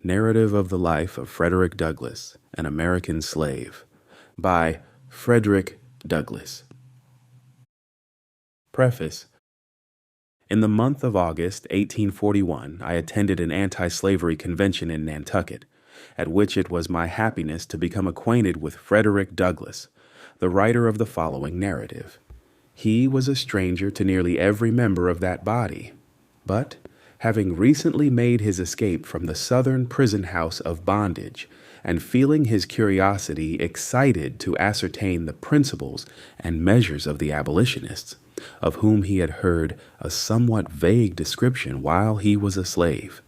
Narrative of the Life of Frederick Douglass, an American Slave, by Frederick Douglass. Preface. In the month of August, 1841, I attended an anti-slavery convention in Nantucket, at which it was my happiness to become acquainted with Frederick Douglass, the writer of the following narrative. He was a stranger to nearly every member of that body, but, having recently made his escape from the southern prison house of bondage, and feeling his curiosity excited to ascertain the principles and measures of the abolitionists, of whom he had heard a somewhat vague description while he was a slave,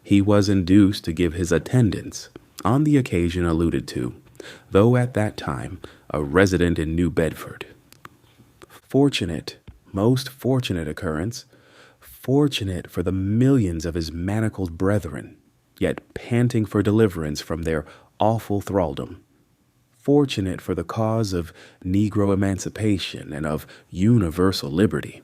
he was induced to give his attendance on the occasion alluded to, though at that time a resident in New Bedford. Fortunate, most fortunate occurrence, fortunate for the millions of his manacled brethren, yet panting for deliverance from their awful thraldom. Fortunate for the cause of Negro emancipation and of universal liberty.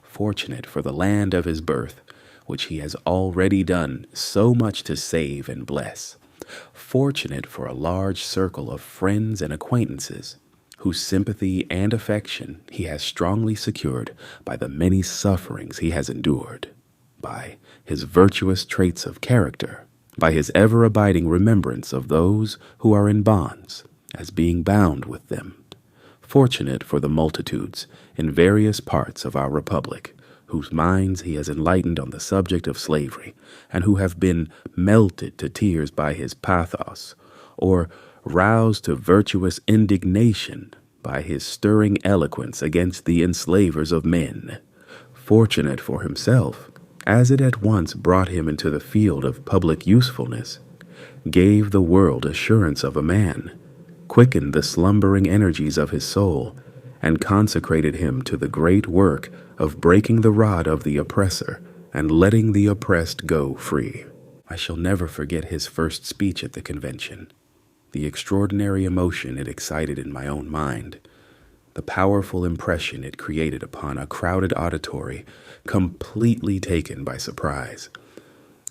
Fortunate for the land of his birth, which he has already done so much to save and bless. Fortunate for a large circle of friends and acquaintances, whose sympathy and affection he has strongly secured by the many sufferings he has endured, by his virtuous traits of character, by his ever-abiding remembrance of those who are in bonds, as being bound with them. Fortunate for the multitudes in various parts of our republic, whose minds he has enlightened on the subject of slavery, and who have been melted to tears by his pathos, or roused to virtuous indignation by his stirring eloquence against the enslavers of men. Fortunate for himself, as it at once brought him into the field of public usefulness, gave the world assurance of a man, quickened the slumbering energies of his soul, and consecrated him to the great work of breaking the rod of the oppressor and letting the oppressed go free. I shall never forget his first speech at the convention. The extraordinary emotion it excited in my own mind, the powerful impression it created upon a crowded auditory completely taken by surprise,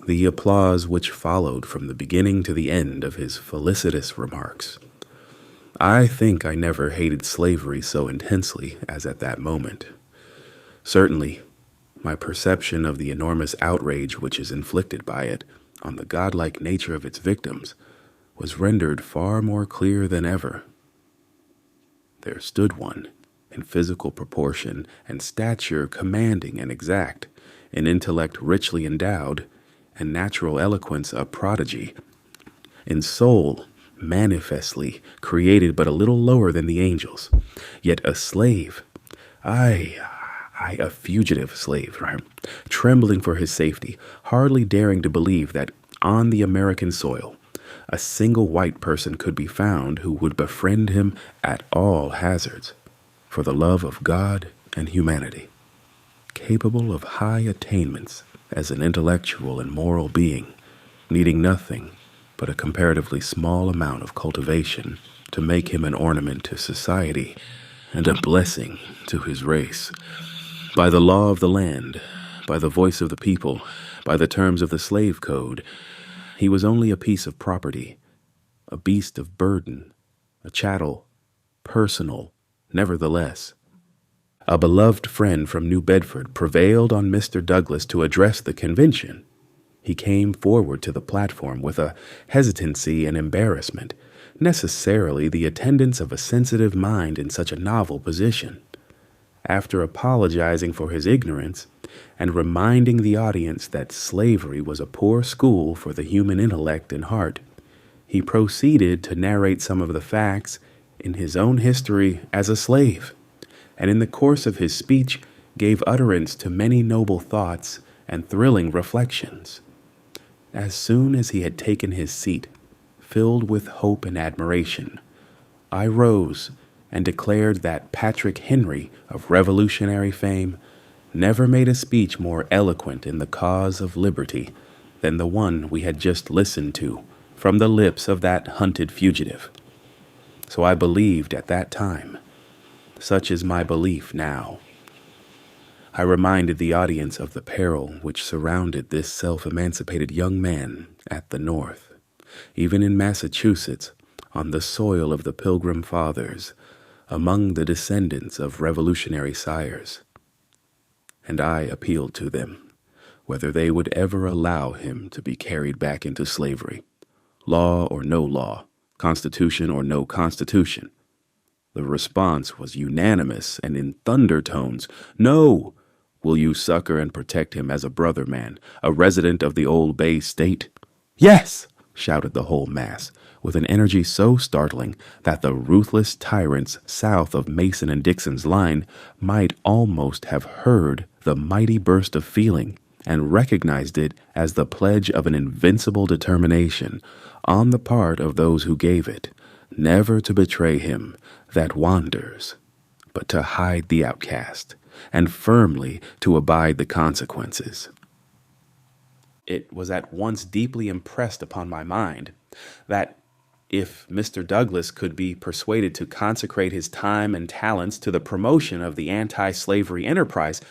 the applause which followed from the beginning to the end of his felicitous remarks. I think I never hated slavery so intensely as at that moment. Certainly, my perception of the enormous outrage which is inflicted by it on the godlike nature of its victims was rendered far more clear than ever. There stood one, in physical proportion and stature commanding and exact, in intellect richly endowed, and natural eloquence a prodigy, in soul manifestly created but a little lower than the angels, yet a slave, a fugitive slave, trembling for his safety, hardly daring to believe that on the American soil a single white person could be found who would befriend him at all hazards, for the love of God and humanity, capable of high attainments as an intellectual and moral being, needing nothing but a comparatively small amount of cultivation to make him an ornament to society and a blessing to his race. By the law of the land, by the voice of the people, by the terms of the slave code, he was only a piece of property, a beast of burden, a chattel, personal, nevertheless. A beloved friend from New Bedford prevailed on Mr. Douglass to address the convention. He came forward to the platform with a hesitancy and embarrassment, necessarily the attendance of a sensitive mind in such a novel position. After apologizing for his ignorance, and reminding the audience that slavery was a poor school for the human intellect and heart, he proceeded to narrate some of the facts in his own history as a slave, and in the course of his speech gave utterance to many noble thoughts and thrilling reflections. As soon as he had taken his seat, filled with hope and admiration, I rose and declared that Patrick Henry of Revolutionary fame never made a speech more eloquent in the cause of liberty than the one we had just listened to from the lips of that hunted fugitive. So I believed at that time. Such is my belief now. I reminded the audience of the peril which surrounded this self-emancipated young man at the North, even in Massachusetts, on the soil of the Pilgrim Fathers, among the descendants of revolutionary sires. And I appealed to them, whether they would ever allow him to be carried back into slavery, law or no law, constitution or no constitution. The response was unanimous and in thunder tones. No! Will you succor and protect him as a brother man, a resident of the old Bay State? Yes! Shouted the whole mass, with an energy so startling that the ruthless tyrants south of Mason and Dixon's line might almost have heard the mighty burst of feeling and recognized it as the pledge of an invincible determination on the part of those who gave it, never to betray him that wanders, but to hide the outcast, and firmly to abide the consequences. It was at once deeply impressed upon my mind that if Mr. Douglas could be persuaded to consecrate his time and talents to the promotion of the anti-slavery enterprise,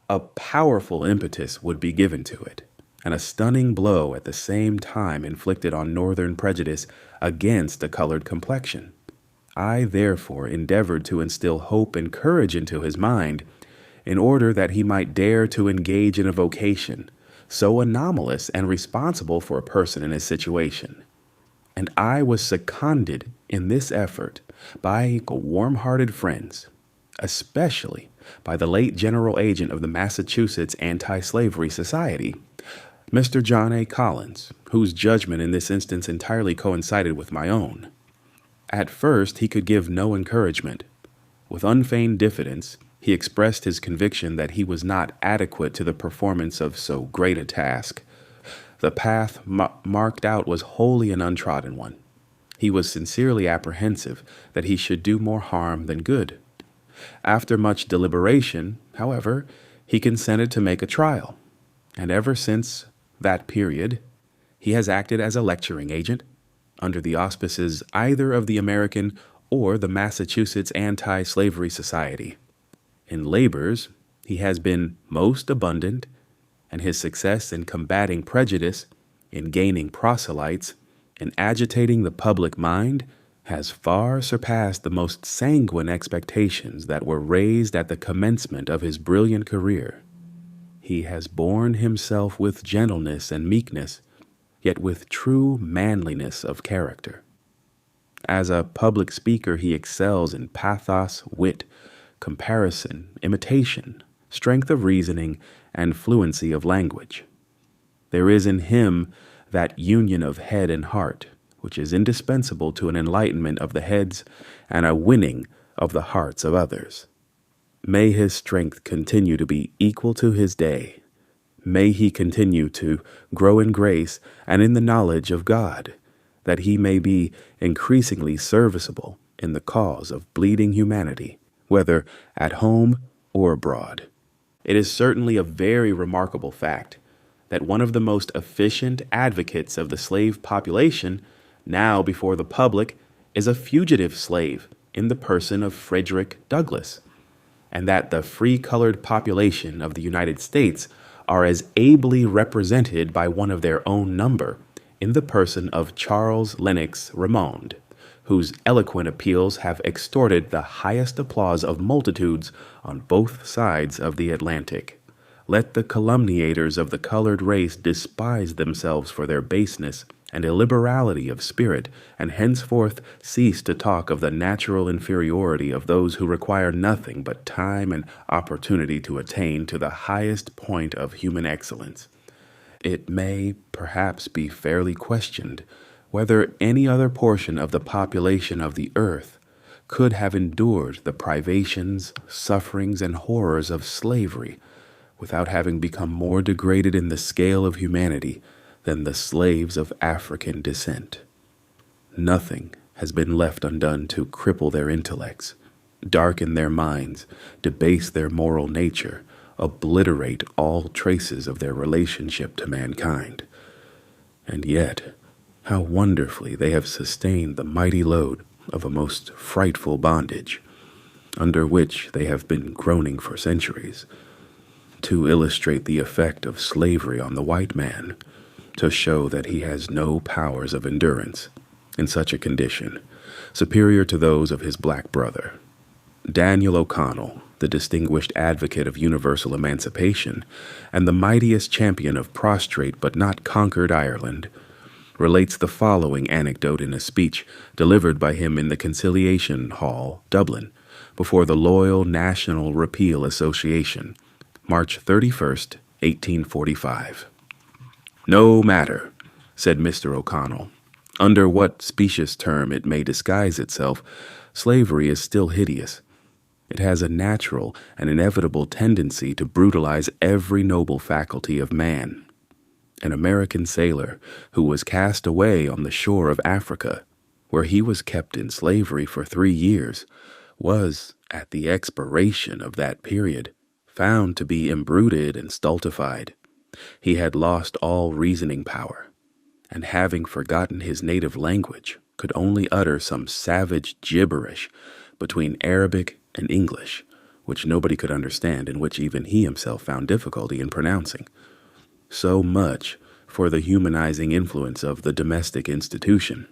a powerful impetus would be given to it, and a stunning blow at the same time inflicted on Northern prejudice against a colored complexion. I therefore endeavored to instill hope and courage into his mind, in order that he might dare to engage in a vocation so anomalous and responsible for a person in his situation. And I was seconded in this effort by warm-hearted friends, especially by the late general agent of the Massachusetts Anti-Slavery Society, Mr. John A. Collins, whose judgment in this instance entirely coincided with my own. At first, he could give no encouragement. With unfeigned diffidence, he expressed his conviction that he was not adequate to the performance of so great a task. The path marked out was wholly an untrodden one. He was sincerely apprehensive that he should do more harm than good. After much deliberation, however, he consented to make a trial, and ever since that period, he has acted as a lecturing agent under the auspices either of the American or the Massachusetts Anti-Slavery Society. In labors, he has been most abundant, and his success in combating prejudice, in gaining proselytes, in agitating the public mind, has far surpassed the most sanguine expectations that were raised at the commencement of his brilliant career. He has borne himself with gentleness and meekness, yet with true manliness of character. As a public speaker, he excels in pathos, wit, comparison, imitation, strength of reasoning, and fluency of language. There is in him that union of head and heart, which is indispensable to an enlightenment of the heads and a winning of the hearts of others. May his strength continue to be equal to his day. May he continue to grow in grace and in the knowledge of God, that he may be increasingly serviceable in the cause of bleeding humanity, whether at home or abroad. It is certainly a very remarkable fact that one of the most efficient advocates of the slave population, now before the public, is a fugitive slave in the person of Frederick Douglass, and that the free-colored population of the United States are as ably represented by one of their own number in the person of Charles Lennox Remond, whose eloquent appeals have extorted the highest applause of multitudes on both sides of the Atlantic. Let the calumniators of the colored race despise themselves for their baseness and illiberality of spirit, and henceforth cease to talk of the natural inferiority of those who require nothing but time and opportunity to attain to the highest point of human excellence. It may perhaps be fairly questioned whether any other portion of the population of the earth could have endured the privations, sufferings, and horrors of slavery without having become more degraded in the scale of humanity than the slaves of African descent. Nothing has been left undone to cripple their intellects, darken their minds, debase their moral nature, obliterate all traces of their relationship to mankind. And yet, how wonderfully they have sustained the mighty load of a most frightful bondage, under which they have been groaning for centuries. to illustrate the effect of slavery on the white man, to show that he has no powers of endurance in such a condition, superior to those of his black brother. Daniel O'Connell, the distinguished advocate of universal emancipation and the mightiest champion of prostrate but not conquered Ireland, relates the following anecdote in a speech delivered by him in the Conciliation Hall, Dublin, before the Loyal National Repeal Association, March 31st, 1845. "No matter," said Mr. O'Connell, "under what specious term it may disguise itself, slavery is still hideous. It has a natural and inevitable tendency to brutalize every noble faculty of man. An American sailor who was cast away on the shore of Africa, where he was kept in slavery for 3 years, was, at the expiration of that period, found to be imbruted and stultified. He had lost all reasoning power, and having forgotten his native language, could only utter some savage gibberish between Arabic and English, which nobody could understand and which even he himself found difficulty in pronouncing. So much for the humanizing influence of the domestic institution.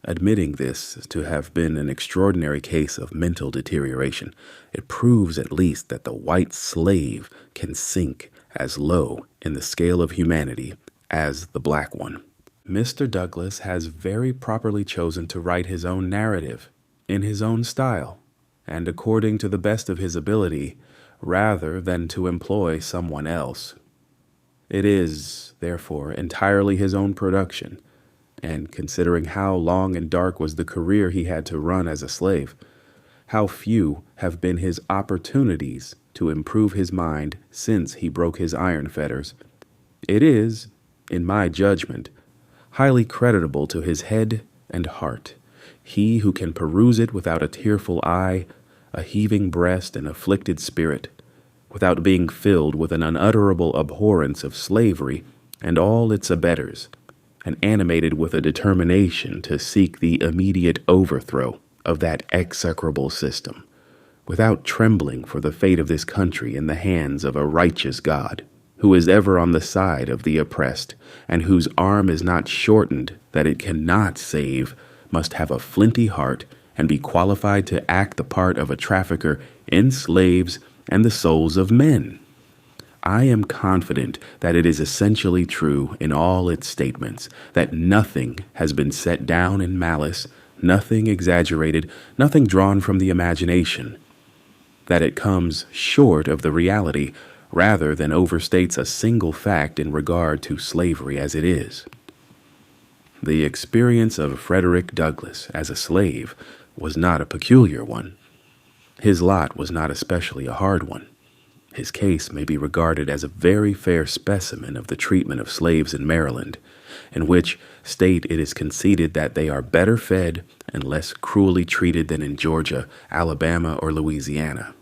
Admitting this to have been an extraordinary case of mental deterioration, it proves at least that the white slave can sink as low in the scale of humanity as the black one. Mr. Douglas has very properly chosen to write his own narrative, in his own style, and according to the best of his ability, rather than to employ someone else. It is, therefore, entirely his own production, and considering how long and dark was the career he had to run as a slave, how few have been his opportunities to improve his mind since he broke his iron fetters, it is, in my judgment, highly creditable to his head and heart, he who can peruse it without a tearful eye, a heaving breast, and afflicted spirit, without being filled with an unutterable abhorrence of slavery and all its abettors, and animated with a determination to seek the immediate overthrow of that execrable system, without trembling for the fate of this country in the hands of a righteous God, who is ever on the side of the oppressed, and whose arm is not shortened that it cannot save, must have a flinty heart and be qualified to act the part of a trafficker in slaves and the souls of men. I am confident that it is essentially true in all its statements, that nothing has been set down in malice, nothing exaggerated, nothing drawn from the imagination, that it comes short of the reality rather than overstates a single fact in regard to slavery as it is. The experience of Frederick Douglass as a slave was not a peculiar one. His lot was not especially a hard one. His case may be regarded as a very fair specimen of the treatment of slaves in Maryland, in which state it is conceded that they are better fed and less cruelly treated than in Georgia, Alabama, or Louisiana.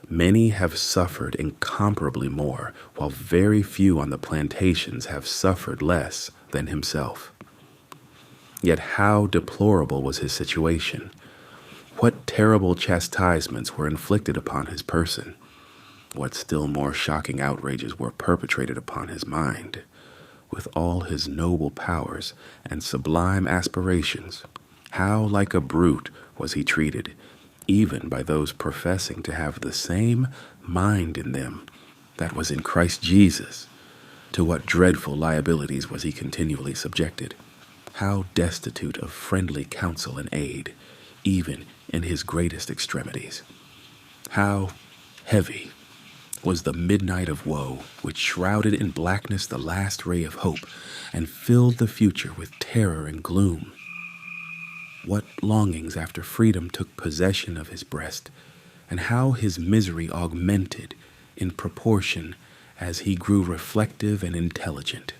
Many have suffered incomparably more, while very few on the plantations have suffered less than himself. Yet how deplorable was his situation! What terrible chastisements were inflicted upon his person! What still more shocking outrages were perpetrated upon his mind! With all his noble powers and sublime aspirations, how like a brute was he treated, even by those professing to have the same mind in them that was in Christ Jesus! To what dreadful liabilities was he continually subjected! How destitute of friendly counsel and aid, even in his greatest extremities! How heavy was the midnight of woe which shrouded in blackness the last ray of hope and filled the future with terror and gloom! What longings after freedom took possession of his breast, and how his misery augmented in proportion as he grew reflective and intelligent,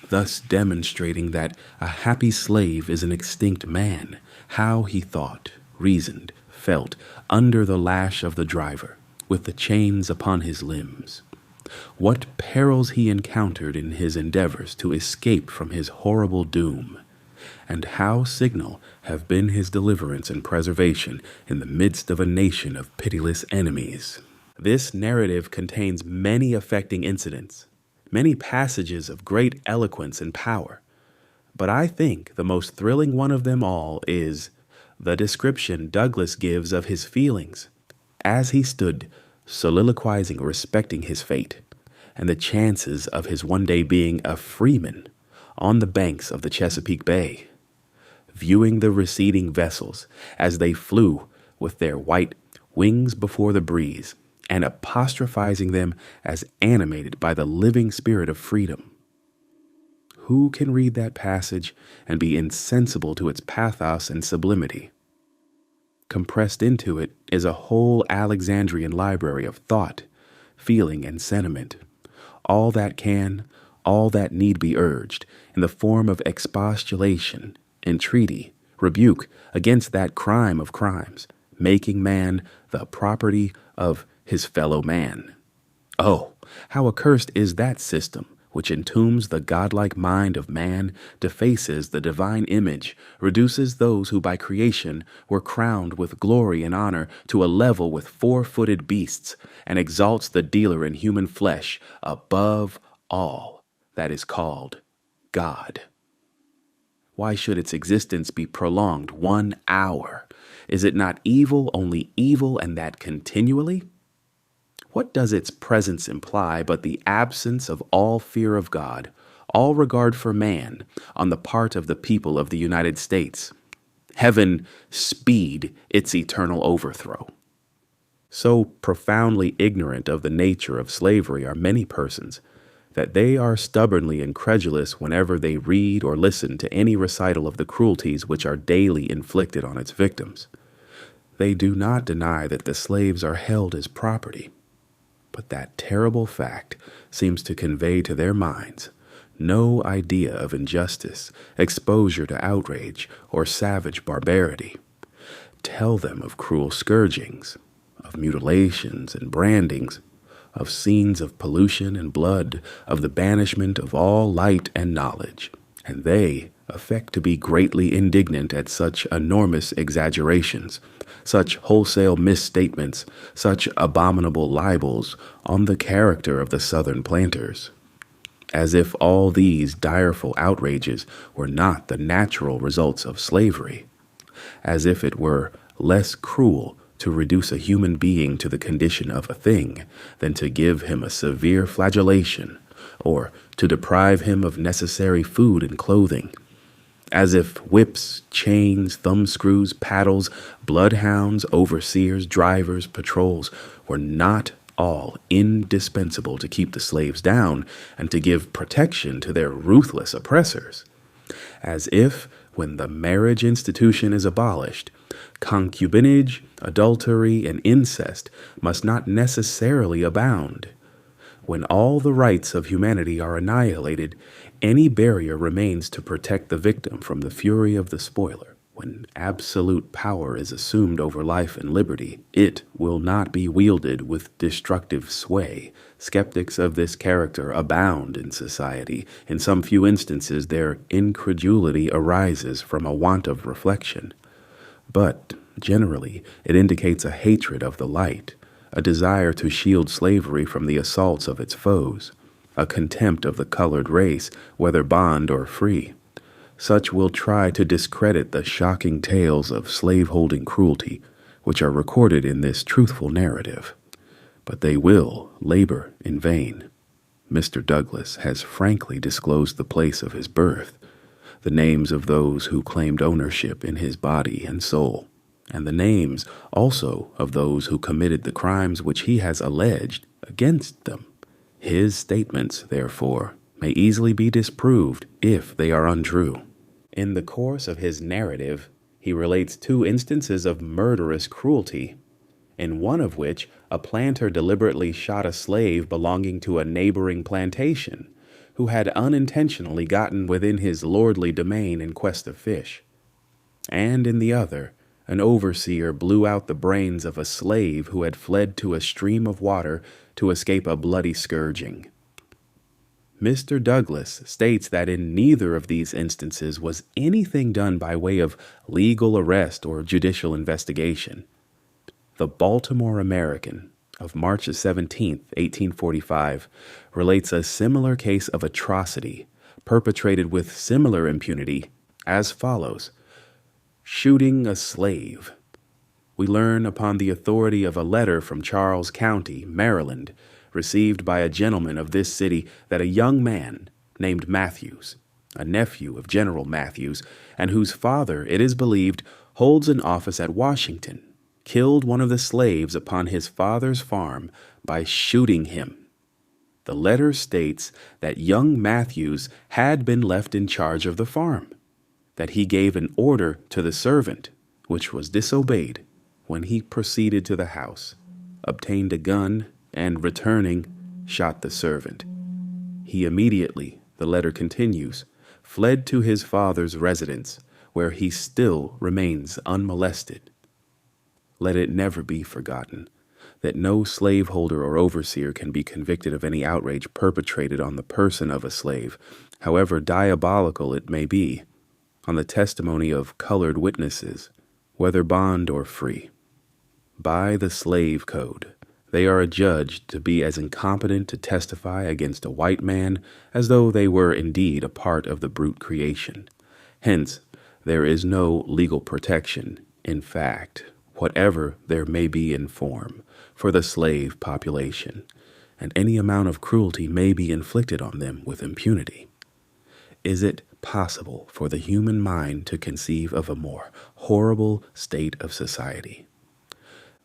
thus demonstrating that a happy slave is an extinct man, how he thought, reasoned, felt, under the lash of the driver, with the chains upon his limbs. What perils he encountered in his endeavors to escape from his horrible doom, and how signal have been his deliverance and preservation in the midst of a nation of pitiless enemies. This narrative contains many affecting incidents, many passages of great eloquence and power, but I think the most thrilling one of them all is the description Douglas gives of his feelings as he stood soliloquizing respecting his fate and the chances of his one day being a freeman on the banks of the Chesapeake Bay, viewing the receding vessels as they flew with their white wings before the breeze, and apostrophizing them as animated by the living spirit of freedom. Who can read that passage and be insensible to its pathos and sublimity? Compressed into it is a whole Alexandrian library of thought, feeling, and sentiment, all that need be urged in the form of expostulation, entreaty, rebuke against that crime of crimes, making man the property of his fellow man. Oh, how accursed is that system which entombs the godlike mind of man, defaces the divine image, reduces those who by creation were crowned with glory and honor to a level with four-footed beasts, and exalts the dealer in human flesh above all that is called God. Why should its existence be prolonged 1 hour? Is it not evil, only evil, and that continually? What does its presence imply but the absence of all fear of God, all regard for man on the part of the people of the United States? Heaven speed its eternal overthrow. So profoundly ignorant of the nature of slavery are many persons that they are stubbornly incredulous whenever they read or listen to any recital of the cruelties which are daily inflicted on its victims. They do not deny that the slaves are held as property, but that terrible fact seems to convey to their minds no idea of injustice, exposure to outrage, or savage barbarity. Tell them of cruel scourgings, of mutilations and brandings, of scenes of pollution and blood, of the banishment of all light and knowledge, and they affect to be greatly indignant at such enormous exaggerations, such wholesale misstatements, such abominable libels on the character of the Southern planters, as if all these direful outrages were not the natural results of slavery, as if it were less cruel to reduce a human being to the condition of a thing than to give him a severe flagellation, or to deprive him of necessary food and clothing, as if whips, chains, thumbscrews, paddles, bloodhounds, overseers, drivers, patrols were not all indispensable to keep the slaves down and to give protection to their ruthless oppressors, as if, when the marriage institution is abolished, concubinage, adultery, and incest must not necessarily abound. When all the rights of humanity are annihilated, any barrier remains to protect the victim from the fury of the spoiler. When absolute power is assumed over life and liberty, it will not be wielded with destructive sway. Skeptics of this character abound in society. In some few instances, their incredulity arises from a want of reflection. But generally, it indicates a hatred of the light, a desire to shield slavery from the assaults of its foes, a contempt of the colored race, whether bond or free. Such will try to discredit the shocking tales of slaveholding cruelty, which are recorded in this truthful narrative. But they will labor in vain. Mr. Douglas has frankly disclosed the place of his birth, the names of those who claimed ownership in his body and soul, and the names also of those who committed the crimes which he has alleged against them. His statements, therefore, may easily be disproved if they are untrue. In the course of his narrative, he relates 2 instances of murderous cruelty, in one of which a planter deliberately shot a slave belonging to a neighboring plantation, who had unintentionally gotten within his lordly domain in quest of fish. And in the other, an overseer blew out the brains of a slave who had fled to a stream of water to escape a bloody scourging. Mr. Douglas states that in neither of these instances was anything done by way of legal arrest or judicial investigation. The Baltimore American, of March 17th, 1845, relates a similar case of atrocity perpetrated with similar impunity as follows: shooting a slave. We learn upon the authority of a letter from Charles County, Maryland, received by a gentleman of this city, that a young man named Matthews, a nephew of General Matthews, and whose father, it is believed, holds an office at Washington, killed one of the slaves upon his father's farm by shooting him. The letter states that young Matthews had been left in charge of the farm, that he gave an order to the servant, which was disobeyed, when he proceeded to the house, obtained a gun, and returning, shot the servant. He immediately, the letter continues, fled to his father's residence, where he still remains unmolested. Let it never be forgotten that no slaveholder or overseer can be convicted of any outrage perpetrated on the person of a slave, however diabolical it may be, on the testimony of colored witnesses, whether bond or free. By the slave code, they are adjudged to be as incompetent to testify against a white man as though they were indeed a part of the brute creation. Hence, there is no legal protection, in fact, whatever there may be in form, for the slave population, and any amount of cruelty may be inflicted on them with impunity. Is it possible for the human mind to conceive of a more horrible state of society?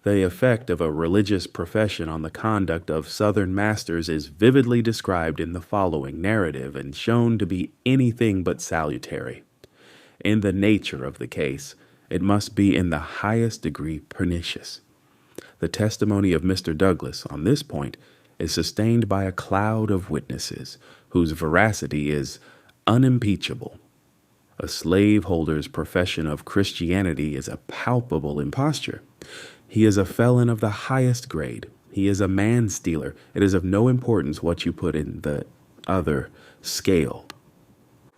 The effect of a religious profession on the conduct of Southern masters is vividly described in the following narrative and shown to be anything but salutary. In the nature of the case, it must be in the highest degree pernicious. The testimony of Mr. Douglas on this point is sustained by a cloud of witnesses, whose veracity is unimpeachable. A slaveholder's profession of Christianity is a palpable imposture. He is a felon of the highest grade. He is a man-stealer. It is of no importance what you put in the other scale.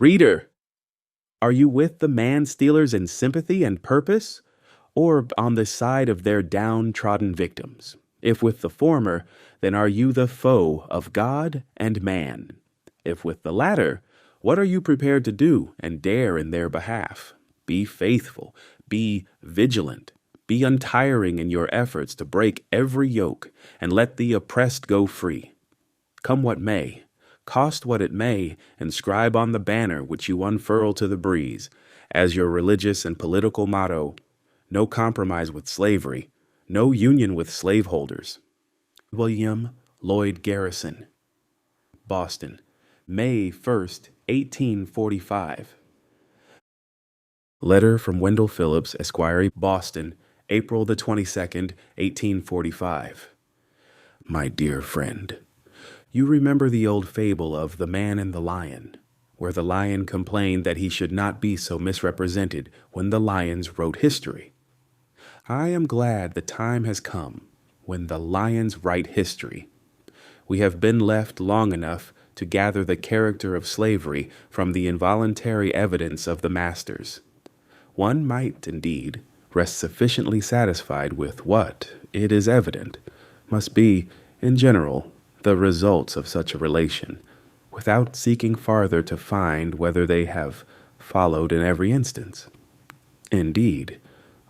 Reader, are you with the man-stealers in sympathy and purpose, or on the side of their downtrodden victims? If with the former, then are you the foe of God and man? If with the latter, what are you prepared to do and dare in their behalf? Be faithful, be vigilant, be untiring in your efforts to break every yoke and let the oppressed go free. Come what may, cost what it may, inscribe on the banner which you unfurl to the breeze, as your religious and political motto, no compromise with slavery, no union with slaveholders. William Lloyd Garrison, Boston, May 1st, 1845. Letter from Wendell Phillips, Esquire, Boston, April the 22nd, 1845. My dear friend, you remember the old fable of the man and the lion, where the lion complained that he should not be so misrepresented when the lions wrote history. I am glad the time has come when the lions write history. We have been left long enough to gather the character of slavery from the involuntary evidence of the masters. One might, indeed, rest sufficiently satisfied with what, it is evident, must be, in general, the results of such a relation, without seeking farther to find whether they have followed in every instance. Indeed,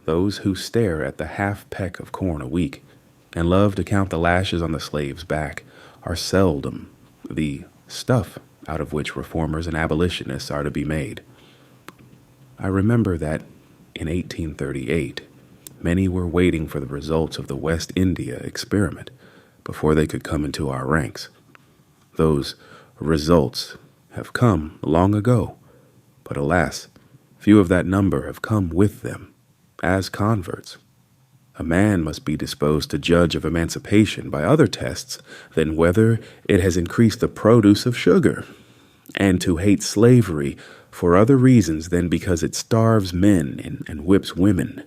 those who stare at the half-peck of corn a week, and love to count the lashes on the slave's back, are seldom the stuff out of which reformers and abolitionists are to be made. I remember that in 1838, many were waiting for the results of the West India experiment before they could come into our ranks. Those results have come long ago, but alas, few of that number have come with them as converts. A man must be disposed to judge of emancipation by other tests than whether it has increased the produce of sugar, and to hate slavery for other reasons than because it starves men and whips women,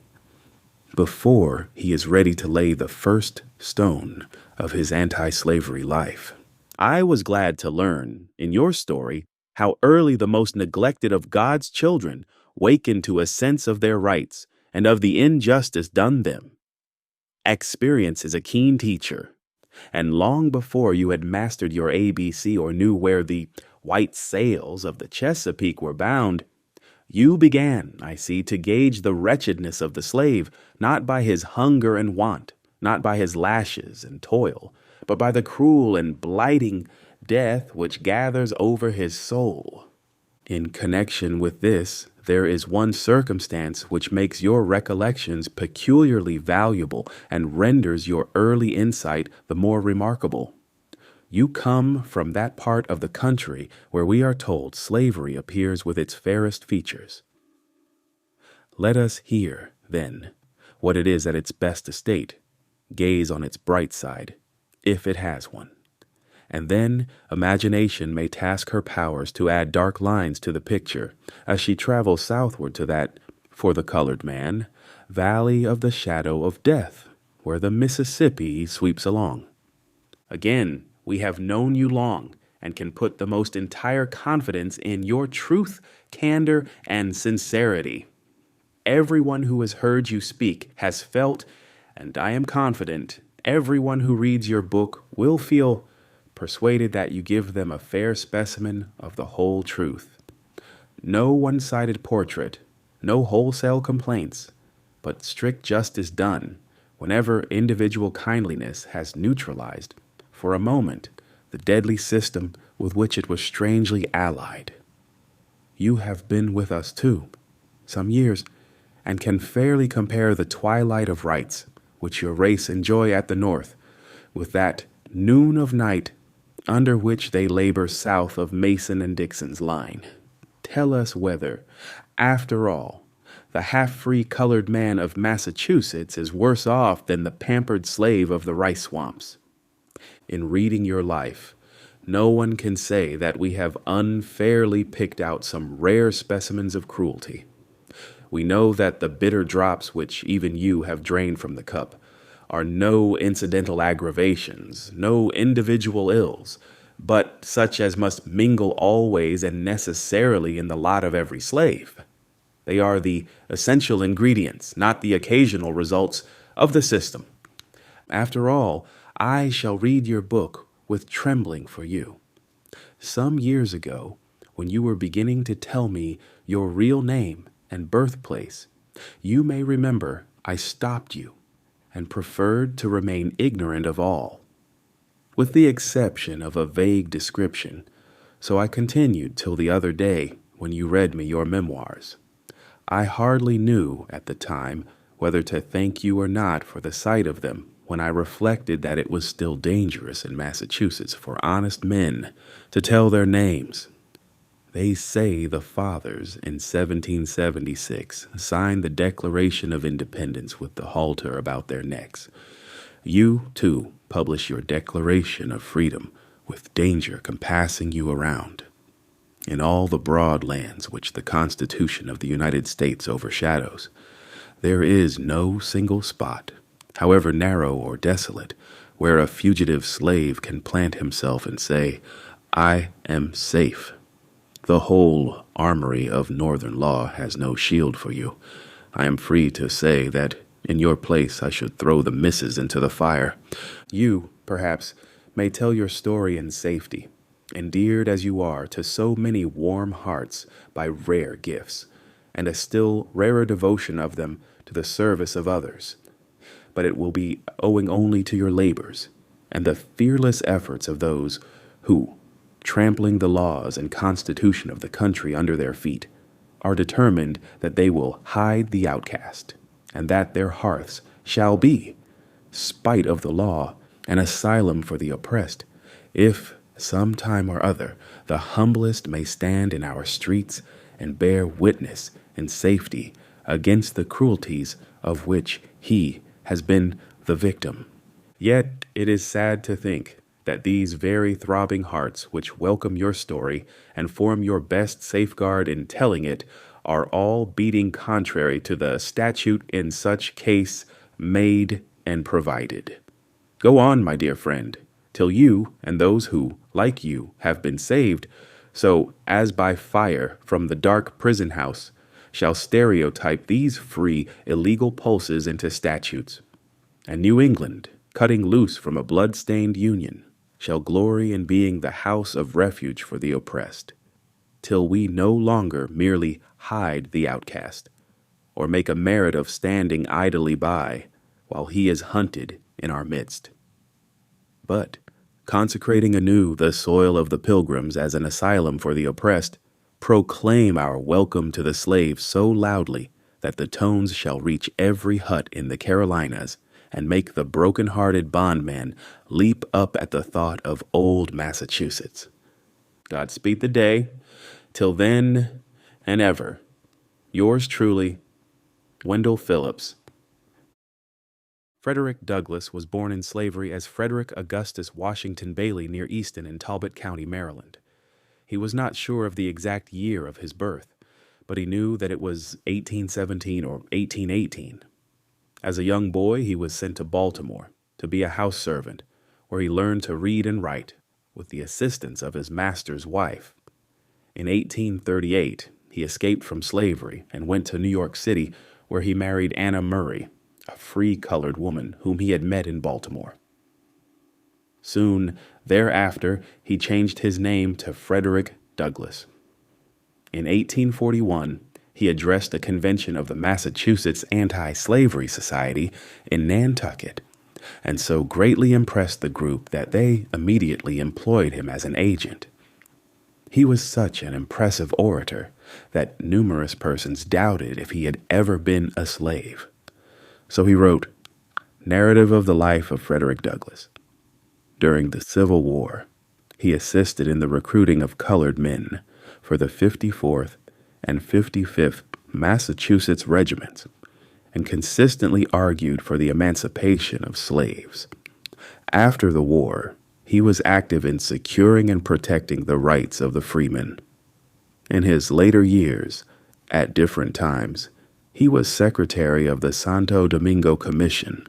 before he is ready to lay the first stone of his anti-slavery life. I was glad to learn, in your story, how early the most neglected of God's children waken to a sense of their rights and of the injustice done them. Experience is a keen teacher, and long before you had mastered your ABC or knew where the white sails of the Chesapeake were bound, you began, I see, to gauge the wretchedness of the slave, not by his hunger and want, not by his lashes and toil, but by the cruel and blighting death which gathers over his soul. In connection with this, there is one circumstance which makes your recollections peculiarly valuable and renders your early insight the more remarkable. You come from that part of the country where we are told slavery appears with its fairest features. Let us hear, then, what it is at its best estate, gaze on its bright side, if it has one. And then imagination may task her powers to add dark lines to the picture as she travels southward to that, for the colored man, valley of the shadow of death, where the Mississippi sweeps along. Again, we have known you long and can put the most entire confidence in your truth, candor, and sincerity. Everyone who has heard you speak has felt, and I am confident, everyone who reads your book will feel persuaded that you give them a fair specimen of the whole truth. No one-sided portrait, no wholesale complaints, but strict justice done whenever individual kindliness has neutralized, for a moment, the deadly system with which it was strangely allied. You have been with us, too, some years, and can fairly compare the twilight of rights, which your race enjoy at the North, with that noon of night under which they labor south of Mason and Dixon's line. Tell us whether, after all, the half-free colored man of Massachusetts is worse off than the pampered slave of the rice swamps. In reading your life, no one can say that we have unfairly picked out some rare specimens of cruelty. We know that the bitter drops which even you have drained from the cup are no incidental aggravations, no individual ills, but such as must mingle always and necessarily in the lot of every slave. They are the essential ingredients, not the occasional results, of the system. After all, I shall read your book with trembling for you. Some years ago, when you were beginning to tell me your real name and birthplace, you may remember I stopped you and preferred to remain ignorant of all, with the exception of a vague description, so I continued till the other day when you read me your memoirs. I hardly knew at the time whether to thank you or not for the sight of them, when I reflected that it was still dangerous in Massachusetts for honest men to tell their names. They say the fathers in 1776 signed the Declaration of Independence with the halter about their necks. You, too, publish your Declaration of Freedom with danger compassing you around. In all the broad lands which the Constitution of the United States overshadows, there is no single spot, however narrow or desolate, where a fugitive slave can plant himself and say, "I am safe." The whole armory of Northern law has no shield for you. I am free to say that in your place I should throw the misses into the fire. You, perhaps, may tell your story in safety, endeared as you are to so many warm hearts by rare gifts, and a still rarer devotion of them to the service of others. But it will be owing only to your labors and the fearless efforts of those who, trampling the laws and constitution of the country under their feet, are determined that they will hide the outcast, and that their hearths shall be, spite of the law, an asylum for the oppressed, if some time or other the humblest may stand in our streets and bear witness in safety against the cruelties of which he has been the victim. Yet it is sad to think that these very throbbing hearts which welcome your story and form your best safeguard in telling it are all beating contrary to the statute in such case made and provided. Go on, my dear friend, till you and those who, like you, have been saved, so as by fire from the dark prison house, shall stereotype these free, illegal pulses into statutes. And New England, cutting loose from a blood-stained union, shall glory in being the house of refuge for the oppressed, till we no longer merely hide the outcast, or make a merit of standing idly by while he is hunted in our midst. But, consecrating anew the soil of the pilgrims as an asylum for the oppressed, proclaim our welcome to the slave so loudly that the tones shall reach every hut in the Carolinas and make the broken-hearted bondman leap up at the thought of old Massachusetts. Godspeed the day, till then and ever. Yours truly, Wendell Phillips. Frederick Douglass was born in slavery as Frederick Augustus Washington Bailey near Easton in Talbot County, Maryland. He was not sure of the exact year of his birth, but he knew that it was 1817 or 1818. As a young boy, he was sent to Baltimore to be a house servant, where he learned to read and write with the assistance of his master's wife. In 1838, he escaped from slavery and went to New York City, where he married Anna Murray, a free colored woman whom he had met in Baltimore. Soon thereafter, he changed his name to Frederick Douglass. In 1841, he addressed a convention of the Massachusetts Anti-Slavery Society in Nantucket, and so greatly impressed the group that they immediately employed him as an agent. He was such an impressive orator that numerous persons doubted if he had ever been a slave. So he wrote, "Narrative of the Life of Frederick Douglass." During the Civil War, he assisted in the recruiting of colored men for the 54th and 55th Massachusetts regiments, and consistently argued for the emancipation of slaves. After the war, he was active in securing and protecting the rights of the freemen. In his later years, at different times, he was secretary of the Santo Domingo Commission,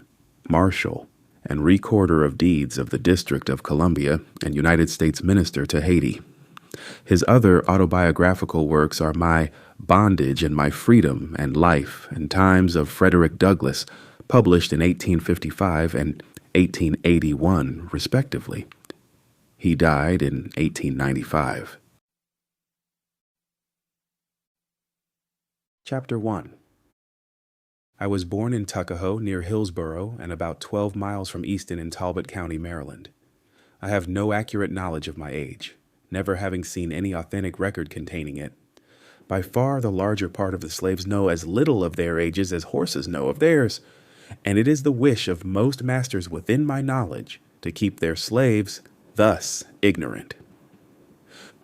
marshal, and recorder of deeds of the District of Columbia, and United States Minister to Haiti. His other autobiographical works are My Bondage and My Freedom and Life and Times of Frederick Douglass, published in 1855 and 1881, respectively. He died in 1895. Chapter 1. I was born in Tuckahoe, near Hillsborough, and about 12 miles from Easton in Talbot County, Maryland. I have no accurate knowledge of my age, never having seen any authentic record containing it. By far the larger part of the slaves know as little of their ages as horses know of theirs, and it is the wish of most masters within my knowledge to keep their slaves thus ignorant.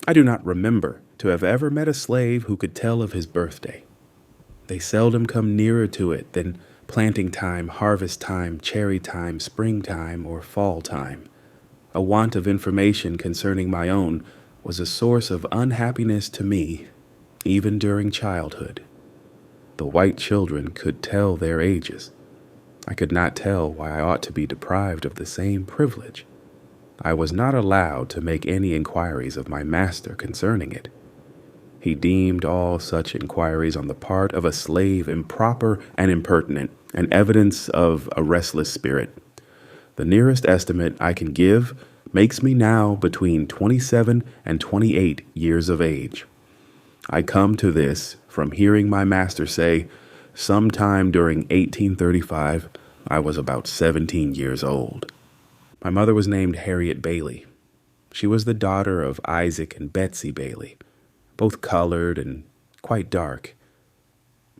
I do not remember to have ever met a slave who could tell of his birthday. They seldom come nearer to it than planting time, harvest time, cherry time, springtime, or fall time. A want of information concerning my own was a source of unhappiness to me, even during childhood. The white children could tell their ages. I could not tell why I ought to be deprived of the same privilege. I was not allowed to make any inquiries of my master concerning it. He deemed all such inquiries on the part of a slave improper and impertinent, and evidence of a restless spirit. The nearest estimate I can give makes me now between 27 and 28 years of age. I come to this from hearing my master say, sometime during 1835, I was about 17 years old. My mother was named Harriet Bailey. She was the daughter of Isaac and Betsy Bailey, both colored and quite dark.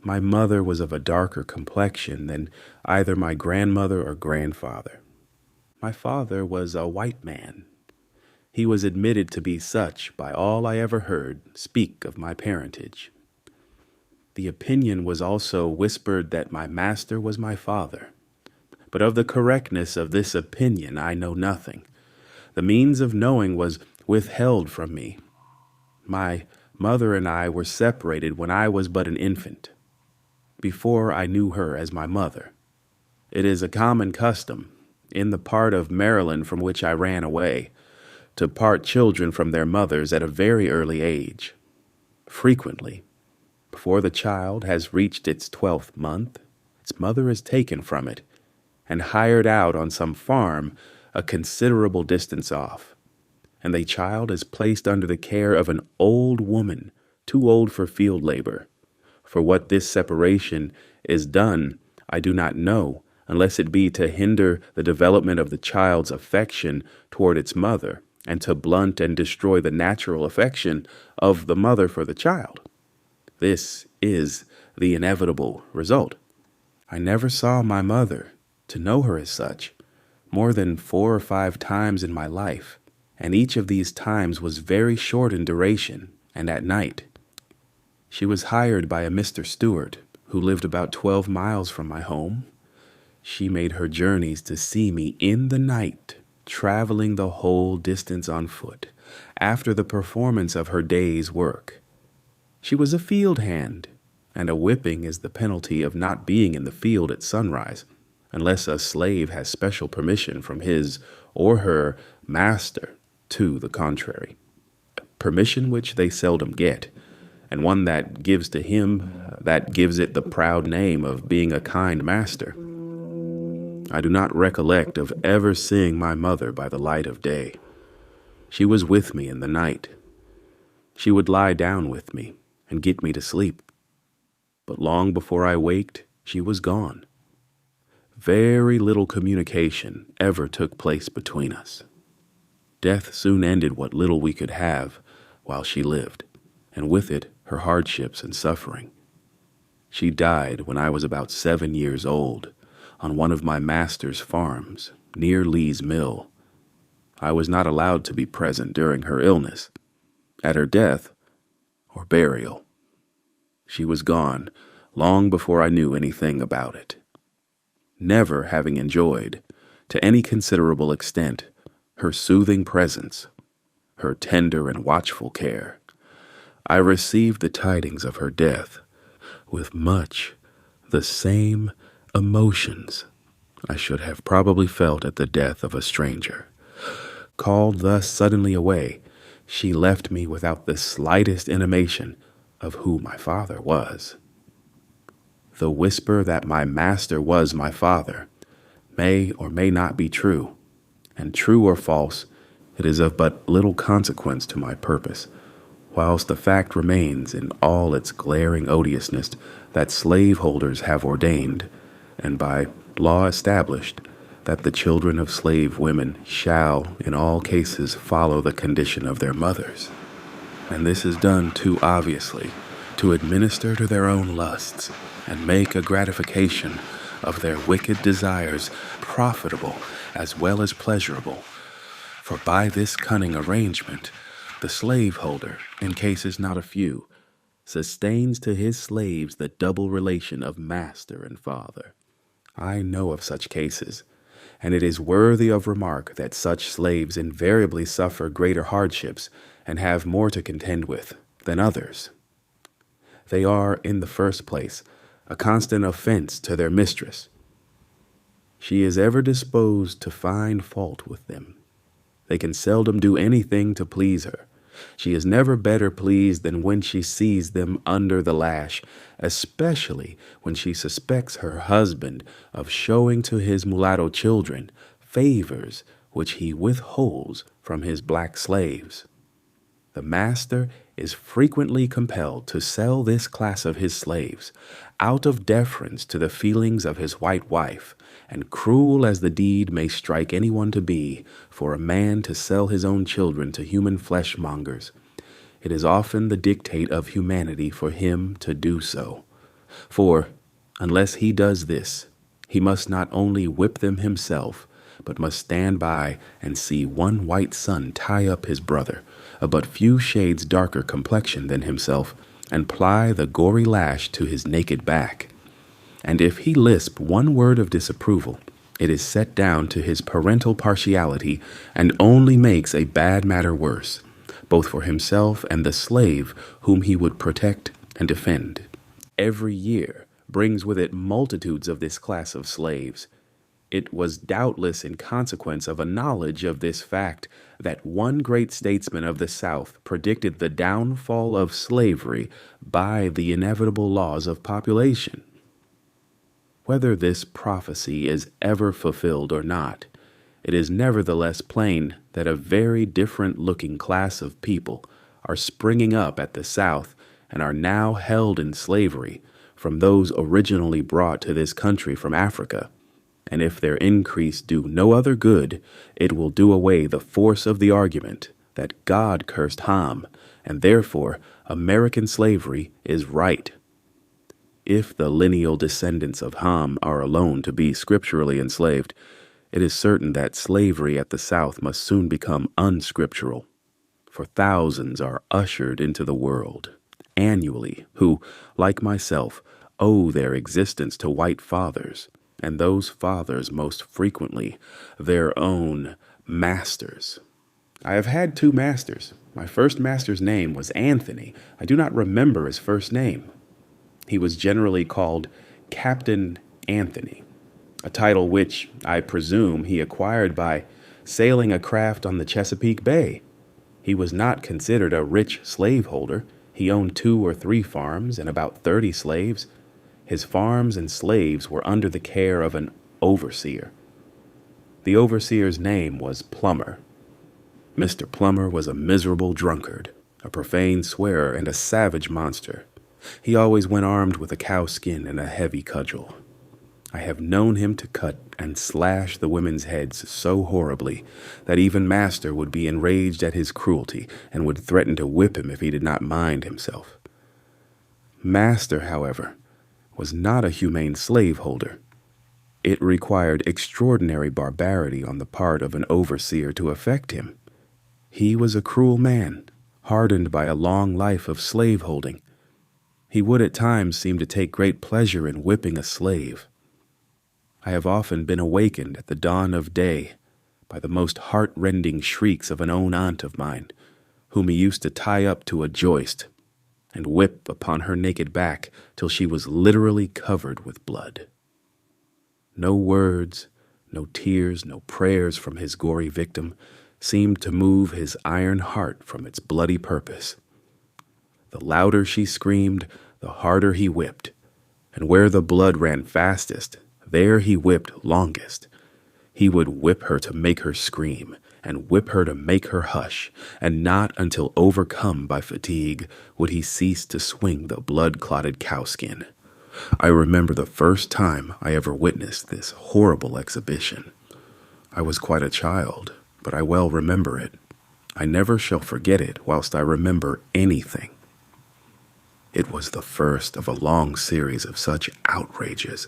My mother was of a darker complexion than either my grandmother or grandfather. My father was a white man. He was admitted to be such by all I ever heard speak of my parentage. The opinion was also whispered that my master was my father. But of the correctness of this opinion I know nothing. The means of knowing was withheld from me. My mother and I were separated when I was but an infant, before I knew her as my mother. It is a common custom, in the part of Maryland from which I ran away, to part children from their mothers at a very early age. Frequently, before the child has reached its 12th month, its mother is taken from it and hired out on some farm a considerable distance off, and the child is placed under the care of an old woman, too old for field labor. For what this separation is done, I do not know, unless it be to hinder the development of the child's affection toward its mother, and to blunt and destroy the natural affection of the mother for the child. This is the inevitable result. I never saw my mother, to know her as such, more than 4 or 5 times in my life, and each of these times was very short in duration, and at night. She was hired by a Mr. Stewart, who lived about 12 miles from my home. She made her journeys to see me in the night, traveling the whole distance on foot, after the performance of her day's work. She was a field hand, and a whipping is the penalty of not being in the field at sunrise, unless a slave has special permission from his or her master to the contrary. Permission which they seldom get, and one that gives to him that gives it the proud name of being a kind master. I do not recollect of ever seeing my mother by the light of day. She was with me in the night. She would lie down with me and get me to sleep. But long before I waked, she was gone. Very little communication ever took place between us. Death soon ended what little we could have while she lived, and with it her hardships and suffering. She died when I was about 7 years old, on one of my master's farms, near Lee's Mill. I was not allowed to be present during her illness, at her death, or burial. She was gone long before I knew anything about it. Never having enjoyed, to any considerable extent, her soothing presence, her tender and watchful care, I received the tidings of her death with much the same emotions I should have probably felt at the death of a stranger. Called thus suddenly away, she left me without the slightest intimation of who my father was. The whisper that my master was my father may or may not be true, and true or false, it is of but little consequence to my purpose, whilst the fact remains in all its glaring odiousness that slaveholders have ordained, and by law established, that the children of slave women shall in all cases follow the condition of their mothers. And this is done too obviously to administer to their own lusts and make a gratification of their wicked desires profitable as well as pleasurable. For by this cunning arrangement, the slaveholder, in cases not a few, sustains to his slaves the double relation of master and father. I know of such cases, and it is worthy of remark that such slaves invariably suffer greater hardships and have more to contend with than others. They are, in the first place, a constant offense to their mistress. She is ever disposed to find fault with them. They can seldom do anything to please her. She is never better pleased than when she sees them under the lash, especially when she suspects her husband of showing to his mulatto children favors which he withholds from his black slaves. The master is frequently compelled to sell this class of his slaves out of deference to the feelings of his white wife, and cruel as the deed may strike anyone to be, for a man to sell his own children to human flesh-mongers, it is often the dictate of humanity for him to do so. For, unless he does this, he must not only whip them himself, but must stand by and see one white son tie up his brother, a but few shades darker complexion than himself, and ply the gory lash to his naked back. And if he lisp one word of disapproval, it is set down to his parental partiality, and only makes a bad matter worse, both for himself and the slave whom he would protect and defend. Every year brings with it multitudes of this class of slaves. It was doubtless in consequence of a knowledge of this fact that one great statesman of the South predicted the downfall of slavery by the inevitable laws of population. Whether this prophecy is ever fulfilled or not, it is nevertheless plain that a very different-looking class of people are springing up at the South and are now held in slavery from those originally brought to this country from Africa. And if their increase do no other good, it will do away the force of the argument that God cursed Ham, and therefore American slavery is right. If the lineal descendants of Ham are alone to be scripturally enslaved, it is certain that slavery at the South must soon become unscriptural, for thousands are ushered into the world annually who, like myself, owe their existence to white fathers, and those fathers most frequently their own masters. I have had 2 masters. My first master's name was Anthony. I do not remember his first name. He was generally called Captain Anthony, a title which, I presume, he acquired by sailing a craft on the Chesapeake Bay. He was not considered a rich slaveholder. He owned 2 or 3 farms and about 30 slaves. His farms and slaves were under the care of an overseer. The overseer's name was Plummer. Mr. Plummer was a miserable drunkard, a profane swearer, and a savage monster. He always went armed with a cow skin and a heavy cudgel. I have known him to cut and slash the women's heads so horribly that even Master would be enraged at his cruelty and would threaten to whip him if he did not mind himself. Master, however, was not a humane slaveholder. It required extraordinary barbarity on the part of an overseer to affect him. He was a cruel man, hardened by a long life of slaveholding. He would at times seem to take great pleasure in whipping a slave. I have often been awakened at the dawn of day by the most heart-rending shrieks of an own aunt of mine, whom he used to tie up to a joist and whip upon her naked back till she was literally covered with blood. No words, no tears, no prayers from his gory victim seemed to move his iron heart from its bloody purpose. The louder she screamed, the harder he whipped, and where the blood ran fastest, there he whipped longest. He would whip her to make her scream, and whip her to make her hush, and not until overcome by fatigue would he cease to swing the blood-clotted cowskin. I remember the first time I ever witnessed this horrible exhibition. I was quite a child, but I well remember it. I never shall forget it whilst I remember anything. It was the first of a long series of such outrages,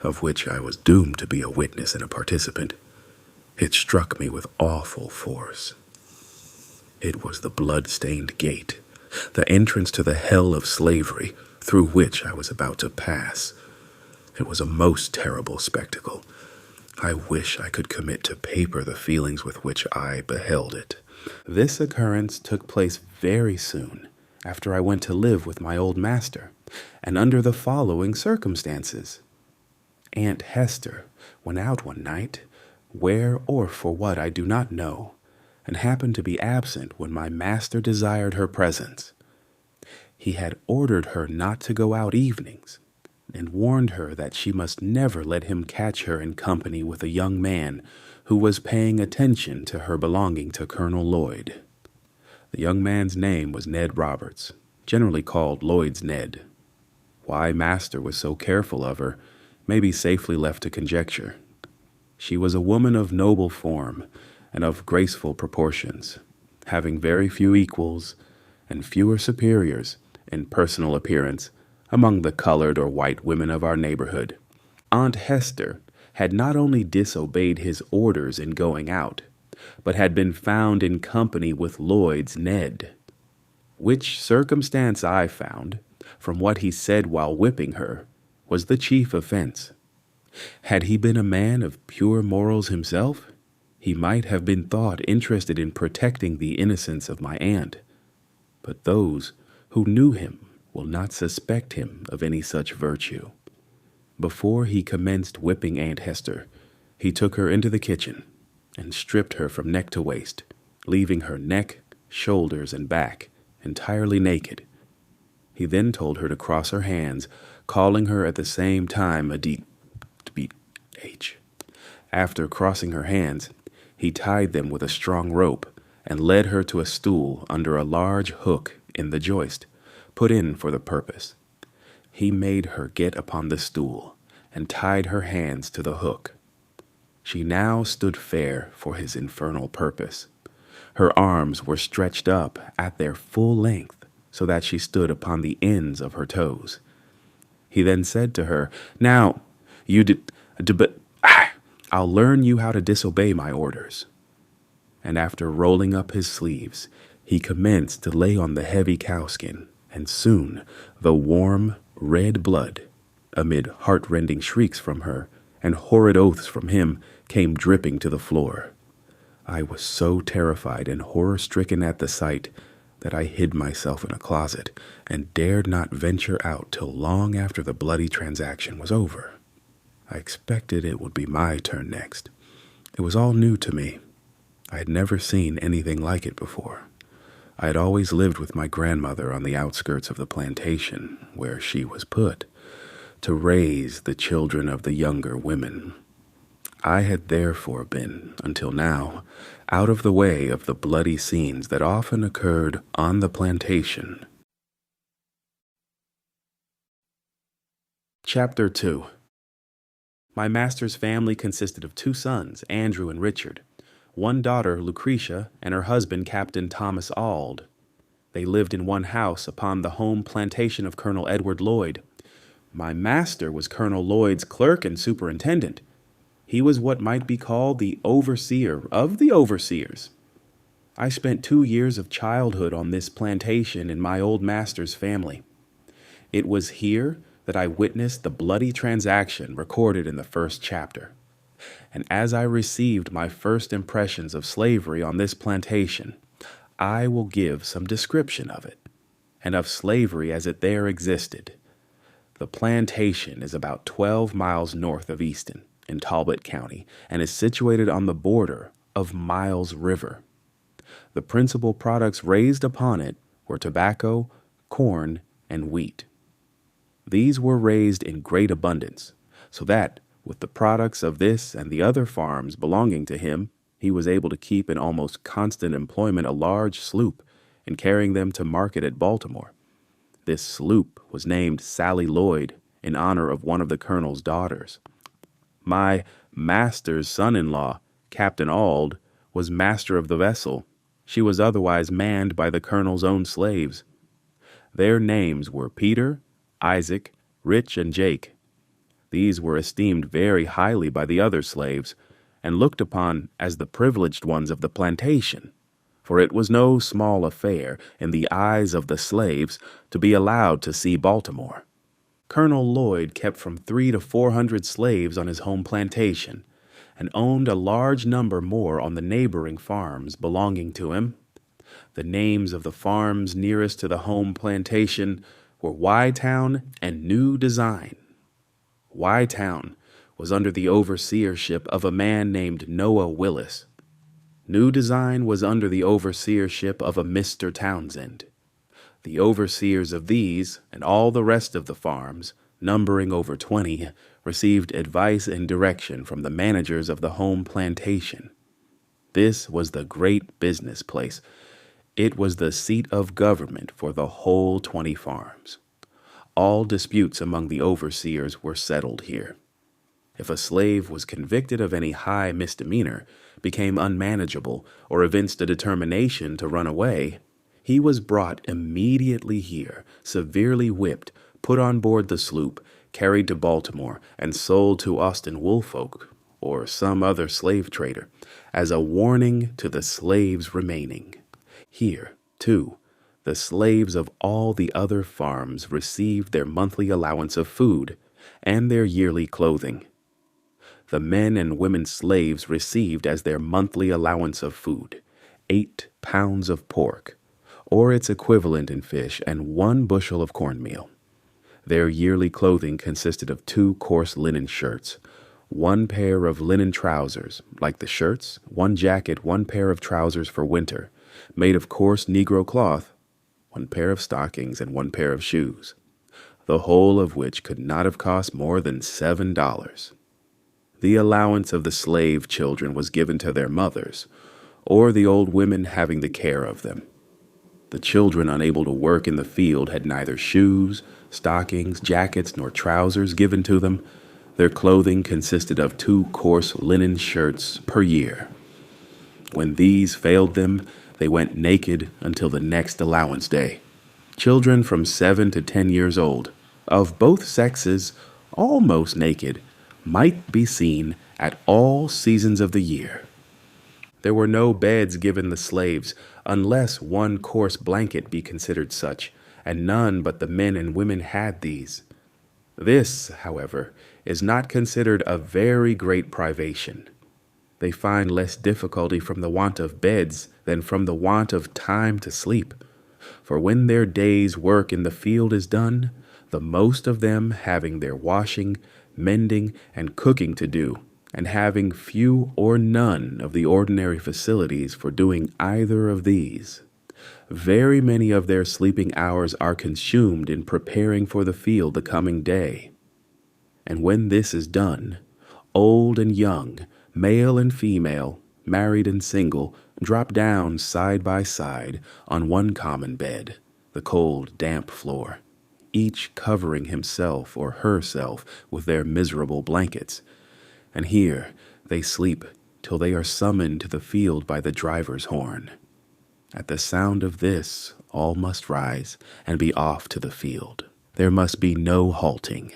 of which I was doomed to be a witness and a participant. It struck me with awful force. It was the blood-stained gate, the entrance to the hell of slavery through which I was about to pass. It was a most terrible spectacle. I wish I could commit to paper the feelings with which I beheld it. This occurrence took place very soon after I went to live with my old master, and under the following circumstances. Aunt Hester went out one night, where or for what I do not know, and happened to be absent when my master desired her presence. He had ordered her not to go out evenings, and warned her that she must never let him catch her in company with a young man who was paying attention to her belonging to Colonel Lloyd. The young man's name was Ned Roberts, generally called Lloyd's Ned. Why Master was so careful of her may be safely left to conjecture. She was a woman of noble form and of graceful proportions, having very few equals and fewer superiors in personal appearance among the colored or white women of our neighborhood. Aunt Hester had not only disobeyed his orders in going out, but had been found in company with Lloyd's Ned, which circumstance I found, from what he said while whipping her, was the chief offense. Had he been a man of pure morals himself, he might have been thought interested in protecting the innocence of my aunt, but those who knew him will not suspect him of any such virtue. Before he commenced whipping Aunt Hester, he took her into the kitchen and stripped her from neck to waist, leaving her neck, shoulders, and back entirely naked. He then told her to cross her hands, calling her at the same time a to be H. After crossing her hands, he tied them with a strong rope and led her to a stool under a large hook in the joist, put in for the purpose. He made her get upon the stool and tied her hands to the hook. She now stood fair for his infernal purpose. Her arms were stretched up at their full length so that she stood upon the ends of her toes. He then said to her, "Now, I'll learn you how to disobey my orders." And after rolling up his sleeves, he commenced to lay on the heavy cowskin, and soon the warm, red blood, amid heart-rending shrieks from her and horrid oaths from him, came dripping to the floor. I was so terrified and horror-stricken at the sight that I hid myself in a closet and dared not venture out till long after the bloody transaction was over. I expected it would be my turn next. It was all new to me. I had never seen anything like it before. I had always lived with my grandmother on the outskirts of the plantation, where she was put, to raise the children of the younger women. I had therefore been, until now, out of the way of the bloody scenes that often occurred on the plantation. Chapter 2. My master's family consisted of 2 sons, Andrew and Richard, one daughter, Lucretia, and her husband, Captain Thomas Auld. They lived in one house upon the home plantation of Colonel Edward Lloyd. My master was Colonel Lloyd's clerk and superintendent. He was what might be called the overseer of the overseers. I spent 2 years of childhood on this plantation in my old master's family. It was here that I witnessed the bloody transaction recorded in the first chapter. And as I received my first impressions of slavery on this plantation, I will give some description of it, and of slavery as it there existed. The plantation is about 12 miles north of Easton, in Talbot County, and is situated on the border of Miles River. The principal products raised upon it were tobacco, corn, and wheat. These were raised in great abundance, so that, with the products of this and the other farms belonging to him, he was able to keep in almost constant employment a large sloop in carrying them to market at Baltimore. This sloop was named Sally Lloyd in honor of one of the colonel's daughters. My master's son-in-law, Captain Auld, was master of the vessel. She was otherwise manned by the colonel's own slaves. Their names were Peter, Isaac, Rich, and Jake. These were esteemed very highly by the other slaves, and looked upon as the privileged ones of the plantation, for it was no small affair in the eyes of the slaves to be allowed to see Baltimore. Colonel Lloyd kept from 300 to 400 slaves on his home plantation, and owned a large number more on the neighboring farms belonging to him. The names of the farms nearest to the home plantation were Y-Town and New Design. Y-Town was under the overseership of a man named Noah Willis. New Design was under the overseership of a Mr. Townsend. The overseers of these and all the rest of the farms, numbering over 20, received advice and direction from the managers of the home plantation. This was the great business place. It was the seat of government for the whole 20 farms. All disputes among the overseers were settled here. If a slave was convicted of any high misdemeanor, became unmanageable, or evinced a determination to run away, he was brought immediately here, severely whipped, put on board the sloop, carried to Baltimore, and sold to Austin Woolfolk, or some other slave trader, as a warning to the slaves remaining. Here, too, the slaves of all the other farms received their monthly allowance of food and their yearly clothing. The men and women slaves received as their monthly allowance of food 8 pounds of pork, or its equivalent in fish, and 1 bushel of cornmeal. Their yearly clothing consisted of 2 coarse linen shirts, 1 pair of linen trousers, like the shirts, 1 jacket, 1 pair of trousers for winter, made of coarse Negro cloth, 1 pair of stockings, and 1 pair of shoes, the whole of which could not have cost more than $7. The allowance of the slave children was given to their mothers, or the old women having the care of them. The children unable to work in the field had neither shoes, stockings, jackets, nor trousers given to them. Their clothing consisted of 2 coarse linen shirts per year. When these failed them, they went naked until the next allowance day. Children from 7 to 10 years old, of both sexes, almost naked, might be seen at all seasons of the year. There were no beds given the slaves, unless 1 coarse blanket be considered such, and none but the men and women had these. This, however, is not considered a very great privation. They find less difficulty from the want of beds than from the want of time to sleep. For when their day's work in the field is done, the most of them having their washing, mending, and cooking to do, and having few or none of the ordinary facilities for doing either of these, very many of their sleeping hours are consumed in preparing for the field the coming day. And when this is done, old and young, male and female, married and single, drop down side by side on one common bed, the cold, damp floor, each covering himself or herself with their miserable blankets. And here they sleep till they are summoned to the field by the driver's horn. At the sound of this, all must rise and be off to the field. There must be no halting.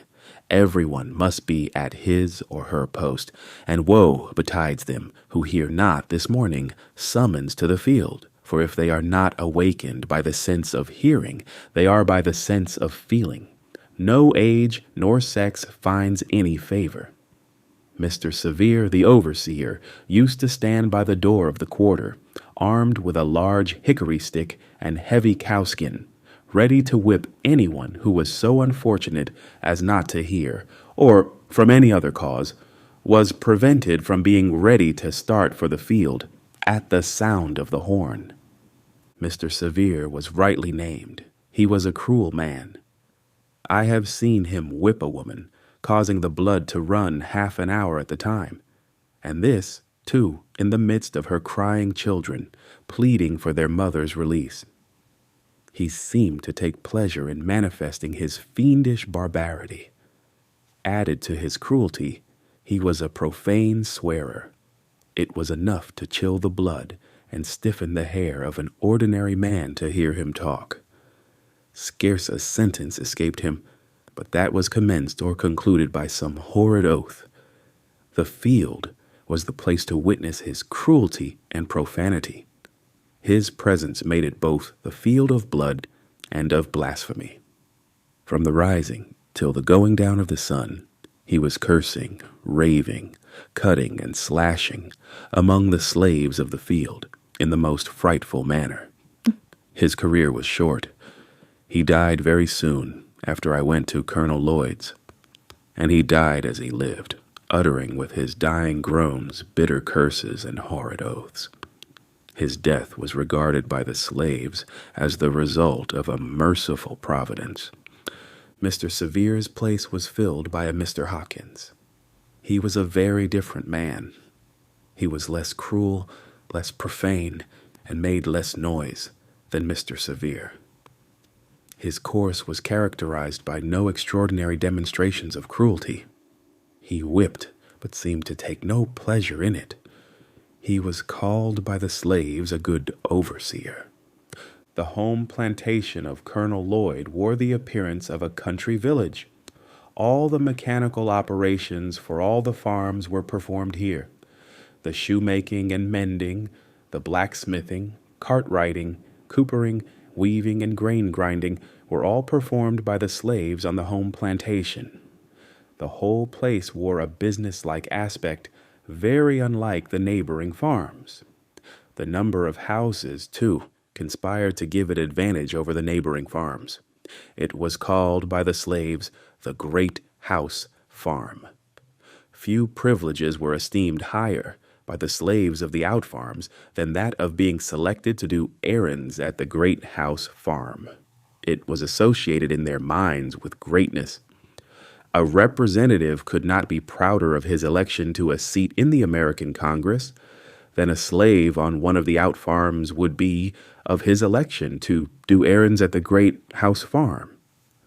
Everyone must be at his or her post, and woe betides them who hear not this morning summons to the field. For if they are not awakened by the sense of hearing, they are by the sense of feeling. No age nor sex finds any favor. Mr. Severe, the overseer, used to stand by the door of the quarter, armed with a large hickory stick and heavy cowskin, ready to whip anyone who was so unfortunate as not to hear, or, from any other cause, was prevented from being ready to start for the field at the sound of the horn. Mr. Severe was rightly named. He was a cruel man. I have seen him whip a woman, causing the blood to run half an hour at the time, and this, too, in the midst of her crying children, pleading for their mother's release. He seemed to take pleasure in manifesting his fiendish barbarity. Added to his cruelty, he was a profane swearer. It was enough to chill the blood and stiffen the hair of an ordinary man to hear him talk. Scarce a sentence escaped him, but that was commenced or concluded by some horrid oath. The field was the place to witness his cruelty and profanity. His presence made it both the field of blood and of blasphemy. From the rising till the going down of the sun, he was cursing, raving, cutting, and slashing among the slaves of the field in the most frightful manner. His career was short. He died very soon after I went to Colonel Lloyd's, and he died as he lived, uttering with his dying groans bitter curses and horrid oaths. His death was regarded by the slaves as the result of a merciful providence. Mr. Severe's place was filled by a Mr. Hawkins. He was a very different man. He was less cruel, less profane, and made less noise than Mr. Severe. His course was characterized by no extraordinary demonstrations of cruelty. He whipped, but seemed to take no pleasure in it. He was called by the slaves a good overseer. The home plantation of Colonel Lloyd wore the appearance of a country village. All the mechanical operations for all the farms were performed here. The shoemaking and mending, the blacksmithing, cart-riding, coopering, weaving, and grain grinding were all performed by the slaves on the home plantation. The whole place wore a business-like aspect, very unlike the neighboring farms. The number of houses, too, conspired to give it advantage over the neighboring farms. It was called by the slaves the Great House Farm. Few privileges were esteemed higher by the slaves of the out farms than that of being selected to do errands at the Great House Farm. It was associated in their minds with greatness. A representative could not be prouder of his election to a seat in the American Congress than a slave on one of the out farms would be of his election to do errands at the great house farm.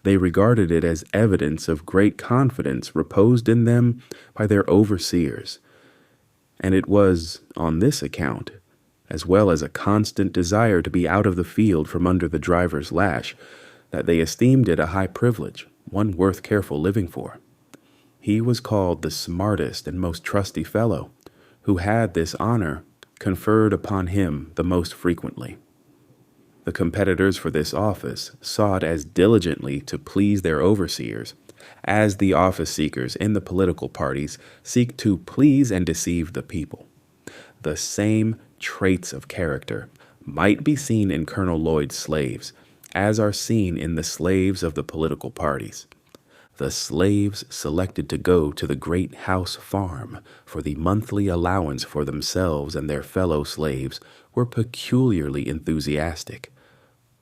They regarded it as evidence of great confidence reposed in them by their overseers, and it was on this account, as well as a constant desire to be out of the field from under the driver's lash, that they esteemed it a high privilege, one worth careful living for. He was called the smartest and most trusty fellow, who had this honor conferred upon him the most frequently. The competitors for this office sought as diligently to please their overseers as the office seekers in the political parties seek to please and deceive the people. The same traits of character might be seen in Colonel Lloyd's slaves as are seen in the slaves of the political parties. The slaves selected to go to the great house farm for the monthly allowance for themselves and their fellow slaves were peculiarly enthusiastic.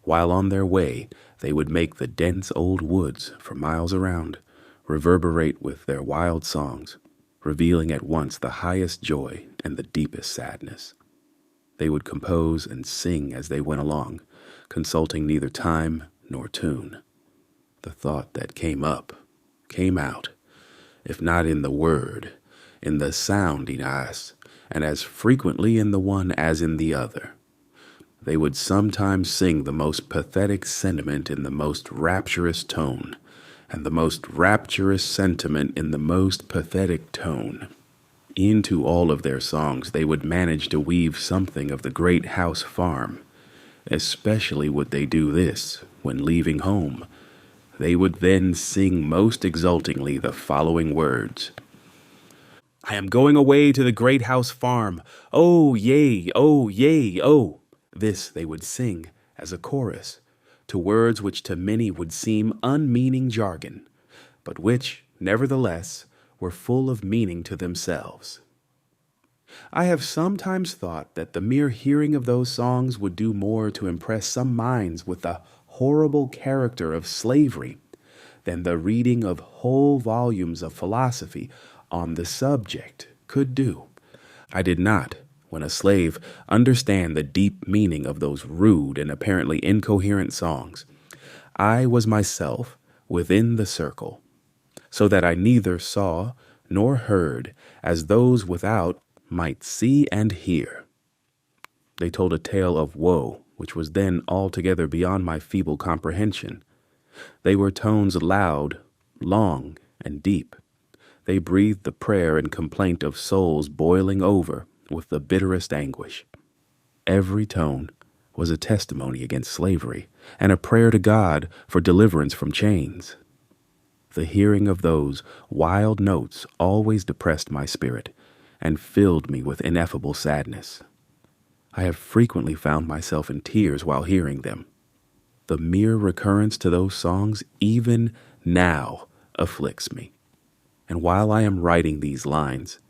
While on their way, they would make the dense old woods for miles around reverberate with their wild songs, revealing at once the highest joy and the deepest sadness. They would compose and sing as they went along, consulting neither time nor tune. The thought that came up came out, if not in the word, in the sounding eyes, and as frequently in the one as in the other. They would sometimes sing the most pathetic sentiment in the most rapturous tone, and the most rapturous sentiment in the most pathetic tone. Into all of their songs they would manage to weave something of the great house farm. Especially would they do this when leaving home. They would then sing most exultingly the following words. I am going away to the great house farm. Oh, yea, oh, yea, oh. This they would sing as a chorus, to words which to many would seem unmeaning jargon, but which, nevertheless, were full of meaning to themselves. I have sometimes thought that the mere hearing of those songs would do more to impress some minds with the horrible character of slavery than the reading of whole volumes of philosophy on the subject could do. I did not, when a slave, understand the deep meaning of those rude and apparently incoherent songs. I was myself within the circle, so that I neither saw nor heard as those without might see and hear. They told a tale of woe which was then altogether beyond my feeble comprehension. They were tones loud, long, and deep. They breathed the prayer and complaint of souls boiling over with the bitterest anguish. Every tone was a testimony against slavery and a prayer to God for deliverance from chains. The hearing of those wild notes always depressed my spirit and filled me with ineffable sadness. I have frequently found myself in tears while hearing them. The mere recurrence to those songs even now afflicts me. And while I am writing these lines,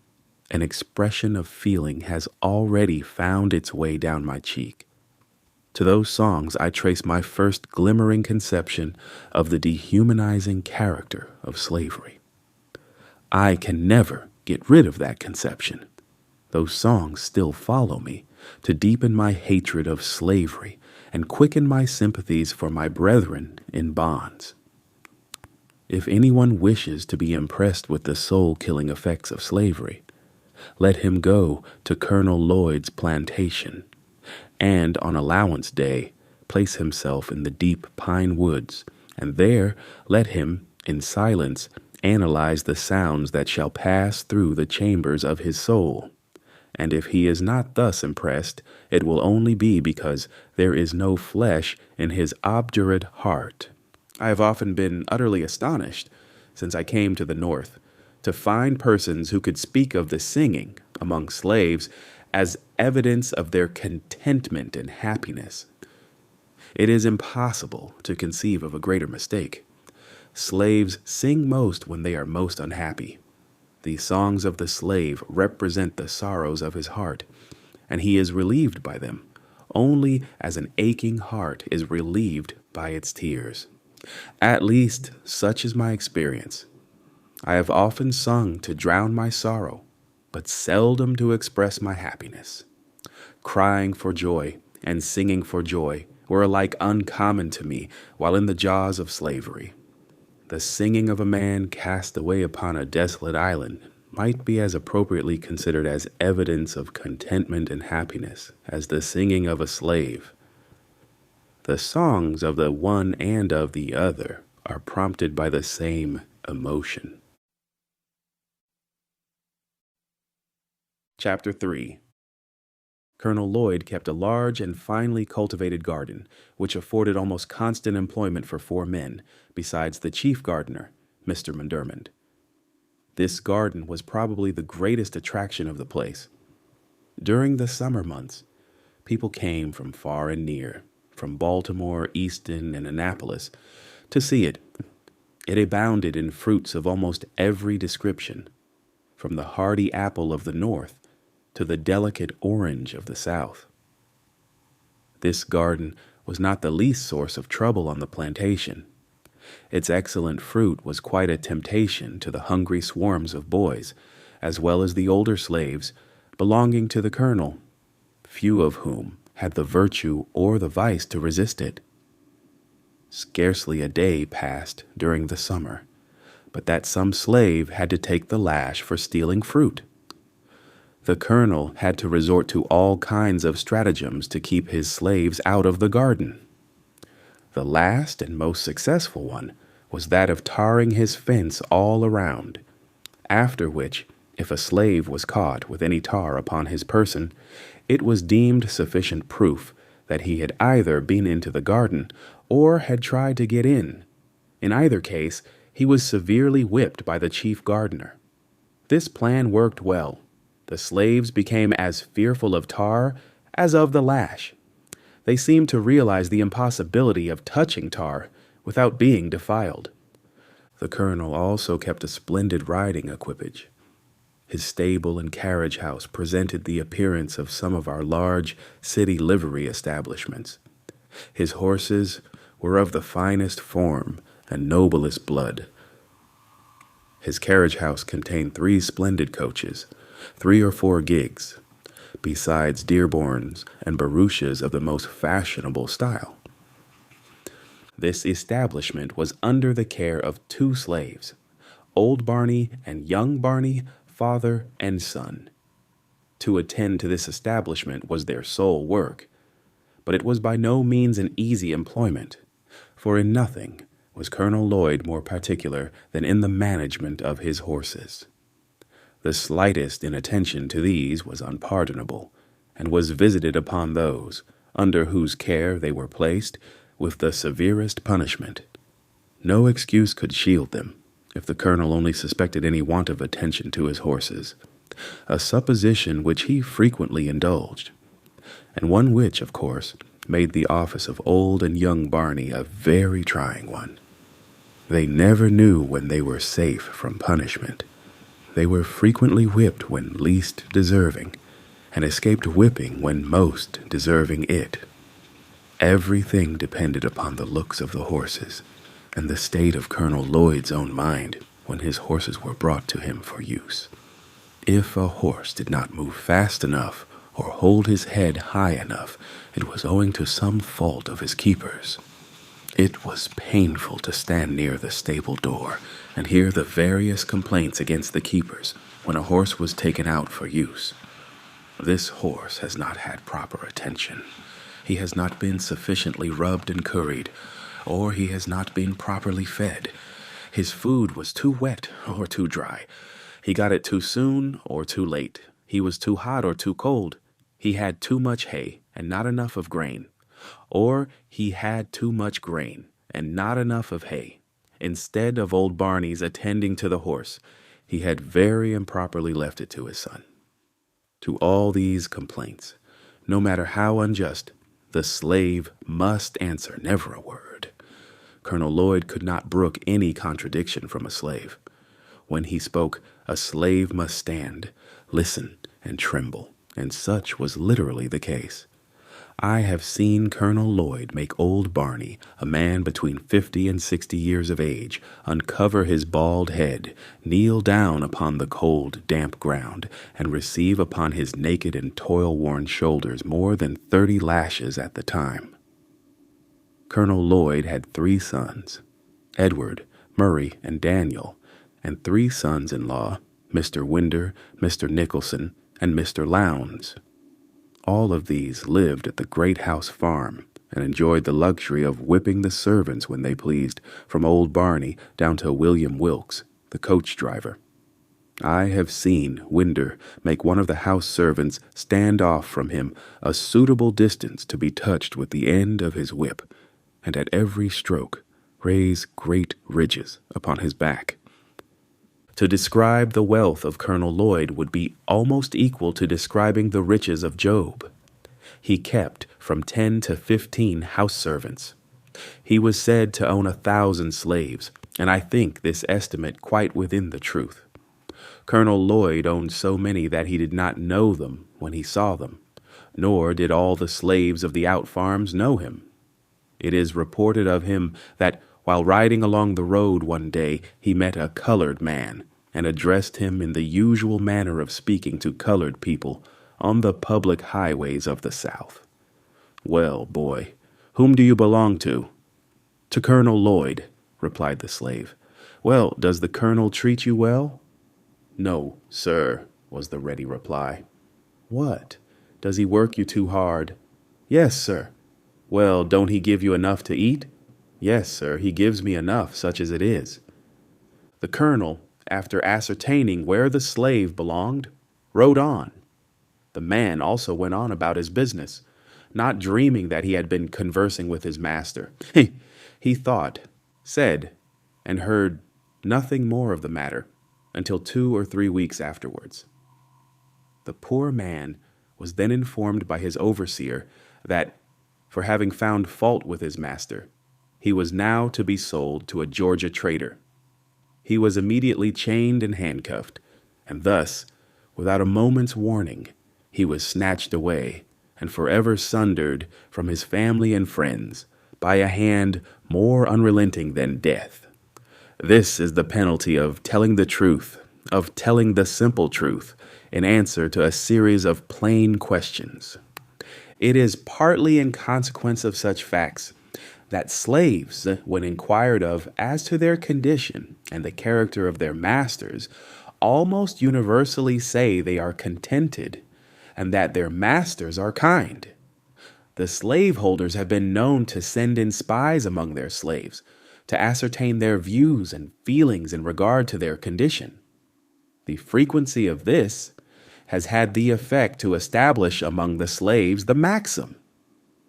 an expression of feeling has already found its way down my cheek. To those songs I trace my first glimmering conception of the dehumanizing character of slavery. I can never get rid of that conception. Those songs still follow me to deepen my hatred of slavery and quicken my sympathies for my brethren in bonds. If anyone wishes to be impressed with the soul-killing effects of slavery, let him go to Colonel Lloyd's plantation, and on allowance day place himself in the deep pine woods, and there let him, in silence, analyze the sounds that shall pass through the chambers of his soul. And if he is not thus impressed, it will only be because there is no flesh in his obdurate heart. I have often been utterly astonished, since I came to the North, to find persons who could speak of the singing among slaves as evidence of their contentment and happiness. It is impossible to conceive of a greater mistake. Slaves sing most when they are most unhappy. The songs of the slave represent the sorrows of his heart, and he is relieved by them, only as an aching heart is relieved by its tears. At least, such is my experience. I have often sung to drown my sorrow, but seldom to express my happiness. Crying for joy and singing for joy were alike uncommon to me while in the jaws of slavery. The singing of a man cast away upon a desolate island might be as appropriately considered as evidence of contentment and happiness as the singing of a slave. The songs of the one and of the other are prompted by the same emotion. Chapter 3. Colonel Lloyd kept a large and finely cultivated garden, which afforded almost constant employment for 4 men, besides the chief gardener, Mr. Mundermond. This garden was probably the greatest attraction of the place. During the summer months, people came from far and near, from Baltimore, Easton, and Annapolis, to see it. It abounded in fruits of almost every description, from the hardy apple of the North to the delicate orange of the South. This garden was not the least source of trouble on the plantation. Its excellent fruit was quite a temptation to the hungry swarms of boys, as well as the older slaves belonging to the colonel, few of whom had the virtue or the vice to resist it. Scarcely a day passed during the summer, but that some slave had to take the lash for stealing fruit. The colonel had to resort to all kinds of stratagems to keep his slaves out of the garden. The last and most successful one was that of tarring his fence all around, after which, if a slave was caught with any tar upon his person, it was deemed sufficient proof that he had either been into the garden or had tried to get in. In either case, he was severely whipped by the chief gardener. This plan worked well. The slaves became as fearful of tar as of the lash. They seemed to realize the impossibility of touching tar without being defiled. The colonel also kept a splendid riding equipage. His stable and carriage house presented the appearance of some of our large city livery establishments. His horses were of the finest form and noblest blood. His carriage house contained 3 splendid coaches, 3 or 4 gigs, besides Dearborns and barouches of the most fashionable style. This establishment was under the care of 2 slaves, Old Barney and Young Barney, father and son. To attend to this establishment was their sole work, but it was by no means an easy employment, for in nothing was Colonel Lloyd more particular than in the management of his horses. The slightest inattention to these was unpardonable, and was visited upon those under whose care they were placed with the severest punishment. No excuse could shield them, if the colonel only suspected any want of attention to his horses, a supposition which he frequently indulged, and one which, of course, made the office of Old and Young Barney a very trying one. They never knew when they were safe from punishment. They were frequently whipped when least deserving, and escaped whipping when most deserving it. Everything depended upon the looks of the horses, and the state of Colonel Lloyd's own mind when his horses were brought to him for use. If a horse did not move fast enough or hold his head high enough, it was owing to some fault of his keeper's. It was painful to stand near the stable door and hear the various complaints against the keepers when a horse was taken out for use. This horse has not had proper attention. He has not been sufficiently rubbed and curried, or he has not been properly fed. His food was too wet or too dry. He got it too soon or too late. He was too hot or too cold. He had too much hay and not enough of grain. Or he had too much grain and not enough of hay. Instead of Old Barney's attending to the horse, he had very improperly left it to his son. To all these complaints, no matter how unjust, the slave must answer never a word. Colonel Lloyd could not brook any contradiction from a slave. When he spoke, a slave must stand, listen, and tremble, and such was literally the case. I have seen Colonel Lloyd make old Barney, a man between 50 and 60 years of age, uncover his bald head, kneel down upon the cold, damp ground, and receive upon his naked and toil-worn shoulders more than 30 lashes at the time. Colonel Lloyd had 3 sons, Edward, Murray, and Daniel, and 3 sons-in-law, Mr. Winder, Mr. Nicholson, and Mr. Lowndes. All of these lived at the Great House Farm and enjoyed the luxury of whipping the servants when they pleased, from old Barney down to William Wilkes, the coach driver. I have seen Winder make one of the house servants stand off from him a suitable distance to be touched with the end of his whip, and at every stroke raise great ridges upon his back. To describe the wealth of Colonel Lloyd would be almost equal to describing the riches of Job. He kept from 10 to 15 house servants. He was said to own 1,000 slaves, and I think this estimate quite within the truth. Colonel Lloyd owned so many that he did not know them when he saw them, nor did all the slaves of the out farms know him. It is reported of him that while riding along the road one day, he met a colored man and addressed him in the usual manner of speaking to colored people on the public highways of the South. "Well, boy, whom do you belong to?" "To Colonel Lloyd," replied the slave. "Well, does the colonel treat you well?" "No, sir," was the ready reply. "What? Does he work you too hard?" "Yes, sir." "Well, don't he give you enough to eat?" "Yes, sir, he gives me enough, such as it is." The colonel, after ascertaining where the slave belonged, rode on. The man also went on about his business, not dreaming that he had been conversing with his master. He thought, said, and heard nothing more of the matter until 2 or 3 weeks afterwards. The poor man was then informed by his overseer that, for having found fault with his master, he was now to be sold to a Georgia trader. He was immediately chained and handcuffed, and thus, without a moment's warning, he was snatched away and forever sundered from his family and friends by a hand more unrelenting than death. This is the penalty of telling the truth, of telling the simple truth, in answer to a series of plain questions. It is partly in consequence of such facts that slaves, when inquired of as to their condition and the character of their masters, almost universally say they are contented and that their masters are kind. The slaveholders have been known to send in spies among their slaves to ascertain their views and feelings in regard to their condition. The frequency of this has had the effect to establish among the slaves the maxim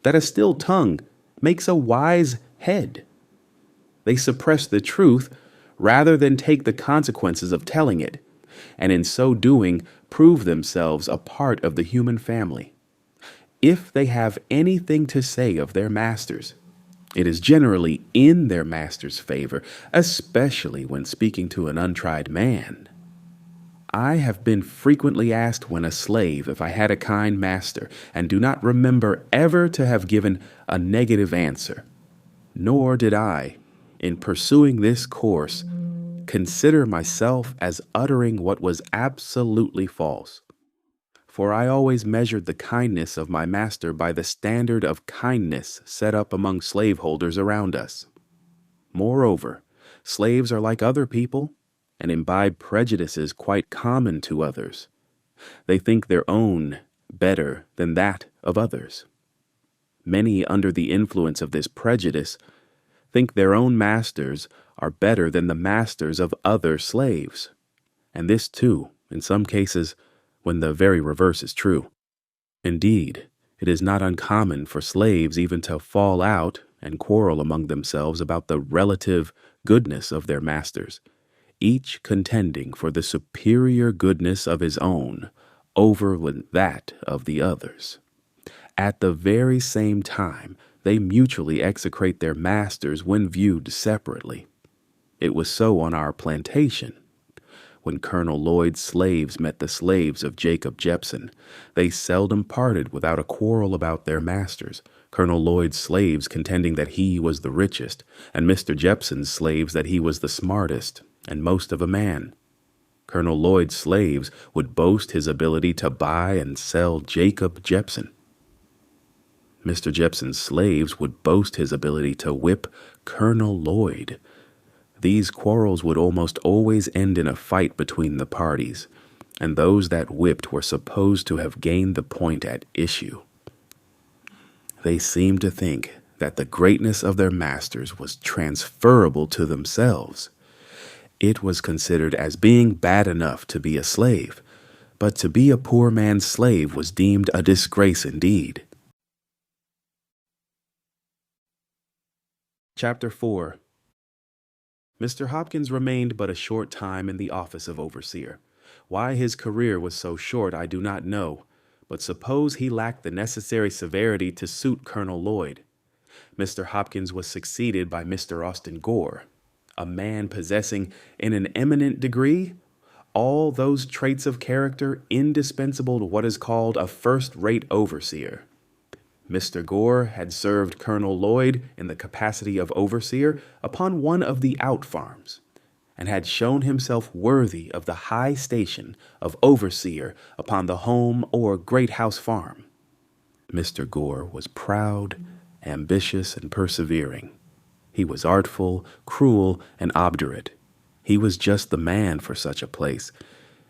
that a still tongue makes a wise head. They suppress the truth rather than take the consequences of telling it, and in so doing prove themselves a part of the human family. If they have anything to say of their masters, it is generally in their master's favor, especially when speaking to an untried man. I have been frequently asked when a slave if I had a kind master, and do not remember ever to have given a negative answer. Nor did I, in pursuing this course, consider myself as uttering what was absolutely false. For I always measured the kindness of my master by the standard of kindness set up among slaveholders around us. Moreover, slaves are like other people, and imbibe prejudices quite common to others. They think their own better than that of others. Many, under the influence of this prejudice, think their own masters are better than the masters of other slaves, and this too, in some cases, when the very reverse is true. Indeed, it is not uncommon for slaves even to fall out and quarrel among themselves about the relative goodness of their masters, each contending for the superior goodness of his own over that of the others. At the very same time, they mutually execrate their masters when viewed separately. It was so on our plantation. When Colonel Lloyd's slaves met the slaves of Jacob Jepson, they seldom parted without a quarrel about their masters, Colonel Lloyd's slaves contending that he was the richest, and Mr. Jepson's slaves that he was the smartest and most of a man. Colonel Lloyd's slaves would boast his ability to buy and sell Jacob Jepson. Mr. Jepson's slaves would boast his ability to whip Colonel Lloyd. These quarrels would almost always end in a fight between the parties, and those that whipped were supposed to have gained the point at issue. They seemed to think that the greatness of their masters was transferable to themselves. It was considered as being bad enough to be a slave, but to be a poor man's slave was deemed a disgrace indeed. Chapter 4. Mr. Hopkins remained but a short time in the office of overseer. Why his career was so short I do not know, but suppose he lacked the necessary severity to suit Colonel Lloyd. Mr. Hopkins was succeeded by Mr. Austin Gore, a man possessing, in an eminent degree, all those traits of character indispensable to what is called a first-rate overseer. Mr. Gore had served Colonel Lloyd in the capacity of overseer upon one of the out farms, and had shown himself worthy of the high station of overseer upon the home or great house farm. Mr. Gore was proud, ambitious, and persevering. He was artful, cruel, and obdurate. He was just the man for such a place,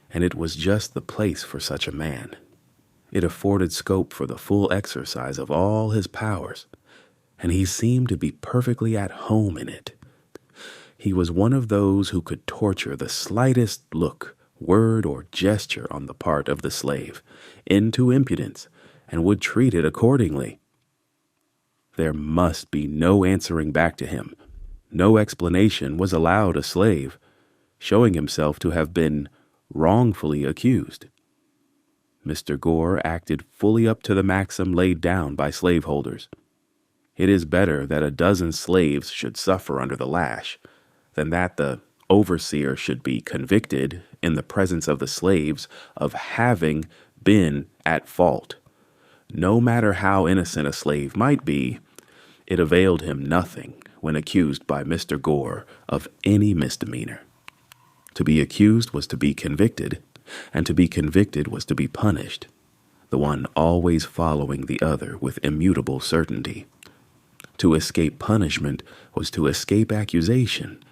and it was just the place for such a man. It afforded scope for the full exercise of all his powers, and he seemed to be perfectly at home in it. He was one of those who could torture the slightest look, word, or gesture on the part of the slave into impudence, and would treat it accordingly. There must be no answering back to him. No explanation was allowed a slave, showing himself to have been wrongfully accused. Mr. Gore acted fully up to the maxim laid down by slaveholders. It is better that a dozen slaves should suffer under the lash than that the overseer should be convicted in the presence of the slaves of having been at fault. No matter how innocent a slave might be, it availed him nothing when accused by Mr. Gore of any misdemeanor. To be accused was to be convicted, and to be convicted was to be punished, the one always following the other with immutable certainty. To escape punishment was to escape accusation,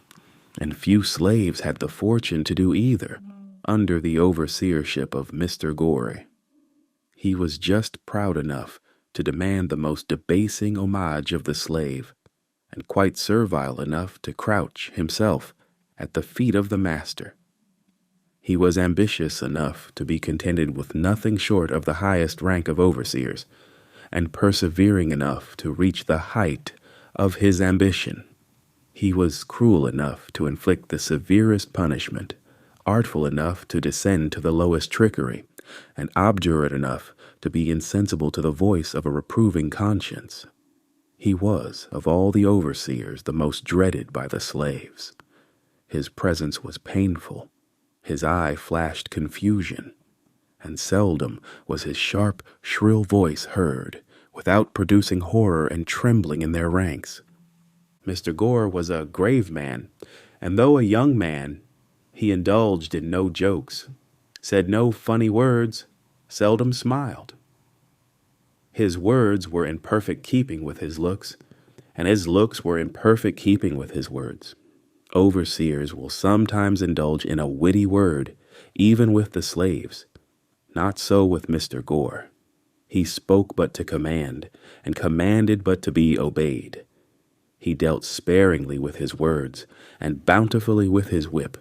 and few slaves had the fortune to do either under the overseership of Mr. Gore. He was just proud enough to demand the most debasing homage of the slave, and quite servile enough to crouch himself at the feet of the master. He was ambitious enough to be contented with nothing short of the highest rank of overseers, and persevering enough to reach the height of his ambition. He was cruel enough to inflict the severest punishment, artful enough to descend to the lowest trickery, and obdurate enough to be insensible to the voice of a reproving conscience. He was, of all the overseers, the most dreaded by the slaves. His presence was painful. His eye flashed confusion, and seldom was his sharp, shrill voice heard without producing horror and trembling in their ranks. Mr. Gore was a grave man, and though a young man, he indulged in no jokes, said no funny words, seldom smiled. His words were in perfect keeping with his looks, and his looks were in perfect keeping with his words. Overseers will sometimes indulge in a witty word, even with the slaves. Not so with Mr. Gore. He spoke but to command, and commanded but to be obeyed. He dealt sparingly with his words, and bountifully with his whip,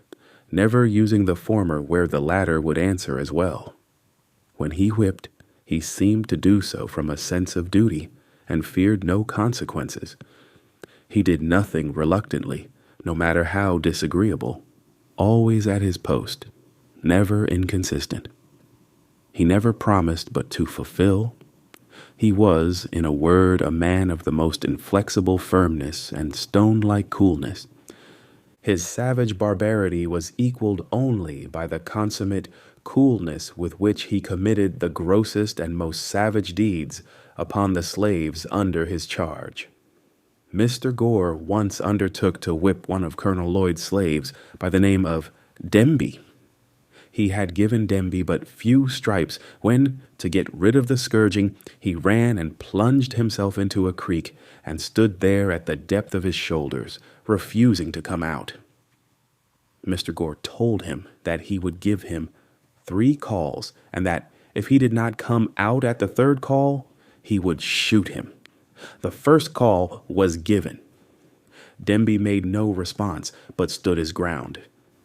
never using the former where the latter would answer as well. When he whipped, he seemed to do so from a sense of duty, and feared no consequences. He did nothing reluctantly, no matter how disagreeable, always at his post, never inconsistent. He never promised but to fulfill. He was, in a word, a man of the most inflexible firmness and stone-like coolness. His savage barbarity was equaled only by the consummate coolness with which he committed the grossest and most savage deeds upon the slaves under his charge. Mr. Gore once undertook to whip one of Colonel Lloyd's slaves by the name of Demby. He had given Demby but few stripes when, to get rid of the scourging, he ran and plunged himself into a creek and stood there at the depth of his shoulders, refusing to come out. Mr. Gore told him that he would give him 3 calls, and that if he did not come out at the 3rd call, he would shoot him. The 1st call was given. Demby made no response, but stood his ground.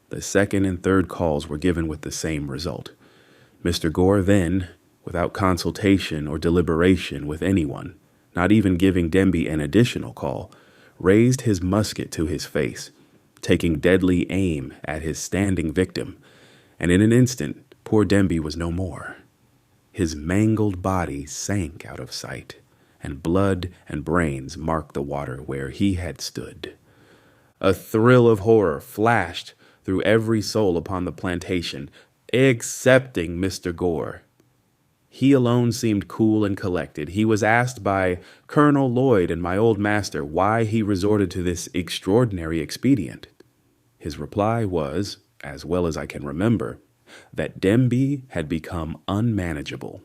The 2nd and 3rd calls were given with the same result. Mr. Gore then, without consultation or deliberation with anyone, not even giving Demby an additional call, raised his musket to his face, taking deadly aim at his standing victim, and in an instant poor Demby was no more. His mangled body sank out of sight, and blood and brains marked the water where he had stood. A thrill of horror flashed through every soul upon the plantation, excepting Mr. Gore. He alone seemed cool and collected. He was asked by Colonel Lloyd and my old master why he resorted to this extraordinary expedient. His reply was, as well as I can remember, that Demby had become unmanageable.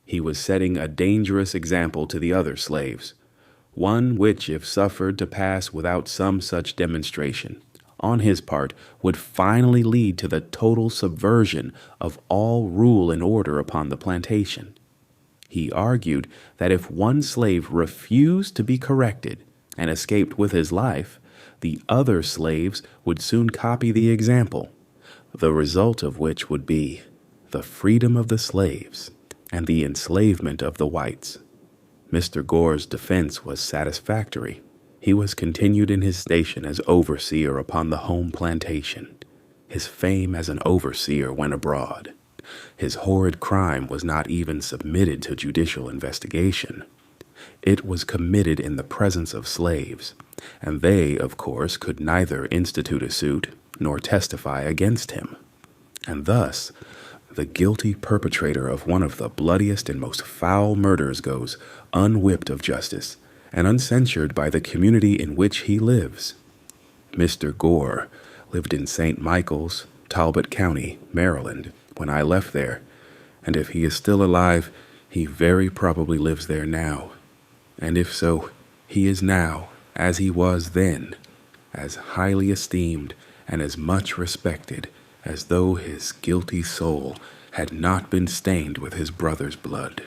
He was setting a dangerous example to the other slaves, one which, if suffered to pass without some such demonstration, on his part, would finally lead to the total subversion of all rule and order upon the plantation. He argued that if one slave refused to be corrected and escaped with his life, the other slaves would soon copy the example, the result of which would be the freedom of the slaves and the enslavement of the whites. Mr. Gore's defense was satisfactory. He was continued in his station as overseer upon the home plantation. His fame as an overseer went abroad. His horrid crime was not even submitted to judicial investigation. It was committed in the presence of slaves, and they, of course, could neither institute a suit nor testify against him. And thus, the guilty perpetrator of one of the bloodiest and most foul murders goes unwhipped of justice and uncensured by the community in which he lives. Mr. Gore lived in St. Michael's, Talbot County, Maryland, when I left there, and if he is still alive, he very probably lives there now. And if so, he is now, as he was then, as highly esteemed and as much respected as though his guilty soul had not been stained with his brother's blood.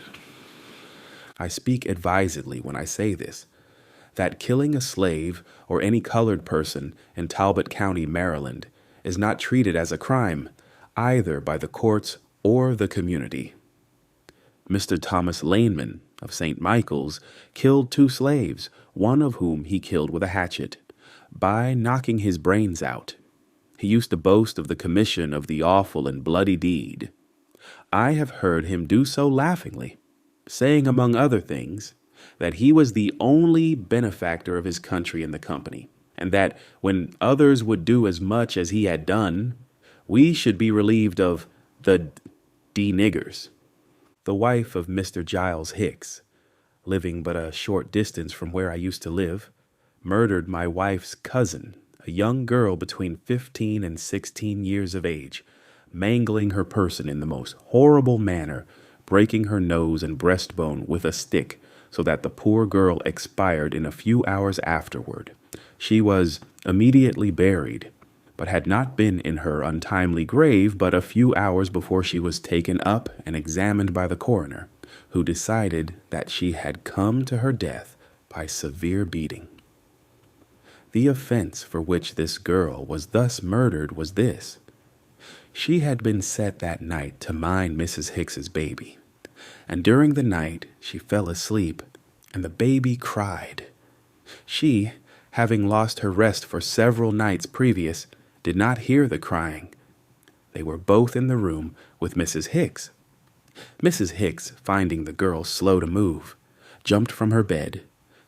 I speak advisedly when I say this, that killing a slave or any colored person in Talbot County, Maryland, is not treated as a crime, either by the courts or the community. Mr. Thomas Laneman of St. Michael's killed 2 slaves, one of whom he killed with a hatchet, by knocking his brains out. He used to boast of the commission of the awful and bloody deed. I have heard him do so laughingly, saying, among other things, that he was the only benefactor of his country in the company, and that when others would do as much as he had done, we should be relieved of the D-niggers. The wife of Mr. Giles Hicks, living but a short distance from where I used to live, murdered my wife's cousin, a young girl between 15 and 16 years of age, mangling her person in the most horrible manner, breaking her nose and breastbone with a stick, so that the poor girl expired in a few hours afterward. She was immediately buried, but had not been in her untimely grave but a few hours before she was taken up and examined by the coroner, who decided that she had come to her death by severe beating. The offense for which this girl was thus murdered was this. She had been set that night to mind Mrs. Hicks's baby, and during the night she fell asleep, and the baby cried. She, having lost her rest for several nights previous, did not hear the crying. They were both in the room with Mrs. Hicks. Mrs. Hicks, finding the girl slow to move, jumped from her bed,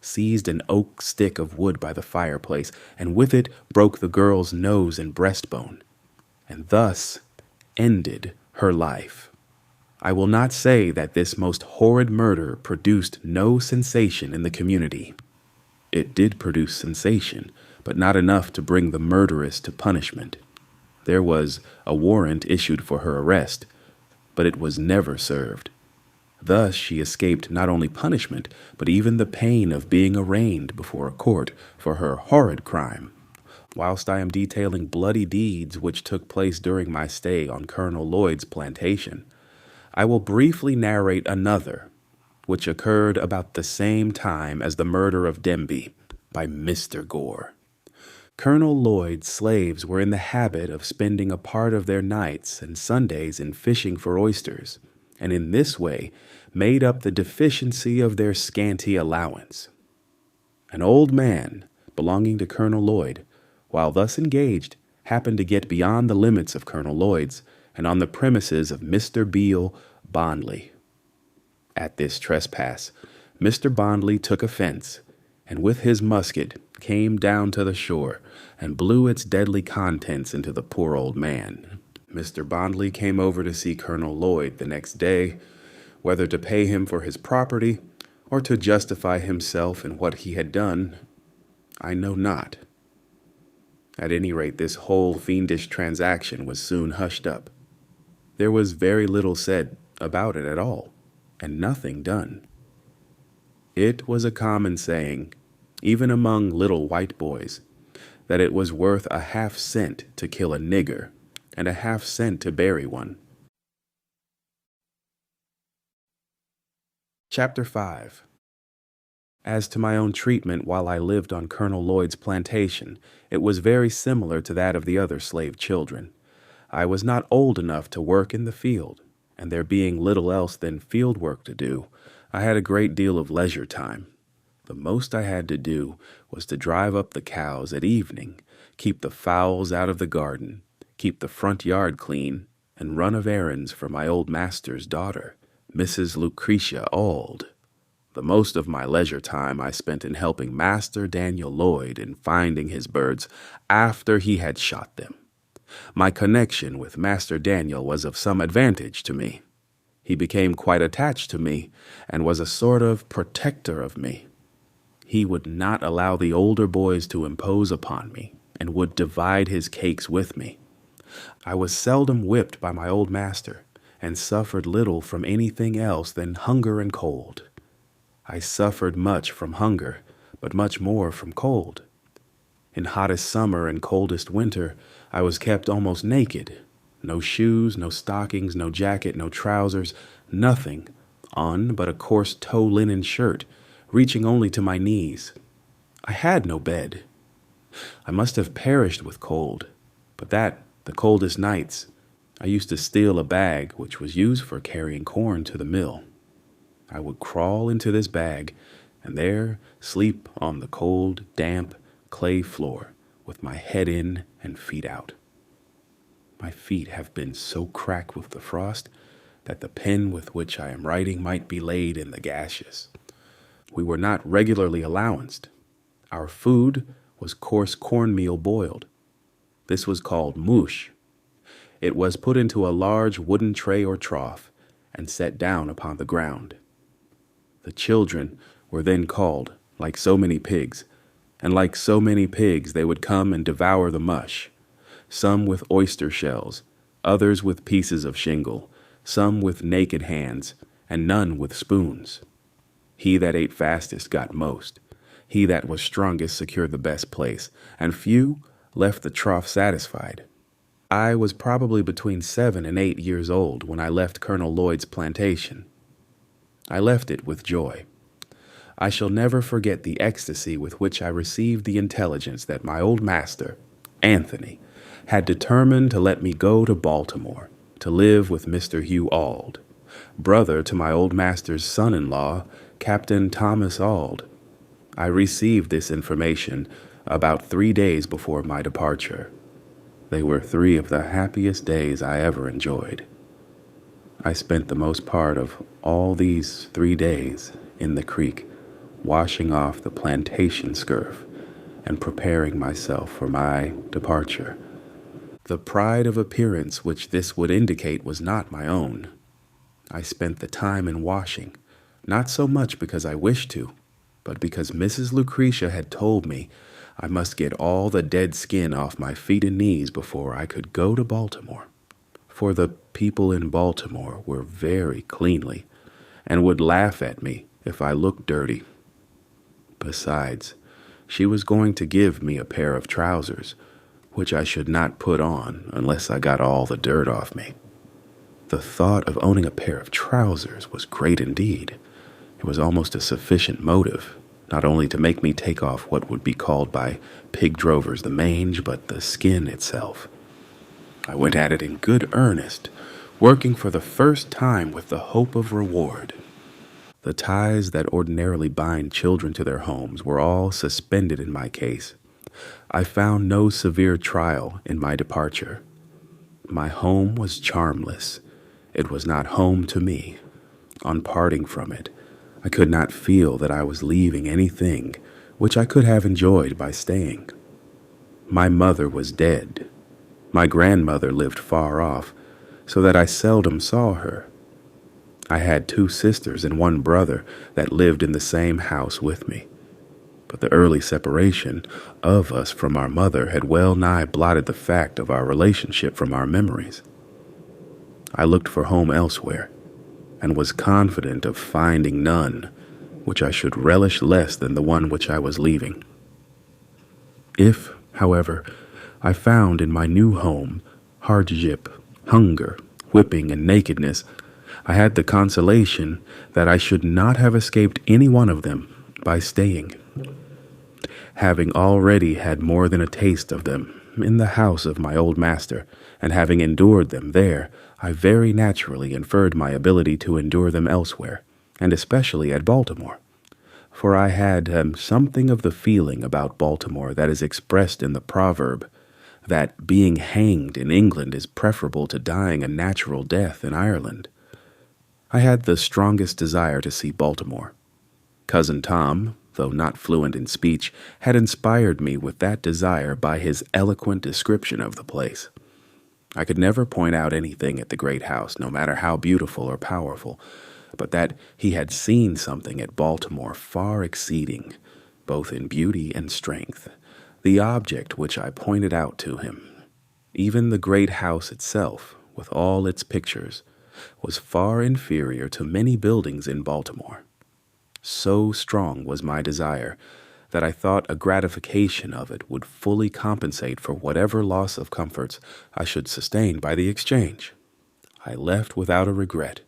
seized an oak stick of wood by the fireplace, and with it broke the girl's nose and breastbone, and thus ended her life. I will not say that this most horrid murder produced no sensation in the community. It did produce sensation, but not enough to bring the murderess to punishment. There was a warrant issued for her arrest, but it was never served. Thus she escaped not only punishment, but even the pain of being arraigned before a court for her horrid crime. Whilst I am detailing bloody deeds which took place during my stay on Colonel Lloyd's plantation, I will briefly narrate another, which occurred about the same time as the murder of Demby by Mr. Gore. Colonel Lloyd's slaves were in the habit of spending a part of their nights and Sundays in fishing for oysters, and in this way made up the deficiency of their scanty allowance. An old man belonging to Colonel Lloyd, while thus engaged, happened to get beyond the limits of Colonel Lloyd's and on the premises of Mr. Beale Bondley. At this trespass, Mr. Bondley took offense, and with his musket came down to the shore and blew its deadly contents into the poor old man. Mr. Bondley came over to see Colonel Lloyd the next day, whether to pay him for his property or to justify himself in what he had done, I know not. At any rate, this whole fiendish transaction was soon hushed up. There was very little said about it at all, and nothing done. It was a common saying, even among little white boys, that it was worth a half-cent to kill a nigger and a half-cent to bury one. Chapter 5. As to my own treatment while I lived on Colonel Lloyd's plantation, it was very similar to that of the other slave children. I was not old enough to work in the field, and there being little else than field work to do, I had a great deal of leisure time. The most I had to do was to drive up the cows at evening, keep the fowls out of the garden, keep the front yard clean, and run of errands for my old master's daughter, Mrs. Lucretia Auld. The most of my leisure time I spent in helping Master Daniel Lloyd in finding his birds after he had shot them. My connection with Master Daniel was of some advantage to me. He became quite attached to me and was a sort of protector of me. He would not allow the older boys to impose upon me and would divide his cakes with me. I was seldom whipped by my old master and suffered little from anything else than hunger and cold. I suffered much from hunger, but much more from cold. In hottest summer and coldest winter, I was kept almost naked. No shoes, no stockings, no jacket, no trousers, nothing on but a coarse tow linen shirt, reaching only to my knees. I had no bed. I must have perished with cold, but that, the coldest nights, I used to steal a bag which was used for carrying corn to the mill. I would crawl into this bag and there sleep on the cold, damp, clay floor with my head in and feet out. My feet have been so cracked with the frost that the pen with which I am writing might be laid in the gashes. We were not regularly allowanced. Our food was coarse cornmeal boiled. This was called mush. It was put into a large wooden tray or trough and set down upon the ground. The children were then called, like so many pigs, and like so many pigs they would come and devour the mush, some with oyster shells, others with pieces of shingle, some with naked hands, and none with spoons. He that ate fastest got most. He that was strongest secured the best place, and few left the trough satisfied. I was probably between 7 and 8 years old when I left Colonel Lloyd's plantation. I left it with joy. I shall never forget the ecstasy with which I received the intelligence that my old master, Anthony, had determined to let me go to Baltimore to live with Mr. Hugh Auld, brother to my old master's son-in-law, Captain Thomas Auld. I received this information about 3 days before my departure. They were 3 of the happiest days I ever enjoyed. I spent the most part of all these 3 days in the creek, washing off the plantation scurf and preparing myself for my departure. The pride of appearance which this would indicate was not my own. I spent the time in washing, not so much because I wished to, but because Mrs. Lucretia had told me I must get all the dead skin off my feet and knees before I could go to Baltimore. For the people in Baltimore were very cleanly, and would laugh at me if I looked dirty. Besides, she was going to give me a pair of trousers, which I should not put on unless I got all the dirt off me. The thought of owning a pair of trousers was great indeed. It was almost a sufficient motive, not only to make me take off what would be called by pig drovers the mange, but the skin itself. I went at it in good earnest, working for the first time with the hope of reward. The ties that ordinarily bind children to their homes were all suspended in my case. I found no severe trial in my departure. My home was charmless. It was not home to me. On parting from it, I could not feel that I was leaving anything which I could have enjoyed by staying. My mother was dead. My grandmother lived far off, so that I seldom saw her. I had 2 sisters and 1 brother that lived in the same house with me, but the early separation of us from our mother had well nigh blotted the fact of our relationship from our memories. I looked for home elsewhere, and was confident of finding none which I should relish less than the one which I was leaving. If, however, I found in my new home hardship, hunger, whipping, and nakedness, I had the consolation that I should not have escaped any one of them by staying, having already had more than a taste of them in the house of my old master, and having endured them there, I very naturally inferred my ability to endure them elsewhere, and especially at Baltimore. For I had something of the feeling about Baltimore that is expressed in the proverb that being hanged in England is preferable to dying a natural death in Ireland. I had the strongest desire to see Baltimore. Cousin Tom, though not fluent in speech, had inspired me with that desire by his eloquent description of the place. I could never point out anything at the great house, no matter how beautiful or powerful, but that he had seen something at Baltimore far exceeding, both in beauty and strength, the object which I pointed out to him. Even the great house itself, with all its pictures, was far inferior to many buildings in Baltimore. So strong was my desire that I thought a gratification of it would fully compensate for whatever loss of comforts I should sustain by the exchange. I left without a regret,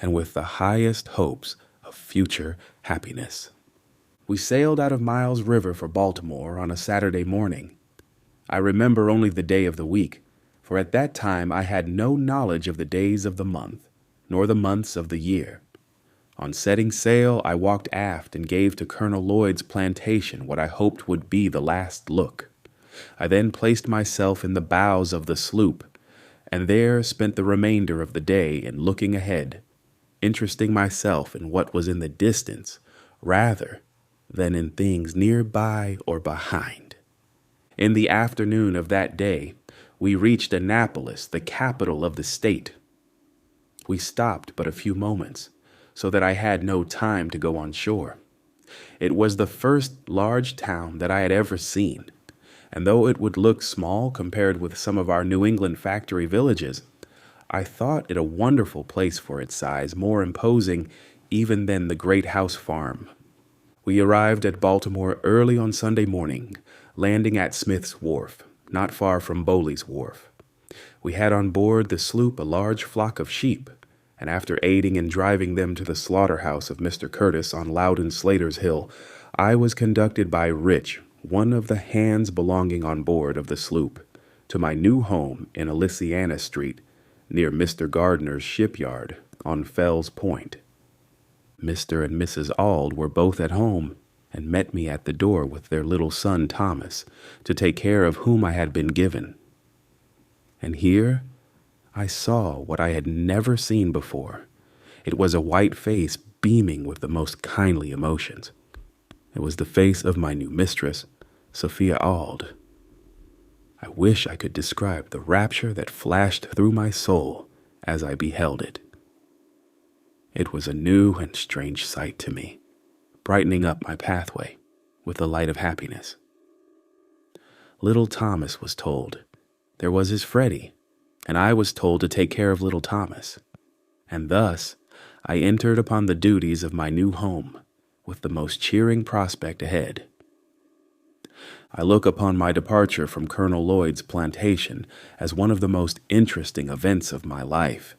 and with the highest hopes of future happiness. We sailed out of Miles River for Baltimore on a Saturday morning. I remember only the day of the week, for at that time I had no knowledge of the days of the month, nor the months of the year. On setting sail, I walked aft and gave to Colonel Lloyd's plantation what I hoped would be the last look. I then placed myself in the bows of the sloop, and there spent the remainder of the day in looking ahead, interesting myself in what was in the distance rather than in things near by or behind. In the afternoon of that day, we reached Annapolis, the capital of the state. We stopped but a few moments, so that I had no time to go on shore. It was the first large town that I had ever seen, and though it would look small compared with some of our New England factory villages, I thought it a wonderful place for its size, more imposing even than the great house farm. We arrived at Baltimore early on Sunday morning, landing at Smith's Wharf, not far from Bowley's Wharf. We had on board the sloop a large flock of sheep, and after aiding in driving them to the slaughterhouse of Mr. Curtis on Loudon Slater's Hill, I was conducted by Rich, one of the hands belonging on board of the sloop, to my new home in Elysiana Street, near Mr. Gardner's shipyard on Fell's Point. Mr. and Mrs. Auld were both at home, and met me at the door with their little son Thomas, to take care of whom I had been given. And here I saw what I had never seen before. It was a white face beaming with the most kindly emotions. It was the face of my new mistress, Sophia Auld. I wish I could describe the rapture that flashed through my soul as I beheld it. It was a new and strange sight to me, brightening up my pathway with the light of happiness. Little Thomas was told there was his Freddie, and I was told to take care of little Thomas. And thus I entered upon the duties of my new home with the most cheering prospect ahead. I look upon my departure from Colonel Lloyd's plantation as one of the most interesting events of my life.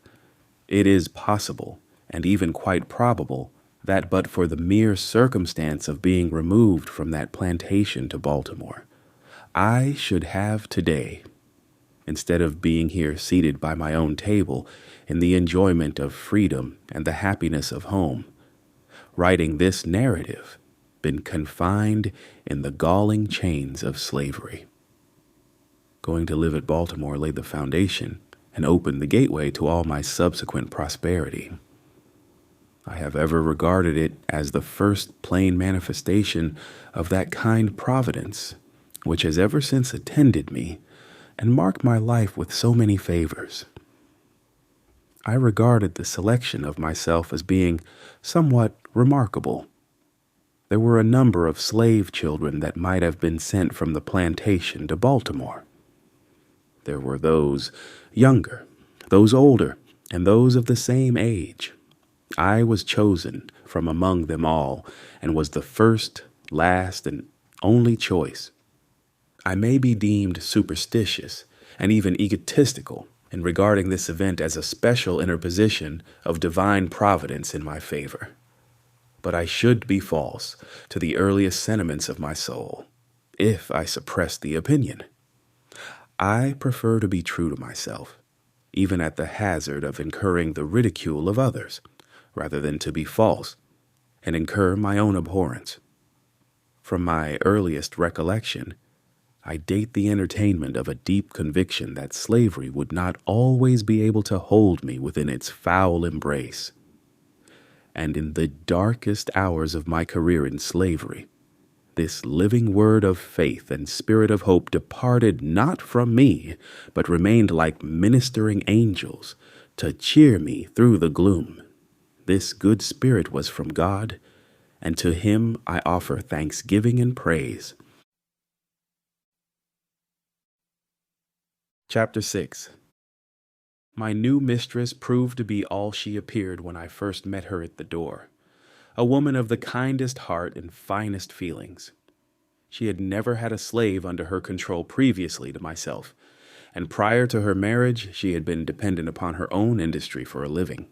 It is possible, and even quite probable, that but for the mere circumstance of being removed from that plantation to Baltimore, I should have today, instead of being here seated by my own table in the enjoyment of freedom and the happiness of home, writing this narrative, been confined in the galling chains of slavery. Going to live at Baltimore laid the foundation and opened the gateway to all my subsequent prosperity. I have ever regarded it as the first plain manifestation of that kind providence which has ever since attended me and marked my life with so many favors. I regarded the selection of myself as being somewhat remarkable. There were a number of slave children that might have been sent from the plantation to Baltimore. There were those younger, those older, and those of the same age. I was chosen from among them all and was the first, last, and only choice. I may be deemed superstitious and even egotistical in regarding this event as a special interposition of divine providence in my favor. But I should be false to the earliest sentiments of my soul, if I suppressed the opinion. I prefer to be true to myself, even at the hazard of incurring the ridicule of others, rather than to be false and incur my own abhorrence. From my earliest recollection, I date the entertainment of a deep conviction that slavery would not always be able to hold me within its foul embrace. And in the darkest hours of my career in slavery, this living word of faith and spirit of hope departed not from me, but remained like ministering angels to cheer me through the gloom. This good spirit was from God, and to him I offer thanksgiving and praise. Chapter 6. My new mistress proved to be all she appeared when I first met her at the door, a woman of the kindest heart and finest feelings. She had never had a slave under her control previously to myself, and prior to her marriage she had been dependent upon her own industry for a living.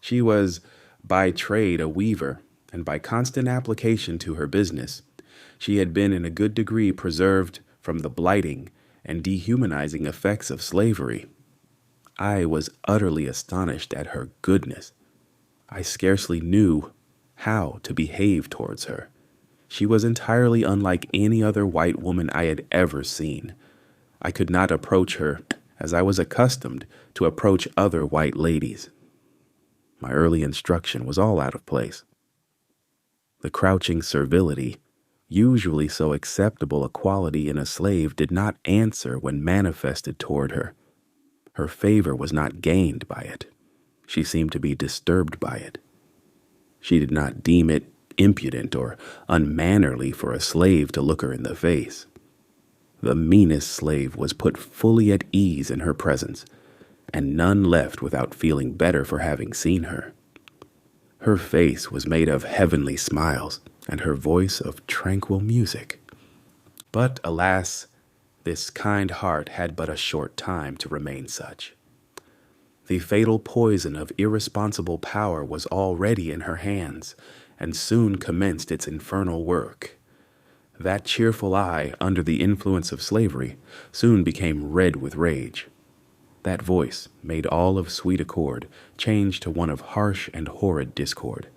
She was by trade a weaver, and by constant application to her business, she had been in a good degree preserved from the blighting and dehumanizing effects of slavery. I was utterly astonished at her goodness. I scarcely knew how to behave towards her. She was entirely unlike any other white woman I had ever seen. I could not approach her as I was accustomed to approach other white ladies. My early instruction was all out of place. The crouching servility, usually so acceptable a quality in a slave, did not answer when manifested toward her. Her favor was not gained by it. She seemed to be disturbed by it. She did not deem it impudent or unmannerly for a slave to look her in the face. The meanest slave was put fully at ease in her presence, and none left without feeling better for having seen her. Her face was made of heavenly smiles, and her voice of tranquil music. But, alas, this kind heart had but a short time to remain such. The fatal poison of irresponsible power was already in her hands, and soon commenced its infernal work. That cheerful eye, under the influence of slavery, soon became red with rage. That voice, made all of sweet accord, changed to one of harsh and horrid discord,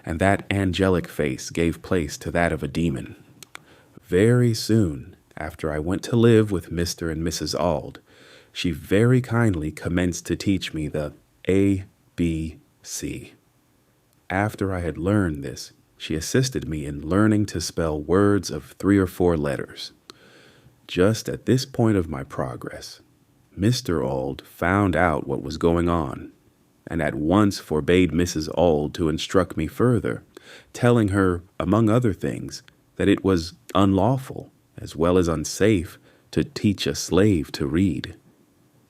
and that angelic face gave place to that of a demon. Very soon after I went to live with Mr. and Mrs. Auld, she very kindly commenced to teach me the A, B, C. After I had learned this, She assisted me in learning to spell words of 3 or 4 letters. Just at this point of my progress, Mr. Auld found out what was going on, and at once forbade Mrs. Auld to instruct me further, telling her, among other things, that it was unlawful, as well as unsafe, to teach a slave to read.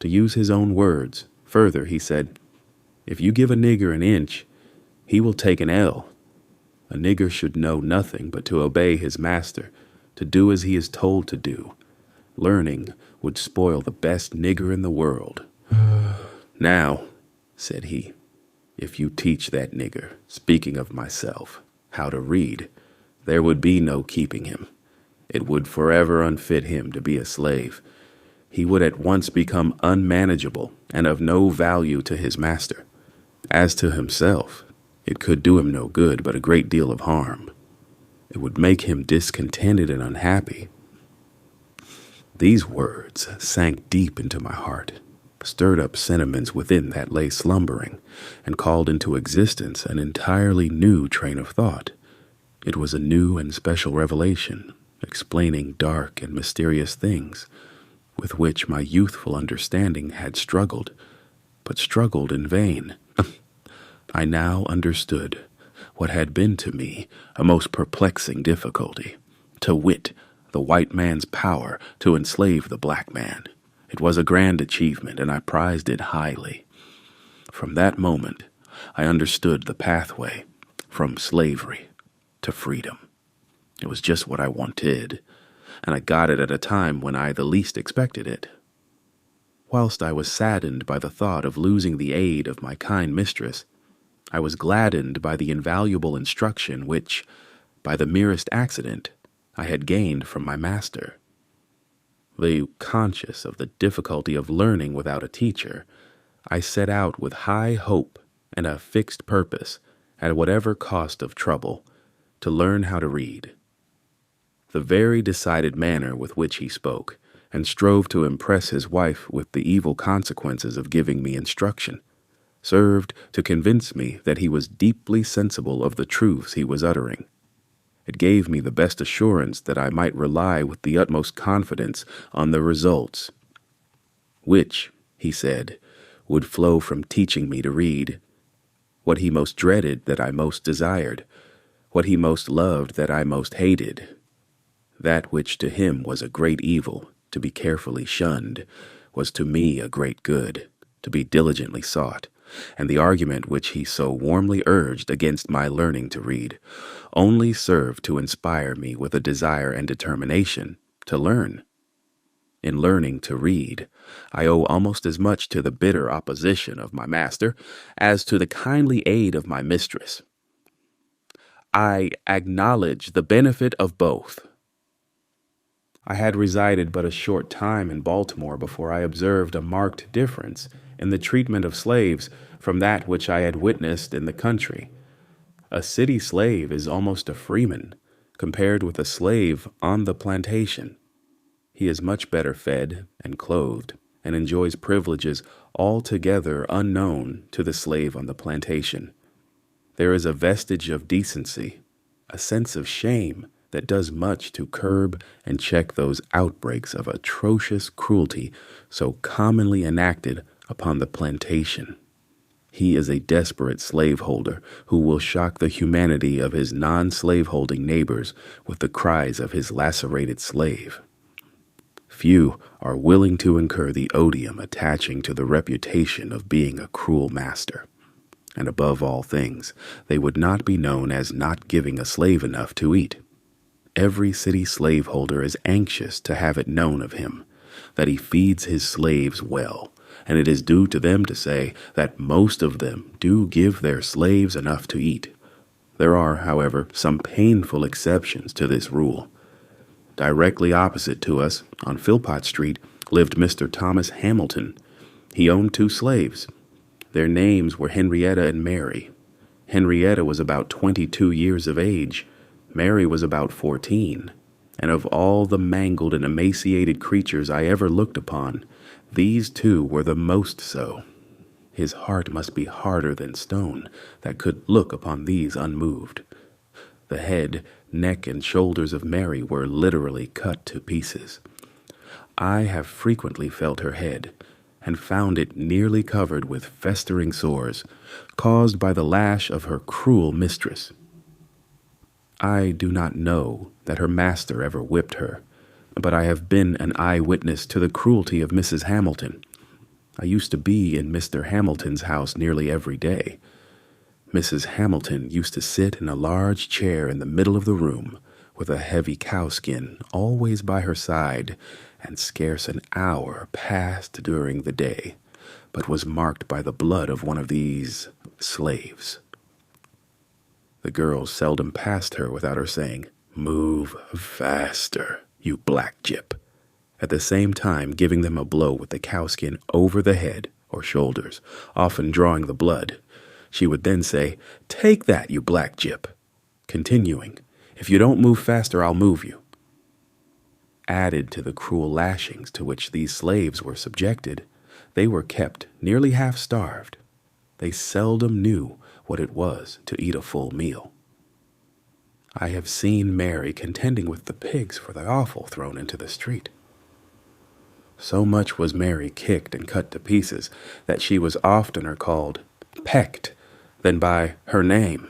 To use his own words, further, he said, "If you give a nigger an inch, he will take an ell. A nigger should know nothing but to obey his master, to do as he is told to do. Learning would spoil the best nigger in the world. Now," said he, "if you teach that nigger, speaking of myself, how to read, there would be no keeping him. It would forever unfit him to be a slave. He would at once become unmanageable and of no value to his master. As to himself, it could do him no good, but a great deal of harm. It would make him discontented and unhappy." These words sank deep into my heart, stirred up sentiments within that lay slumbering, and called into existence an entirely new train of thought. It was a new and special revelation, explaining dark and mysterious things, with which my youthful understanding had struggled, but struggled in vain. I now understood what had been to me a most perplexing difficulty, to wit, the white man's power to enslave the black man. It was a grand achievement, and I prized it highly. From that moment, I understood the pathway from slavery to freedom. It was just what I wanted, and I got it at a time when I the least expected it. Whilst I was saddened by the thought of losing the aid of my kind mistress, I was gladdened by the invaluable instruction which, by the merest accident, I had gained from my master. Though conscious of the difficulty of learning without a teacher, I set out with high hope and a fixed purpose, at whatever cost of trouble, to learn how to read. The very decided manner with which he spoke, and strove to impress his wife with the evil consequences of giving me instruction, served to convince me that he was deeply sensible of the truths he was uttering. It gave me the best assurance that I might rely with the utmost confidence on the results, which, he said, would flow from teaching me to read. What he most dreaded that I most desired, what he most loved that I most hated, that which to him was a great evil, to be carefully shunned, was to me a great good, to be diligently sought, and the argument which he so warmly urged against my learning to read only served to inspire me with a desire and determination to learn. In learning to read, I owe almost as much to the bitter opposition of my master as to the kindly aid of my mistress. I acknowledge the benefit of both. I had resided but a short time in Baltimore before I observed a marked difference in the treatment of slaves from that which I had witnessed in the country. A city slave is almost a freeman, compared with a slave on the plantation. He is much better fed and clothed, and enjoys privileges altogether unknown to the slave on the plantation. There is a vestige of decency, a sense of shame, that does much to curb and check those outbreaks of atrocious cruelty so commonly enacted upon the plantation. He is a desperate slaveholder who will shock the humanity of his non-slaveholding neighbors with the cries of his lacerated slave. Few are willing to incur the odium attaching to the reputation of being a cruel master. And above all things, they would not be known as not giving a slave enough to eat. Every city slaveholder is anxious to have it known of him that he feeds his slaves well, and it is due to them to say that most of them do give their slaves enough to eat. There are, however, some painful exceptions to this rule. Directly opposite to us, on Philpott Street, lived Mr. Thomas Hamilton. He owned 2 slaves. Their names were Henrietta and Mary. Henrietta was about 22 years of age. Mary was about 14, and of all the mangled and emaciated creatures I ever looked upon, these 2 were the most so. His heart must be harder than stone that could look upon these unmoved. The head, neck, and shoulders of Mary were literally cut to pieces. I have frequently felt her head, and found it nearly covered with festering sores, caused by the lash of her cruel mistress. I do not know that her master ever whipped her, but I have been an eyewitness to the cruelty of Mrs. Hamilton. I used to be in Mr. Hamilton's house nearly every day. Mrs. Hamilton used to sit in a large chair in the middle of the room, with a heavy cowskin always by her side, and scarce an hour passed during the day, but was marked by the blood of one of these slaves. The girls seldom passed her without her saying, "Move faster, you black gyp," at the same time giving them a blow with the cowskin over the head or shoulders, often drawing the blood. She would then say, "Take that, you black gyp," continuing, "If you don't move faster, I'll move you." Added to the cruel lashings to which these slaves were subjected, they were kept nearly half-starved. They seldom knew what it was to eat a full meal. I have seen Mary contending with the pigs for the offal thrown into the street. So much was Mary kicked and cut to pieces that she was oftener called pecked than by her name.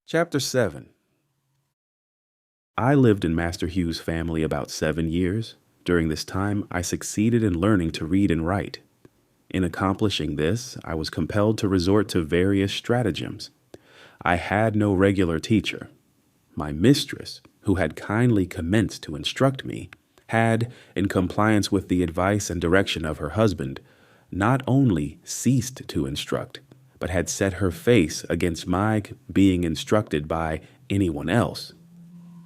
Chapter 7. I lived in Master Hugh's family about 7 years. During this time, I succeeded in learning to read and write. In accomplishing this, I was compelled to resort to various stratagems. I had no regular teacher. My mistress, who had kindly commenced to instruct me, had, in compliance with the advice and direction of her husband, not only ceased to instruct, but had set her face against my being instructed by anyone else.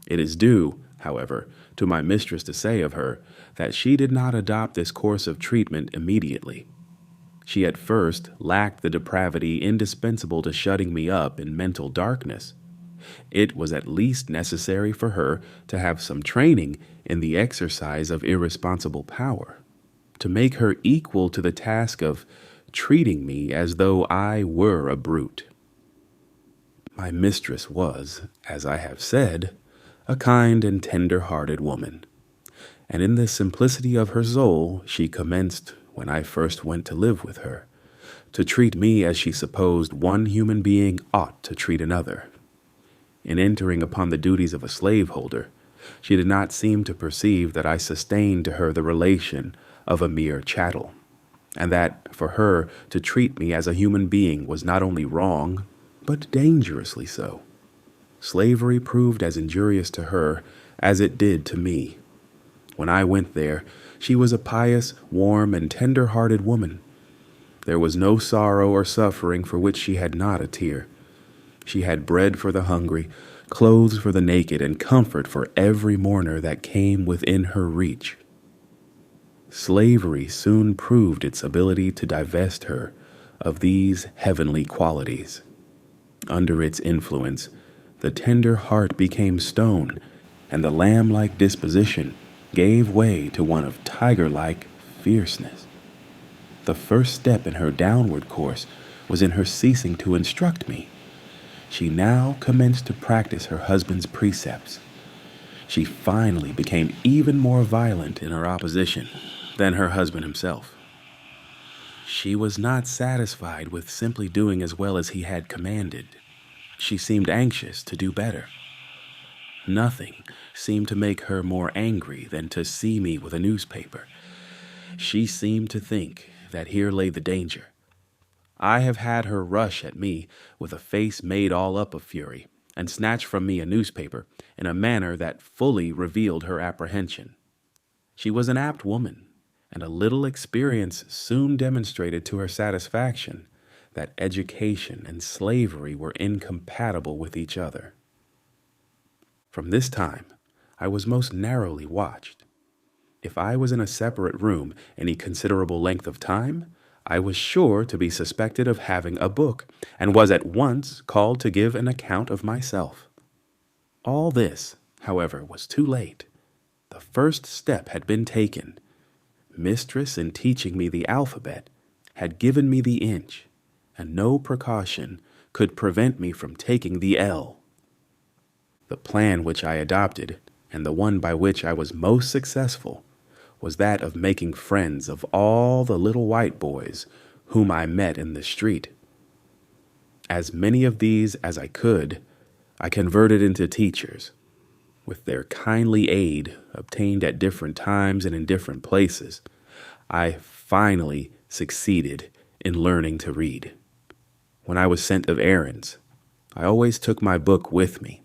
It is due, however, to my mistress to say of her that she did not adopt this course of treatment immediately. She at first lacked the depravity indispensable to shutting me up in mental darkness. It was at least necessary for her to have some training in the exercise of irresponsible power, to make her equal to the task of treating me as though I were a brute. My mistress was, as I have said, a kind and tender-hearted woman, and in the simplicity of her soul she commenced, when I first went to live with her, to treat me as she supposed one human being ought to treat another. In entering upon the duties of a slaveholder, she did not seem to perceive that I sustained to her the relation of a mere chattel, and that for her to treat me as a human being was not only wrong, but dangerously so. Slavery proved as injurious to her as it did to me. When I went there, she was a pious, warm, and tender-hearted woman. There was no sorrow or suffering for which she had not a tear. She had bread for the hungry, clothes for the naked, and comfort for every mourner that came within her reach. Slavery soon proved its ability to divest her of these heavenly qualities. Under its influence, the tender heart became stone, and the lamb-like disposition gave way to one of tiger-like fierceness. The first step in her downward course was in her ceasing to instruct me. She now commenced to practice her husband's precepts. She finally became even more violent in her opposition than her husband himself. She was not satisfied with simply doing as well as he had commanded. She seemed anxious to do better. Nothing seemed to make her more angry than to see me with a newspaper. She seemed to think that here lay the danger. I have had her rush at me with a face made all up of fury, and snatch from me a newspaper in a manner that fully revealed her apprehension. She was an apt woman, and a little experience soon demonstrated to her satisfaction that education and slavery were incompatible with each other. From this time, I was most narrowly watched. If I was in a separate room any considerable length of time, I was sure to be suspected of having a book, and was at once called to give an account of myself. All this, however, was too late. The first step had been taken. Mistress, in teaching me the alphabet, had given me the inch, and no precaution could prevent me from taking the L. The plan which I adopted, and the one by which I was most successful, was that of making friends of all the little white boys whom I met in the street. As many of these as I could, I converted into teachers. With their kindly aid, obtained at different times and in different places, I finally succeeded in learning to read. When I was sent of errands, I always took my book with me,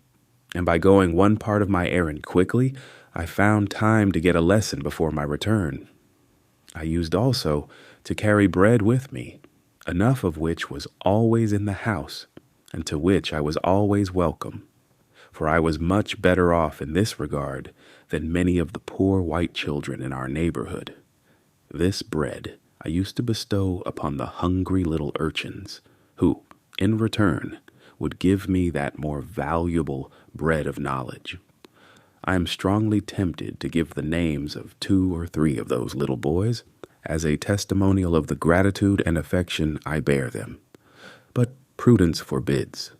and by going one part of my errand quickly, I found time to get a lesson before my return. I used also to carry bread with me, enough of which was always in the house, and to which I was always welcome, for I was much better off in this regard than many of the poor white children in our neighborhood. This bread I used to bestow upon the hungry little urchins, who, in return, would give me that more valuable bread of knowledge. I am strongly tempted to give the names of 2 or 3 of those little boys, as a testimonial of the gratitude and affection I bear them. But prudence forbids.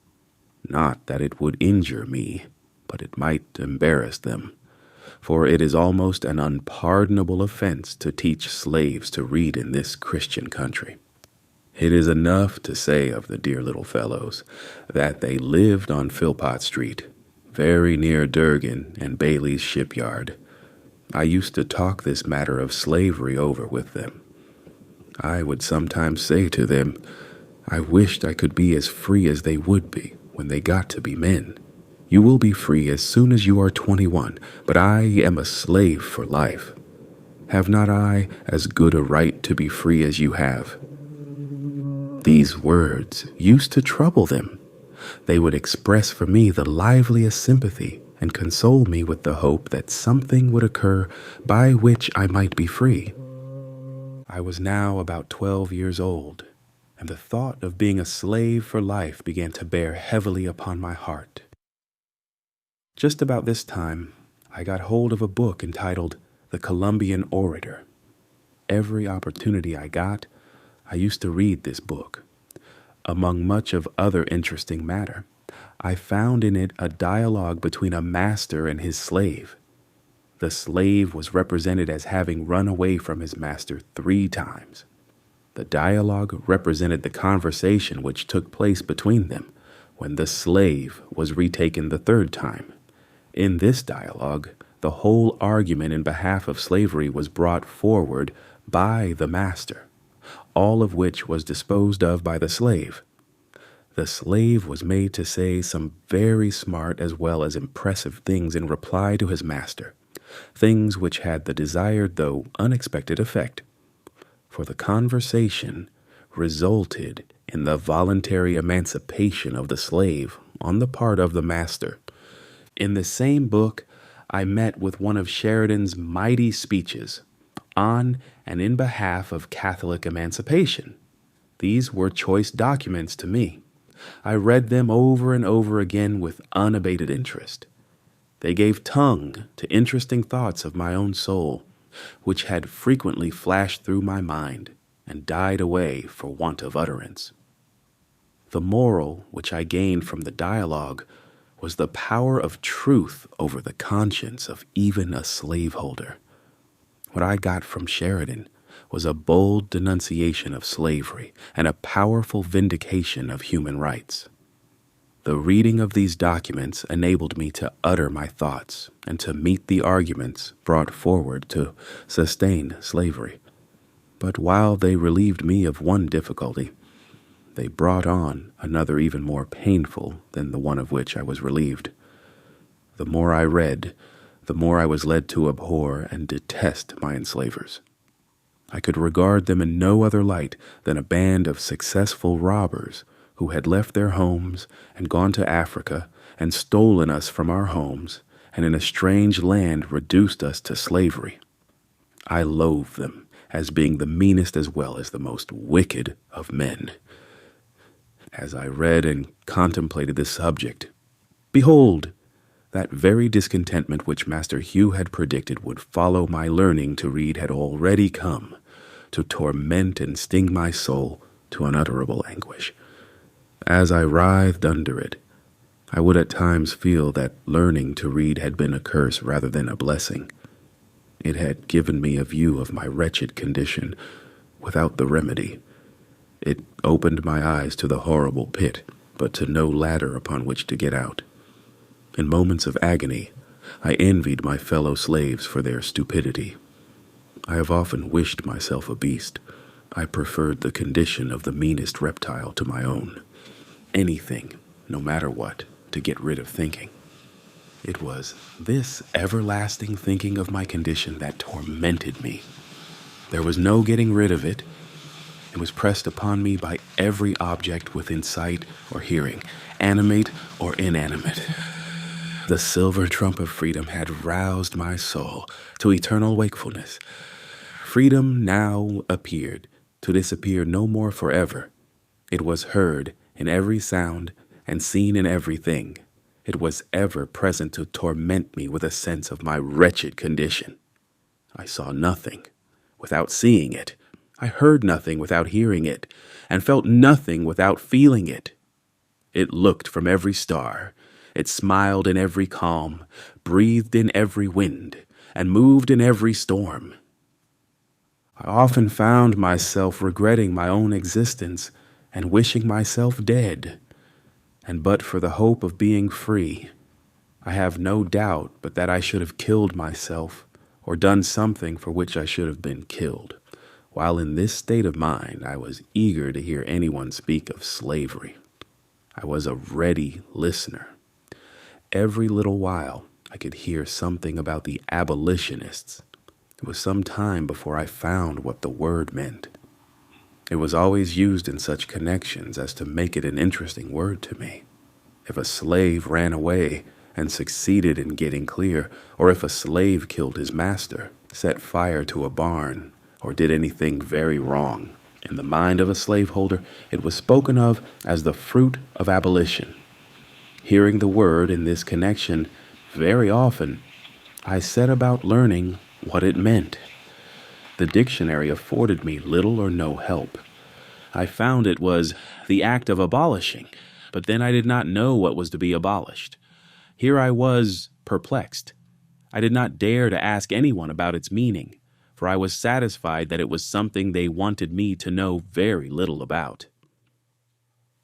Not that it would injure me, but it might embarrass them. For it is almost an unpardonable offense to teach slaves to read in this Christian country. It is enough to say of the dear little fellows that they lived on Philpott Street, very near Durgan and Bailey's shipyard. I used to talk this matter of slavery over with them. I would sometimes say to them, I wished I could be as free as they would be when they got to be men. You will be free as soon as you are 21, but I am a slave for life. Have not I as good a right to be free as you have? These words used to trouble them. They would express for me the liveliest sympathy and console me with the hope that something would occur by which I might be free. I was now about 12 years old, and the thought of being a slave for life began to bear heavily upon my heart. Just about this time, I got hold of a book entitled The Columbian Orator. Every opportunity I got, I used to read this book. Among much of other interesting matter, I found in it a dialogue between a master and his slave. The slave was represented as having run away from his master 3 times. The dialogue represented the conversation which took place between them when the slave was retaken the 3rd time. In this dialogue, the whole argument in behalf of slavery was brought forward by the master, all of which was disposed of by the slave. The slave was made to say some very smart as well as impressive things in reply to his master, things which had the desired though unexpected effect, for the conversation resulted in the voluntary emancipation of the slave on the part of the master. In the same book, I met with one of Sheridan's mighty speeches on and in behalf of Catholic emancipation. These were choice documents to me. I read them over and over again with unabated interest. They gave tongue to interesting thoughts of my own soul, which had frequently flashed through my mind and died away for want of utterance. The moral which I gained from the dialogue was the power of truth over the conscience of even a slaveholder. What I got from Sheridan was a bold denunciation of slavery and a powerful vindication of human rights. The reading of these documents enabled me to utter my thoughts and to meet the arguments brought forward to sustain slavery. But while they relieved me of one difficulty, they brought on another even more painful than the one of which I was relieved. The more I read, the more I was led to abhor and detest my enslavers. I could regard them in no other light than a band of successful robbers who had left their homes and gone to Africa and stolen us from our homes and in a strange land reduced us to slavery. I loathed them as being the meanest as well as the most wicked of men. As I read and contemplated this subject, behold, that very discontentment which Master Hugh had predicted would follow my learning to read had already come, to torment and sting my soul to unutterable anguish. As I writhed under it, I would at times feel that learning to read had been a curse rather than a blessing. It had given me a view of my wretched condition without the remedy. It opened my eyes to the horrible pit, but to no ladder upon which to get out. In moments of agony, I envied my fellow slaves for their stupidity. I have often wished myself a beast. I preferred the condition of the meanest reptile to my own. Anything, no matter what, to get rid of thinking. It was this everlasting thinking of my condition that tormented me. There was no getting rid of it. It was pressed upon me by every object within sight or hearing, animate or inanimate. The silver trump of freedom had roused my soul to eternal wakefulness. Freedom now appeared, to disappear no more forever. It was heard in every sound and seen in everything. It was ever present to torment me with a sense of my wretched condition. I saw nothing without seeing it. I heard nothing without hearing it, and felt nothing without feeling it. It looked from every star. It smiled in every calm, breathed in every wind, and moved in every storm. I often found myself regretting my own existence and wishing myself dead. And but for the hope of being free, I have no doubt but that I should have killed myself or done something for which I should have been killed. While in this state of mind, I was eager to hear anyone speak of slavery. I was a ready listener. Every little while, I could hear something about the abolitionists. It was some time before I found what the word meant. It was always used in such connections as to make it an interesting word to me. If a slave ran away and succeeded in getting clear, or if a slave killed his master, set fire to a barn, or did anything very wrong, in the mind of a slaveholder, it was spoken of as the fruit of abolition. Hearing the word in this connection very often, I set about learning what it meant. The dictionary afforded me little or no help. I found it was the act of abolishing, but then I did not know what was to be abolished. Here I was perplexed. I did not dare to ask anyone about its meaning, for I was satisfied that it was something they wanted me to know very little about.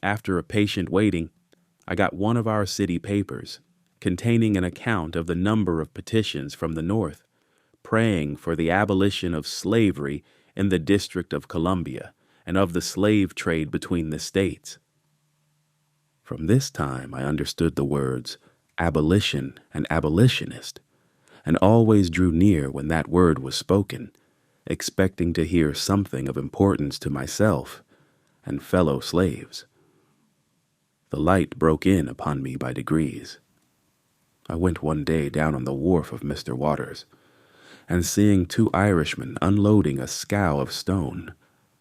After a patient waiting, I got one of our city papers, containing an account of the number of petitions from the North, praying for the abolition of slavery in the District of Columbia and of the slave trade between the states. From this time I understood the words abolition and abolitionist, and always drew near when that word was spoken, expecting to hear something of importance to myself and fellow slaves. The light broke in upon me by degrees. I went one day down on the wharf of Mr. Waters, and seeing two Irishmen unloading a scow of stone,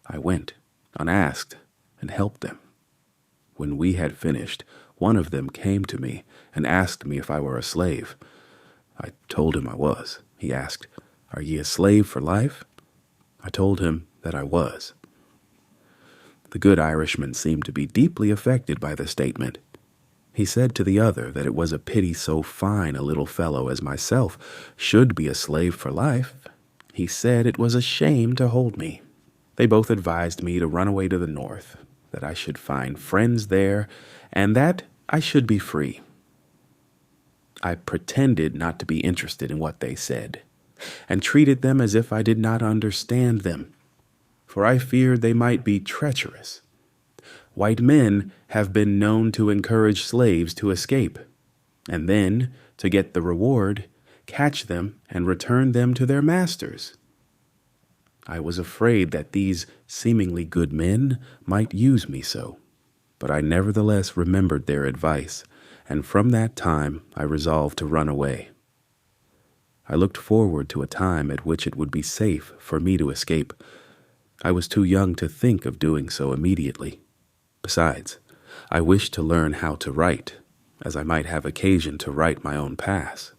I went, unasked, and helped them. When we had finished, one of them came to me and asked me if I were a slave. I told him I was. He asked, "Are ye a slave for life?" I told him that I was. The good Irishman seemed to be deeply affected by the statement. He said to the other that it was a pity so fine a little fellow as myself should be a slave for life. He said it was a shame to hold me. They both advised me to run away to the North, that I should find friends there, and that I should be free. I pretended not to be interested in what they said, and treated them as if I did not understand them, for I feared they might be treacherous. White men have been known to encourage slaves to escape, and then, to get the reward, catch them and return them to their masters. I was afraid that these seemingly good men might use me so, but I nevertheless remembered their advice, and from that time I resolved to run away. I looked forward to a time at which it would be safe for me to escape. I was too young to think of doing so immediately. Besides, I wished to learn how to write, as I might have occasion to write my own pass.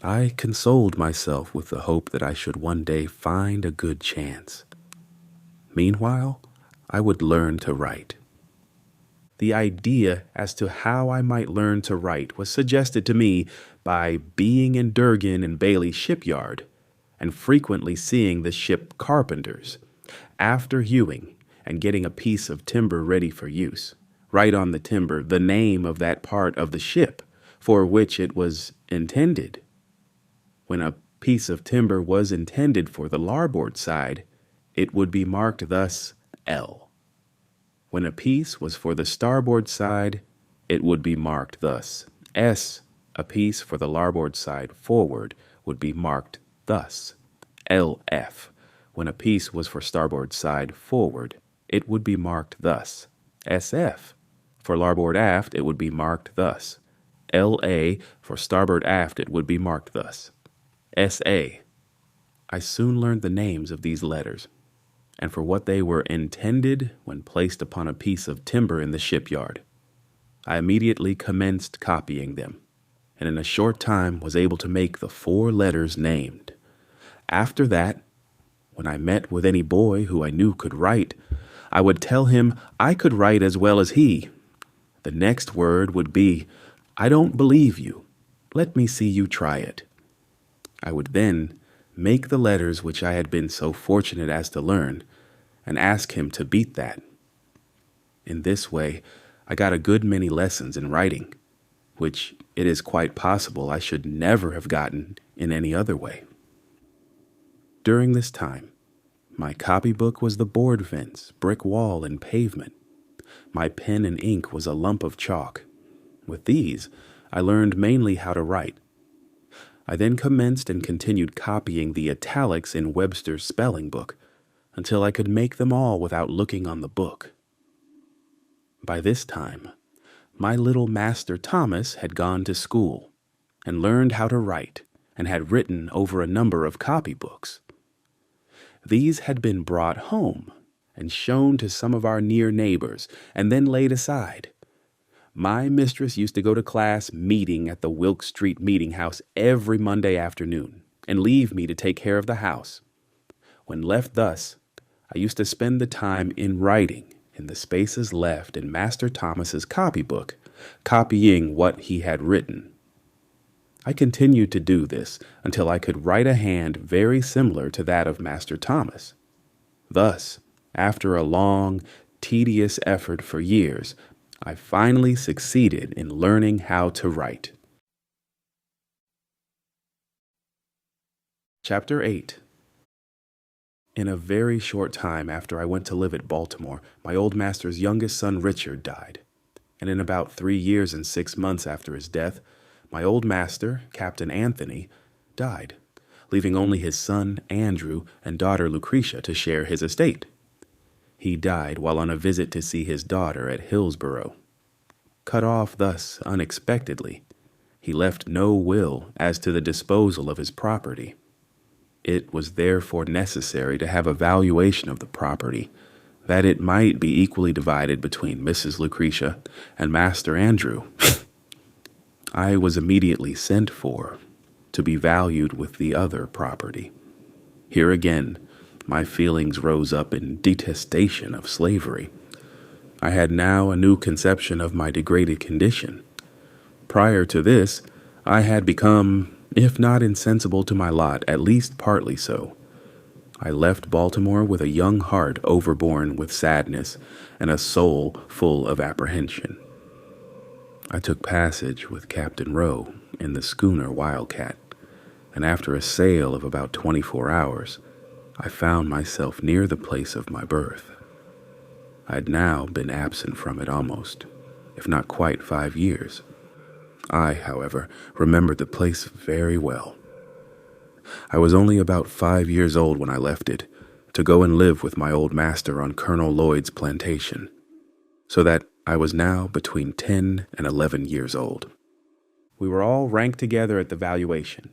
I consoled myself with the hope that I should one day find a good chance. Meanwhile, I would learn to write. The idea as to how I might learn to write was suggested to me by being in Durgan and Bailey shipyard and frequently seeing the ship carpenters, after hewing and getting a piece of timber ready for use, write on the timber the name of that part of the ship for which it was intended. When a piece of timber was intended for the larboard side, it would be marked thus L. When a piece was for the starboard side, it would be marked thus S. A piece for the larboard side forward would be marked thus LF. When a piece was for starboard side forward, it would be marked thus SF. For larboard aft, it would be marked thus LA. For starboard aft, it would be marked thus SA. I soon learned the names of these letters, and for what they were intended when placed upon a piece of timber in the shipyard. I immediately commenced copying them, and in a short time was able to make the 4 letters named. After that, when I met with any boy who I knew could write, I would tell him I could write as well as he. The next word would be, "I don't believe you. Let me see you try it." I would then make the letters which I had been so fortunate as to learn, and ask him to beat that. In this way, I got a good many lessons in writing, which it is quite possible I should never have gotten in any other way. During this time, my copybook was the board fence, brick wall, and pavement. My pen and ink was a lump of chalk. With these, I learned mainly how to write. I then commenced and continued copying the italics in Webster's spelling book until I could make them all without looking on the book. By this time, my little Master Thomas had gone to school and learned how to write and had written over a number of copybooks. These had been brought home and shown to some of our near neighbors and then laid aside. My mistress used to go to class meeting at the Wilk Street Meeting House every Monday afternoon and leave me to take care of the house. When left thus, I used to spend the time in writing in the spaces left in Master Thomas's copybook, copying what he had written. I continued to do this until I could write a hand very similar to that of Master Thomas. Thus, after a long, tedious effort for years, I finally succeeded in learning how to write. Chapter 8. In a very short time after I went to live at Baltimore, my old master's youngest son Richard died, and in about 3 years and 6 months after his death, my old master, Captain Anthony, died, leaving only his son Andrew and daughter Lucretia to share his estate. He died while on a visit to see his daughter at Hillsborough. Cut off thus unexpectedly, he left no will as to the disposal of his property. It was therefore necessary to have a valuation of the property, that it might be equally divided between Mrs. Lucretia and Master Andrew. I was immediately sent for to be valued with the other property. Here again, my feelings rose up in detestation of slavery. I had now a new conception of my degraded condition. Prior to this, I had become, if not insensible to my lot, at least partly so. I left Baltimore with a young heart overborne with sadness and a soul full of apprehension. I took passage with Captain Rowe in the schooner Wildcat, and after a sail of about 24 hours, I found myself near the place of my birth. I had now been absent from it almost, if not quite 5 years. I, however, remembered the place very well. I was only about 5 years old when I left it, to go and live with my old master on Colonel Lloyd's plantation, so that I was now between 10 and 11 years old. We were all ranked together at the valuation.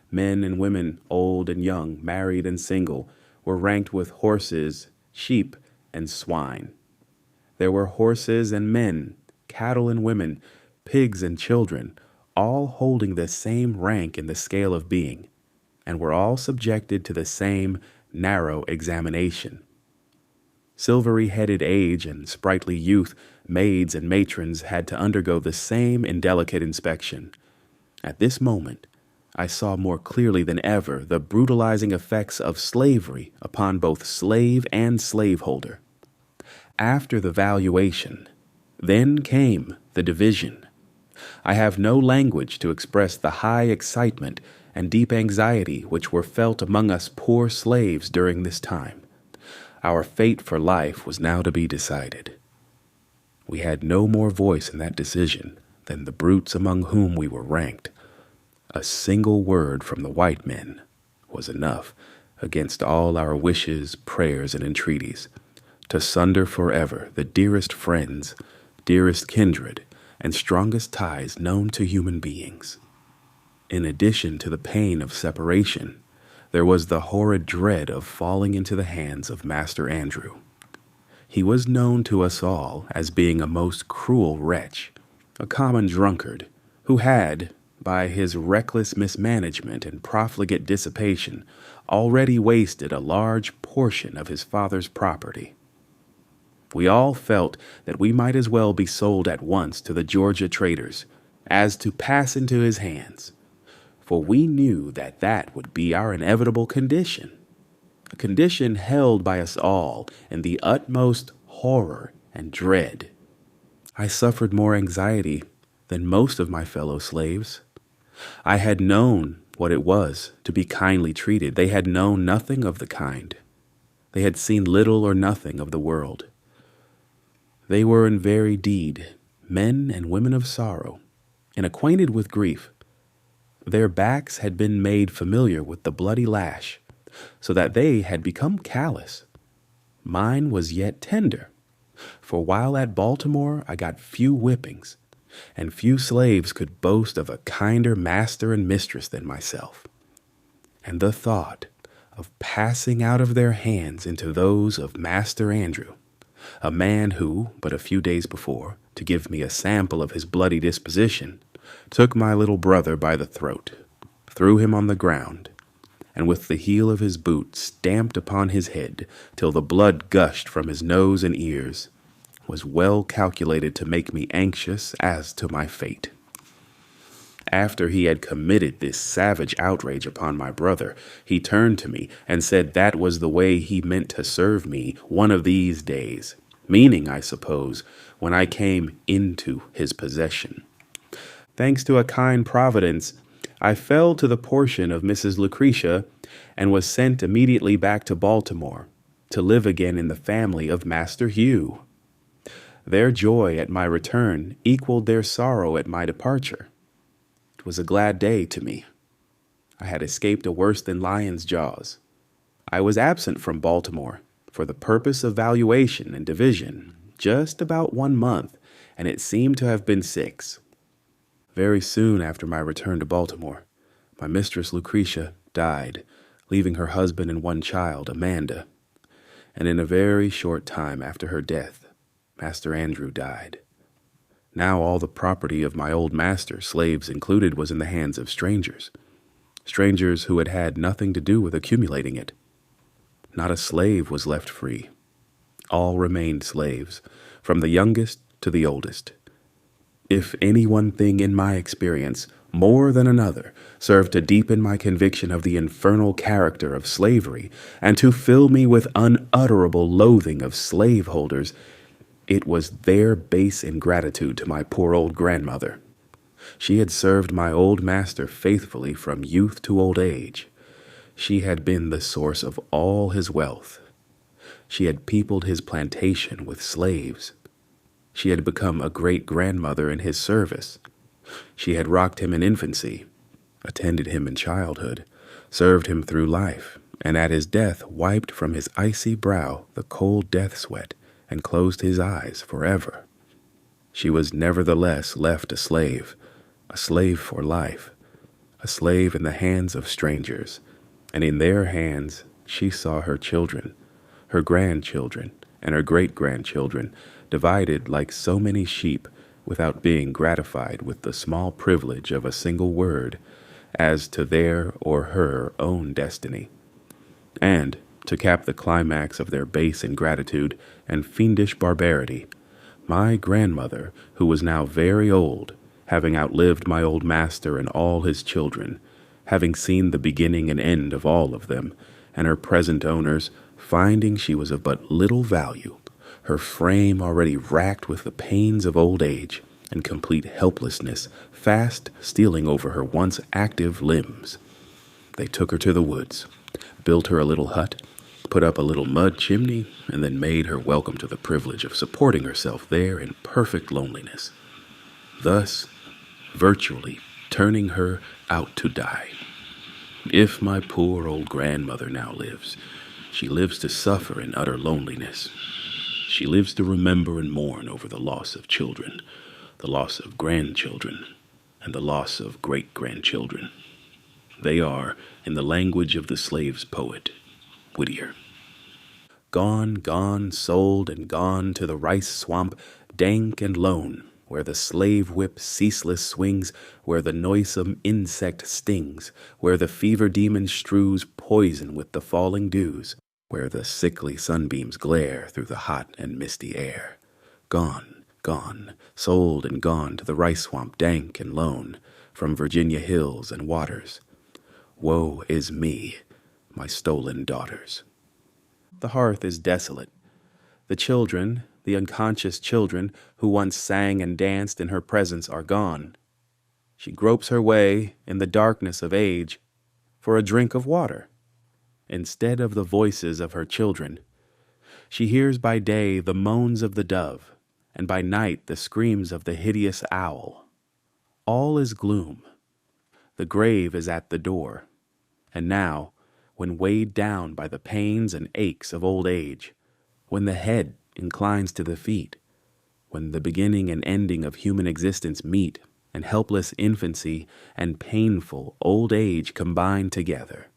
Men and women, old and young, married and single, were ranked with horses, sheep, and swine. There were horses and men, cattle and women, pigs and children, all holding the same rank in the scale of being, and were all subjected to the same narrow examination. Silvery-headed age and sprightly youth, maids and matrons had to undergo the same indelicate inspection. At this moment, I saw more clearly than ever the brutalizing effects of slavery upon both slave and slaveholder. After the valuation, then came the division. I have no language to express the high excitement and deep anxiety which were felt among us poor slaves during this time. Our fate for life was now to be decided. We had no more voice in that decision than the brutes among whom we were ranked. A single word from the white men was enough, against all our wishes, prayers, and entreaties, to sunder forever the dearest friends, dearest kindred, and strongest ties known to human beings. In addition to the pain of separation, there was the horrid dread of falling into the hands of Master Andrew. He was known to us all as being a most cruel wretch, a common drunkard, who had, by his reckless mismanagement and profligate dissipation, already wasted a large portion of his father's property. We all felt that we might as well be sold at once to the Georgia traders as to pass into his hands, for we knew that that would be our inevitable condition, a condition held by us all in the utmost horror and dread. I suffered more anxiety than most of my fellow slaves. I had known what it was to be kindly treated. They had known nothing of the kind. They had seen little or nothing of the world. They were in very deed men and women of sorrow, and acquainted with grief. Their backs had been made familiar with the bloody lash, so that they had become callous. Mine was yet tender, for while at Baltimore I got few whippings, and few slaves could boast of a kinder master and mistress than myself. And the thought of passing out of their hands into those of Master Andrew, a man who, but a few days before, to give me a sample of his bloody disposition, took my little brother by the throat, threw him on the ground, and with the heel of his boot stamped upon his head till the blood gushed from his nose and ears, was well calculated to make me anxious as to my fate. After he had committed this savage outrage upon my brother, he turned to me and said that was the way he meant to serve me one of these days, meaning, I suppose, when I came into his possession. Thanks to a kind providence, I fell to the portion of Mrs. Lucretia and was sent immediately back to Baltimore to live again in the family of Master Hugh. Their joy at my return equaled their sorrow at my departure. It was a glad day to me. I had escaped a worse than lion's jaws. I was absent from Baltimore for the purpose of valuation and division just about 1 month, and it seemed to have been 6. Very soon after my return to Baltimore, my mistress Lucretia died, leaving her husband and 1 child, Amanda. And in a very short time after her death, Master Andrew died. Now all the property of my old master, slaves included, was in the hands of strangers who had had nothing to do with accumulating it. Not a slave was left free. All remained slaves, from the youngest to the oldest. If any one thing in my experience, more than another, served to deepen my conviction of the infernal character of slavery and to fill me with unutterable loathing of slaveholders, it was their base ingratitude to my poor old grandmother. She had served my old master faithfully from youth to old age. She had been the source of all his wealth. She had peopled his plantation with slaves. She had become a great-grandmother in his service. She had rocked him in infancy, attended him in childhood, served him through life, and at his death wiped from his icy brow the cold death sweat and closed his eyes forever. She was nevertheless left a slave for life, a slave in the hands of strangers, and in their hands she saw her children, her grandchildren, and her great-grandchildren divided like so many sheep without being gratified with the small privilege of a single word as to their or her own destiny. And, To cap the climax of their base ingratitude and fiendish barbarity, my grandmother, who was now very old, having outlived my old master and all his children, having seen the beginning and end of all of them, and her present owners, finding she was of but little value, her frame already racked with the pains of old age, and complete helplessness fast stealing over her once active limbs, they took her to the woods, built her a little hut, put up a little mud chimney, and then made her welcome to the privilege of supporting herself there in perfect loneliness, thus virtually turning her out to die. If my poor old grandmother now lives, she lives to suffer in utter loneliness. She lives to remember and mourn over the loss of children, the loss of grandchildren, and the loss of great-grandchildren. They are, in the language of the slave's poet, Whittier. Gone, gone, sold and gone to the rice swamp, dank and lone, where the slave whip ceaseless swings, where the noisome insect stings, where the fever demon strews poison with the falling dews, where the sickly sunbeams glare through the hot and misty air. Gone, gone, sold and gone to the rice swamp dank and lone, from Virginia hills and waters. Woe is me, my stolen daughters. The hearth is desolate. The children, the unconscious children who once sang and danced in her presence, are gone. She gropes her way in the darkness of age for a drink of water. Instead of the voices of her children, she hears by day the moans of the dove, and by night the screams of the hideous owl. All is gloom. The grave is at the door, and now, when weighed down by the pains and aches of old age, when the head inclines to the feet, when the beginning and ending of human existence meet, and helpless infancy and painful old age combine together,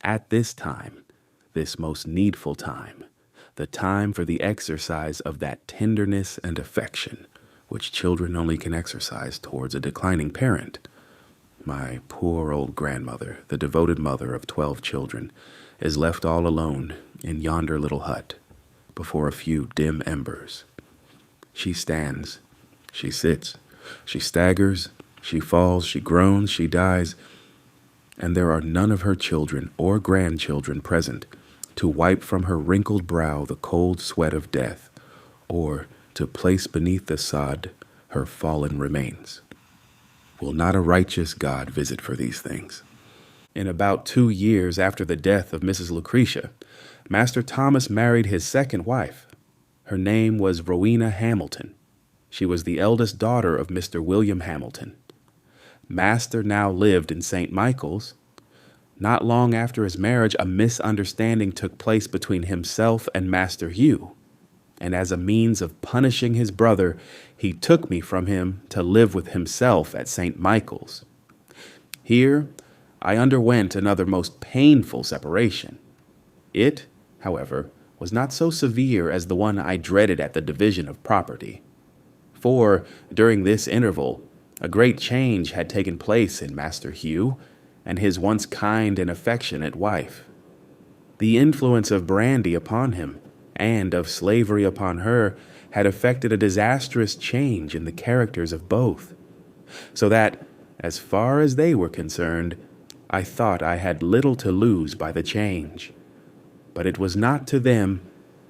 at this time, this most needful time, the time for the exercise of that tenderness and affection which children only can exercise towards a declining parent, my poor old grandmother, the devoted mother of 12 children, is left all alone in yonder little hut before a few dim embers. She stands, she sits, she staggers, she falls, she groans, she dies, and there are none of her children or grandchildren present to wipe from her wrinkled brow the cold sweat of death, or to place beneath the sod her fallen remains. Will not a righteous God visit for these things? In about 2 years after the death of Mrs. Lucretia, Master Thomas married his second wife. Her name was Rowena Hamilton. She was the eldest daughter of Mr. William Hamilton. Master now lived in St. Michael's. Not long after his marriage, a misunderstanding took place between himself and Master Hugh, and as a means of punishing his brother, he took me from him to live with himself at St. Michael's. Here, I underwent another most painful separation. It, however, was not so severe as the one I dreaded at the division of property. For, during this interval, a great change had taken place in Master Hugh and his once kind and affectionate wife. The influence of brandy upon him and of slavery upon her had effected a disastrous change in the characters of both, so that, as far as they were concerned, I thought I had little to lose by the change. But it was not to them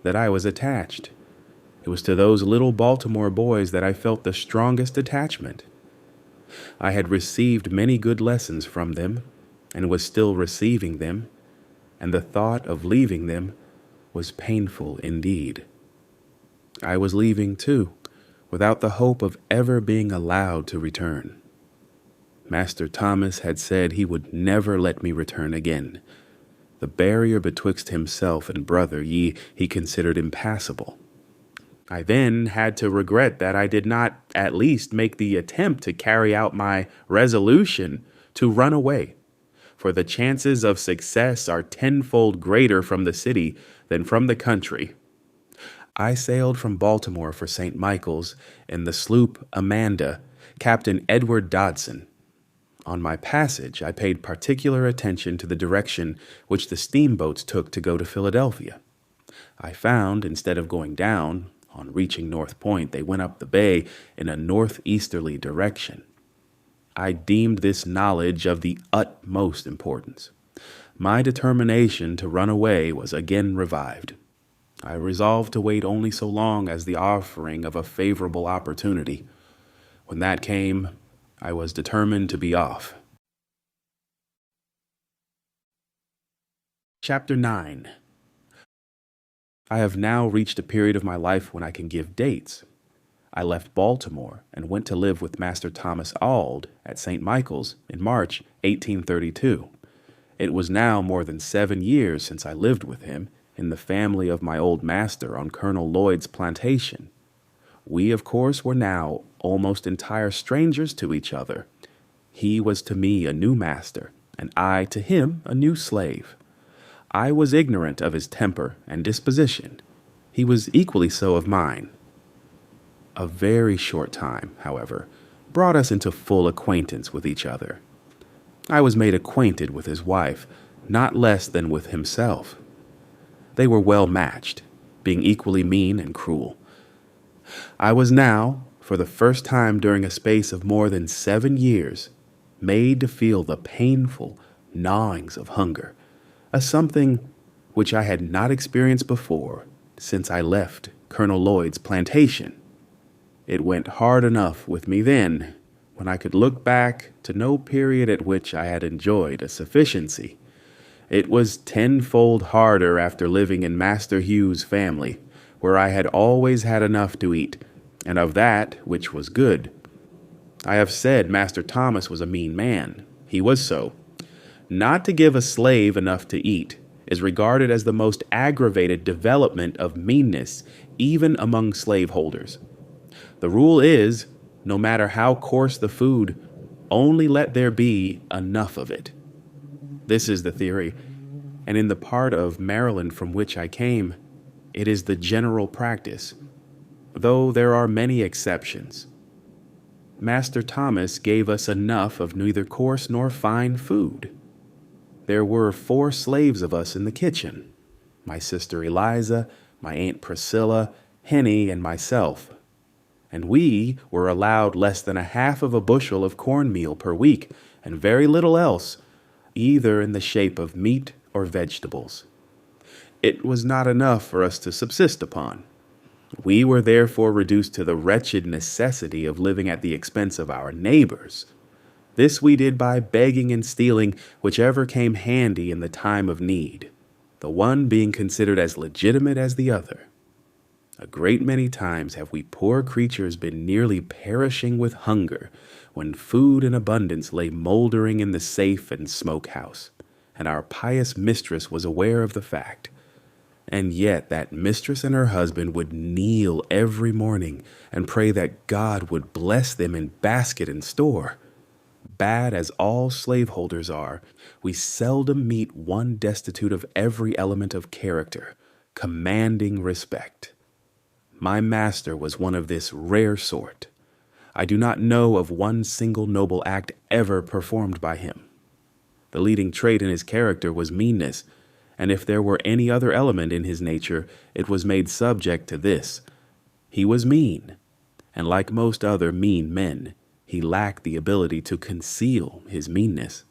that I was attached. It was to those little Baltimore boys that I felt the strongest attachment. I had received many good lessons from them, and was still receiving them, and the thought of leaving them was painful indeed. I was leaving, too, without the hope of ever being allowed to return. Master Thomas had said he would never let me return again. The barrier betwixt himself and brother he considered impassable. I then had to regret that I did not at least make the attempt to carry out my resolution to run away, for the chances of success are tenfold greater from the city than from the country. I sailed from Baltimore for St. Michael's in the sloop Amanda, Captain Edward Dodson. On my passage, I paid particular attention to the direction which the steamboats took to go to Philadelphia. I found, instead of going down, on reaching North Point, they went up the bay in a northeasterly direction. I deemed this knowledge of the utmost importance. My determination to run away was again revived. I resolved to wait only so long as the offering of a favorable opportunity. When that came, I was determined to be off. Chapter 9. I have now reached a period of my life when I can give dates. I left Baltimore and went to live with Master Thomas Auld at St. Michael's in March 1832. It was now more than 7 years since I lived with him in the family of my old master on Colonel Lloyd's plantation. We, of course, were now almost entire strangers to each other. He was to me a new master, and I to him a new slave. I was ignorant of his temper and disposition. He was equally so of mine. A very short time, however, brought us into full acquaintance with each other. I was made acquainted with his wife, not less than with himself. They were well matched, being equally mean and cruel. I was now, for the first time during a space of more than 7 years, made to feel the painful gnawings of hunger, a something which I had not experienced before since I left Colonel Lloyd's plantation. It went hard enough with me then, when I could look back to no period at which I had enjoyed a sufficiency. It was tenfold harder after living in Master Hugh's family, where I had always had enough to eat, and of that which was good. I have said Master Thomas was a mean man. He was so. Not to give a slave enough to eat is regarded as the most aggravated development of meanness, even among slaveholders. The rule is, no matter how coarse the food, only let there be enough of it. This is the theory, and in the part of Maryland from which I came, it is the general practice, though there are many exceptions. Master Thomas gave us enough of neither coarse nor fine food. There were 4 slaves of us in the kitchen, my sister Eliza, my Aunt Priscilla, Henny, and myself, and we were allowed less than a half of a bushel of cornmeal per week, and very little else, either in the shape of meat or vegetables. It was not enough for us to subsist upon. We were therefore reduced to the wretched necessity of living at the expense of our neighbors. This we did by begging and stealing whichever came handy in the time of need, the one being considered as legitimate as the other. A great many times have we poor creatures been nearly perishing with hunger when food in abundance lay moldering in the safe and smokehouse, and our pious mistress was aware of the fact. And yet that mistress and her husband would kneel every morning and pray that God would bless them in basket and store. Bad as all slaveholders are, we seldom meet one destitute of every element of character, commanding respect. My master was one of this rare sort. I do not know of one single noble act ever performed by him. The leading trait in his character was meanness, and if there were any other element in his nature, it was made subject to this. He was mean, and like most other mean men, he lacked the ability to conceal his meanness.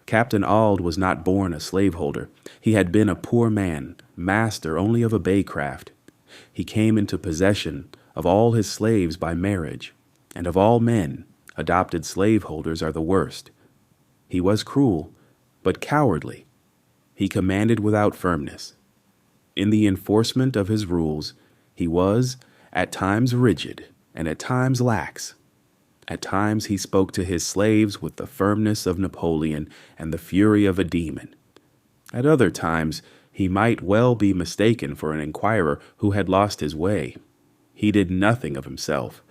Captain Auld was not born a slaveholder. He had been a poor man, master only of a bay craft. He came into possession of all his slaves by marriage, and of all men, adopted slaveholders are the worst. He was cruel, but cowardly. He commanded without firmness. In the enforcement of his rules, he was at times rigid and at times lax. At times he spoke to his slaves with the firmness of Napoleon and the fury of a demon. At other times he might well be mistaken for an inquirer who had lost his way. He did nothing of himself.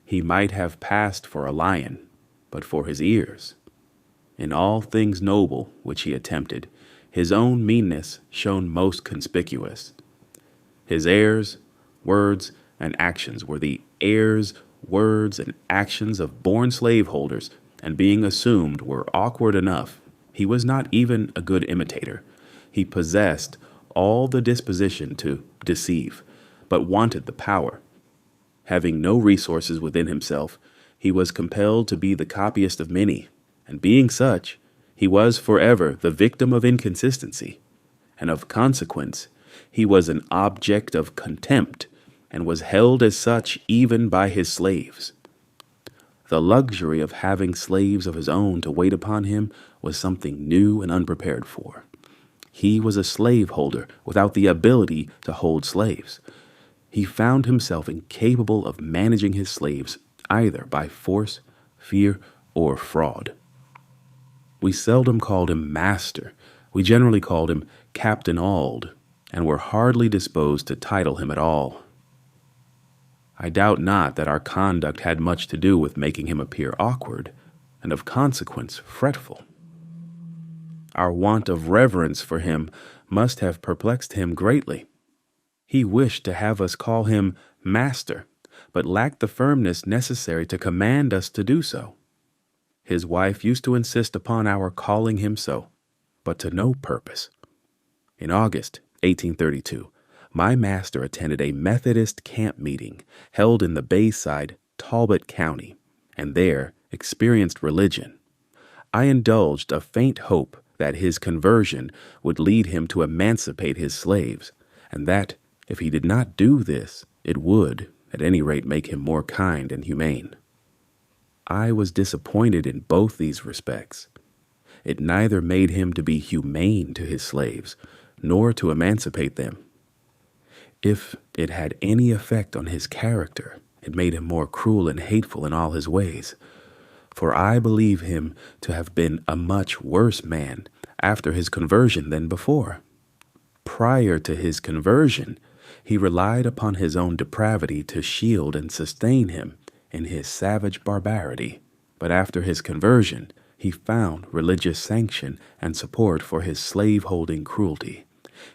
He might have passed for a lion, but for his ears. In all things noble which he attempted, his own meanness shone most conspicuous. His airs, words, and actions were the airs, words, and actions of born slaveholders, and being assumed were awkward enough, he was not even a good imitator. He possessed all the disposition to deceive, but wanted the power. Having no resources within himself, he was compelled to be the copyist of many, and being such, he was forever the victim of inconsistency, and of consequence, he was an object of contempt, and was held as such even by his slaves. The luxury of having slaves of his own to wait upon him was something new and unprepared for. He was a slaveholder without the ability to hold slaves. He found himself incapable of managing his slaves either by force, fear, or fraud. We seldom called him master. We generally called him Captain Auld, and were hardly disposed to title him at all. I doubt not that our conduct had much to do with making him appear awkward, and of consequence fretful. Our want of reverence for him must have perplexed him greatly. He wished to have us call him master, but lacked the firmness necessary to command us to do so. His wife used to insist upon our calling him so, but to no purpose. In August 1832, my master attended a Methodist camp meeting held in the Bayside, Talbot County, and there experienced religion. I indulged a faint hope that his conversion would lead him to emancipate his slaves, and that, if he did not do this, it would, at any rate, make him more kind and humane. I was disappointed in both these respects. It neither made him to be humane to his slaves, nor to emancipate them. If it had any effect on his character, it made him more cruel and hateful in all his ways. For I believe him to have been a much worse man after his conversion than before. Prior to his conversion, he relied upon his own depravity to shield and sustain him in his savage barbarity. But after his conversion, he found religious sanction and support for his slave-holding cruelty.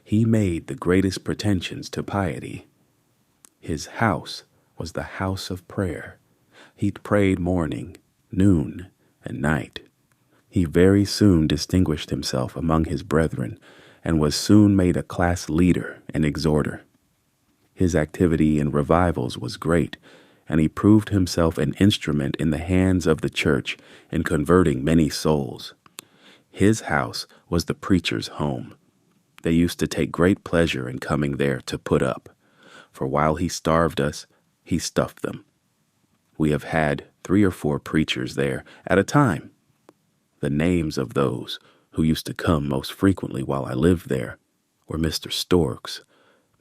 He made the greatest pretensions to piety. His house was the house of prayer. He prayed morning, noon, and night. He very soon distinguished himself among his brethren, and was soon made a class leader and exhorter. His activity in revivals was great, and he proved himself an instrument in the hands of the church in converting many souls. His house was the preacher's home. They used to take great pleasure in coming there to put up, for while he starved us, he stuffed them. We have had 3 or 4 preachers there at a time. The names of those who used to come most frequently while I lived there were Mr. Storks,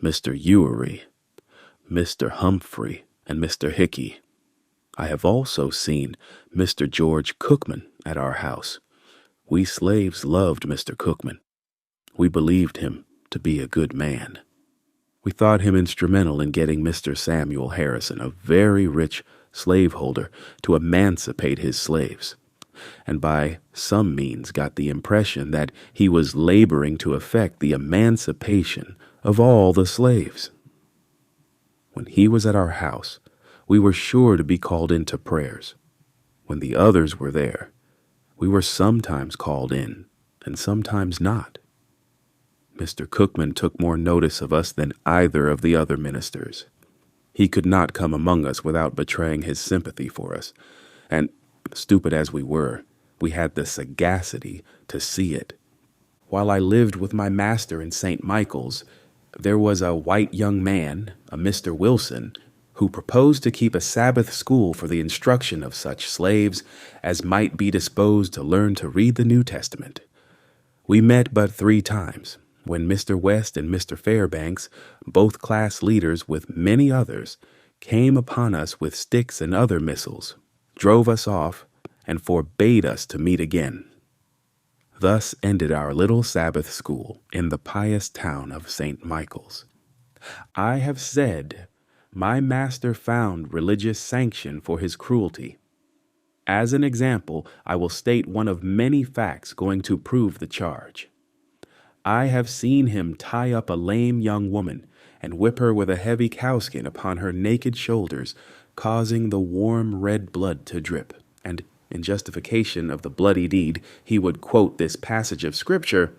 Mr. Ewery, Mr. Humphrey, and Mr. Hickey. I have also seen Mr. George Cookman at our house. We slaves loved Mr. Cookman. We believed him to be a good man. We thought him instrumental in getting Mr. Samuel Harrison, a very rich slaveholder, to emancipate his slaves, and by some means got the impression that he was laboring to effect the emancipation of all the slaves. When he was at our house, we were sure to be called into prayers. When the others were there, we were sometimes called in, and sometimes not. Mr. Cookman took more notice of us than either of the other ministers. He could not come among us without betraying his sympathy for us, and, stupid as we were, we had the sagacity to see it. While I lived with my master in St. Michael's, there was a white young man, a Mr. Wilson, who proposed to keep a Sabbath school for the instruction of such slaves as might be disposed to learn to read the New Testament. We met but 3 times, when Mr. West and Mr. Fairbanks, both class leaders with many others, came upon us with sticks and other missiles, drove us off, and forbade us to meet again. Thus ended our little Sabbath school in the pious town of St. Michael's. I have said, my master found religious sanction for his cruelty. As an example, I will state one of many facts going to prove the charge. I have seen him tie up a lame young woman and whip her with a heavy cowskin upon her naked shoulders, causing the warm red blood to drip, and in justification of the bloody deed, he would quote this passage of Scripture: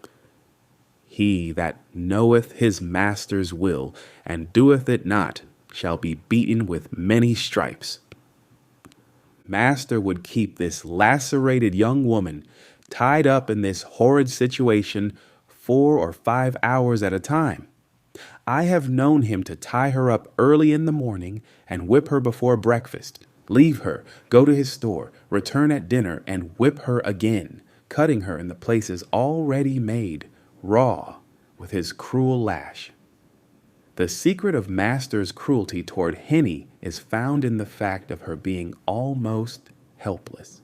"He that knoweth his master's will, and doeth it not, shall be beaten with many stripes." Master would keep this lacerated young woman tied up in this horrid situation 4 or 5 hours at a time. I have known him to tie her up early in the morning and whip her before breakfast, leave her, go to his store, return at dinner, and whip her again, cutting her in the places already made, raw, with his cruel lash. The secret of Master's cruelty toward Henny is found in the fact of her being almost helpless.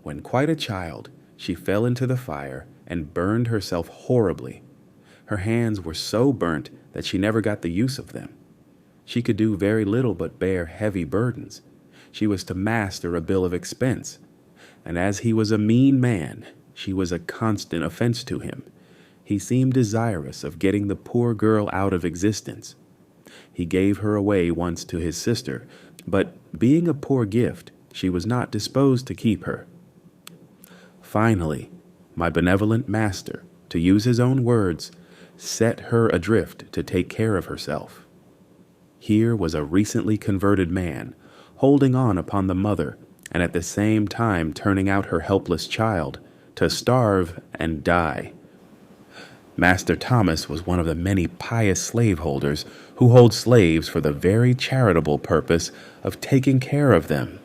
When quite a child, she fell into the fire and burned herself horribly. Her hands were so burnt that she never got the use of them. She could do very little but bear heavy burdens. She was to Master a bill of expense, and as he was a mean man, she was a constant offense to him. He seemed desirous of getting the poor girl out of existence. He gave her away once to his sister, but being a poor gift, she was not disposed to keep her. Finally, my benevolent master, to use his own words, set her adrift to take care of herself. Here was a recently converted man, holding on upon the mother, and at the same time turning out her helpless child, to starve and die. Master Thomas was one of the many pious slaveholders who hold slaves for the very charitable purpose of taking care of them.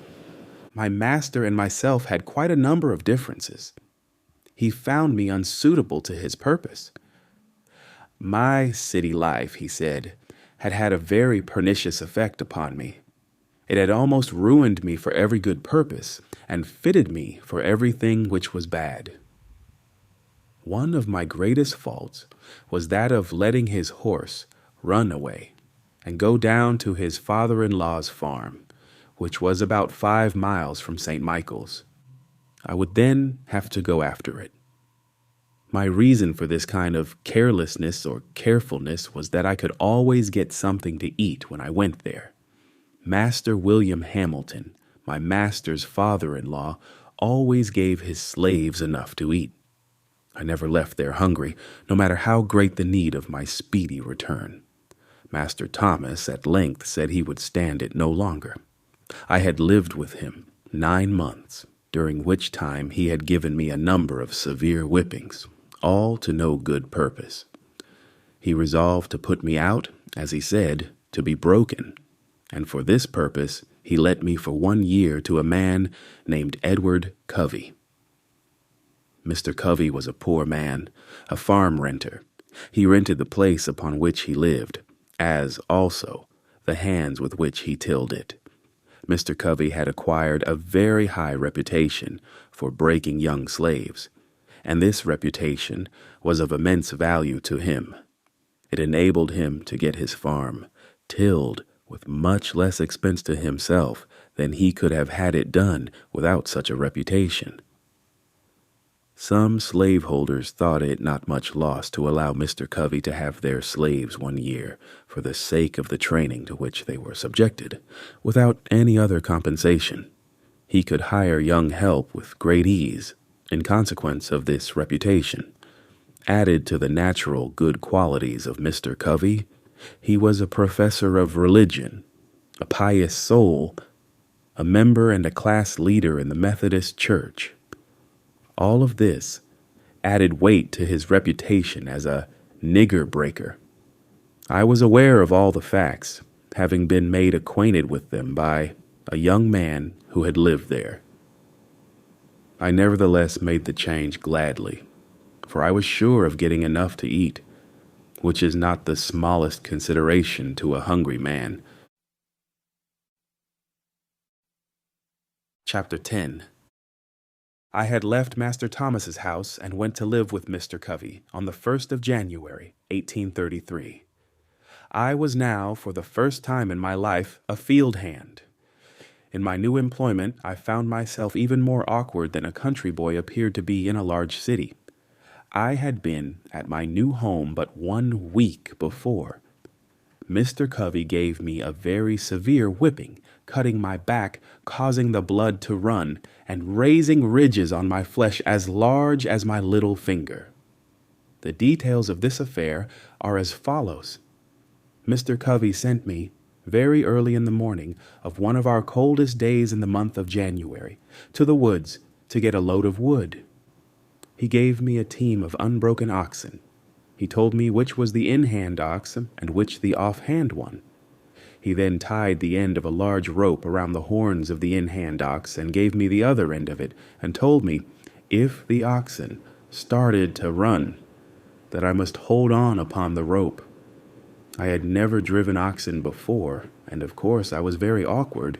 My master and myself had quite a number of differences. He found me unsuitable to his purpose. My city life, he said, had had a very pernicious effect upon me. It had almost ruined me for every good purpose and fitted me for everything which was bad. One of my greatest faults was that of letting his horse run away and go down to his father-in-law's farm, which was about 5 miles from St. Michael's. I would then have to go after it. My reason for this kind of carelessness or carefulness was that I could always get something to eat when I went there. Master William Hamilton, my master's father-in-law, always gave his slaves enough to eat. I never left there hungry, no matter how great the need of my speedy return. Master Thomas at length said he would stand it no longer. I had lived with him 9 months, during which time he had given me a number of severe whippings, all to no good purpose. He resolved to put me out, as he said, to be broken, and for this purpose he let me for 1 year to a man named Edward Covey. Mr. Covey was a poor man, a farm renter. He rented the place upon which he lived, as also the hands with which he tilled it. Mr. Covey had acquired a very high reputation for breaking young slaves, and this reputation was of immense value to him. It enabled him to get his farm tilled with much less expense to himself than he could have had it done without such a reputation. Some slaveholders thought it not much loss to allow Mr. Covey to have their slaves 1 year for the sake of the training to which they were subjected, without any other compensation. He could hire young help with great ease, in consequence of this reputation. Added to the natural good qualities of Mr. Covey, he was a professor of religion, a pious soul, a member and a class leader in the Methodist Church. All of this added weight to his reputation as a nigger breaker. I was aware of all the facts, having been made acquainted with them by a young man who had lived there. I nevertheless made the change gladly, for I was sure of getting enough to eat, which is not the smallest consideration to a hungry man. Chapter 10. I had left Master Thomas's house and went to live with Mr. Covey on the 1st of January, 1833. I was now, for the first time in my life, a field hand. In my new employment, I found myself even more awkward than a country boy appeared to be in a large city. I had been at my new home but 1 week before. Mr. Covey gave me a very severe whipping, cutting my back, causing the blood to run, and raising ridges on my flesh as large as my little finger. The details of this affair are as follows. Mr. Covey sent me, very early in the morning of one of our coldest days in the month of January, to the woods to get a load of wood. He gave me a team of unbroken oxen. He told me which was the in-hand ox and which the off-hand one. He then tied the end of a large rope around the horns of the in-hand ox and gave me the other end of it and told me, if the oxen started to run, that I must hold on upon the rope. I had never driven oxen before, and of course I was very awkward.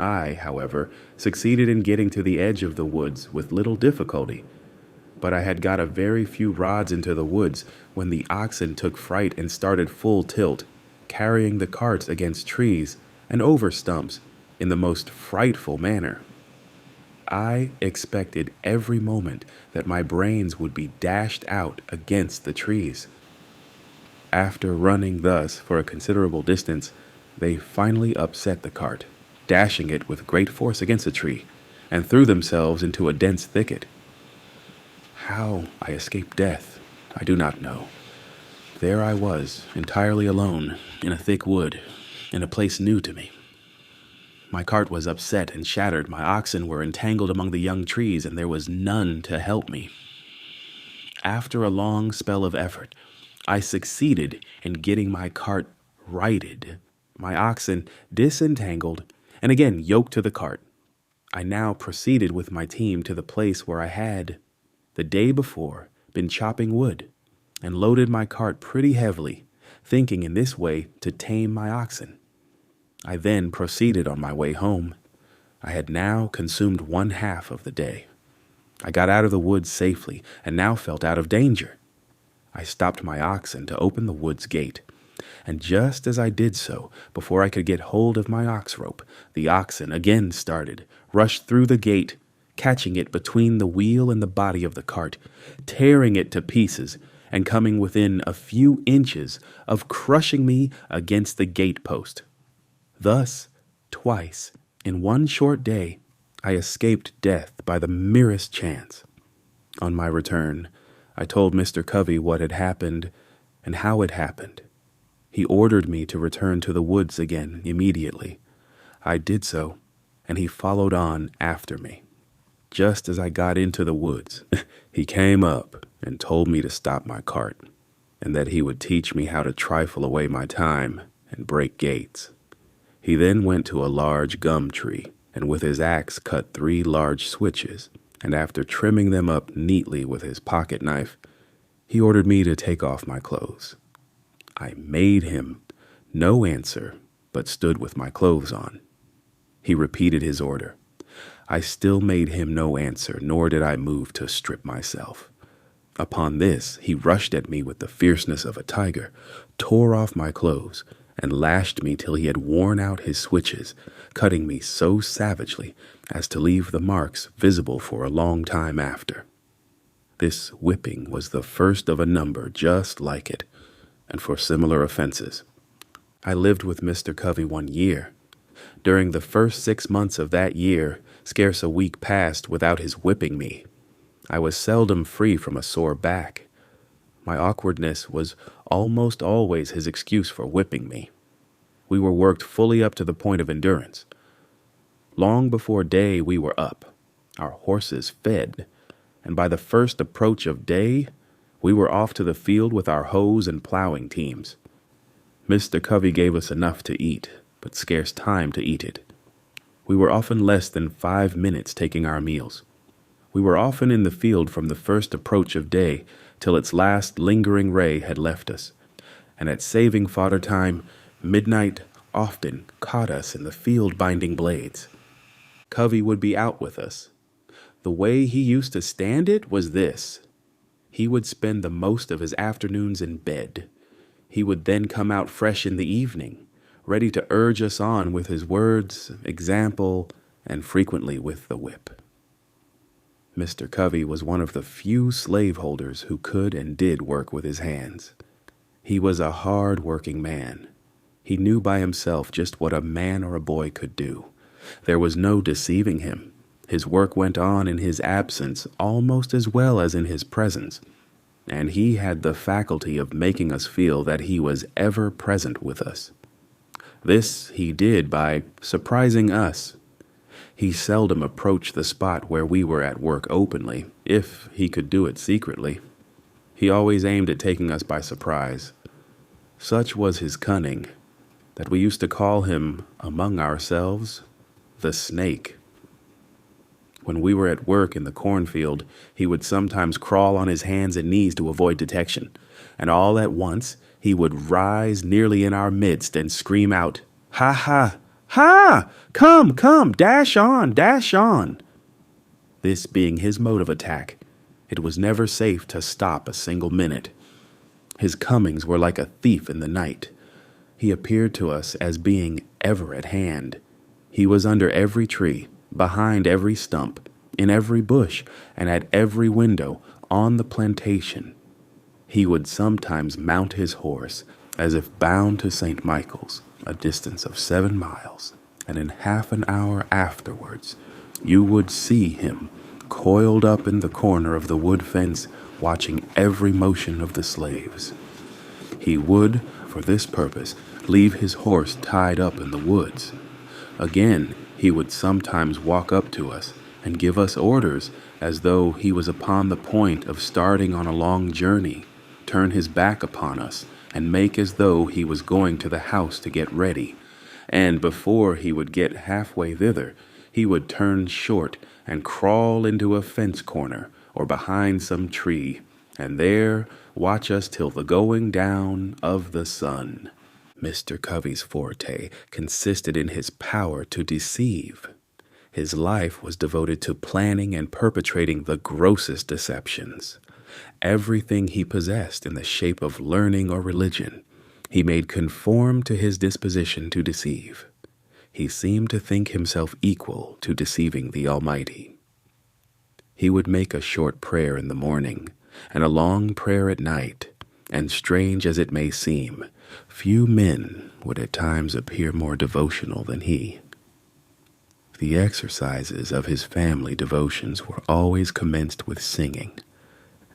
I, however, succeeded in getting to the edge of the woods with little difficulty, but I had got a very few rods into the woods when the oxen took fright and started full tilt, carrying the carts against trees and over stumps in the most frightful manner. I expected every moment that my brains would be dashed out against the trees. After running thus for a considerable distance, they finally upset the cart, dashing it with great force against a tree, and threw themselves into a dense thicket. How I escaped death, I do not know. There I was, entirely alone, in a thick wood, in a place new to me. My cart was upset and shattered, my oxen were entangled among the young trees, and there was none to help me. After a long spell of effort, I succeeded in getting my cart righted, my oxen disentangled, and again yoked to the cart. I now proceeded with my team to the place where I had, the day before, been chopping wood, and loaded my cart pretty heavily, thinking in this way to tame my oxen. I then proceeded on my way home. I had now consumed 1/2 of the day. I got out of the woods safely, and now felt out of danger. I stopped my oxen to open the woods gate, and just as I did so, before I could get hold of my ox rope, the oxen again started, rushed through the gate, catching it between the wheel and the body of the cart, tearing it to pieces, and coming within a few inches of crushing me against the gate post. Thus, twice, in one short day, I escaped death by the merest chance. On my return, I told Mr. Covey what had happened and how it happened. He ordered me to return to the woods again immediately. I did so, and he followed on after me. Just as I got into the woods, he came up and told me to stop my cart, and that he would teach me how to trifle away my time and break gates. He then went to a large gum tree, and with his axe cut 3 large switches, and after trimming them up neatly with his pocket knife, he ordered me to take off my clothes. I made him no answer, but stood with my clothes on. He repeated his order. I still made him no answer, nor did I move to strip myself. Upon this, he rushed at me with the fierceness of a tiger, tore off my clothes, and lashed me till he had worn out his switches, cutting me so savagely as to leave the marks visible for a long time after. This whipping was the first of a number just like it, and for similar offenses. I lived with Mr. Covey 1 year. During the first 6 months of that year, scarce a week passed without his whipping me. I was seldom free from a sore back. My awkwardness was almost always his excuse for whipping me. We were worked fully up to the point of endurance. Long before day we were up, our horses fed, and by the first approach of day, we were off to the field with our hoes and plowing teams. Mr. Covey gave us enough to eat, but scarce time to eat it. We were often less than 5 minutes taking our meals. We were often in the field from the first approach of day till its last lingering ray had left us, and at saving fodder time, midnight often caught us in the field binding blades. Covey would be out with us. The way he used to stand it was this. He would spend the most of his afternoons in bed. He would then come out fresh in the evening, ready to urge us on with his words, example, and frequently with the whip. Mr. Covey was one of the few slaveholders who could and did work with his hands. He was a hard-working man. He knew by himself just what a man or a boy could do. There was no deceiving him. His work went on in his absence almost as well as in his presence, and he had the faculty of making us feel that he was ever present with us. This he did by surprising us. He seldom approached the spot where we were at work openly, if he could do it secretly. He always aimed at taking us by surprise. Such was his cunning that we used to call him, among ourselves, the Snake. When we were at work in the cornfield, he would sometimes crawl on his hands and knees to avoid detection, and all at once he would rise nearly in our midst and scream out, "Ha ha! Ha! Come, dash on, dash on!" This being his mode of attack, it was never safe to stop a single minute. His comings were like a thief in the night. He appeared to us as being ever at hand. He was under every tree, behind every stump, in every bush, and at every window on the plantation. He would sometimes mount his horse, as if bound to St. Michael's, a distance of 7 miles, and in half an hour afterwards you would see him coiled up in the corner of the wood fence, watching every motion of the slaves. He would, for this purpose, leave his horse tied up in the woods. Again, he would sometimes walk up to us and give us orders as though he was upon the point of starting on a long journey, turn his back upon us, and make as though he was going to the house to get ready. And before he would get halfway thither, he would turn short and crawl into a fence corner or behind some tree, and there watch us till the going down of the sun. Mr. Covey's forte consisted in his power to deceive. His life was devoted to planning and perpetrating the grossest deceptions. Everything he possessed in the shape of learning or religion, he made conform to his disposition to deceive. He seemed to think himself equal to deceiving the Almighty. He would make a short prayer in the morning and a long prayer at night, and strange as it may seem, few men would at times appear more devotional than he. The exercises of his family devotions were always commenced with singing,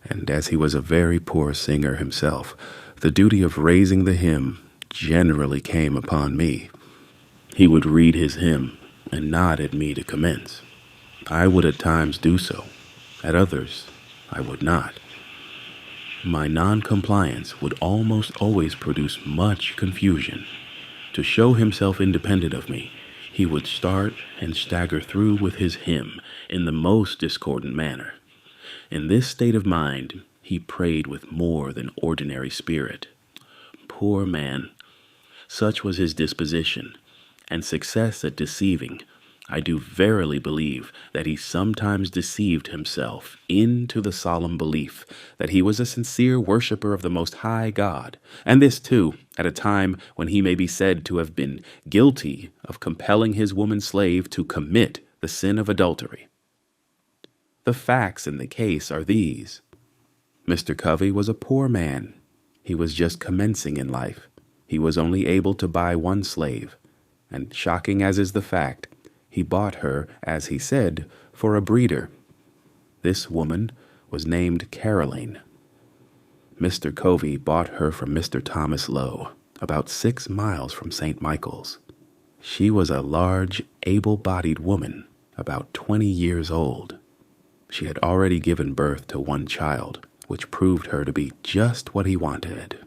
and as he was a very poor singer himself, the duty of raising the hymn generally came upon me. He would read his hymn and nod at me to commence. I would at times do so, at others I would not. My non-compliance would almost always produce much confusion. To show himself independent of me, he would start and stagger through with his hymn in the most discordant manner. In this state of mind, he prayed with more than ordinary spirit. Poor man! Such was his disposition, and success at deceiving. I do verily believe that he sometimes deceived himself into the solemn belief that he was a sincere worshipper of the Most High God, and this, too, at a time when he may be said to have been guilty of compelling his woman slave to commit the sin of adultery. The facts in the case are these. Mr. Covey was a poor man. He was just commencing in life. He was only able to buy one slave, and shocking as is the fact, he bought her, as he said, for a breeder. This woman was named Caroline. Mr. Covey bought her from Mr. Thomas Lowe, about 6 miles from St. Michael's. She was a large, able-bodied woman, about 20 years old. She had already given birth to one child, which proved her to be just what he wanted.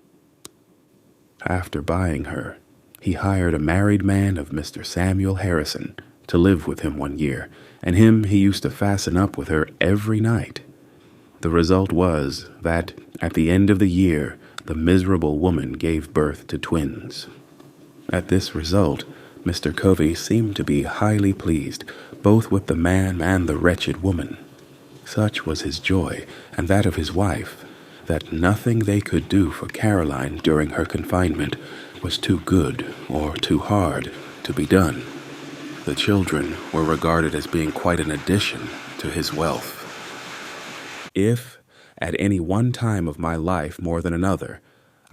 After buying her, he hired a married man of Mr. Samuel Harrison to live with him 1 year, and him he used to fasten up with her every night. The result was that, at the end of the year, the miserable woman gave birth to twins. At this result, Mr. Covey seemed to be highly pleased, both with the man and the wretched woman. Such was his joy, and that of his wife, that nothing they could do for Caroline during her confinement was too good or too hard to be done. The children were regarded as being quite an addition to his wealth. If, at any one time of my life more than another,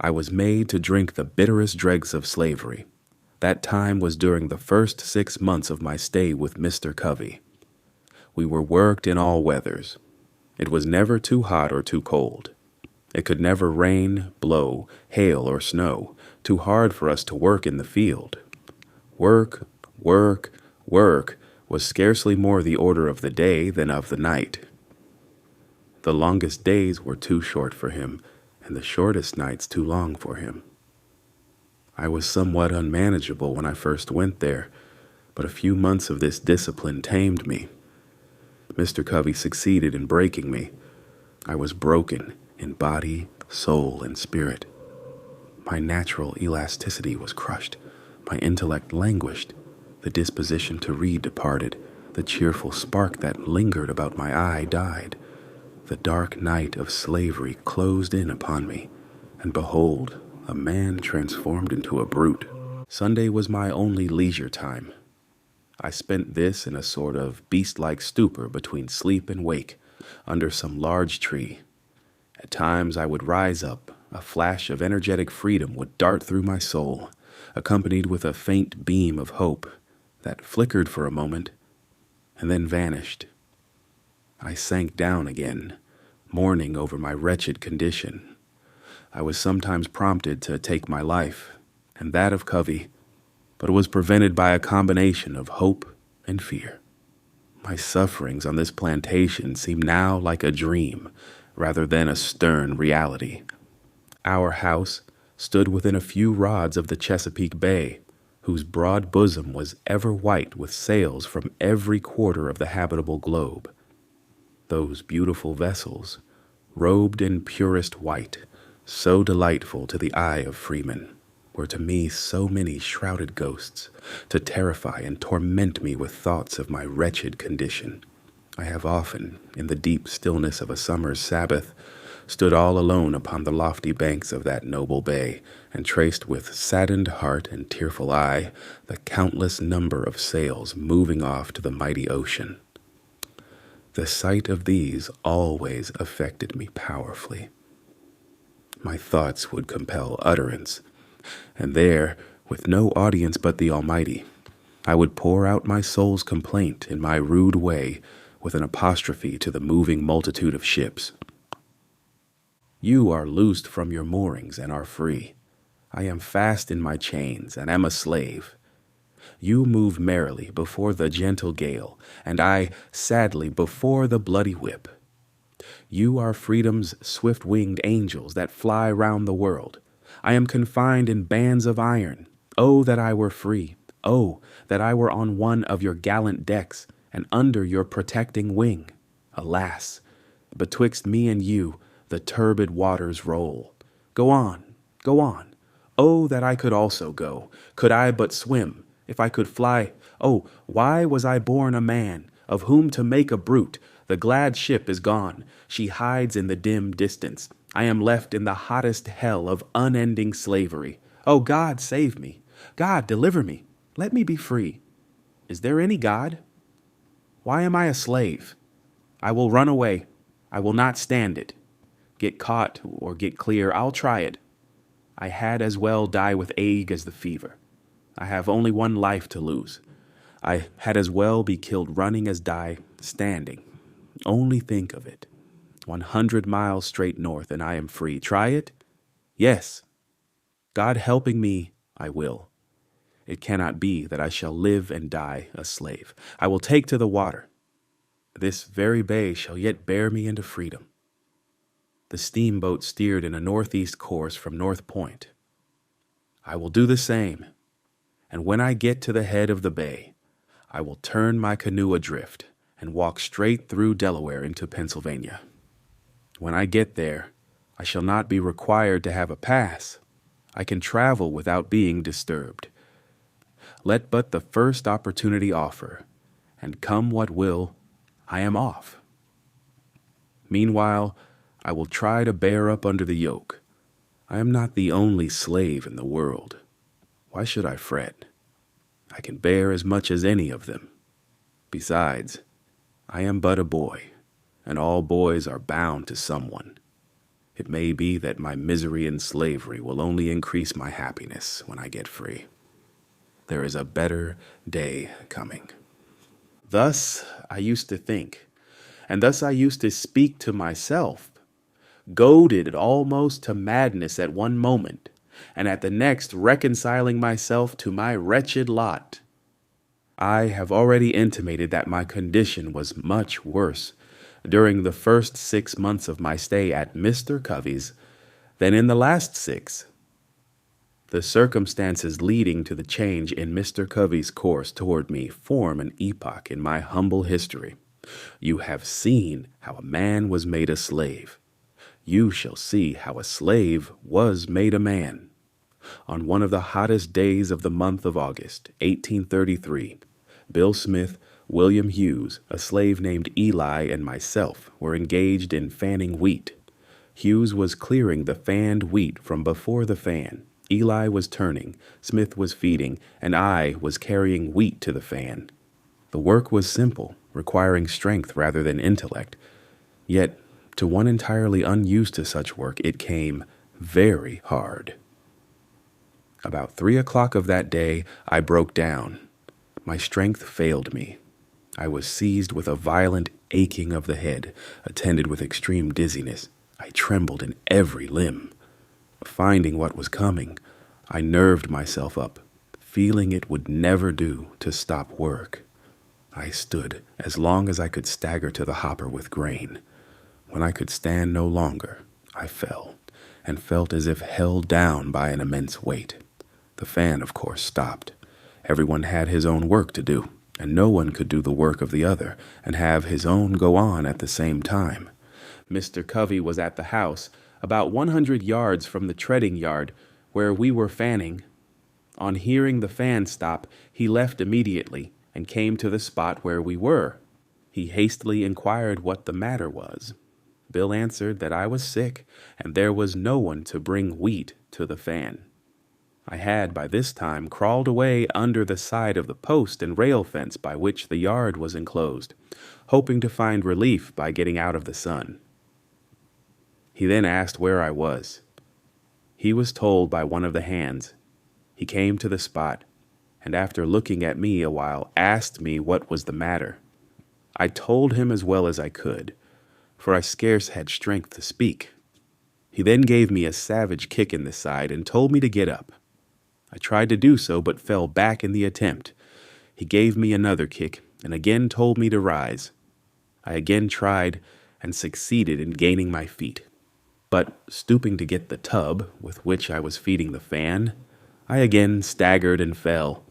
I was made to drink the bitterest dregs of slavery. That time was during the first 6 months of my stay with Mr. Covey. We were worked in all weathers. It was never too hot or too cold. It could never rain, blow, hail, or snow, too hard for us to work in the field. Work, work, work was scarcely more the order of the day than of the night. The longest days were too short for him, and the shortest nights too long for him. I was somewhat unmanageable when I first went there, but a few months of this discipline tamed me. Mr. Covey succeeded in breaking me. I was broken in body, soul, and spirit. My natural elasticity was crushed. My intellect languished. The disposition to read departed. The cheerful spark that lingered about my eye died. The dark night of slavery closed in upon me, and behold, a man transformed into a brute. Sunday was my only leisure time. I spent this in a sort of beast-like stupor between sleep and wake, under some large tree. At times I would rise up, a flash of energetic freedom would dart through my soul, accompanied with a faint beam of hope that flickered for a moment and then vanished. I sank down again, mourning over my wretched condition. I was sometimes prompted to take my life, and that of Covey, but was prevented by a combination of hope and fear. My sufferings on this plantation seem now like a dream, rather than a stern reality. Our house stood within a few rods of the Chesapeake Bay, whose broad bosom was ever white with sails from every quarter of the habitable globe. Those beautiful vessels, robed in purest white, so delightful to the eye of freemen, were to me so many shrouded ghosts, to terrify and torment me with thoughts of my wretched condition. I have often, in the deep stillness of a summer's Sabbath, stood all alone upon the lofty banks of that noble bay, and traced with saddened heart and tearful eye the countless number of sails moving off to the mighty ocean. The sight of these always affected me powerfully. My thoughts would compel utterance, and there, with no audience but the Almighty, I would pour out my soul's complaint in my rude way, with an apostrophe to the moving multitude of ships. You are loosed from your moorings and are free. I am fast in my chains and am a slave. You move merrily before the gentle gale, and I sadly before the bloody whip. You are freedom's swift-winged angels that fly round the world. I am confined in bands of iron. Oh, that I were free. Oh, that I were on one of your gallant decks, and under your protecting wing. Alas, betwixt me and you, the turbid waters roll. Go on, go on. Oh, that I could also go, could I but swim, if I could fly. Oh, why was I born a man, of whom to make a brute? The glad ship is gone, she hides in the dim distance. I am left in the hottest hell of unending slavery. Oh, God, save me. God, deliver me. Let me be free. Is there any God? Why am I a slave? I will run away. I will not stand it. Get caught or get clear, I'll try it. I had as well die with ague as the fever. I have only one life to lose. I had as well be killed running as die standing. Only think of it. 100 miles straight north and I am free. Try it? Yes. God helping me, I will. It cannot be that I shall live and die a slave. I will take to the water. This very bay shall yet bear me into freedom. The steamboat steered in a northeast course from North Point. I will do the same, and when I get to the head of the bay, I will turn my canoe adrift and walk straight through Delaware into Pennsylvania. When I get there, I shall not be required to have a pass. I can travel without being disturbed. Let but the first opportunity offer, and come what will, I am off. Meanwhile, I will try to bear up under the yoke. I am not the only slave in the world. Why should I fret? I can bear as much as any of them. Besides, I am but a boy, and all boys are bound to someone. It may be that my misery in slavery will only increase my happiness when I get free. There is a better day coming. Thus I used to think, and thus I used to speak to myself, goaded almost to madness at one moment, and at the next reconciling myself to my wretched lot. I have already intimated that my condition was much worse during the first 6 months of my stay at Mr. Covey's than in the last 6. The circumstances leading to the change in Mr. Covey's course toward me form an epoch in my humble history. You have seen how a man was made a slave. You shall see how a slave was made a man. On one of the hottest days of the month of August, 1833, Bill Smith, William Hughes, a slave named Eli, and myself were engaged in fanning wheat. Hughes was clearing the fanned wheat from before the fan. Eli was turning, Smith was feeding, and I was carrying wheat to the fan. The work was simple, requiring strength rather than intellect. Yet, to one entirely unused to such work, it came very hard. About 3 o'clock of that day, I broke down. My strength failed me. I was seized with a violent aching of the head, attended with extreme dizziness. I trembled in every limb. Finding what was coming, I nerved myself up, feeling it would never do to stop work. I stood as long as I could stagger to the hopper with grain. When I could stand no longer, I fell, and felt as if held down by an immense weight. The fan, of course, stopped. Everyone had his own work to do, and no one could do the work of the other and have his own go on at the same time. Mr. Covey was at the house, about 100 yards from the treading yard where we were fanning. On hearing the fan stop, he left immediately and came to the spot where we were. He hastily inquired what the matter was. Bill answered that I was sick and there was no one to bring wheat to the fan. I had by this time crawled away under the side of the post and rail fence by which the yard was enclosed, hoping to find relief by getting out of the sun. He then asked where I was. He was told by one of the hands. He came to the spot, and after looking at me a while, asked me what was the matter. I told him as well as I could, for I scarce had strength to speak. He then gave me a savage kick in the side and told me to get up. I tried to do so, but fell back in the attempt. He gave me another kick and again told me to rise. I again tried and succeeded in gaining my feet. But stooping to get the tub with which I was feeding the fan, I again staggered and fell.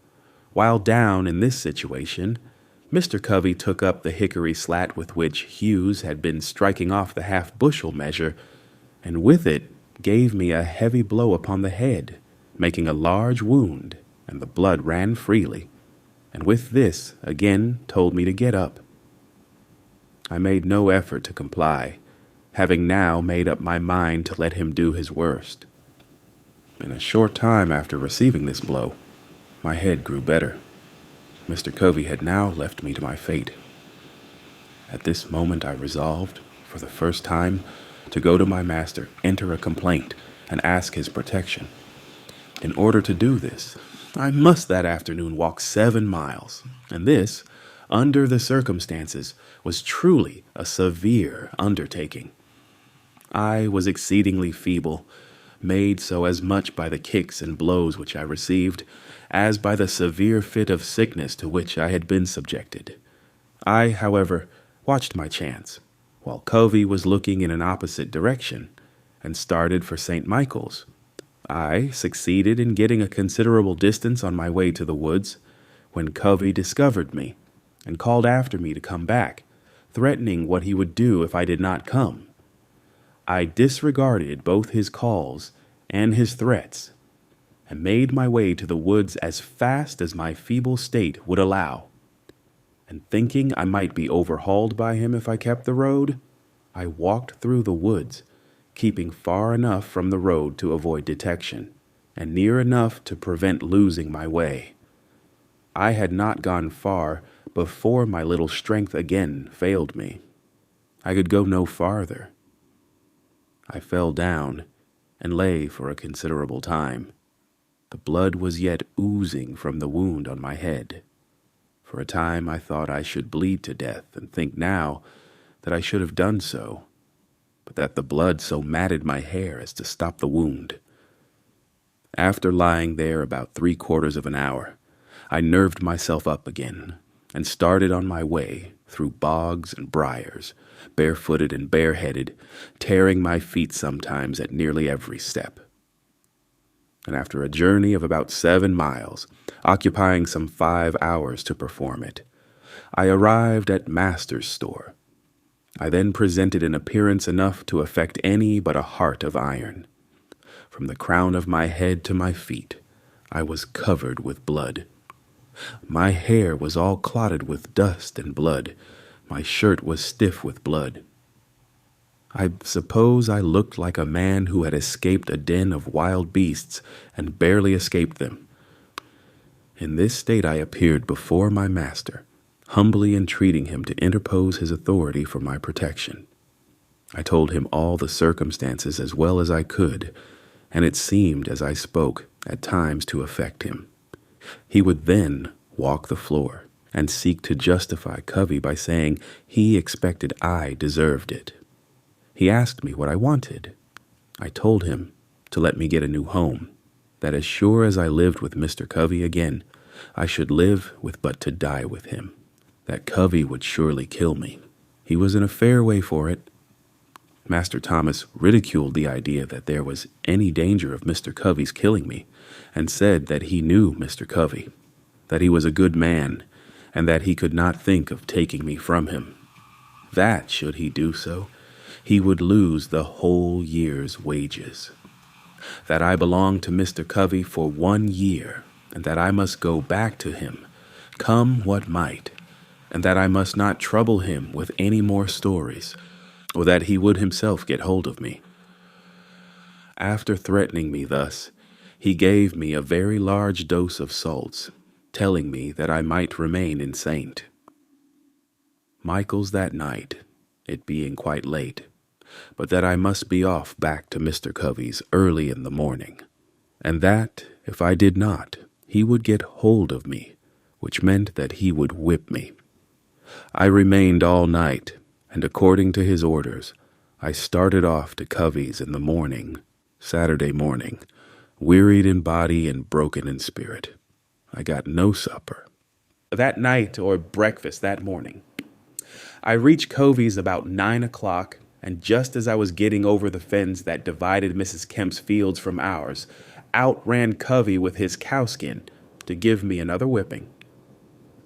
While down in this situation, Mr. Covey took up the hickory slat with which Hughes had been striking off the half-bushel measure, and with it gave me a heavy blow upon the head, making a large wound, and the blood ran freely, and with this again told me to get up. I made no effort to comply, having now made up my mind to let him do his worst. In a short time after receiving this blow, my head grew better. Mr. Covey had now left me to my fate. At this moment I resolved, for the first time, to go to my master, enter a complaint, and ask his protection. In order to do this, I must that afternoon walk 7 miles, and this, under the circumstances, was truly a severe undertaking. I was exceedingly feeble, made so as much by the kicks and blows which I received, as by the severe fit of sickness to which I had been subjected. I, however, watched my chance, while Covey was looking in an opposite direction, and started for St. Michael's. I succeeded in getting a considerable distance on my way to the woods, when Covey discovered me, and called after me to come back, threatening what he would do if I did not come. I disregarded both his calls and his threats, and made my way to the woods as fast as my feeble state would allow. And thinking I might be overhauled by him if I kept the road, I walked through the woods, keeping far enough from the road to avoid detection, and near enough to prevent losing my way. I had not gone far before my little strength again failed me. I could go no farther. I fell down and lay for a considerable time. The blood was yet oozing from the wound on my head. For a time I thought I should bleed to death, and think now that I should have done so, but that the blood so matted my hair as to stop the wound. After lying there about 3/4 of an hour, I nerved myself up again, and started on my way through bogs and briars, barefooted and bareheaded, tearing my feet sometimes at nearly every step. And after a journey of about 7 miles, occupying some 5 hours to perform it, I arrived at Master's store. I then presented an appearance enough to affect any but a heart of iron. From the crown of my head to my feet, I was covered with blood. My hair was all clotted with dust and blood. My shirt was stiff with blood. I suppose I looked like a man who had escaped a den of wild beasts and barely escaped them. In this state I appeared before my master, humbly entreating him to interpose his authority for my protection. I told him all the circumstances as well as I could, and it seemed, as I spoke, at times to affect him. He would then walk the floor and seek to justify Covey by saying he expected I deserved it. He asked me what I wanted. I told him to let me get a new home, that as sure as I lived with Mr. Covey again, I should live with but to die with him, that Covey would surely kill me. He was in a fair way for it. Master Thomas ridiculed the idea that there was any danger of Mr. Covey's killing me, and said that he knew Mr. Covey, that he was a good man, and that he could not think of taking me from him. That, should he do so, he would lose the whole year's wages. That I belonged to Mr. Covey for 1 year, and that I must go back to him, come what might, and that I must not trouble him with any more stories, or that he would himself get hold of me. After threatening me thus, he gave me a very large dose of salts, telling me that I might remain in Saint Michael's that night, it being quite late, but that I must be off back to Mr. Covey's early in the morning, and that, if I did not, he would get hold of me, which meant that he would whip me. I remained all night, and according to his orders, I started off to Covey's in the morning, Saturday morning, wearied in body and broken in spirit. I got no supper. That night, or breakfast that morning, I reached Covey's about 9 o'clock, and just as I was getting over the fence that divided Mrs. Kemp's fields from ours, out ran Covey with his cowskin to give me another whipping.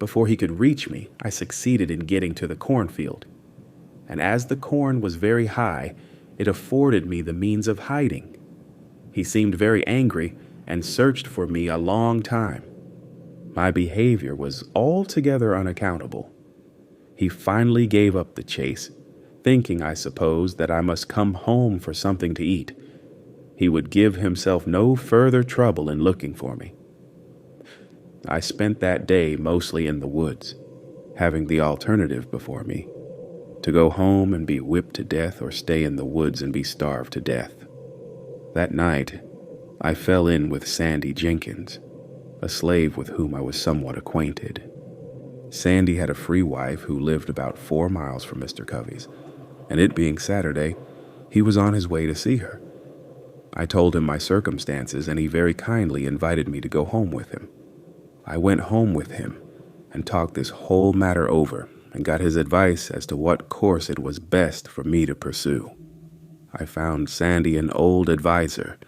Before he could reach me, I succeeded in getting to the cornfield, and as the corn was very high, it afforded me the means of hiding. He seemed very angry and searched for me a long time. My behavior was altogether unaccountable. He finally gave up the chase, thinking, I suppose, that I must come home for something to eat. He would give himself no further trouble in looking for me. I spent that day mostly in the woods, having the alternative before me, to go home and be whipped to death or stay in the woods and be starved to death. That night, I fell in with Sandy Jenkins, a slave with whom I was somewhat acquainted. Sandy had a free wife who lived about 4 miles from Mr. Covey's, and it being Saturday, he was on his way to see her. I told him my circumstances, and he very kindly invited me to go home with him. I went home with him and talked this whole matter over and got his advice as to what course it was best for me to pursue. I found Sandy an old adviser.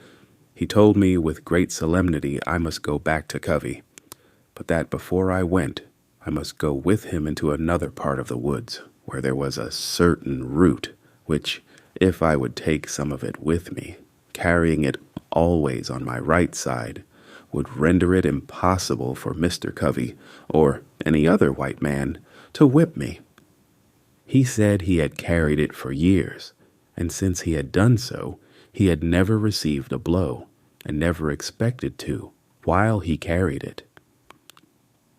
He told me with great solemnity I must go back to Covey, but that before I went, I must go with him into another part of the woods, where there was a certain root, which, if I would take some of it with me, carrying it always on my right side, would render it impossible for Mr. Covey, or any other white man, to whip me. He said he had carried it for years, and since he had done so, he had never received a blow, and never expected to, while he carried it.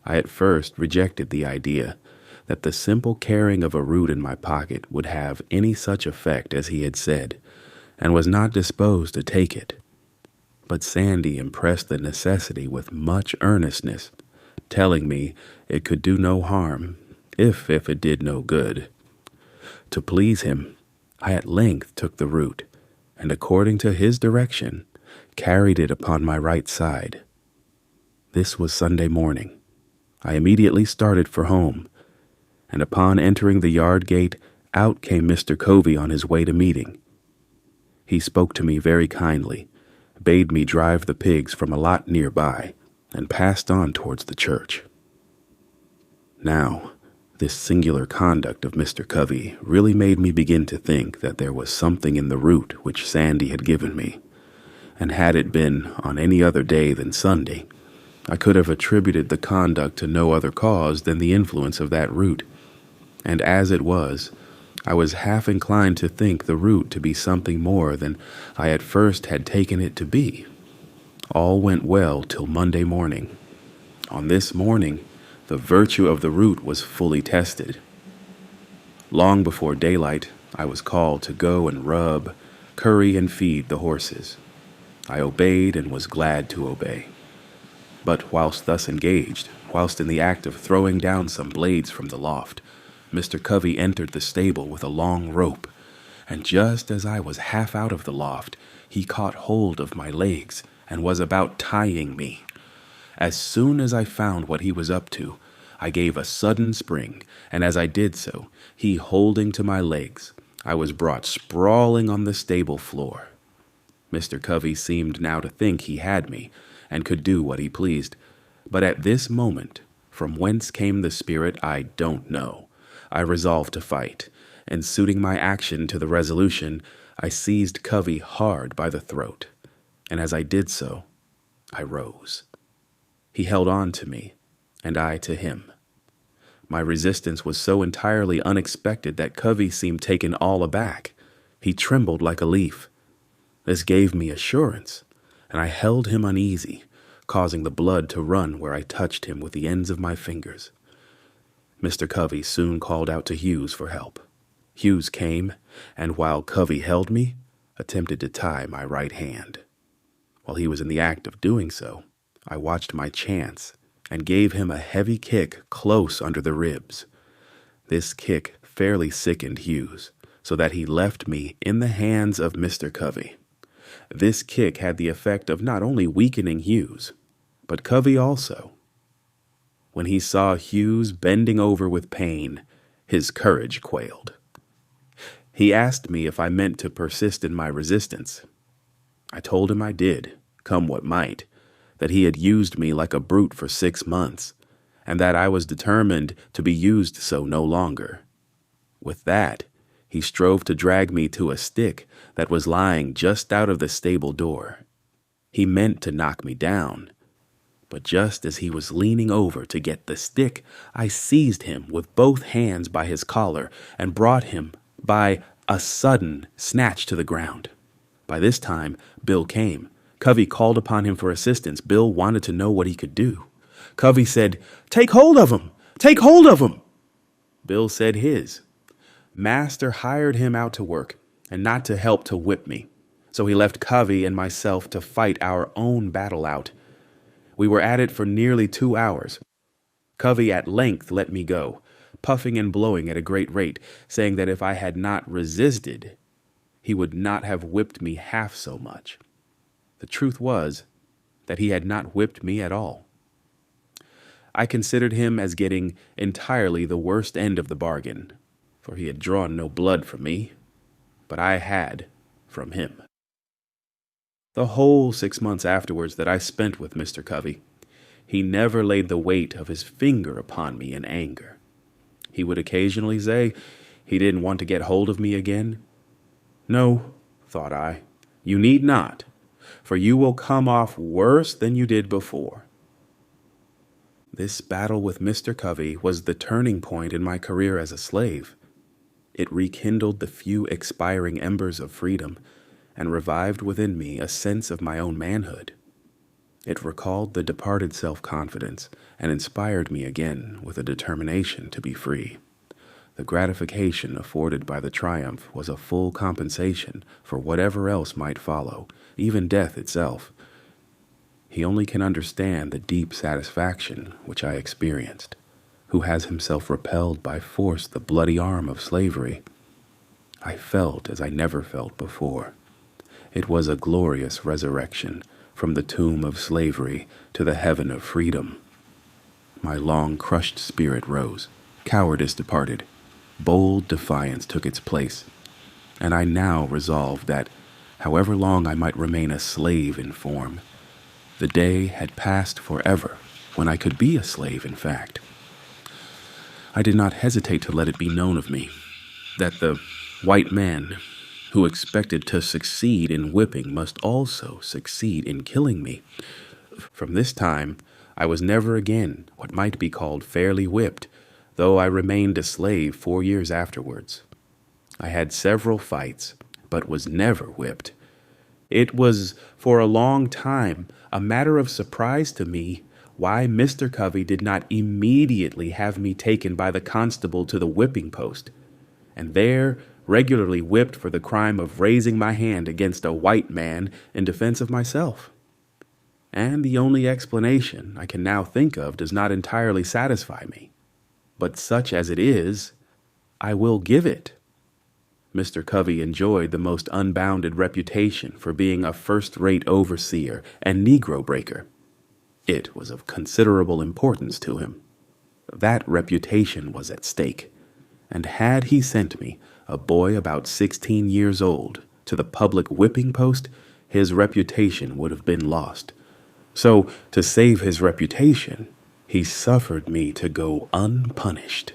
I at first rejected the idea that the simple carrying of a root in my pocket would have any such effect as he had said, and was not disposed to take it. But Sandy impressed the necessity with much earnestness, telling me it could do no harm, if it did no good. To please him, I at length took the root, and according to his direction, carried it upon my right side. This was Sunday morning. I immediately started for home, and upon entering the yard gate, out came Mr. Covey on his way to meeting. He spoke to me very kindly, bade me drive the pigs from a lot nearby, and passed on towards the church. Now, this singular conduct of Mr. Covey really made me begin to think that there was something in the root which Sandy had given me, and had it been on any other day than Sunday, I could have attributed the conduct to no other cause than the influence of that root, and as it was, I was half inclined to think the root to be something more than I at first had taken it to be. All went well till Monday morning. On this morning, the virtue of the root was fully tested. Long before daylight, I was called to go and rub, curry, and feed the horses. I obeyed and was glad to obey. But whilst thus engaged, whilst in the act of throwing down some blades from the loft, Mr. Covey entered the stable with a long rope, and just as I was half out of the loft, he caught hold of my legs and was about tying me. As soon as I found what he was up to, I gave a sudden spring, and as I did so, he holding to my legs, I was brought sprawling on the stable floor. Mr. Covey seemed now to think he had me, and could do what he pleased. But at this moment, from whence came the spirit I don't know, I resolved to fight, and suiting my action to the resolution, I seized Covey hard by the throat, and as I did so, I rose. He held on to me, and I to him. My resistance was so entirely unexpected that Covey seemed taken all aback. He trembled like a leaf. This gave me assurance, and I held him uneasy, causing the blood to run where I touched him with the ends of my fingers. Mr. Covey soon called out to Hughes for help. Hughes came, and while Covey held me, attempted to tie my right hand. While he was in the act of doing so, I watched my chance and gave him a heavy kick close under the ribs. This kick fairly sickened Hughes, so that he left me in the hands of Mr. Covey. This kick had the effect of not only weakening Hughes, but Covey also. When he saw Hughes bending over with pain, his courage quailed. He asked me if I meant to persist in my resistance. I told him I did, come what might, that he had used me like a brute for 6 months, and that I was determined to be used so no longer. With that, he strove to drag me to a stick that was lying just out of the stable door. He meant to knock me down, but just as he was leaning over to get the stick, I seized him with both hands by his collar and brought him by a sudden snatch to the ground. By this time, Bill came. Covey called upon him for assistance. Bill wanted to know what he could do. Covey said, "Take hold of him! Take hold of him!" Bill said his. Master hired him out to work, and not to help to whip me. So he left Covey and myself to fight our own battle out. We were at it for nearly 2 hours. Covey at length let me go, puffing and blowing at a great rate, saying that if I had not resisted, he would not have whipped me half so much. The truth was that he had not whipped me at all. I considered him as getting entirely the worst end of the bargain, for he had drawn no blood from me, but I had from him. The whole 6 months afterwards that I spent with Mr. Covey, he never laid the weight of his finger upon me in anger. He would occasionally say he didn't want to get hold of me again. No, thought I, you need not, for you will come off worse than you did before. This battle with Mr. Covey was the turning point in my career as a slave. It rekindled the few expiring embers of freedom and revived within me a sense of my own manhood. It recalled the departed self-confidence and inspired me again with a determination to be free. The gratification afforded by the triumph was a full compensation for whatever else might follow, even death itself. He only can understand the deep satisfaction which I experienced, who has himself repelled by force the bloody arm of slavery. I felt as I never felt before. It was a glorious resurrection from the tomb of slavery to the heaven of freedom. My long crushed spirit rose, cowardice departed, bold defiance took its place, and I now resolved that, however long I might remain a slave in form, the day had passed forever when I could be a slave in fact. I did not hesitate to let it be known of me that the white man who expected to succeed in whipping must also succeed in killing me. From this time, I was never again what might be called fairly whipped, though I remained a slave 4 years afterwards. I had several fights, but was never whipped. It was for a long time a matter of surprise to me why Mr. Covey did not immediately have me taken by the constable to the whipping post, and there regularly whipped for the crime of raising my hand against a white man in defense of myself. And the only explanation I can now think of does not entirely satisfy me. But such as it is, I will give it. Mr. Covey enjoyed the most unbounded reputation for being a first-rate overseer and Negro breaker. It was of considerable importance to him. That reputation was at stake, and had he sent me, a boy about 16 years old, to the public whipping post, his reputation would have been lost. So, to save his reputation, he suffered me to go unpunished.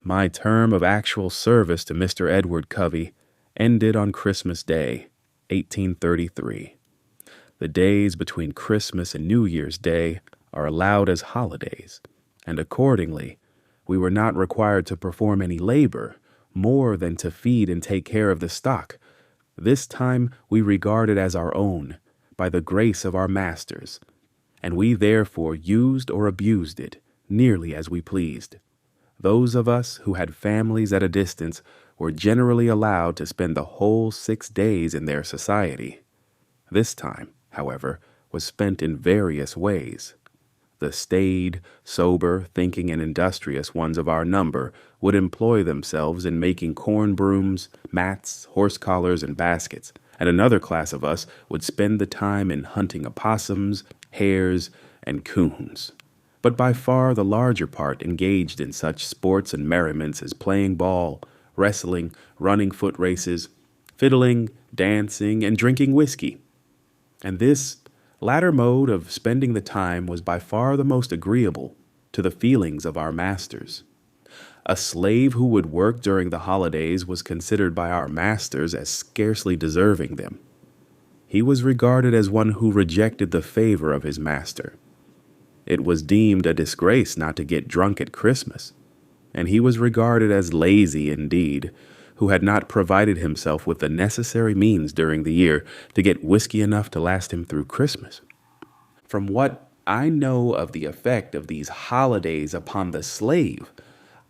My term of actual service to Mr. Edward Covey ended on Christmas Day, 1833. The days between Christmas and New Year's Day are allowed as holidays, and accordingly, we were not required to perform any labor more than to feed and take care of the stock. This time we regarded as our own by the grace of our masters, and we therefore used or abused it nearly as we pleased. Those of us who had families at a distance were generally allowed to spend the whole 6 days in their society. This time, however, was spent in various ways. The staid, sober, thinking, and industrious ones of our number would employ themselves in making corn brooms, mats, horse collars, and baskets, and another class of us would spend the time in hunting opossums, hares, and coons. But by far the larger part engaged in such sports and merriments as playing ball, wrestling, running foot races, fiddling, dancing, and drinking whiskey. And this latter mode of spending the time was by far the most agreeable to the feelings of our masters. A slave who would work during the holidays was considered by our masters as scarcely deserving them. He was regarded as one who rejected the favor of his master. It was deemed a disgrace not to get drunk at Christmas, and he was regarded as lazy indeed, who had not provided himself with the necessary means during the year to get whiskey enough to last him through Christmas. From what I know of the effect of these holidays upon the slave,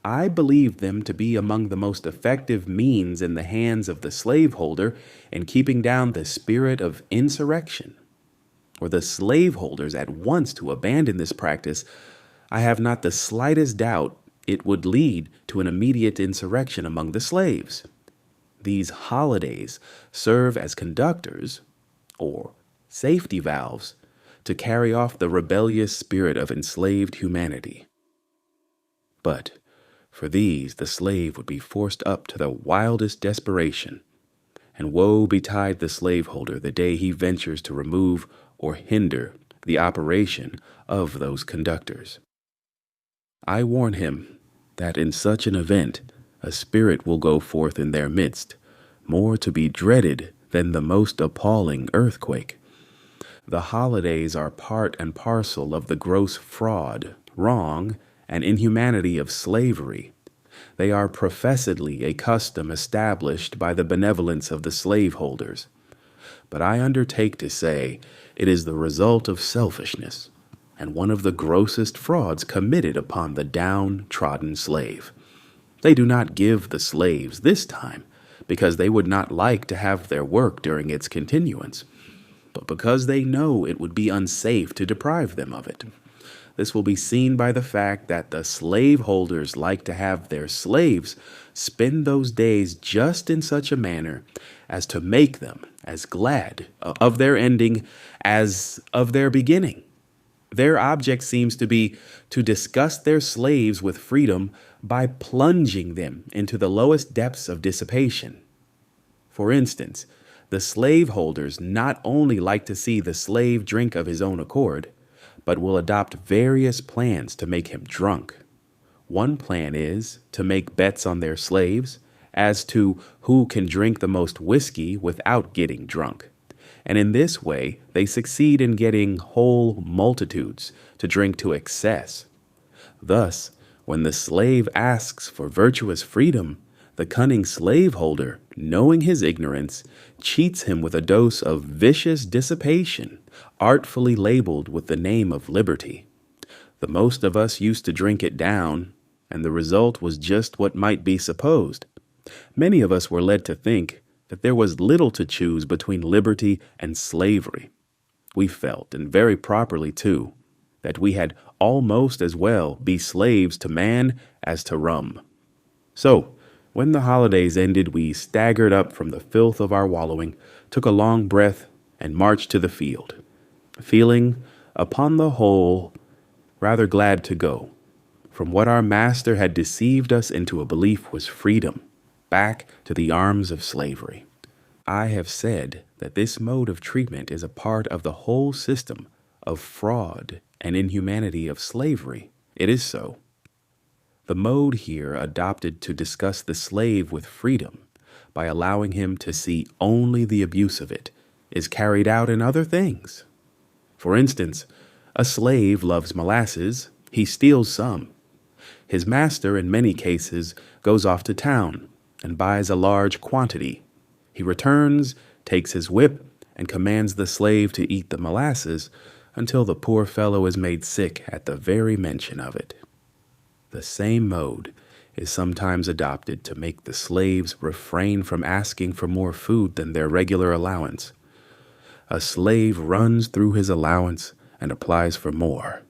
I believe them to be among the most effective means in the hands of the slaveholder in keeping down the spirit of insurrection. Were the slaveholders at once to abandon this practice, I have not the slightest doubt it would lead to an immediate insurrection among the slaves. These holidays serve as conductors, or safety valves, to carry off the rebellious spirit of enslaved humanity. But for these the slave would be forced up to the wildest desperation, and woe betide the slaveholder the day he ventures to remove or hinder the operation of those conductors. I warn him that in such an event a spirit will go forth in their midst, more to be dreaded than the most appalling earthquake. The holidays are part and parcel of the gross fraud, wrong, and inhumanity of slavery. They are professedly a custom established by the benevolence of the slaveholders. But I undertake to say it is the result of selfishness, and one of the grossest frauds committed upon the downtrodden slave. They do not give the slaves this time because they would not like to have their work during its continuance, but because they know it would be unsafe to deprive them of it. This will be seen by the fact that the slaveholders like to have their slaves spend those days just in such a manner as to make them as glad of their ending as of their beginning. Their object seems to be to disgust their slaves with freedom by plunging them into the lowest depths of dissipation. For instance, the slaveholders not only like to see the slave drink of his own accord, but will adopt various plans to make him drunk. One plan is to make bets on their slaves as to who can drink the most whiskey without getting drunk. And in this way, they succeed in getting whole multitudes to drink to excess. Thus, when the slave asks for virtuous freedom, the cunning slaveholder, knowing his ignorance, cheats him with a dose of vicious dissipation, artfully labeled with the name of liberty. The most of us used to drink it down, and the result was just what might be supposed. Many of us were led to think that there was little to choose between liberty and slavery. We felt, and very properly too, that we had almost as well be slaves to man as to rum. So, when the holidays ended, we staggered up from the filth of our wallowing, took a long breath, and marched to the field, feeling, upon the whole, rather glad to go, from what our master had deceived us into a belief was freedom, back to the arms of slavery. I have said that this mode of treatment is a part of the whole system of fraud and inhumanity of slavery. It is so. The mode here adopted to discuss the slave with freedom, by allowing him to see only the abuse of it, is carried out in other things. For instance, a slave loves molasses, he steals some. His master, in many cases, goes off to town and buys a large quantity. He returns, takes his whip, and commands the slave to eat the molasses until the poor fellow is made sick at the very mention of it. The same mode is sometimes adopted to make the slaves refrain from asking for more food than their regular allowance. A slave runs through his allowance and applies for more.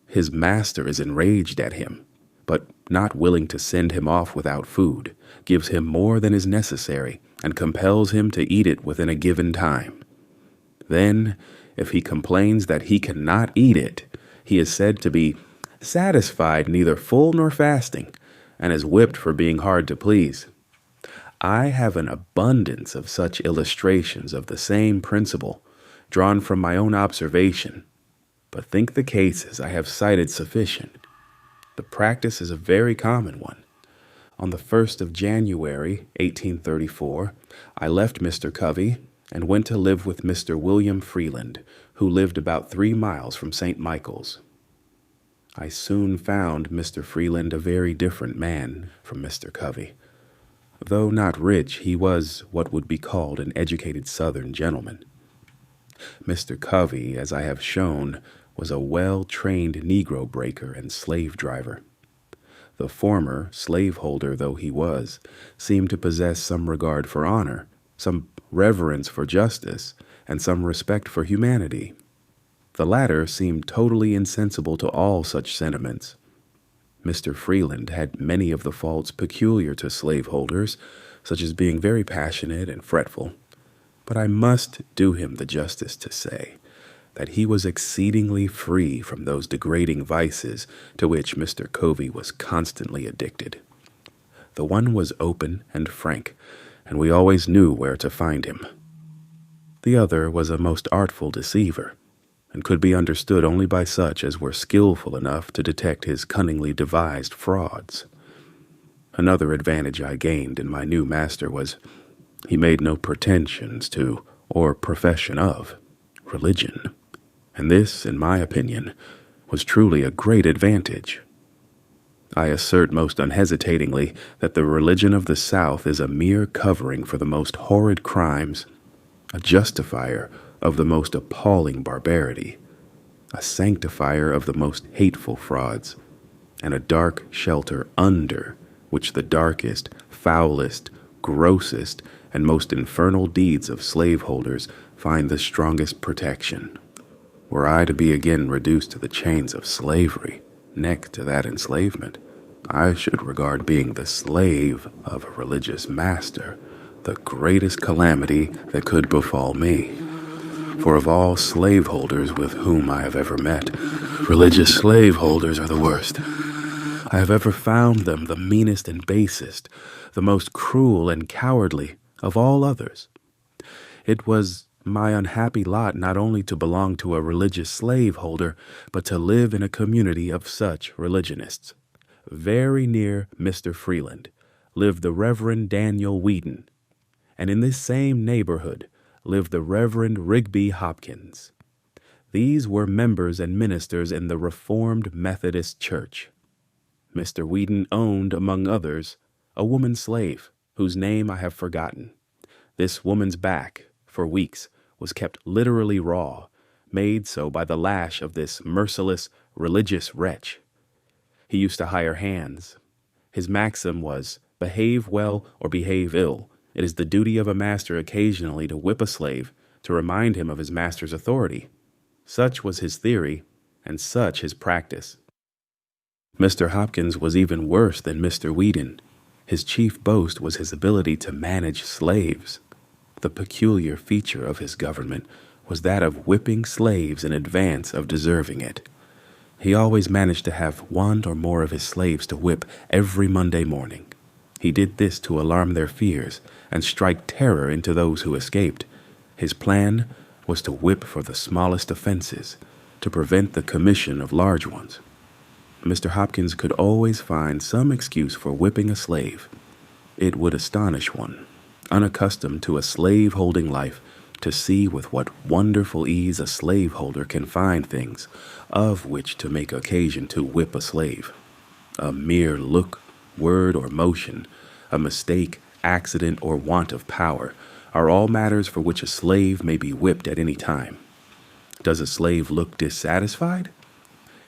His master is enraged at him, but not willing to send him off without food, gives him more than is necessary, and compels him to eat it within a given time. Then, if he complains that he cannot eat it, he is said to be satisfied neither full nor fasting, and is whipped for being hard to please. I have an abundance of such illustrations of the same principle, drawn from my own observation, but think the cases I have cited sufficient. The practice is a very common one. On the 1st of January, 1834, I left Mr. Covey and went to live with Mr. William Freeland, who lived about 3 miles from St. Michael's. I soon found Mr. Freeland a very different man from Mr. Covey. Though not rich, he was what would be called an educated Southern gentleman. Mr. Covey, as I have shown, was a well-trained Negro breaker and slave driver. The former, slaveholder though he was, seemed to possess some regard for honor, some reverence for justice, and some respect for humanity. The latter seemed totally insensible to all such sentiments. Mr. Freeland had many of the faults peculiar to slaveholders, such as being very passionate and fretful, but I must do him the justice to say that he was exceedingly free from those degrading vices to which Mr. Covey was constantly addicted. The one was open and frank, and we always knew where to find him. The other was a most artful deceiver, and could be understood only by such as were skillful enough to detect his cunningly devised frauds. Another advantage I gained in my new master was he made no pretensions to, or profession of, religion, and this, in my opinion, was truly a great advantage. I assert most unhesitatingly that the religion of the South is a mere covering for the most horrid crimes, a justifier of the most appalling barbarity, a sanctifier of the most hateful frauds, and a dark shelter under which the darkest, foulest, grossest, and most infernal deeds of slaveholders find the strongest protection. Were I to be again reduced to the chains of slavery, next to that enslavement, I should regard being the slave of a religious master the greatest calamity that could befall me. For of all slaveholders with whom I have ever met, religious slaveholders are the worst. I have ever found them the meanest and basest, the most cruel and cowardly of all others. It was my unhappy lot not only to belong to a religious slaveholder, but to live in a community of such religionists. Very near Mr. Freeland lived the Reverend Daniel Whedon, and in this same neighborhood lived the Reverend Rigby Hopkins. These were members and ministers in the Reformed Methodist Church. Mr. Whedon owned, among others, a woman slave whose name I have forgotten. This woman's back, for weeks, was kept literally raw, made so by the lash of this merciless, religious wretch. He used to hire hands. His maxim was, behave well or behave ill. It is the duty of a master occasionally to whip a slave, to remind him of his master's authority. Such was his theory, and such his practice. Mr. Hopkins was even worse than Mr. Whedon. His chief boast was his ability to manage slaves. The peculiar feature of his government was that of whipping slaves in advance of deserving it. He always managed to have one or more of his slaves to whip every Monday morning. He did this to alarm their fears and strike terror into those who escaped. His plan was to whip for the smallest offenses, to prevent the commission of large ones. Mr. Hopkins could always find some excuse for whipping a slave. It would astonish one, unaccustomed to a slave-holding life, to see with what wonderful ease a slaveholder can find things of which to make occasion to whip a slave. A mere look, word, or motion, a mistake, accident, or want of power, are all matters for which a slave may be whipped at any time. Does a slave look dissatisfied?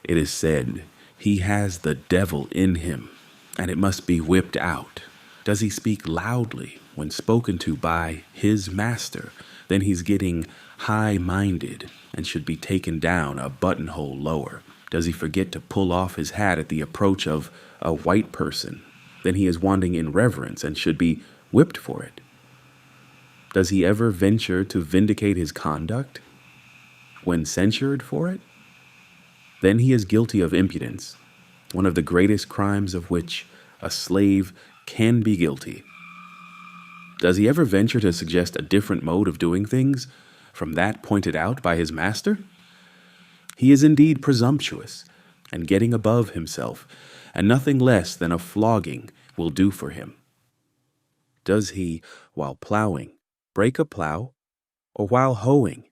It is said, he has the devil in him, and it must be whipped out. Does he speak loudly when spoken to by his master? Then he's getting high-minded and should be taken down a buttonhole lower. Does he forget to pull off his hat at the approach of a white person? Then he is wanting in reverence and should be whipped for it. Does he ever venture to vindicate his conduct when censured for it? Then he is guilty of impudence, one of the greatest crimes of which a slave can be guilty. Does he ever venture to suggest a different mode of doing things from that pointed out by his master? He is indeed presumptuous and getting above himself, and nothing less than a flogging will do for him. Does he, while plowing, break a plow, or while hoeing,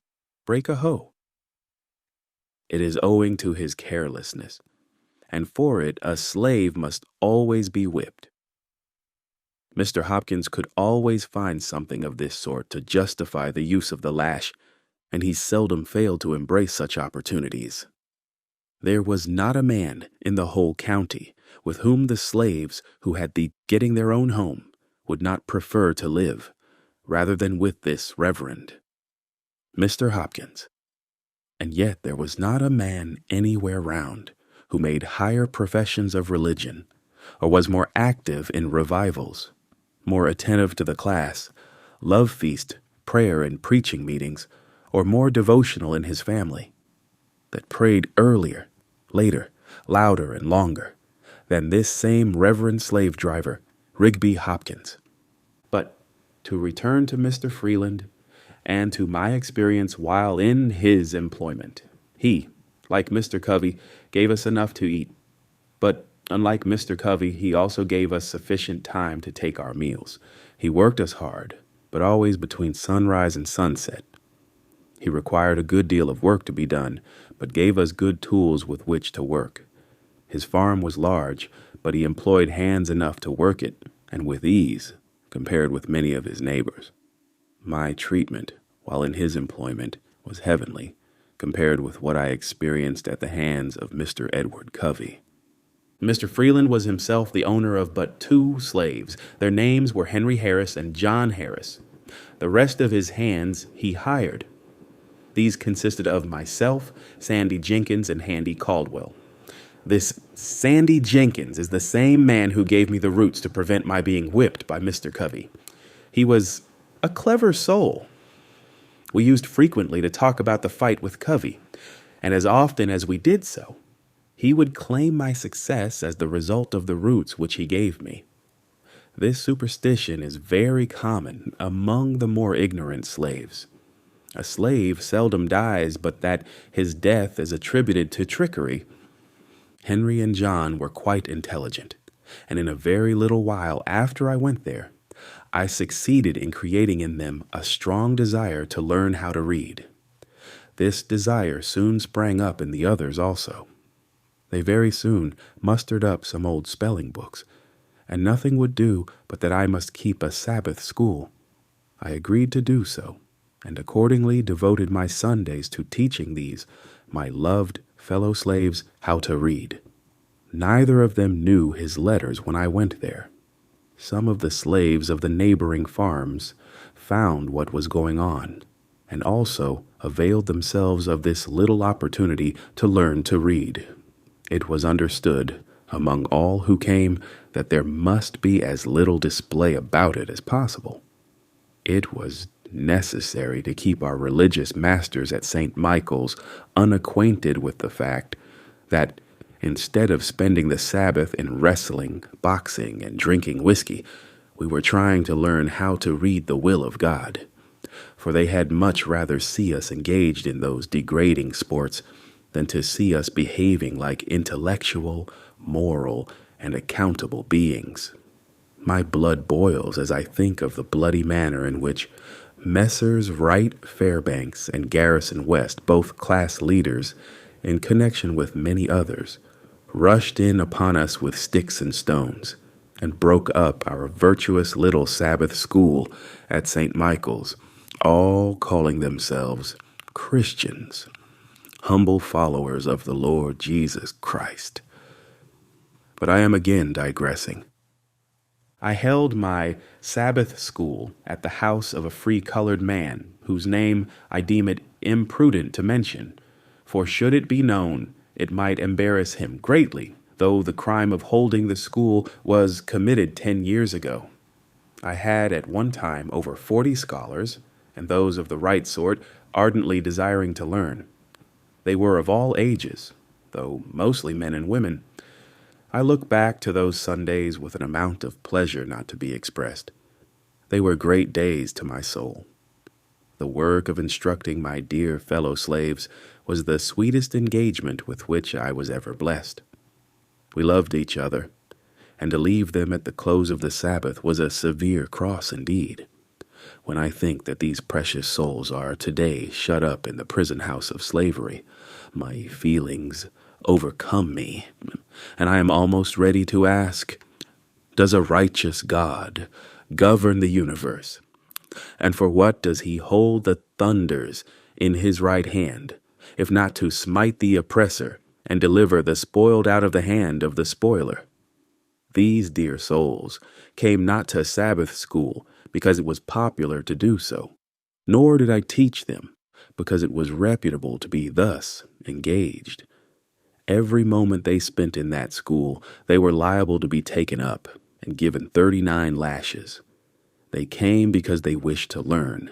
break a hoe? It is owing to his carelessness, and for it a slave must always be whipped. Mr. Hopkins could always find something of this sort to justify the use of the lash, and he seldom failed to embrace such opportunities. There was not a man in the whole county with whom the slaves who had the getting their own home would not prefer to live, rather than with this Reverend Mr. Hopkins. And yet there was not a man anywhere round who made higher professions of religion, or was more active in revivals, more attentive to the class, love feast, prayer and preaching meetings, or more devotional in his family, that prayed earlier, later, louder and longer, than this same reverend slave driver, Rigby Hopkins. But to return to Mr. Freeland, and to my experience while in his employment, he, like Mr. Covey, gave us enough to eat. But unlike Mr. Covey, he also gave us sufficient time to take our meals. He worked us hard, but always between sunrise and sunset. He required a good deal of work to be done, but gave us good tools with which to work. His farm was large, but he employed hands enough to work it, and with ease, compared with many of his neighbors. My treatment, while in his employment, was heavenly, compared with what I experienced at the hands of Mr. Edward Covey. Mr. Freeland was himself the owner of but two slaves. Their names were Henry Harris and John Harris. The rest of his hands he hired. These consisted of myself, Sandy Jenkins, and Handy Caldwell. This Sandy Jenkins is the same man who gave me the roots to prevent my being whipped by Mr. Covey. He was a clever soul. We used frequently to talk about the fight with Covey, and as often as we did so, he would claim my success as the result of the roots which he gave me. This superstition is very common among the more ignorant slaves. A slave seldom dies, but that his death is attributed to trickery. Henry and John were quite intelligent, and in a very little while after I went there, I succeeded in creating in them a strong desire to learn how to read. This desire soon sprang up in the others also. They very soon mustered up some old spelling books, and nothing would do but that I must keep a Sabbath school. I agreed to do so, and accordingly devoted my Sundays to teaching these, my loved fellow slaves, how to read. Neither of them knew his letters when I went there. Some of the slaves of the neighboring farms found what was going on, and also availed themselves of this little opportunity to learn to read. It was understood among all who came that there must be as little display about it as possible. It was necessary to keep our religious masters at St. Michael's unacquainted with the fact that instead of spending the Sabbath in wrestling, boxing, and drinking whiskey, we were trying to learn how to read the will of God, for they had much rather see us engaged in those degrading sports than to see us behaving like intellectual, moral, and accountable beings. My blood boils as I think of the bloody manner in which Messrs. Wright Fairbanks and Garrison West, both class leaders, in connection with many others, rushed in upon us with sticks and stones, and broke up our virtuous little Sabbath school at St. Michael's, all calling themselves Christians, humble followers of the Lord Jesus Christ. But I am again digressing. I held my Sabbath school at the house of a free-colored man, whose name I deem it imprudent to mention, for should it be known, it might embarrass him greatly, though the crime of holding the school was committed 10 years ago. I had at one time over 40 scholars, and those of the right sort, ardently desiring to learn. They were of all ages, though mostly men and women. I look back to those Sundays with an amount of pleasure not to be expressed. They were great days to my soul. The work of instructing my dear fellow slaves was the sweetest engagement with which I was ever blessed. We loved each other, and to leave them at the close of the Sabbath was a severe cross indeed. When I think that these precious souls are today shut up in the prison house of slavery, my feelings overcome me, and I am almost ready to ask, does a righteous God govern the universe? And for what does he hold the thunders in his right hand, if not to smite the oppressor and deliver the spoiled out of the hand of the spoiler? These dear souls came not to Sabbath school because it was popular to do so, nor did I teach them because it was reputable to be thus engaged. Every moment they spent in that school, they were liable to be taken up and given 39 lashes. They came because they wished to learn.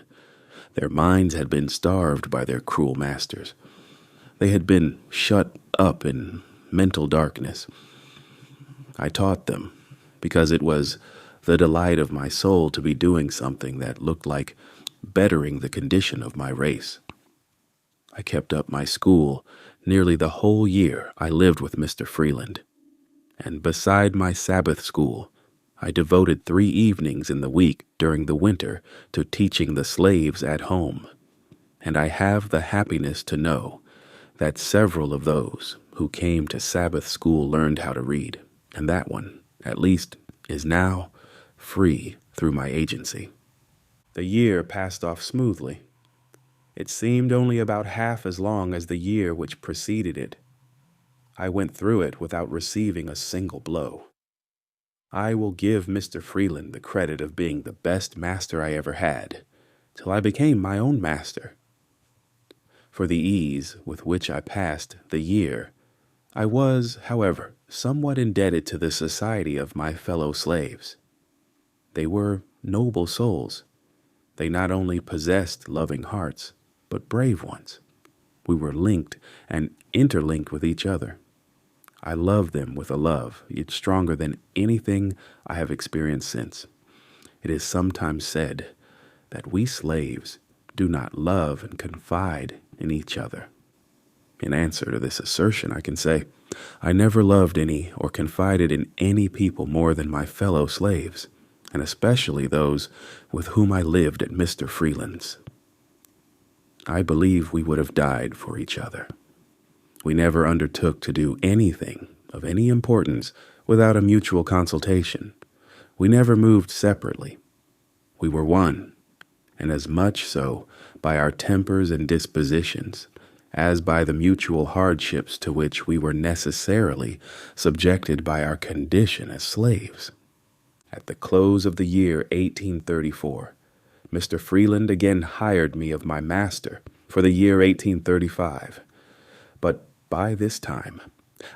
Their minds had been starved by their cruel masters. They had been shut up in mental darkness. I taught them because it was the delight of my soul to be doing something that looked like bettering the condition of my race. I kept up my school nearly the whole year I lived with Mr. Freeland, and beside my Sabbath school, I devoted 3 evenings in the week during the winter to teaching the slaves at home, and I have the happiness to know that several of those who came to Sabbath school learned how to read, and that one, at least, is now free through my agency. The year passed off smoothly. It seemed only about half as long as the year which preceded it. I went through it without receiving a single blow. I will give Mr. Freeland the credit of being the best master I ever had, till I became my own master. For the ease with which I passed the year, I was, however, somewhat indebted to the society of my fellow slaves. They were noble souls. They not only possessed loving hearts, but brave ones. We were linked and interlinked with each other. I loved them with a love yet stronger than anything I have experienced since. It is sometimes said that we slaves do not love and confide in each other. In answer to this assertion, I can say, I never loved any or confided in any people more than my fellow slaves, and especially those with whom I lived at Mr. Freeland's. I believe we would have died for each other. We never undertook to do anything of any importance without a mutual consultation. We never moved separately. We were one, and as much so by our tempers and dispositions as by the mutual hardships to which we were necessarily subjected by our condition as slaves. At the close of the year 1834, Mr. Freeland again hired me of my master for the year 1835. But by this time,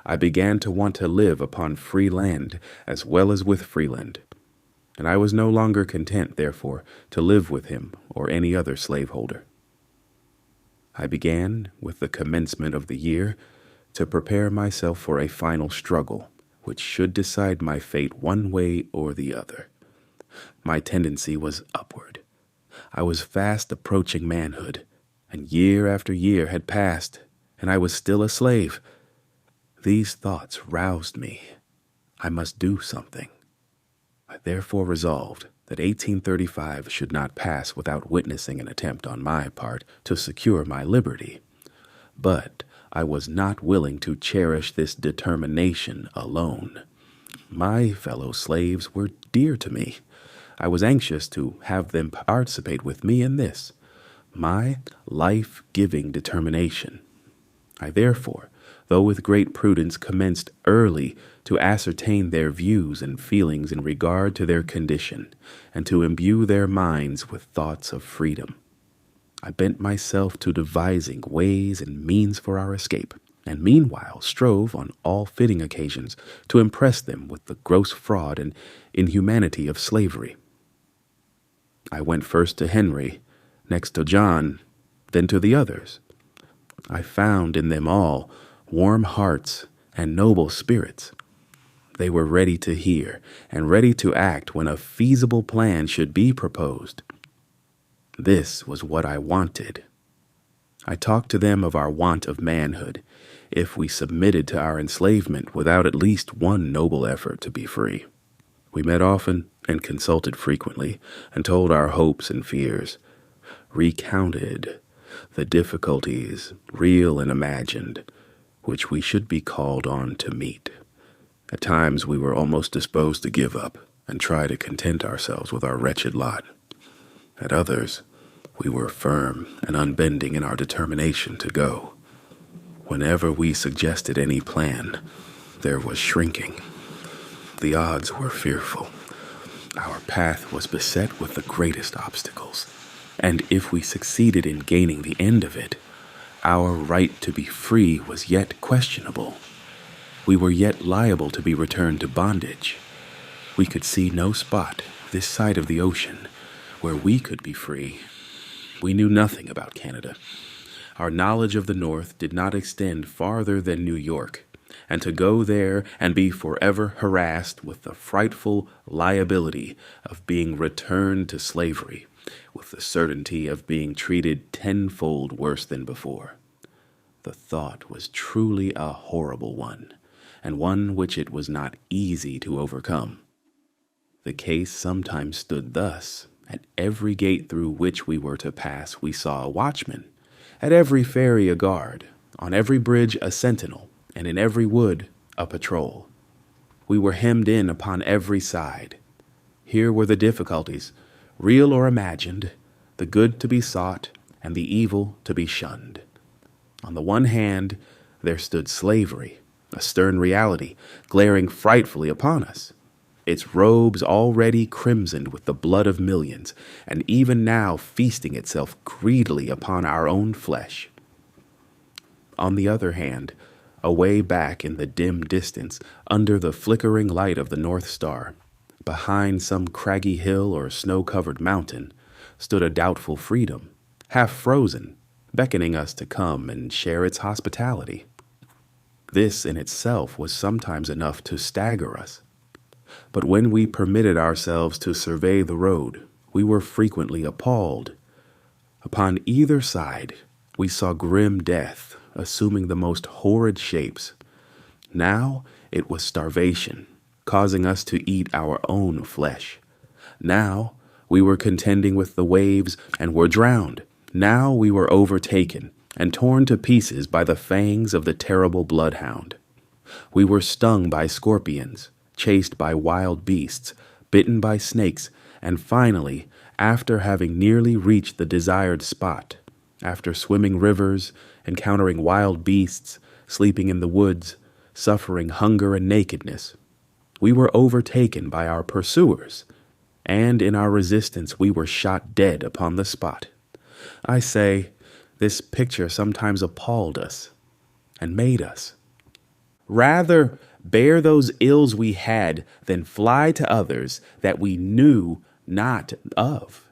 I began to want to live upon free land as well as with Freeland, and I was no longer content, therefore, to live with him or any other slaveholder. I began, with the commencement of the year, to prepare myself for a final struggle which should decide my fate one way or the other. My tendency was upward. I was fast approaching manhood, and year after year had passed, and I was still a slave. These thoughts roused me. I must do something. I therefore resolved that 1835 should not pass without witnessing an attempt on my part to secure my liberty. But I was not willing to cherish this determination alone. My fellow slaves were dear to me. I was anxious to have them participate with me in this, my life-giving determination. I therefore, though with great prudence, commenced early to ascertain their views and feelings in regard to their condition, and to imbue their minds with thoughts of freedom. I bent myself to devising ways and means for our escape, and meanwhile strove on all fitting occasions to impress them with the gross fraud and inhumanity of slavery. I went first to Henry, next to John, then to the others. I found in them all warm hearts and noble spirits. They were ready to hear and ready to act when a feasible plan should be proposed. This was what I wanted. I talked to them of our want of manhood, if we submitted to our enslavement without at least one noble effort to be free. We met often and consulted frequently, and told our hopes and fears, recounted the difficulties, real and imagined, which we should be called on to meet. At times we were almost disposed to give up and try to content ourselves with our wretched lot. At others, we were firm and unbending in our determination to go. Whenever we suggested any plan, there was shrinking. The odds were fearful. Our path was beset with the greatest obstacles, and if we succeeded in gaining the end of it, our right to be free was yet questionable. We were yet liable to be returned to bondage. We could see no spot this side of the ocean where we could be free. We knew nothing about Canada. Our knowledge of the North did not extend farther than New York, and to go there and be forever harassed with the frightful liability of being returned to slavery, with the certainty of being treated tenfold worse than before. The thought was truly a horrible one, and one which it was not easy to overcome. The case sometimes stood thus. At every gate through which we were to pass, we saw a watchman. At every ferry a guard, on every bridge a sentinel, and in every wood a patrol. We were hemmed in upon every side. Here were the difficulties, real or imagined, the good to be sought, and the evil to be shunned. On the one hand, there stood slavery, a stern reality glaring frightfully upon us, its robes already crimsoned with the blood of millions, and even now feasting itself greedily upon our own flesh. On the other hand, away back in the dim distance, under the flickering light of the North Star, behind some craggy hill or snow-covered mountain, stood a doubtful freedom, half frozen, beckoning us to come and share its hospitality. This in itself was sometimes enough to stagger us. But when we permitted ourselves to survey the road, we were frequently appalled. Upon either side, we saw grim death, assuming the most horrid shapes. Now it was starvation, causing us to eat our own flesh. Now we were contending with the waves and were drowned. Now we were overtaken and torn to pieces by the fangs of the terrible bloodhound. We were stung by scorpions, chased by wild beasts, bitten by snakes, and finally, after having nearly reached the desired spot, after swimming rivers, encountering wild beasts, sleeping in the woods, suffering hunger and nakedness, we were overtaken by our pursuers, and in our resistance we were shot dead upon the spot. I say, this picture sometimes appalled us and made us. Rather bear those ills we had than fly to others that we knew not of.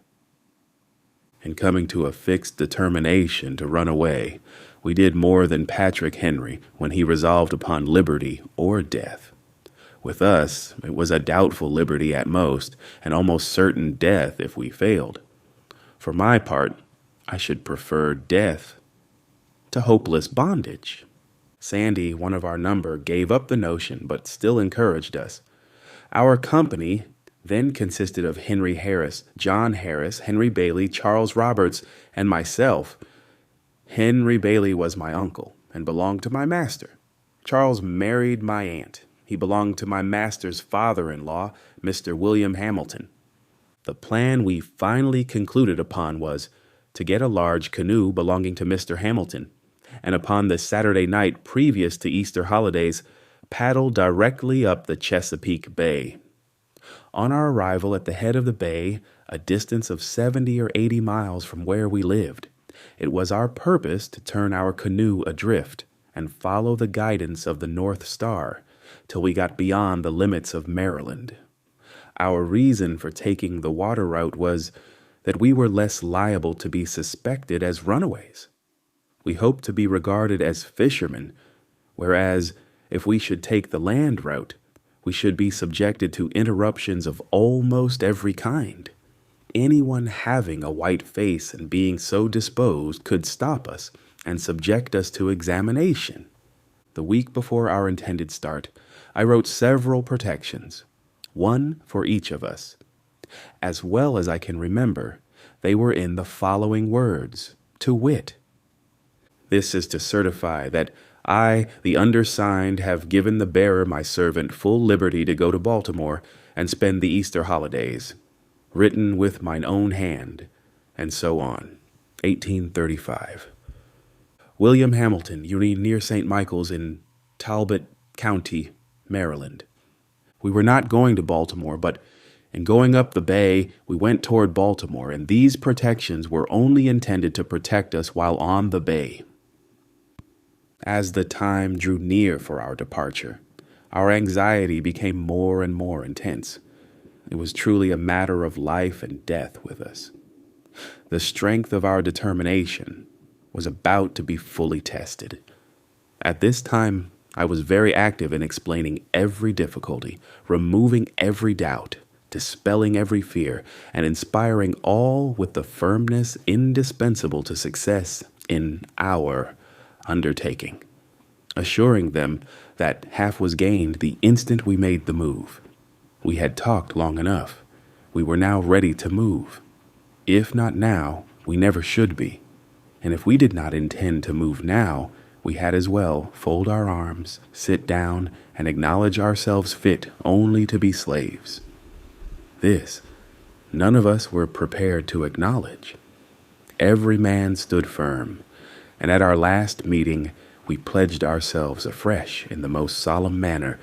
In coming to a fixed determination to run away, we did more than Patrick Henry when he resolved upon liberty or death. With us, it was a doubtful liberty at most, and almost certain death if we failed. For my part, I should prefer death to hopeless bondage. Sandy, one of our number, gave up the notion, but still encouraged us. Our company then consisted of Henry Harris, John Harris, Henry Bailey, Charles Roberts, and myself. Henry Bailey was my uncle and belonged to my master. Charles married my aunt. He belonged to my master's father-in-law, Mr. William Hamilton. The plan we finally concluded upon was to get a large canoe belonging to Mr. Hamilton, and upon the Saturday night previous to Easter holidays, paddle directly up the Chesapeake Bay. On our arrival at the head of the bay, a distance of 70 or 80 miles from where we lived, it was our purpose to turn our canoe adrift and follow the guidance of the North Star till we got beyond the limits of Maryland. Our reason for taking the water route was that we were less liable to be suspected as runaways. We hoped to be regarded as fishermen, whereas if we should take the land route, we should be subjected to interruptions of almost every kind. Anyone having a white face and being so disposed could stop us and subject us to examination. The week before our intended start, I wrote several protections, one for each of us. As well as I can remember, they were in the following words, to wit: "This is to certify that I, the undersigned, have given the bearer my servant full liberty to go to Baltimore and spend the Easter holidays, written with mine own hand," and so on. 1835. William Hamilton, near St. Michael's in Talbot County, Maryland. We were not going to Baltimore, but in going up the bay, we went toward Baltimore, and these protections were only intended to protect us while on the bay. As the time drew near for our departure, our anxiety became more and more intense. It was truly a matter of life and death with us. The strength of our determination was about to be fully tested. At this time, I was very active in explaining every difficulty, removing every doubt, dispelling every fear, and inspiring all with the firmness indispensable to success in our undertaking, assuring them that half was gained the instant we made the move. We had talked long enough. We were now ready to move. If not now, we never should be. And if we did not intend to move now, we had as well fold our arms, sit down, and acknowledge ourselves fit only to be slaves. This, none of us were prepared to acknowledge. Every man stood firm, and at our last meeting, we pledged ourselves afresh in the most solemn manner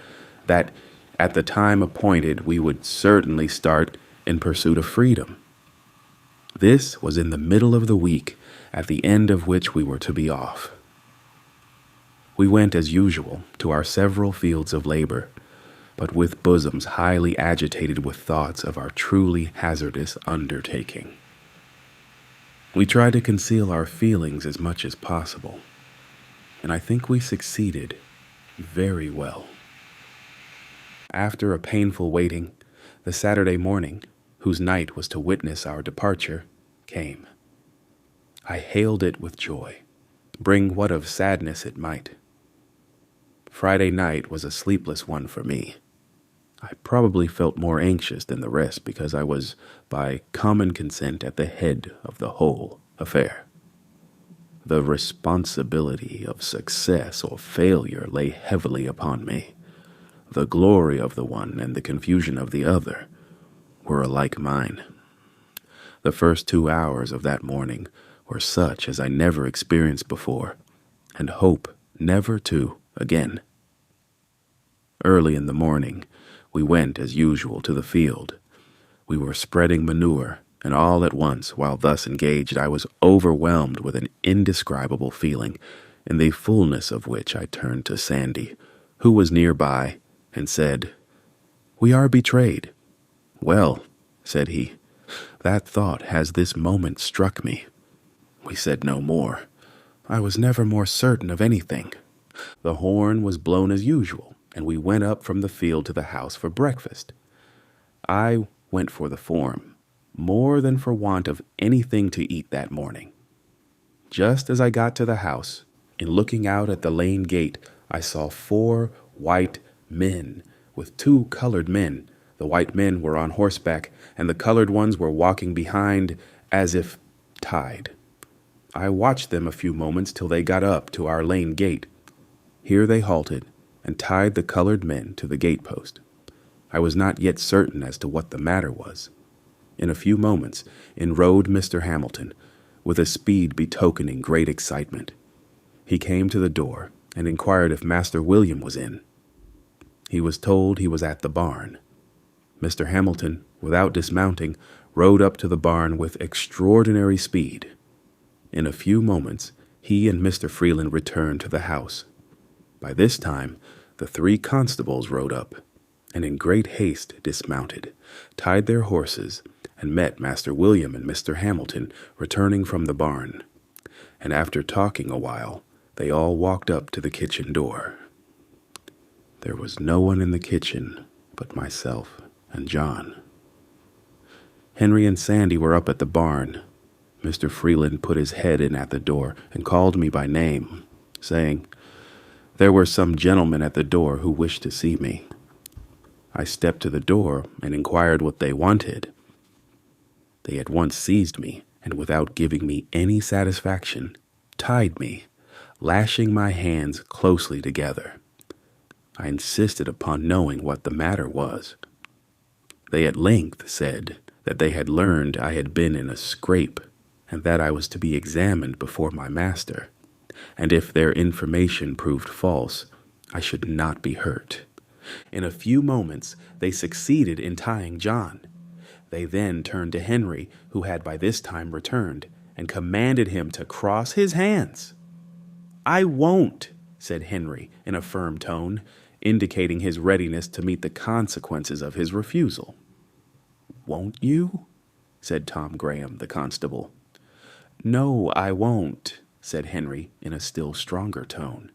that, at the time appointed, we would certainly start in pursuit of freedom. This was in the middle of the week, at the end of which we were to be off. We went as usual to our several fields of labor, but with bosoms highly agitated with thoughts of our truly hazardous undertaking. We tried to conceal our feelings as much as possible, and I think we succeeded very well. After a painful waiting, the Saturday morning, whose night was to witness our departure, came. I hailed it with joy, bring what of sadness it might. Friday night was a sleepless one for me. I probably felt more anxious than the rest because I was, by common consent, at the head of the whole affair. The responsibility of success or failure lay heavily upon me. The glory of the one and the confusion of the other were alike mine. The first 2 hours of that morning were such as I never experienced before, and hope never to again. Early in the morning, we went as usual to the field. We were spreading manure, and all at once, while thus engaged, I was overwhelmed with an indescribable feeling, in the fullness of which I turned to Sandy, who was nearby, and said, "We are betrayed." "Well," said he, "that thought has this moment struck me." We said no more. I was never more certain of anything. The horn was blown as usual, and we went up from the field to the house for breakfast. I went for the form, more than for want of anything to eat that morning. Just as I got to the house, in looking out at the lane gate, I saw 4 white men with 2 colored men. The white men were on horseback, and the colored ones were walking behind as if tied. I watched them a few moments till they got up to our lane gate. Here they halted and tied the colored men to the gatepost. I was not yet certain as to what the matter was. In a few moments in rode Mr. Hamilton, with a speed betokening great excitement. He came to the door and inquired if Master William was in. He was told he was at the barn. Mr. Hamilton, without dismounting, rode up to the barn with extraordinary speed. In a few moments, he and Mr. Freeland returned to the house. By this time, the 3 constables rode up, and in great haste dismounted, tied their horses, and met Master William and Mr. Hamilton returning from the barn. And after talking a while, they all walked up to the kitchen door. There was no one in the kitchen but myself and John. Henry and Sandy were up at the barn. Mr. Freeland put his head in at the door and called me by name, saying, "There were some gentlemen at the door who wished to see me." I stepped to the door and inquired what they wanted. They at once seized me, and without giving me any satisfaction, tied me, lashing my hands closely together. I insisted upon knowing what the matter was. They at length said that they had learned I had been in a scrape, and that I was to be examined before my master, and if their information proved false, I should not be hurt. In a few moments, they succeeded in tying John. They then turned to Henry, who had by this time returned, and commanded him to cross his hands. "I won't," said Henry in a firm tone, indicating his readiness to meet the consequences of his refusal. "Won't you?" said Tom Graham, the constable. "No, I won't," said Henry in a still stronger tone.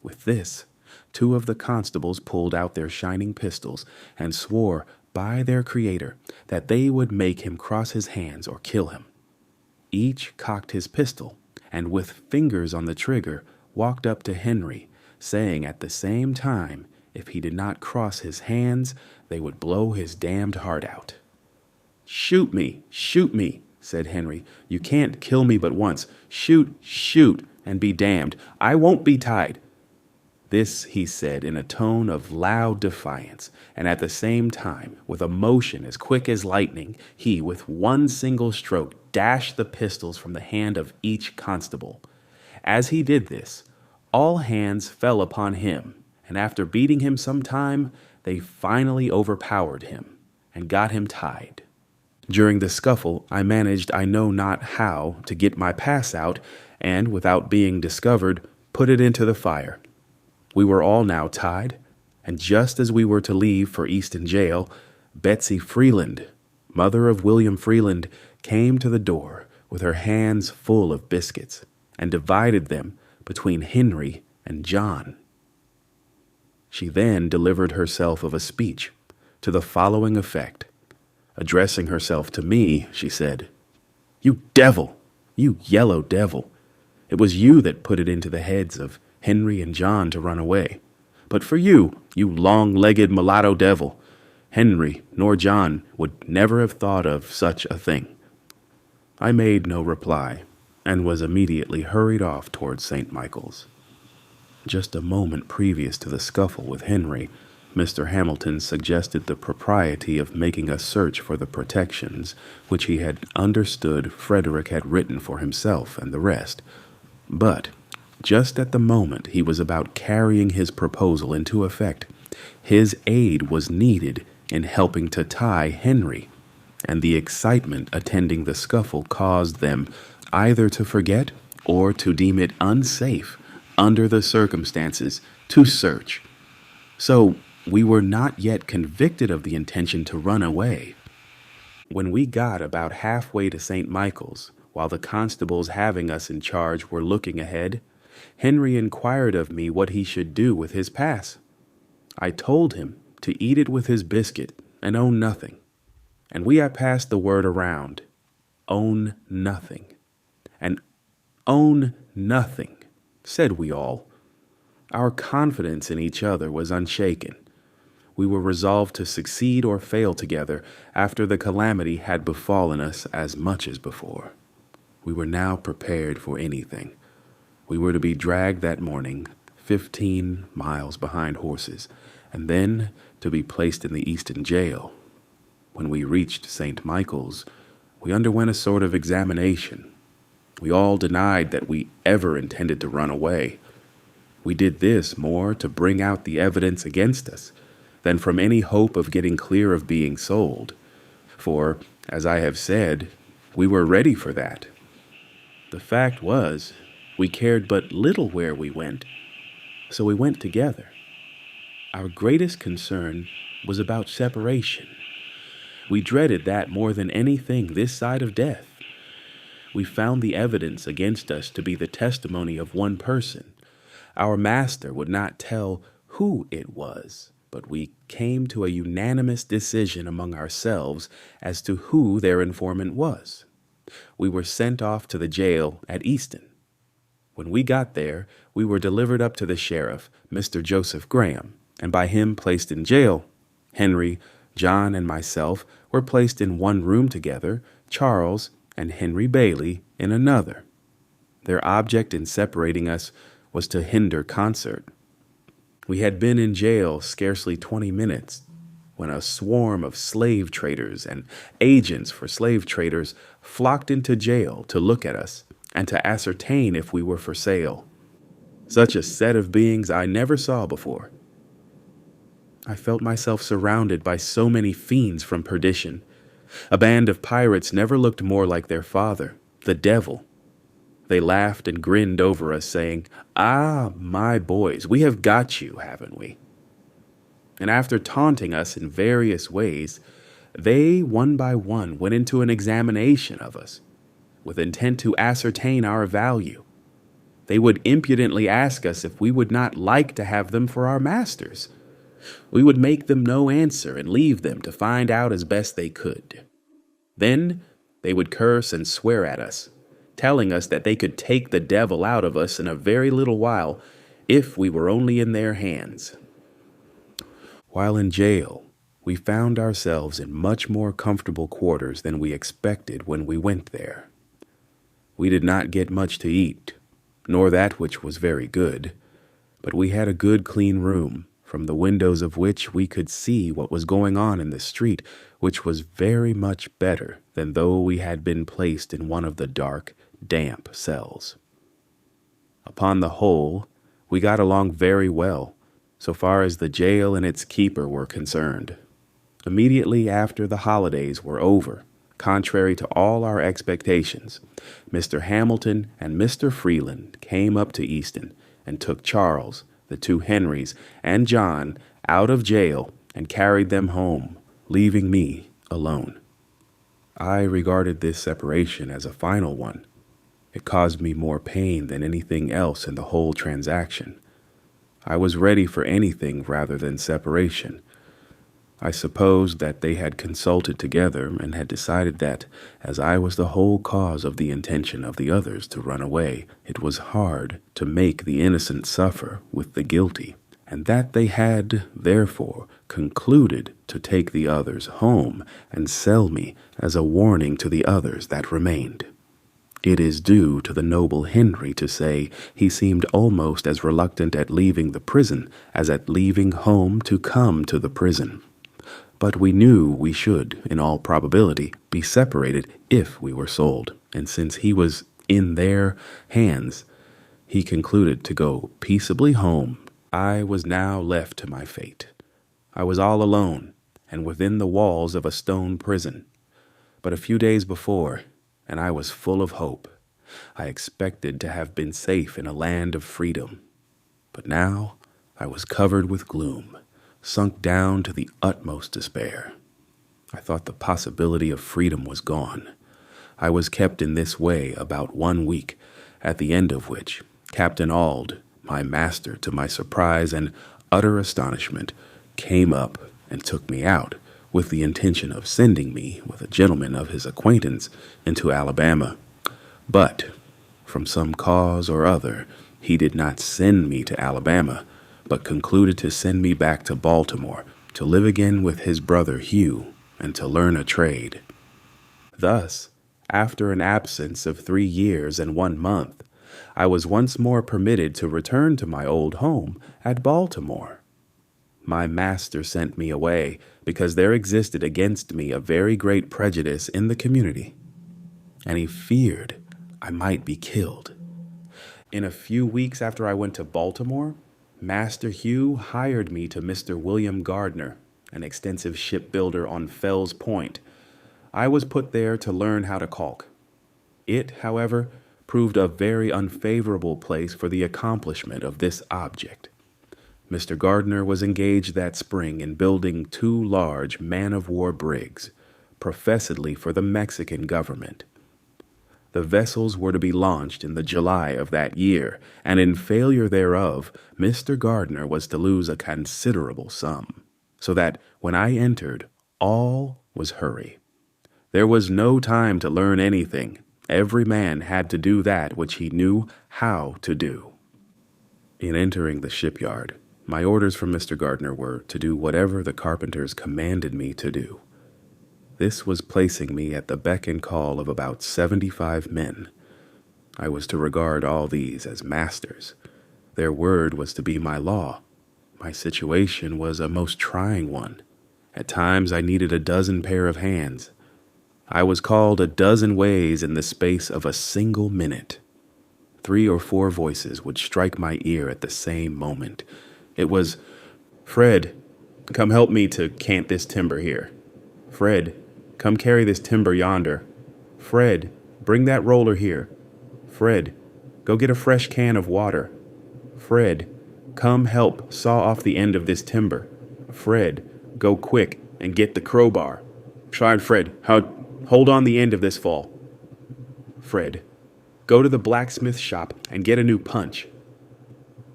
With this, 2 of the constables pulled out their shining pistols and swore by their Creator that they would make him cross his hands or kill him. Each cocked his pistol, and with fingers on the trigger, walked up to Henry, saying at the same time, if he did not cross his hands, they would blow his damned heart out. "Shoot me, said Henry. "You can't kill me but once. Shoot, and be damned. I won't be tied." This he said in a tone of loud defiance, and at the same time, with a motion as quick as lightning, he, with one single stroke, dashed the pistols from the hand of each constable. As he did this, All hands fell upon him, and after beating him some time, they finally overpowered him and got him tied. During the scuffle, I managed I know not how to get my pass out and, without being discovered, put it into the fire. We were all now tied, and just as we were to leave for Easton Jail, Betsy Freeland, mother of William Freeland, came to the door with her hands full of biscuits and divided them between Henry and John. She then delivered herself of a speech to the following effect. Addressing herself to me, she said, "You devil, you yellow devil, it was you that put it into the heads of Henry and John to run away. But for you, you long-legged mulatto devil, Henry nor John would never have thought of such a thing." I made no reply, and was immediately hurried off towards St. Michael's. Just a moment previous to the scuffle with Henry, Mr. Hamilton suggested the propriety of making a search for the protections which he had understood Frederick had written for himself and the rest. But just at the moment he was about carrying his proposal into effect, his aid was needed in helping to tie Henry, and the excitement attending the scuffle caused them either to forget or to deem it unsafe under the circumstances to search. So we were not yet convicted of the intention to run away. When we got about halfway to St. Michael's, while the constables having us in charge were looking ahead, Henry inquired of me what he should do with his pass. I told him to eat it with his biscuit and own nothing. And we had passed the word around, own nothing. And own nothing, said we all. Our confidence in each other was unshaken. We were resolved to succeed or fail together after the calamity had befallen us as much as before. We were now prepared for anything. We were to be dragged that morning 15 miles behind horses, and then to be placed in the Easton jail. When we reached St. Michael's, we underwent a sort of examination. We all denied that we ever intended to run away. We did this more to bring out the evidence against us than from any hope of getting clear of being sold. For, as I have said, we were ready for that. The fact was, we cared but little where we went, so we went together. Our greatest concern was about separation. We dreaded that more than anything this side of death. We found the evidence against us to be the testimony of one person. Our master would not tell who it was, but we came to a unanimous decision among ourselves as to who their informant was. We were sent off to the jail at Easton. When we got there, we were delivered up to the sheriff, Mr. Joseph Graham, and by him placed in jail. Henry, John, and myself were placed in one room together, Charles and Henry Bailey in another. Their object in separating us was to hinder concert. We had been in jail scarcely 20 minutes when a swarm of slave traders and agents for slave traders flocked into jail to look at us and to ascertain if we were for sale. Such a set of beings I never saw before. I felt myself surrounded by so many fiends from perdition. A band of pirates never looked more like their father, the devil. They laughed and grinned over us, saying, "Ah, my boys, we have got you, haven't we?" And after taunting us in various ways, they, one by one, went into an examination of us, with intent to ascertain our value. They would impudently ask us if we would not like to have them for our masters. We would make them no answer and leave them to find out as best they could. Then they would curse and swear at us, telling us that they could take the devil out of us in a very little while if we were only in their hands. While in jail, we found ourselves in much more comfortable quarters than we expected when we went there. We did not get much to eat, nor that which was very good, but we had a good clean room, from the windows of which we could see what was going on in the street, which was very much better than though we had been placed in one of the dark, damp cells. Upon the whole, We got along very well, so far as the jail and its keeper were concerned. Immediately after the holidays were over, contrary to all our expectations, Mr. Hamilton and Mr. Freeland came up to Easton and took Charles, the two Henrys, and John out of jail and carried them home, leaving me alone. I regarded this separation as a final one. It caused me more pain than anything else in the whole transaction. I was ready for anything rather than separation. I supposed that they had consulted together and had decided that, as I was the whole cause of the intention of the others to run away, it was hard to make the innocent suffer with the guilty, and that they had, therefore, concluded to take the others home and sell me as a warning to the others that remained. It is due to the noble Henry to say he seemed almost as reluctant at leaving the prison as at leaving home to come to the prison. But we knew we should, in all probability, be separated if we were sold, and since he was in their hands, he concluded to go peaceably home. I was now left to my fate. I was all alone, and within the walls of a stone prison. But a few days before, and I was full of hope. I expected to have been safe in a land of freedom. But now I was covered with gloom, sunk down to the utmost despair. I thought the possibility of freedom was gone. I was kept in this way about 1 week, at the end of which Captain Auld, my master, to my surprise and utter astonishment, came up and took me out, with the intention of sending me with a gentleman of his acquaintance into Alabama. But, from some cause or other, he did not send me to Alabama, but concluded to send me back to Baltimore to live again with his brother Hugh and to learn a trade. Thus, after an absence of 3 years and 1 month, I was once more permitted to return to my old home at Baltimore. My master sent me away because there existed against me a very great prejudice in the community, and he feared I might be killed. In a few weeks after I went to Baltimore, Master Hugh hired me to Mr. William Gardner, an extensive shipbuilder on Fells Point. I was put there to learn how to caulk. It, however, proved a very unfavorable place for the accomplishment of this object. Mr. Gardner was engaged that spring in building 2 large man-of-war brigs, professedly for the Mexican government. The vessels were to be launched in the July of that year, and in failure thereof, Mr. Gardner was to lose a considerable sum, so that when I entered, all was hurry. There was no time to learn anything. Every man had to do that which he knew how to do. In entering the shipyard, my orders from Mr. Gardner were to do whatever the carpenters commanded me to do. This was placing me at the beck and call of about 75 men. I was to regard all these as masters. Their word was to be my law. My situation was a most trying one. At times I needed a dozen pair of hands. I was called a dozen ways in the space of a single minute. 3 or 4 voices would strike my ear at the same moment. It was, "Fred, come help me to cant this timber here. Fred, come carry this timber yonder. Fred, bring that roller here. Fred, go get a fresh can of water. Fred, come help saw off the end of this timber. Fred, go quick and get the crowbar. Fred, hold on the end of this fall. Fred, go to the blacksmith shop and get a new punch.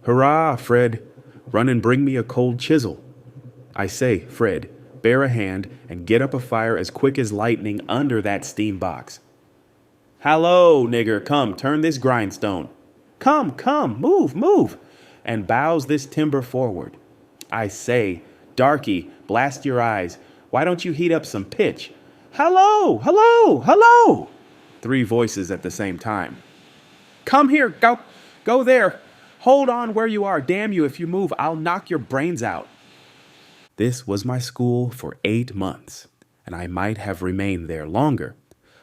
Hurrah, Fred, run and bring me a cold chisel. I say, Fred, bear a hand and get up a fire as quick as lightning under that steam box. Hallo, nigger, come, turn this grindstone. Come, move, and bows this timber forward. I say, darky, blast your eyes. Why don't you heat up some pitch? Hello! 3 voices at the same time. Come here, go there. Hold on where you are. Damn you, if you move, I'll knock your brains out. This was my school for 8 months, and I might have remained there longer,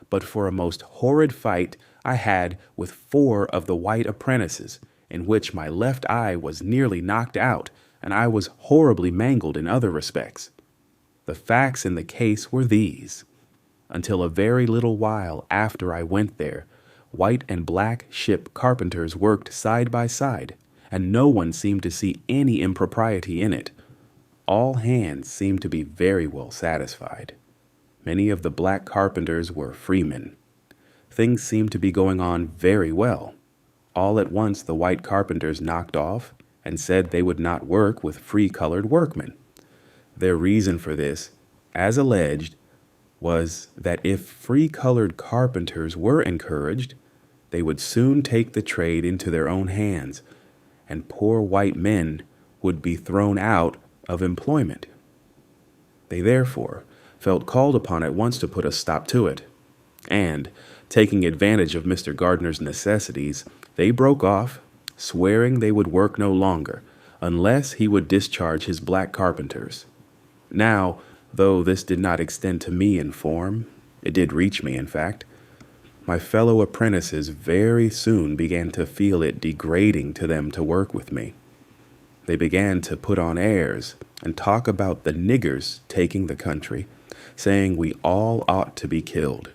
but for a most horrid fight I had with 4 of the white apprentices, in which my left eye was nearly knocked out, and I was horribly mangled in other respects. The facts in the case were these. Until a very little while after I went there, white and black ship carpenters worked side by side, and no one seemed to see any impropriety in it. All hands seemed to be very well satisfied. Many of the black carpenters were freemen. Things seemed to be going on very well. All at once the white carpenters knocked off and said they would not work with free-colored workmen. Their reason for this, as alleged, was that if free-colored carpenters were encouraged, they would soon take the trade into their own hands, and poor white men would be thrown out of employment. They therefore felt called upon at once to put a stop to it, and, taking advantage of Mr. Gardner's necessities, they broke off, swearing they would work no longer, unless he would discharge his black carpenters. Now, though this did not extend to me in form, it did reach me, in fact, my fellow apprentices very soon began to feel it degrading to them to work with me. They began to put on airs and talk about the niggers taking the country, saying we all ought to be killed.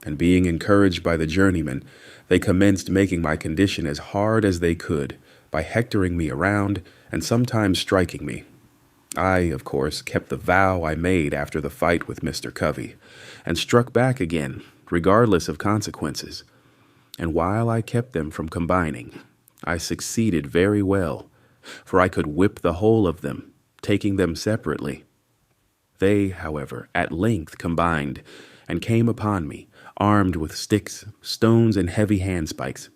And being encouraged by the journeymen, they commenced making my condition as hard as they could by hectoring me around and sometimes striking me. I, of course, kept the vow I made after the fight with Mr. Covey, and struck back again, regardless of consequences. And while I kept them from combining, I succeeded very well, for I could whip the whole of them, taking them separately. They, however, at length combined, and came upon me, armed with sticks, stones, and heavy handspikes.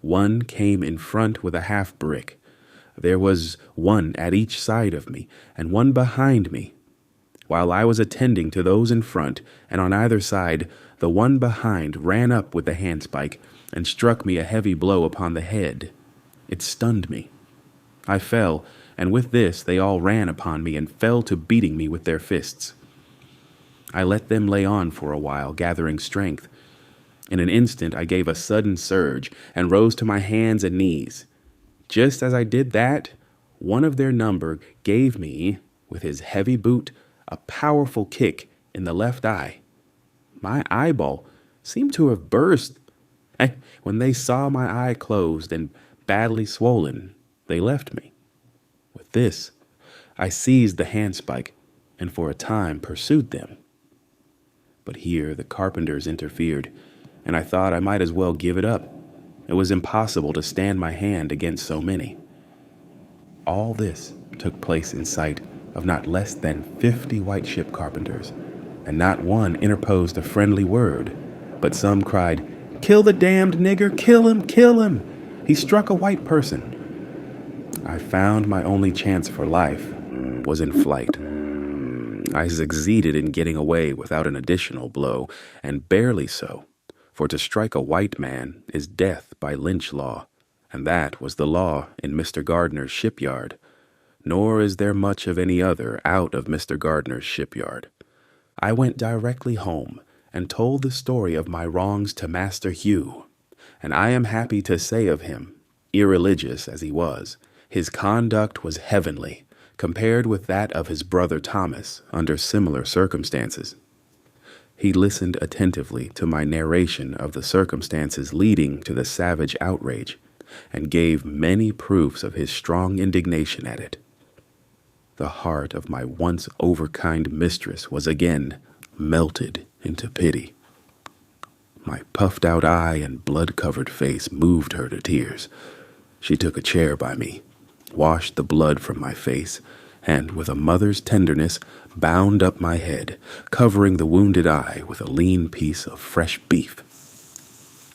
One came in front with a half-brick. There was one at each side of me, and one behind me. While I was attending to those in front, and on either side, the one behind ran up with the handspike, and struck me a heavy blow upon the head. It stunned me. I fell, and with this they all ran upon me, and fell to beating me with their fists. I let them lay on for a while, gathering strength. In an instant I gave a sudden surge, and rose to my hands and knees. Just as I did that, one of their number gave me, with his heavy boot, a powerful kick in the left eye. My eyeball seemed to have burst. When they saw my eye closed and badly swollen, they left me. With this, I seized the handspike, and for a time pursued them. But here the carpenters interfered, and I thought I might as well give it up. It was impossible to stand my hand against so many. All this took place in sight of not less than 50 white ship carpenters, and not one interposed a friendly word, but some cried, "Kill the damned nigger! Kill him! Kill him! He struck a white person!" I found my only chance for life was in flight. I succeeded in getting away without an additional blow, and barely so, for to strike a white man is death by lynch law, and that was the law in Mr. Gardner's shipyard, nor is there much of any other out of Mr. Gardner's shipyard. I went directly home and told the story of my wrongs to Master Hugh, and I am happy to say of him, irreligious as he was, his conduct was heavenly, compared with that of his brother Thomas under similar circumstances. He listened attentively to my narration of the circumstances leading to the savage outrage, and gave many proofs of his strong indignation at it. The heart of my once overkind mistress was again melted into pity. My puffed-out eye and blood-covered face moved her to tears. She took a chair by me, washed the blood from my face, and with a mother's tenderness bound up my head, covering the wounded eye with a lean piece of fresh beef.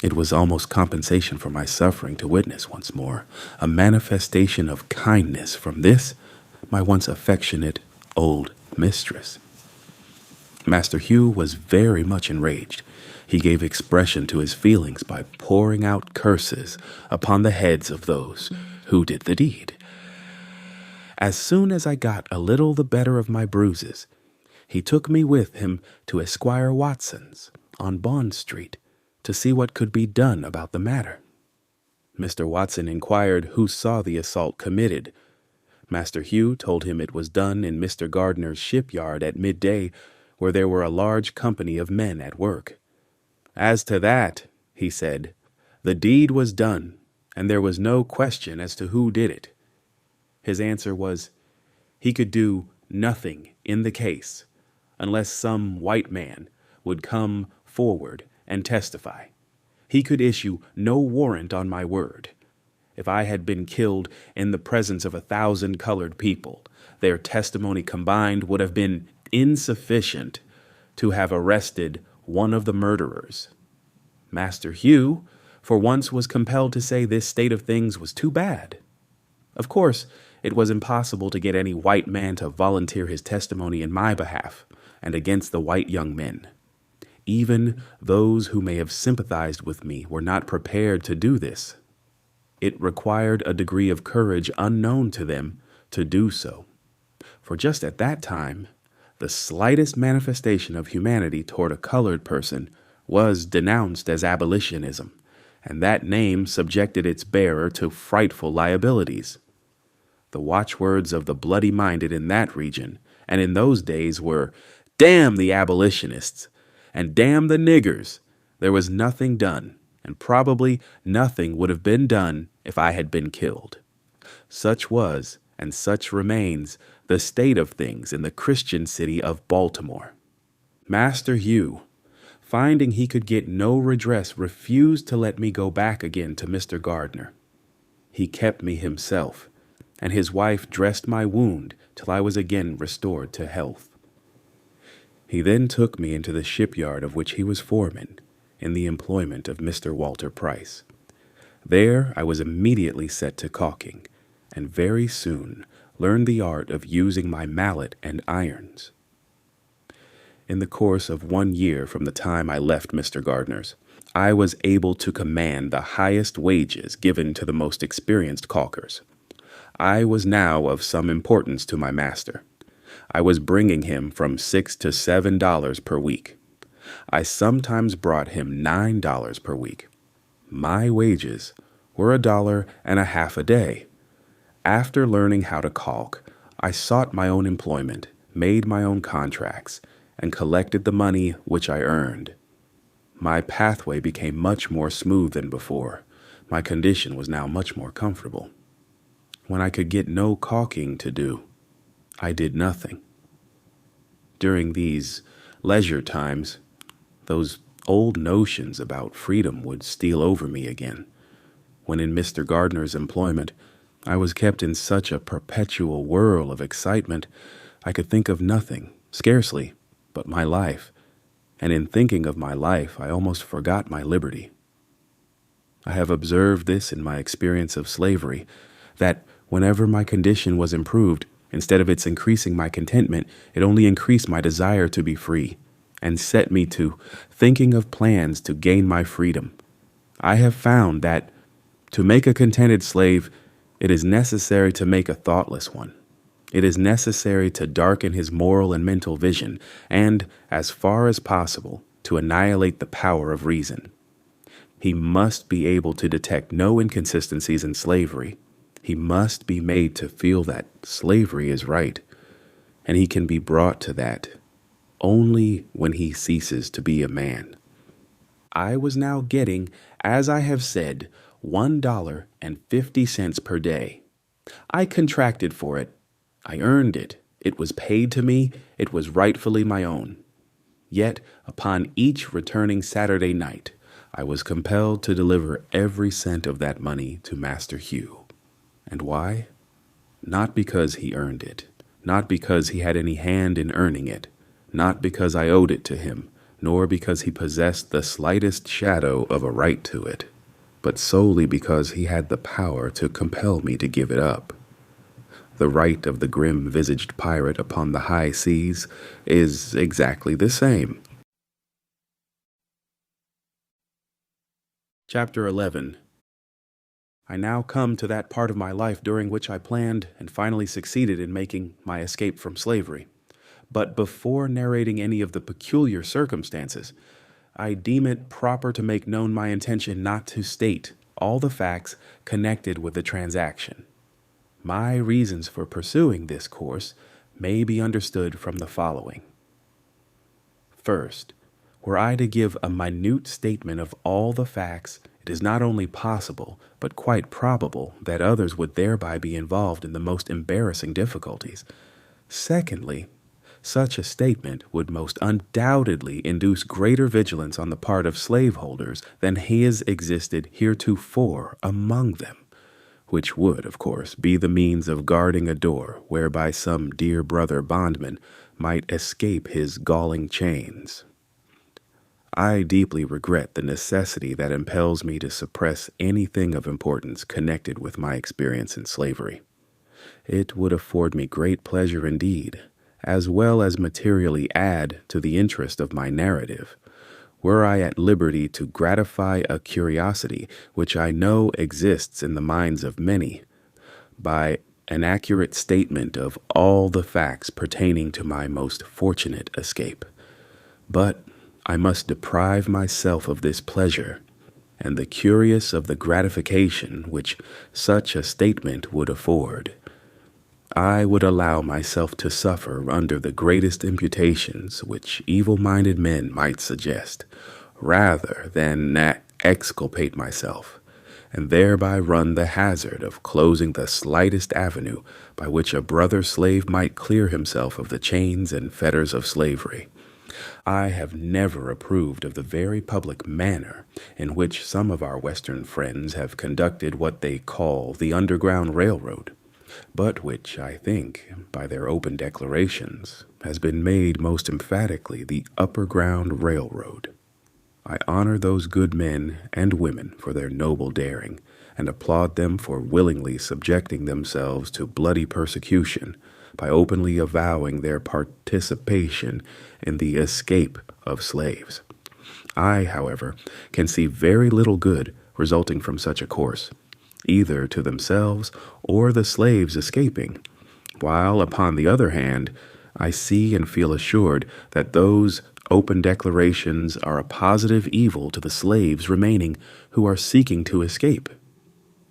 It was almost compensation for my suffering to witness once more a manifestation of kindness from this, my once affectionate old mistress. Master Hugh was very much enraged. He gave expression to his feelings by pouring out curses upon the heads of those who did the deed. As soon as I got a little the better of my bruises, he took me with him to Esquire Watson's on Bond Street to see what could be done about the matter. Mr. Watson inquired who saw the assault committed. Master Hugh told him it was done in Mr. Gardner's shipyard at midday, where there were a large company of men at work. As to that, he said, the deed was done, and there was no question as to who did it. His answer was, he could do nothing in the case unless some white man would come forward and testify. He could issue no warrant on my word. If I had been killed in the presence of 1,000 colored people, their testimony combined would have been insufficient to have arrested one of the murderers. Master Hugh, for once, was compelled to say this state of things was too bad. Of course, it was impossible to get any white man to volunteer his testimony in my behalf and against the white young men. Even those who may have sympathized with me were not prepared to do this. It required a degree of courage unknown to them to do so. For just at that time, the slightest manifestation of humanity toward a colored person was denounced as abolitionism, and that name subjected its bearer to frightful liabilities. The watchwords of the bloody-minded in that region and in those days were, "Damn the abolitionists," and "Damn the niggers." There was nothing done, and probably nothing would have been done if I had been killed. Such was, and such remains, the state of things in the Christian city of Baltimore. Master Hugh, finding he could get no redress, refused to let me go back again to Mr. Gardner. He kept me himself, and his wife dressed my wound till I was again restored to health. He then took me into the shipyard of which he was foreman, in the employment of Mr. Walter Price. There I was immediately set to caulking, and very soon learned the art of using my mallet and irons. In the course of 1 year from the time I left Mr. Gardner's, I was able to command the highest wages given to the most experienced caulkers. I was now of some importance to my master. I was bringing him from $6 to $7 per week. I sometimes brought him $9 per week. My wages were $1.50 a day. After learning how to caulk, I sought my own employment, made my own contracts, and collected the money which I earned. My pathway became much more smooth than before. My condition was now much more comfortable. When I could get no caulking to do, I did nothing. During these leisure times, those old notions about freedom would steal over me again. When in Mr. Gardner's employment, I was kept in such a perpetual whirl of excitement, I could think of nothing, scarcely, but my life, and in thinking of my life, I almost forgot my liberty. I have observed this in my experience of slavery, that whenever my condition was improved, instead of its increasing my contentment, it only increased my desire to be free, and set me to thinking of plans to gain my freedom. I have found that to make a contented slave, it is necessary to make a thoughtless one. It is necessary to darken his moral and mental vision, and, as far as possible, to annihilate the power of reason. He must be able to detect no inconsistencies in slavery. He must be made to feel that slavery is right, and he can be brought to that only when he ceases to be a man. I was now getting, as I have said, $1.50 per day. I contracted for it. I earned it. It was paid to me. It was rightfully my own. Yet, upon each returning Saturday night, I was compelled to deliver every cent of that money to Master Hugh. And why? Not because he earned it, not because he had any hand in earning it, not because I owed it to him, nor because he possessed the slightest shadow of a right to it, but solely because he had the power to compel me to give it up. The right of the grim-visaged pirate upon the high seas is exactly the same. Chapter 11. I now come to that part of my life during which I planned and finally succeeded in making my escape from slavery. But before narrating any of the peculiar circumstances, I deem it proper to make known my intention not to state all the facts connected with the transaction. My reasons for pursuing this course may be understood from the following. First, were I to give a minute statement of all the facts, it is not only possible, but quite probable that others would thereby be involved in the most embarrassing difficulties. Secondly, such a statement would most undoubtedly induce greater vigilance on the part of slaveholders than has existed heretofore among them, which would, of course, be the means of guarding a door whereby some dear brother bondman might escape his galling chains. I deeply regret the necessity that impels me to suppress anything of importance connected with my experience in slavery. It would afford me great pleasure indeed, as well as materially add to the interest of my narrative, were I at liberty to gratify a curiosity which I know exists in the minds of many, by an accurate statement of all the facts pertaining to my most fortunate escape. But I must deprive myself of this pleasure, and the curious of the gratification which such a statement would afford. I would allow myself to suffer under the greatest imputations which evil-minded men might suggest, rather than exculpate myself, and thereby run the hazard of closing the slightest avenue by which a brother slave might clear himself of the chains and fetters of slavery. I have never approved of the very public manner in which some of our Western friends have conducted what they call the Underground Railroad, but which, I think, by their open declarations, has been made most emphatically the Upper Ground Railroad. I honor those good men and women for their noble daring, and applaud them for willingly subjecting themselves to bloody persecution by openly avowing their participation in the escape of slaves. I, however, can see very little good resulting from such a course, either to themselves or the slaves escaping, while, upon the other hand, I see and feel assured that those open declarations are a positive evil to the slaves remaining who are seeking to escape.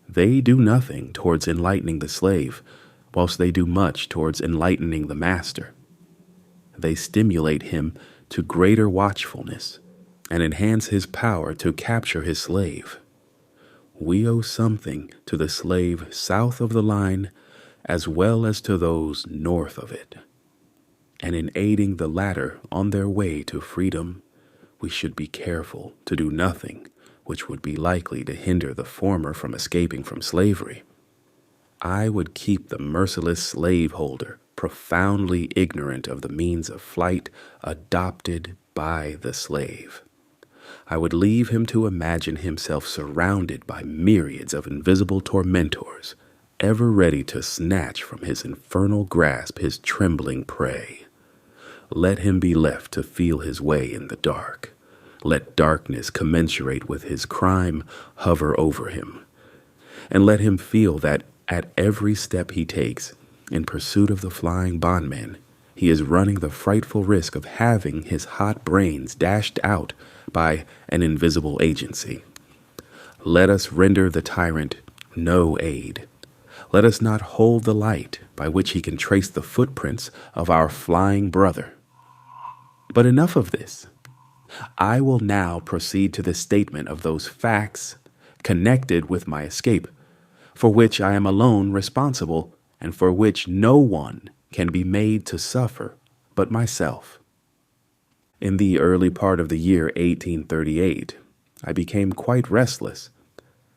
They do nothing towards enlightening the slave, whilst they do much towards enlightening the master. They stimulate him to greater watchfulness and enhance his power to capture his slave. We owe something to the slave south of the line as well as to those north of it, and in aiding the latter on their way to freedom, we should be careful to do nothing which would be likely to hinder the former from escaping from slavery. I would keep the merciless slaveholder profoundly ignorant of the means of flight adopted by the slave. I would leave him to imagine himself surrounded by myriads of invisible tormentors, ever ready to snatch from his infernal grasp his trembling prey. Let him be left to feel his way in the dark. Let darkness commensurate with his crime hover over him, and let him feel that at every step he takes in pursuit of the flying bondman, he is running the frightful risk of having his hot brains dashed out by an invisible agency. Let us render the tyrant no aid. Let us not hold the light by which he can trace the footprints of our flying brother. But enough of this. I will now proceed to the statement of those facts connected with my escape, for which I am alone responsible, and for which no one can be made to suffer but myself. In the early part of the year 1838, I became quite restless.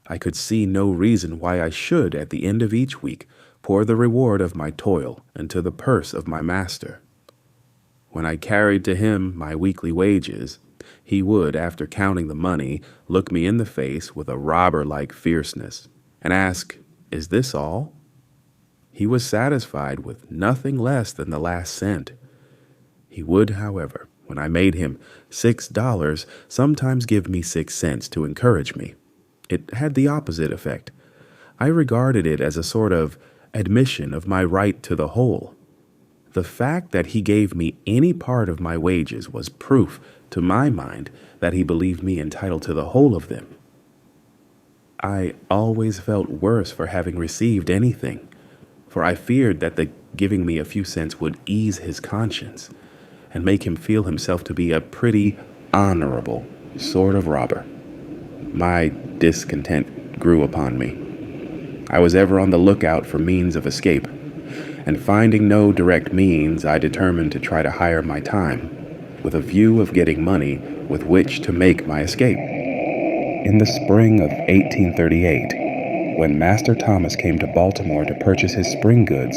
I could see no reason why I should, at the end of each week, pour the reward of my toil into the purse of my master. When I carried to him my weekly wages, he would, after counting the money, look me in the face with a robber-like fierceness and ask, "Is this all?" He was satisfied with nothing less than the last cent. He would, however, when I made him $6, sometimes give me 6 cents to encourage me. It had the opposite effect. I regarded it as a sort of admission of my right to the whole. The fact that he gave me any part of my wages was proof, to my mind, that he believed me entitled to the whole of them. I always felt worse for having received anything, for I feared that the giving me a few cents would ease his conscience and make him feel himself to be a pretty honorable sort of robber. My discontent grew upon me. I was ever on the lookout for means of escape, and finding no direct means, I determined to try to hire my time, with a view of getting money with which to make my escape. In the spring of 1838, when Master Thomas came to Baltimore to purchase his spring goods,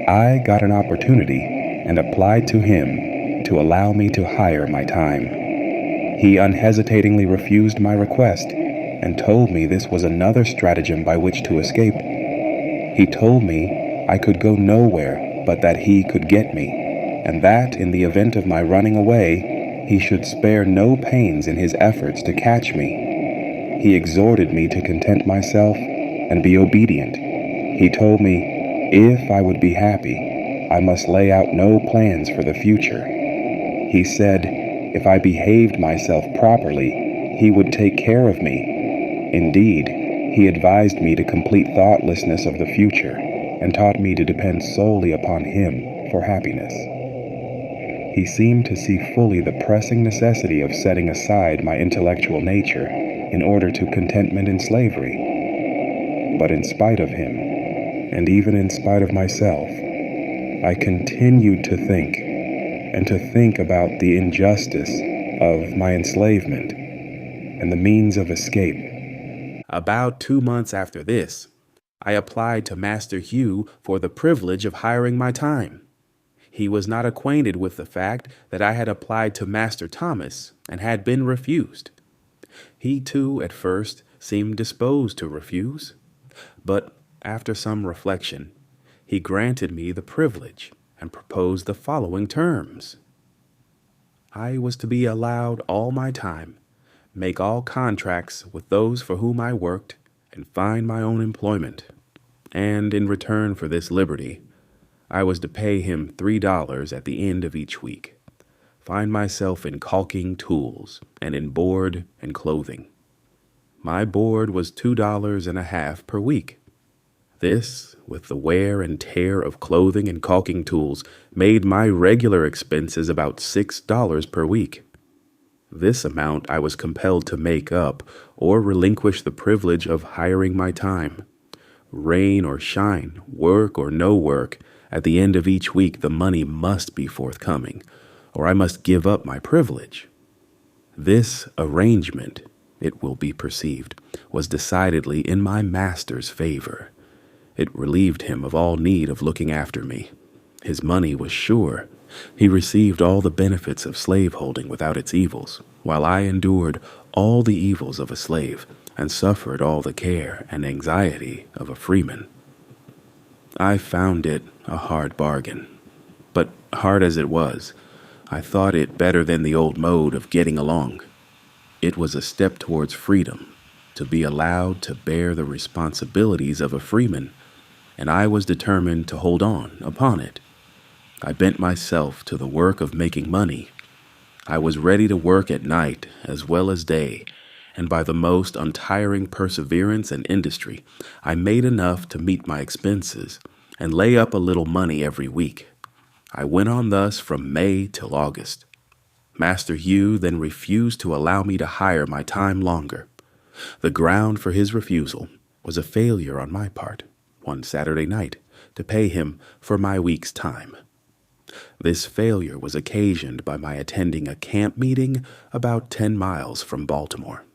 I got an opportunity and applied to him to allow me to hire my time. He unhesitatingly refused my request and told me this was another stratagem by which to escape. He told me I could go nowhere but that he could get me, and that in the event of my running away, he should spare no pains in his efforts to catch me. He exhorted me to content myself and be obedient. He told me if I would be happy, I must lay out no plans for the future. He said if I behaved myself properly, he would take care of me. Indeed, he advised me to complete thoughtlessness of the future and taught me to depend solely upon him for happiness. He seemed to see fully the pressing necessity of setting aside my intellectual nature in order to contentment in slavery. But in spite of him, and even in spite of myself, I continued to think, and to think about the injustice of my enslavement and the means of escape. About 2 months after this, I applied to Master Hugh for the privilege of hiring my time. He was not acquainted with the fact that I had applied to Master Thomas and had been refused. He, too, at first seemed disposed to refuse, but after some reflection, he granted me the privilege and proposed the following terms. I was to be allowed all my time, make all contracts with those for whom I worked, and find my own employment. And in return for this liberty, I was to pay him $3 at the end of each week, find myself in caulking tools, and in board and clothing. My board was $2.50 per week. This, with the wear and tear of clothing and caulking tools, made my regular expenses about $6 per week. This amount I was compelled to make up or relinquish the privilege of hiring my time. Rain or shine, work or no work, at the end of each week the money must be forthcoming, or I must give up my privilege. This arrangement, it will be perceived, was decidedly in my master's favor. It relieved him of all need of looking after me. His money was sure. He received all the benefits of slaveholding without its evils, while I endured all the evils of a slave and suffered all the care and anxiety of a freeman. I found it a hard bargain, but hard as it was, I thought it better than the old mode of getting along. It was a step towards freedom, to be allowed to bear the responsibilities of a freeman, and I was determined to hold on upon it. I bent myself to the work of making money. I was ready to work at night as well as day, and by the most untiring perseverance and industry, I made enough to meet my expenses and lay up a little money every week. I went on thus from May till August. Master Hugh then refused to allow me to hire my time longer. The ground for his refusal was a failure on my part, one Saturday night, to pay him for my week's time. This failure was occasioned by my attending a camp meeting about 10 miles from Baltimore.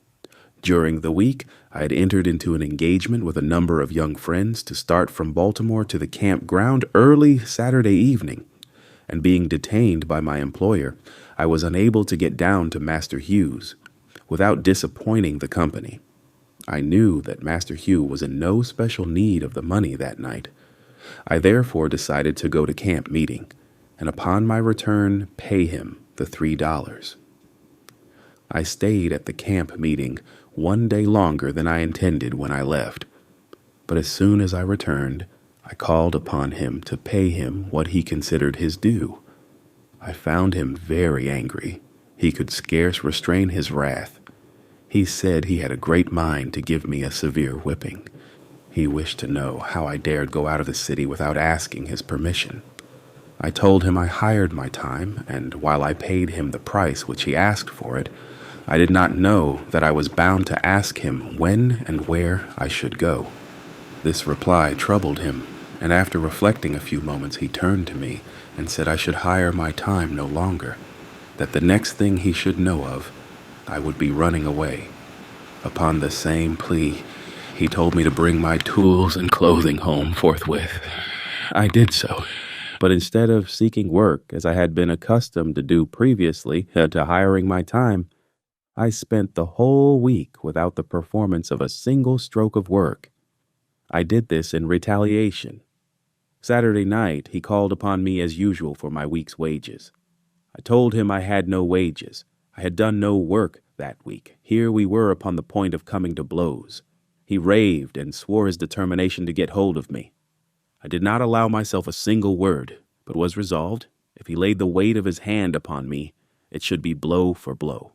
During the week, I had entered into an engagement with a number of young friends to start from Baltimore to the campground early Saturday evening, and being detained by my employer, I was unable to get down to Master Hugh's without disappointing the company. I knew that Master Hugh was in no special need of the money that night. I therefore decided to go to camp meeting, and upon my return pay him the $3. I stayed at the camp meeting one day longer than I intended when I left, but as soon as I returned, I called upon him to pay him what he considered his due. I found him very angry. He could scarce restrain his wrath. He said he had a great mind to give me a severe whipping. He wished to know how I dared go out of the city without asking his permission. I told him I hired my time, and while I paid him the price which he asked for it, I did not know that I was bound to ask him when and where I should go. This reply troubled him, and after reflecting a few moments he turned to me and said I should hire my time no longer, that the next thing he should know of, I would be running away. Upon the same plea, he told me to bring my tools and clothing home forthwith. I did so, but instead of seeking work as I had been accustomed to do previously to hiring my time, I spent the whole week without the performance of a single stroke of work. I did this in retaliation. Saturday night, he called upon me as usual for my week's wages. I told him I had no wages. I had done no work that week. Here we were upon the point of coming to blows. He raved and swore his determination to get hold of me. I did not allow myself a single word, but was resolved, if he laid the weight of his hand upon me, it should be blow for blow.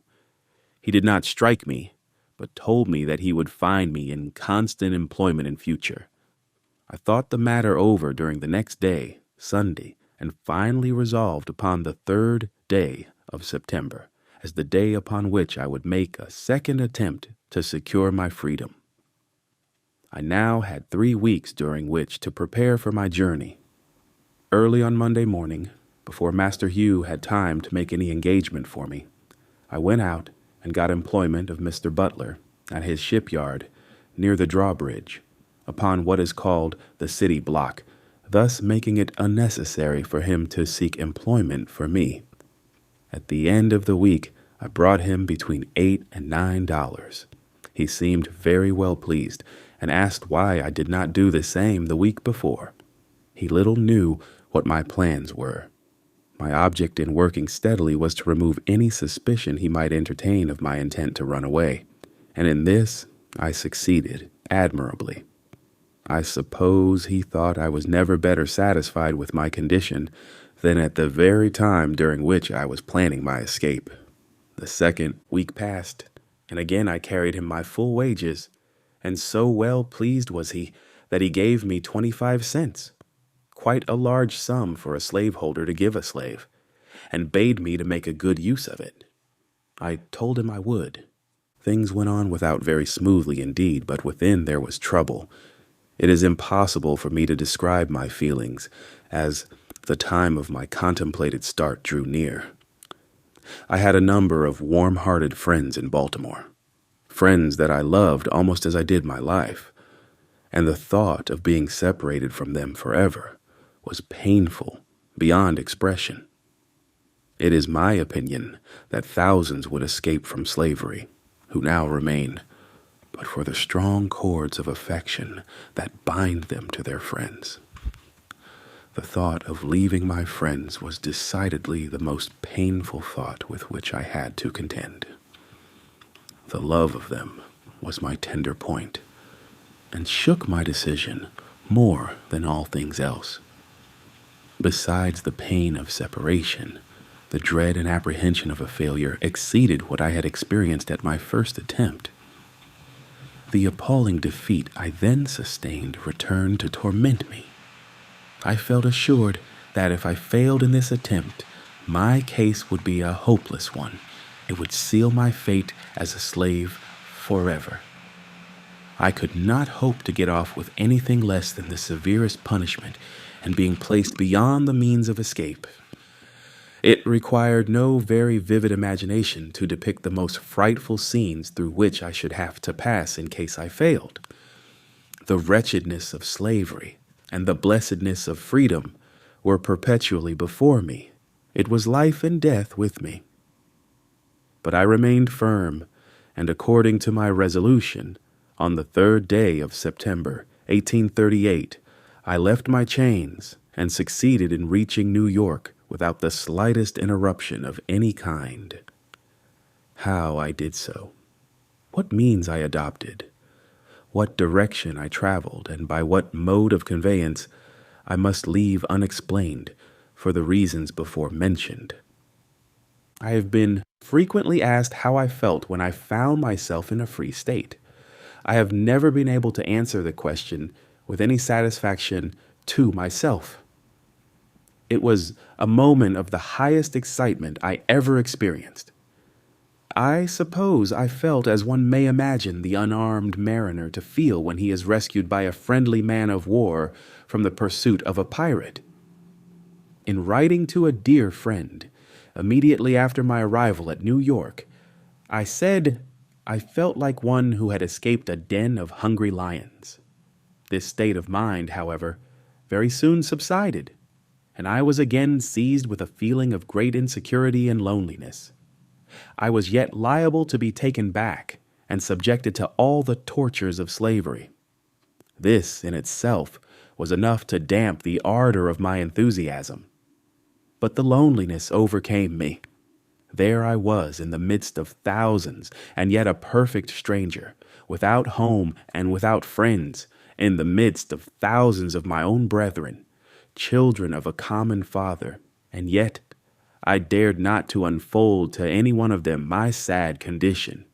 He did not strike me, but told me that he would find me in constant employment in future. I thought the matter over during the next day, Sunday, and finally resolved upon the 3rd day of September as the day upon which I would make a second attempt to secure my freedom. I now had 3 weeks during which to prepare for my journey. Early on Monday morning, before Master Hugh had time to make any engagement for me, I went out and got employment of Mr. Butler at his shipyard near the drawbridge, upon what is called the city block, thus making it unnecessary for him to seek employment for me. At the end of the week, I brought him between $8 and $9. He seemed very well pleased, and asked why I did not do the same the week before. He little knew what my plans were. My object in working steadily was to remove any suspicion he might entertain of my intent to run away, and in this I succeeded admirably. I suppose he thought I was never better satisfied with my condition than at the very time during which I was planning my escape. The 2nd week passed, and again I carried him my full wages, and so well pleased was he that he gave me 25 cents. Quite a large sum for a slaveholder to give a slave, and bade me to make a good use of it. I told him I would. Things went on without very smoothly indeed, but within there was trouble. It is impossible for me to describe my feelings as the time of my contemplated start drew near. I had a number of warm-hearted friends in Baltimore, friends that I loved almost as I did my life, and the thought of being separated from them forever was painful beyond expression. It is my opinion that thousands would escape from slavery, who now remain, but for the strong cords of affection that bind them to their friends. The thought of leaving my friends was decidedly the most painful thought with which I had to contend. The love of them was my tender point, and shook my decision more than all things else. Besides the pain of separation, the dread and apprehension of a failure exceeded what I had experienced at my first attempt. The appalling defeat I then sustained returned to torment me. I felt assured that if I failed in this attempt, my case would be a hopeless one. It would seal my fate as a slave forever. I could not hope to get off with anything less than the severest punishment and being placed beyond the means of escape. It required no very vivid imagination to depict the most frightful scenes through which I should have to pass in case I failed. The wretchedness of slavery and the blessedness of freedom were perpetually before me. It was life and death with me. But I remained firm, and according to my resolution, on the 3rd day of September, 1838, I left my chains and succeeded in reaching New York without the slightest interruption of any kind. How I did so, what means I adopted, what direction I traveled, and by what mode of conveyance, I must leave unexplained for the reasons before mentioned. I have been frequently asked how I felt when I found myself in a free state. I have never been able to answer the question with any satisfaction to myself. It was a moment of the highest excitement I ever experienced. I suppose I felt as one may imagine the unarmed mariner to feel when he is rescued by a friendly man of war from the pursuit of a pirate. In writing to a dear friend, immediately after my arrival at New York, I said I felt like one who had escaped a den of hungry lions. This state of mind, however, very soon subsided, and I was again seized with a feeling of great insecurity and loneliness. I was yet liable to be taken back and subjected to all the tortures of slavery. This, in itself, was enough to damp the ardor of my enthusiasm. But the loneliness overcame me. There I was in the midst of thousands, and yet a perfect stranger, without home and without friends, in the midst of thousands of my own brethren, children of a common father, and yet I dared not to unfold to any one of them my sad condition.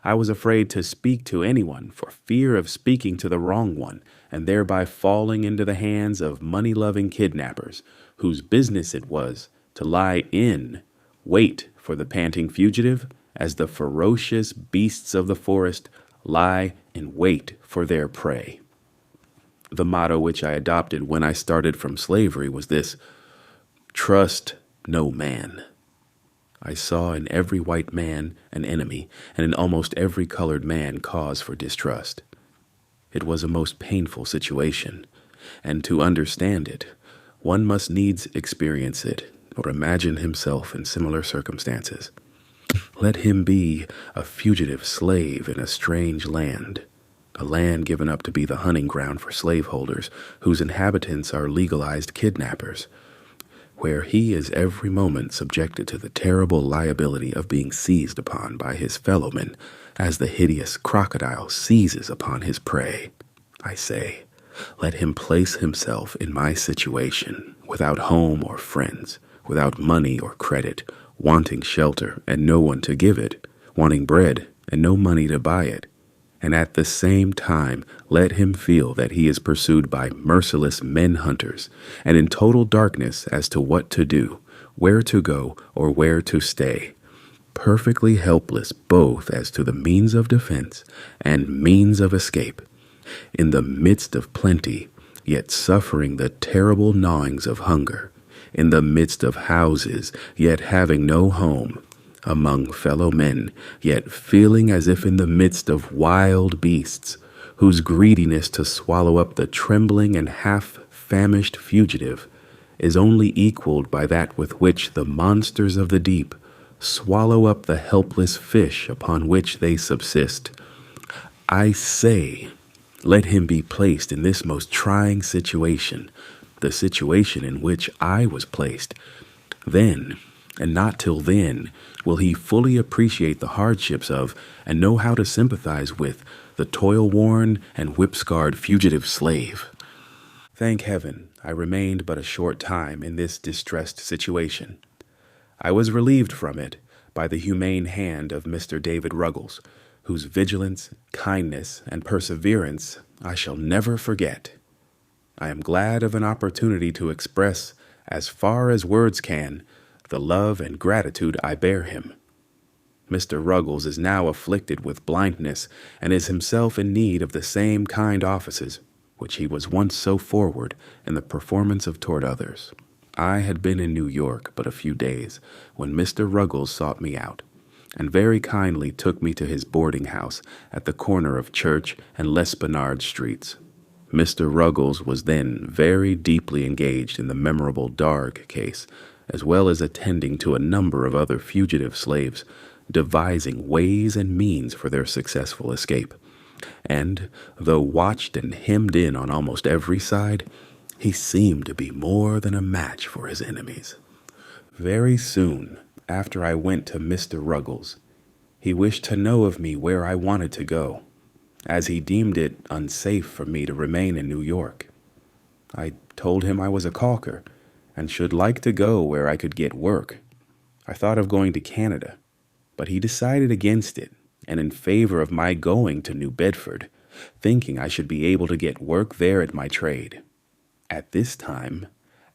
I was afraid to speak to anyone for fear of speaking to the wrong one, and thereby falling into the hands of money-loving kidnappers, whose business it was to lie in wait for the panting fugitive, as the ferocious beasts of the forest lie in wait for their prey. The motto which I adopted when I started from slavery was this: trust no man. I saw in every white man an enemy, and in almost every colored man cause for distrust. It was a most painful situation, and to understand it, one must needs experience it, or imagine himself in similar circumstances. Let him be a fugitive slave in a strange land, a land given up to be the hunting ground for slaveholders, whose inhabitants are legalized kidnappers, where he is every moment subjected to the terrible liability of being seized upon by his fellowmen, as the hideous crocodile seizes upon his prey. I say, let him place himself in my situation, without home or friends, without money or credit, wanting shelter and no one to give it, wanting bread and no money to buy it, and at the same time let him feel that he is pursued by merciless men-hunters, and in total darkness as to what to do, where to go, or where to stay, perfectly helpless both as to the means of defense and means of escape, in the midst of plenty, yet suffering the terrible gnawings of hunger, in the midst of houses, yet having no home, among fellow men, yet feeling as if in the midst of wild beasts, whose greediness to swallow up the trembling and half-famished fugitive is only equaled by that with which the monsters of the deep swallow up the helpless fish upon which they subsist. I say, let him be placed in this most trying situation, the situation in which I was placed. Then, and not till then, will he fully appreciate the hardships of, and know how to sympathize with, the toil-worn and whip-scarred fugitive slave. Thank heaven, I remained but a short time in this distressed situation. I was relieved from it by the humane hand of Mr. David Ruggles, whose vigilance, kindness, and perseverance I shall never forget. I am glad of an opportunity to express, as far as words can, the love and gratitude I bear him. Mr. Ruggles is now afflicted with blindness, and is himself in need of the same kind offices, which he was once so forward in the performance of toward others. I had been in New York but a few days, when Mr. Ruggles sought me out, and very kindly took me to his boarding house at the corner of Church and L'Esplanade streets. Mr. Ruggles was then very deeply engaged in the memorable Darg case, as well as attending to a number of other fugitive slaves, devising ways and means for their successful escape. And, though watched and hemmed in on almost every side, he seemed to be more than a match for his enemies. Very soon after I went to Mr. Ruggles, he wished to know of me where I wanted to go, as he deemed it unsafe for me to remain in New York. I told him I was a caulker, and should like to go where I could get work. I thought of going to Canada, but he decided against it and in favor of my going to New Bedford, thinking I should be able to get work there at my trade. At this time,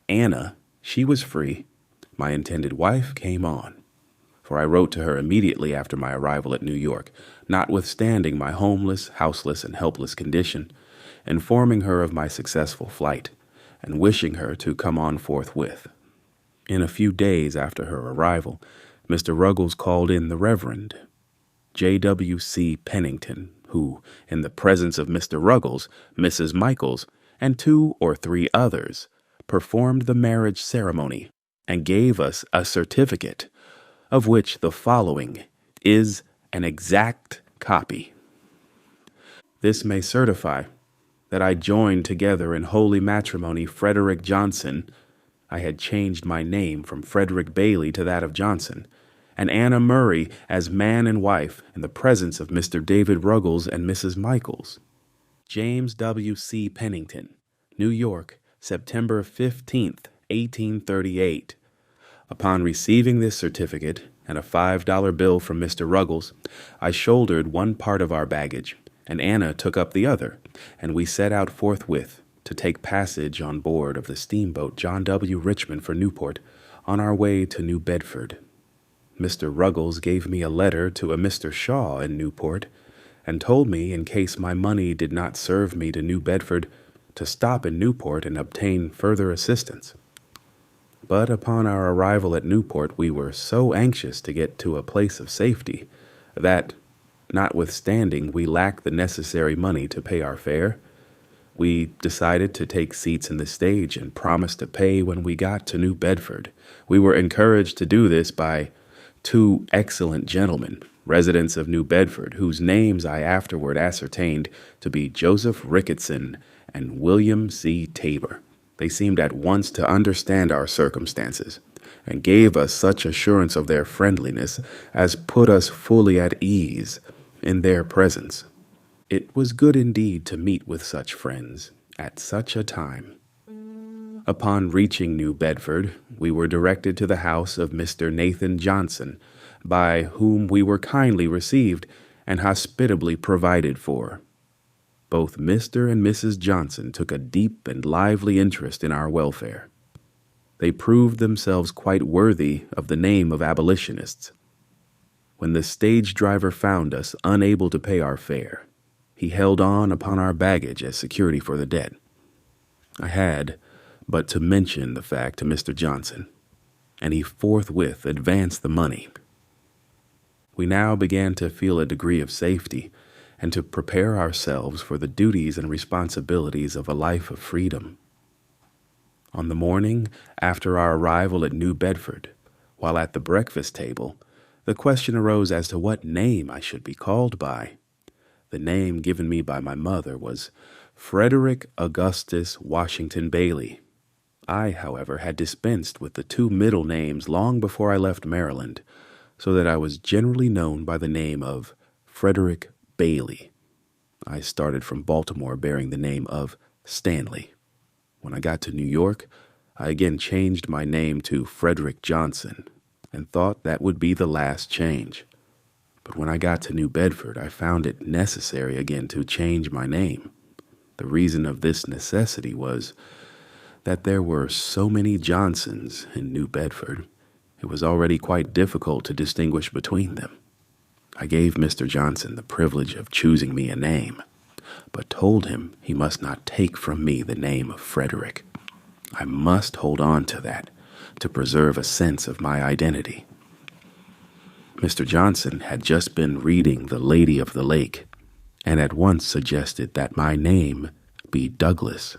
Anna, she was free. My intended wife came on, for I wrote to her immediately after my arrival at New York, notwithstanding my homeless, houseless, and helpless condition, informing her of my successful flight, and wishing her to come on forthwith. In a few days after her arrival, Mr. Ruggles called in the Reverend J.W.C. Pennington, who, in the presence of Mr. Ruggles, Mrs. Michaels, and 2 or 3 others, performed the marriage ceremony and gave us a certificate, of which the following is an exact copy. This may certify that I joined together in holy matrimony Frederick Johnson. I had changed my name from Frederick Bailey to that of Johnson, and Anna Murray as man and wife in the presence of Mr. David Ruggles and Mrs. Michaels. James W.C. Pennington, New York, September 15th, 1838. Upon receiving this certificate and a $5 bill from Mr. Ruggles, I shouldered one part of our baggage, and Anna took up the other, and we set out forthwith to take passage on board of the steamboat John W. Richmond for Newport, on our way to New Bedford. Mr. Ruggles gave me a letter to a Mr. Shaw in Newport, and told me, in case my money did not serve me to New Bedford, to stop in Newport and obtain further assistance. But upon our arrival at Newport, we were so anxious to get to a place of safety that, notwithstanding we lacked the necessary money to pay our fare, we decided to take seats in the stage and promised to pay when we got to New Bedford. We were encouraged to do this by 2 excellent gentlemen, residents of New Bedford, whose names I afterward ascertained to be Joseph Ricketson and William C. Tabor. They seemed at once to understand our circumstances, and gave us such assurance of their friendliness as put us fully at ease in their presence. It was good indeed to meet with such friends at such a time. Upon reaching New Bedford, we were directed to the house of Mr. Nathan Johnson, by whom we were kindly received and hospitably provided for. Both Mr. and Mrs. Johnson took a deep and lively interest in our welfare. They proved themselves quite worthy of the name of abolitionists. When the stage driver found us unable to pay our fare, he held on upon our baggage as security for the debt. I had but to mention the fact to Mr. Johnson, and he forthwith advanced the money. We now began to feel a degree of safety, and to prepare ourselves for the duties and responsibilities of a life of freedom. On the morning after our arrival at New Bedford, while at the breakfast table, the question arose as to what name I should be called by. The name given me by my mother was Frederick Augustus Washington Bailey. I, however, had dispensed with the 2 middle names long before I left Maryland, so that I was generally known by the name of Frederick Bailey. I started from Baltimore bearing the name of Stanley. When I got to New York, I again changed my name to Frederick Johnson, and thought that would be the last change. But when I got to New Bedford, I found it necessary again to change my name. The reason of this necessity was that there were so many Johnsons in New Bedford, it was already quite difficult to distinguish between them. I gave Mr. Johnson the privilege of choosing me a name, but told him he must not take from me the name of Frederick. I must hold on to that to preserve a sense of my identity. Mr. Johnson had just been reading The Lady of the Lake, and at once suggested that my name be Douglas.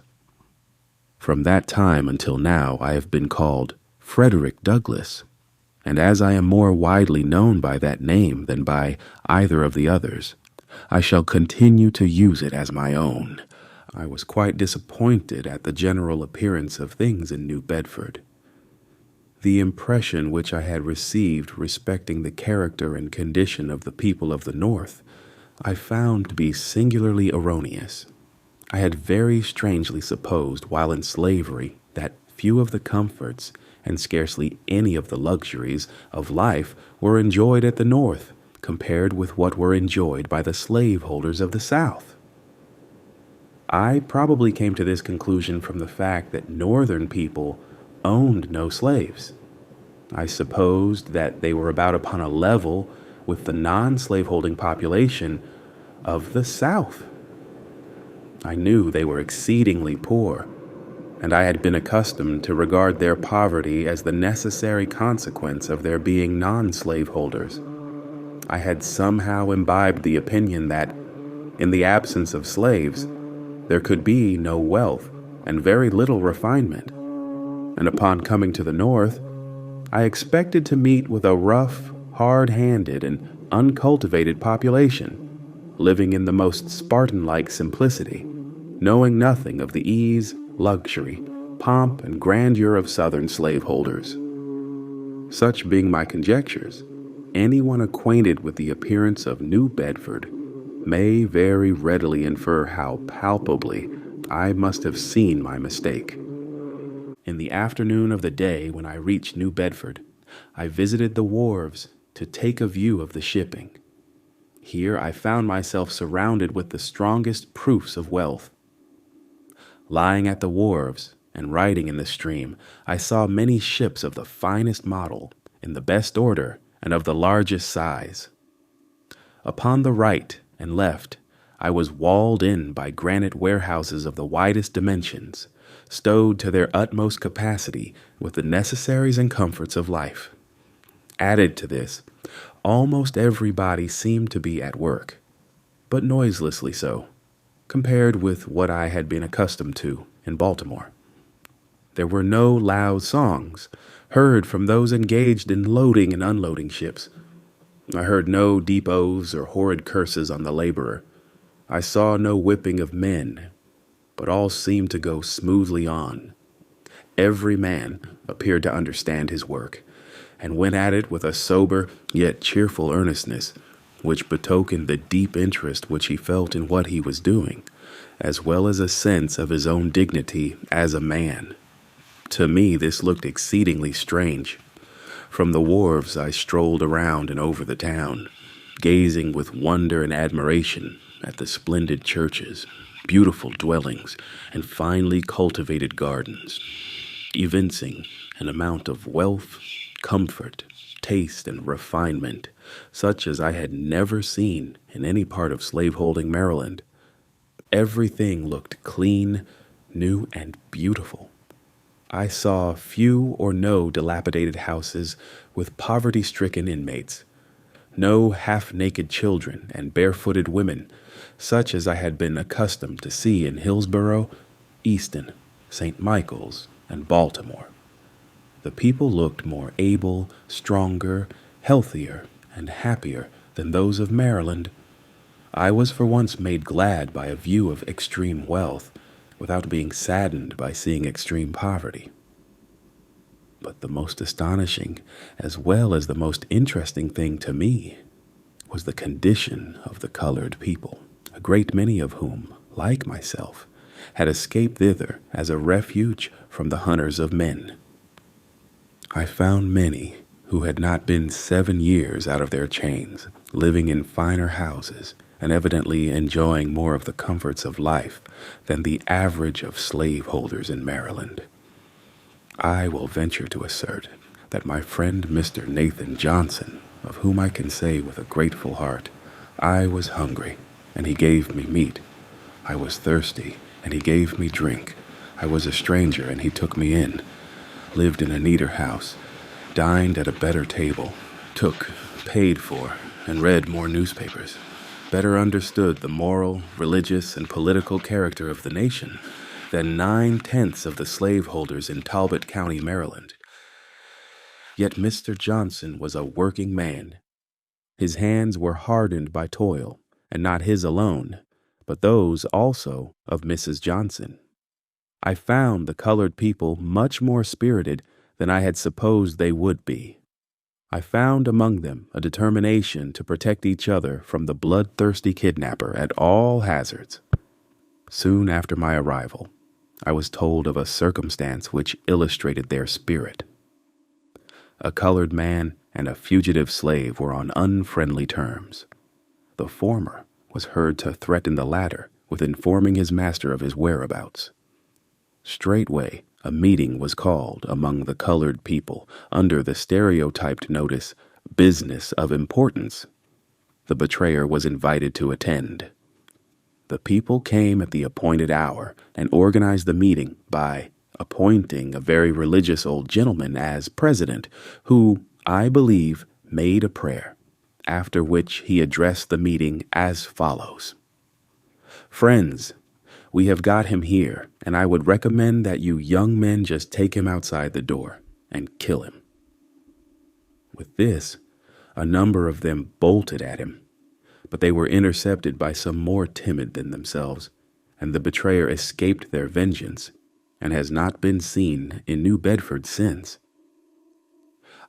From that time until now I have been called Frederick Douglass, and as I am more widely known by that name than by either of the others, I shall continue to use it as my own. I was quite disappointed at the general appearance of things in New Bedford. The impression which I had received respecting the character and condition of the people of the North, I found to be singularly erroneous. I had very strangely supposed while in slavery that few of the comforts and scarcely any of the luxuries of life were enjoyed at the North compared with what were enjoyed by the slaveholders of the South. I probably came to this conclusion from the fact that Northern people owned no slaves. I supposed that they were about upon a level with the non-slaveholding population of the South. I knew they were exceedingly poor, and I had been accustomed to regard their poverty as the necessary consequence of their being non-slaveholders. I had somehow imbibed the opinion that, in the absence of slaves, there could be no wealth and very little refinement. And upon coming to the North, I expected to meet with a rough, hard-handed, and uncultivated population, living in the most Spartan-like simplicity, knowing nothing of the ease, luxury, pomp, and grandeur of Southern slaveholders. Such being my conjectures, anyone acquainted with the appearance of New Bedford may very readily infer how palpably I must have seen my mistake. In the afternoon of the day when I reached New Bedford, I visited the wharves to take a view of the shipping. Here I found myself surrounded with the strongest proofs of wealth. Lying at the wharves and riding in the stream, I saw many ships of the finest model, in the best order, and of the largest size. Upon the right and left, I was walled in by granite warehouses of the widest dimensions, stowed to their utmost capacity with the necessaries and comforts of life. Added to this, almost everybody seemed to be at work, but noiselessly so, compared with what I had been accustomed to in Baltimore. There were no loud songs heard from those engaged in loading and unloading ships. I heard no deep oaths or horrid curses on the laborer. I saw no whipping of men, but all seemed to go smoothly on. Every man appeared to understand his work, and went at it with a sober yet cheerful earnestness, which betokened the deep interest which he felt in what he was doing, as well as a sense of his own dignity as a man. To me, this looked exceedingly strange. From the wharves, I strolled around and over the town, gazing with wonder and admiration at the splendid churches, beautiful dwellings, and finely cultivated gardens, evincing an amount of wealth, comfort, taste, and refinement, such as I had never seen in any part of slaveholding Maryland. Everything looked clean, new, and beautiful. I saw few or no dilapidated houses with poverty-stricken inmates, no half-naked children and barefooted women, such as I had been accustomed to see in Hillsborough, Easton, St. Michael's, and Baltimore. The people looked more able, stronger, healthier, and happier than those of Maryland. I was for once made glad by a view of extreme wealth, without being saddened by seeing extreme poverty. But the most astonishing, as well as the most interesting thing to me, was the condition of the colored people, a great many of whom, like myself, had escaped thither as a refuge from the hunters of men. I found many who had not been 7 years out of their chains, living in finer houses, and evidently enjoying more of the comforts of life than the average of slaveholders in Maryland. I will venture to assert that my friend Mr. Nathan Johnson, of whom I can say with a grateful heart, I was hungry, and he gave me meat. I was thirsty, and he gave me drink. I was a stranger, and he took me in. Lived in a neater house, dined at a better table, took, paid for, and read more newspapers. Better understood the moral, religious, and political character of the nation than 9/10 of the slaveholders in Talbot County, Maryland. Yet Mr. Johnson was a working man. His hands were hardened by toil, and not his alone, but those also of Mrs. Johnson. I found the colored people much more spirited than I had supposed they would be. I found among them a determination to protect each other from the bloodthirsty kidnapper at all hazards. Soon after my arrival, I was told of a circumstance which illustrated their spirit. A colored man and a fugitive slave were on unfriendly terms. The former was heard to threaten the latter with informing his master of his whereabouts. Straightway, a meeting was called among the colored people under the stereotyped notice, "Business of Importance." The betrayer was invited to attend. The people came at the appointed hour and organized the meeting by appointing a very religious old gentleman as president, who, I believe, made a prayer, after which he addressed the meeting as follows. "Friends, we have got him here, and I would recommend that you young men just take him outside the door and kill him." With this, a number of them bolted at him, but they were intercepted by some more timid than themselves, and the betrayer escaped their vengeance and has not been seen in New Bedford since.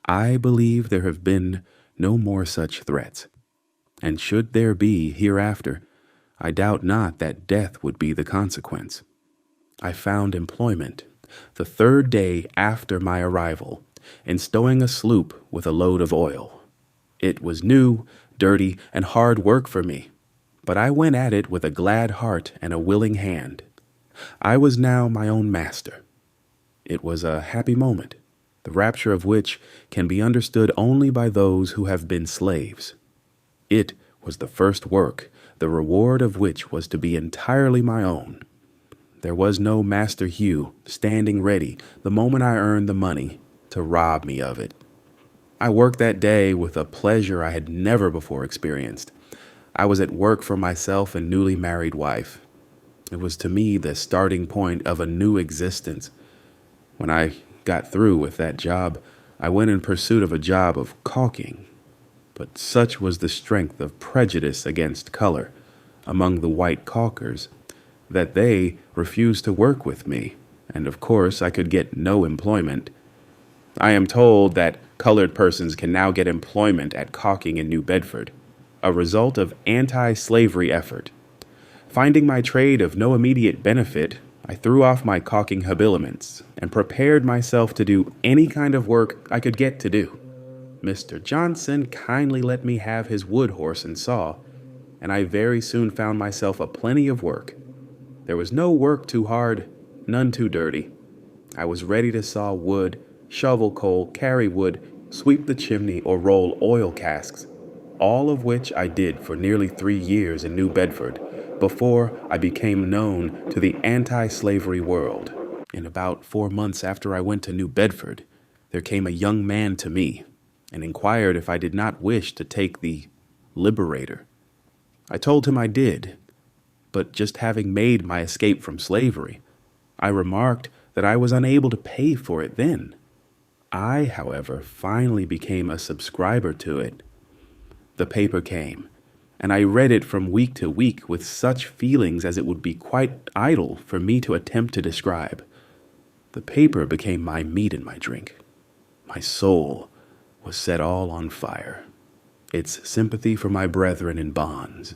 I believe there have been no more such threats, and should there be hereafter, I doubt not that death would be the consequence. I found employment, the 3rd day after my arrival, in stowing a sloop with a load of oil. It was new, dirty, and hard work for me, but I went at it with a glad heart and a willing hand. I was now my own master. It was a happy moment, the rapture of which can be understood only by those who have been slaves. It was the first work, the reward of which was to be entirely my own. There was no Master Hugh standing ready the moment I earned the money to rob me of it. I worked that day with a pleasure I had never before experienced. I was at work for myself and newly married wife. It was to me the starting point of a new existence. When I got through with that job, I went in pursuit of a job of caulking. But such was the strength of prejudice against color among the white caulkers that they refused to work with me, and of course I could get no employment. I am told that colored persons can now get employment at caulking in New Bedford, a result of anti-slavery effort. Finding my trade of no immediate benefit, I threw off my caulking habiliments and prepared myself to do any kind of work I could get to do. Mr. Johnson kindly let me have his wood horse and saw, and I very soon found myself a plenty of work. There was no work too hard, none too dirty. I was ready to saw wood, shovel coal, carry wood, sweep the chimney, or roll oil casks, all of which I did for nearly 3 years in New Bedford, before I became known to the anti-slavery world. In about 4 months after I went to New Bedford, there came a young man to me and inquired if I did not wish to take the Liberator. I told him I did, but just having made my escape from slavery, I remarked that I was unable to pay for it then. I, however, finally became a subscriber to it. The paper came, and I read it from week to week with such feelings as it would be quite idle for me to attempt to describe. The paper became my meat and my drink. My soul was set all on fire. Its sympathy for my brethren in bonds,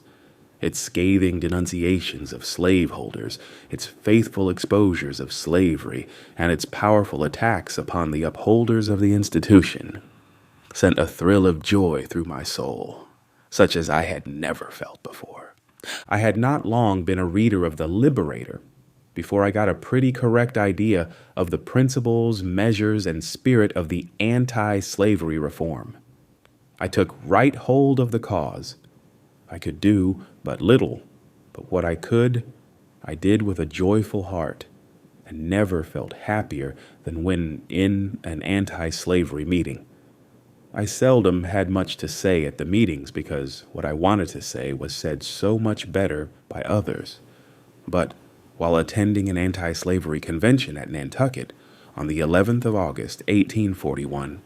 its scathing denunciations of slaveholders, its faithful exposures of slavery, and its powerful attacks upon the upholders of the institution sent a thrill of joy through my soul, such as I had never felt before. I had not long been a reader of the Liberator before I got a pretty correct idea of the principles, measures, and spirit of the anti-slavery reform. I took right hold of the cause. I could do but little, but what I could, I did with a joyful heart, and never felt happier than when in an anti-slavery meeting. I seldom had much to say at the meetings because what I wanted to say was said so much better by others. But while attending an anti-slavery convention at Nantucket on the 11th of August, 1841,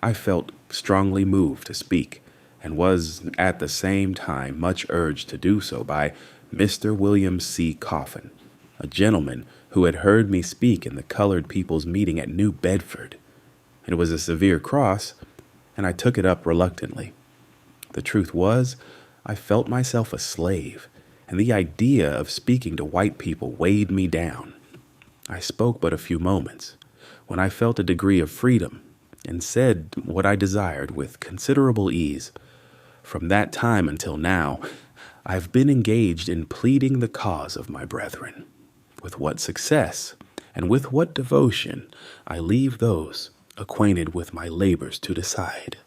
I felt strongly moved to speak, and was at the same time much urged to do so by Mr. William C. Coffin, a gentleman who had heard me speak in the colored people's meeting at New Bedford. It was a severe cross, and I took it up reluctantly. The truth was, I felt myself a slave, and the idea of speaking to white people weighed me down. I spoke but a few moments, when I felt a degree of freedom, and said what I desired with considerable ease. From that time until now, I've been engaged in pleading the cause of my brethren. With what success and with what devotion, I leave those acquainted with my labors to decide.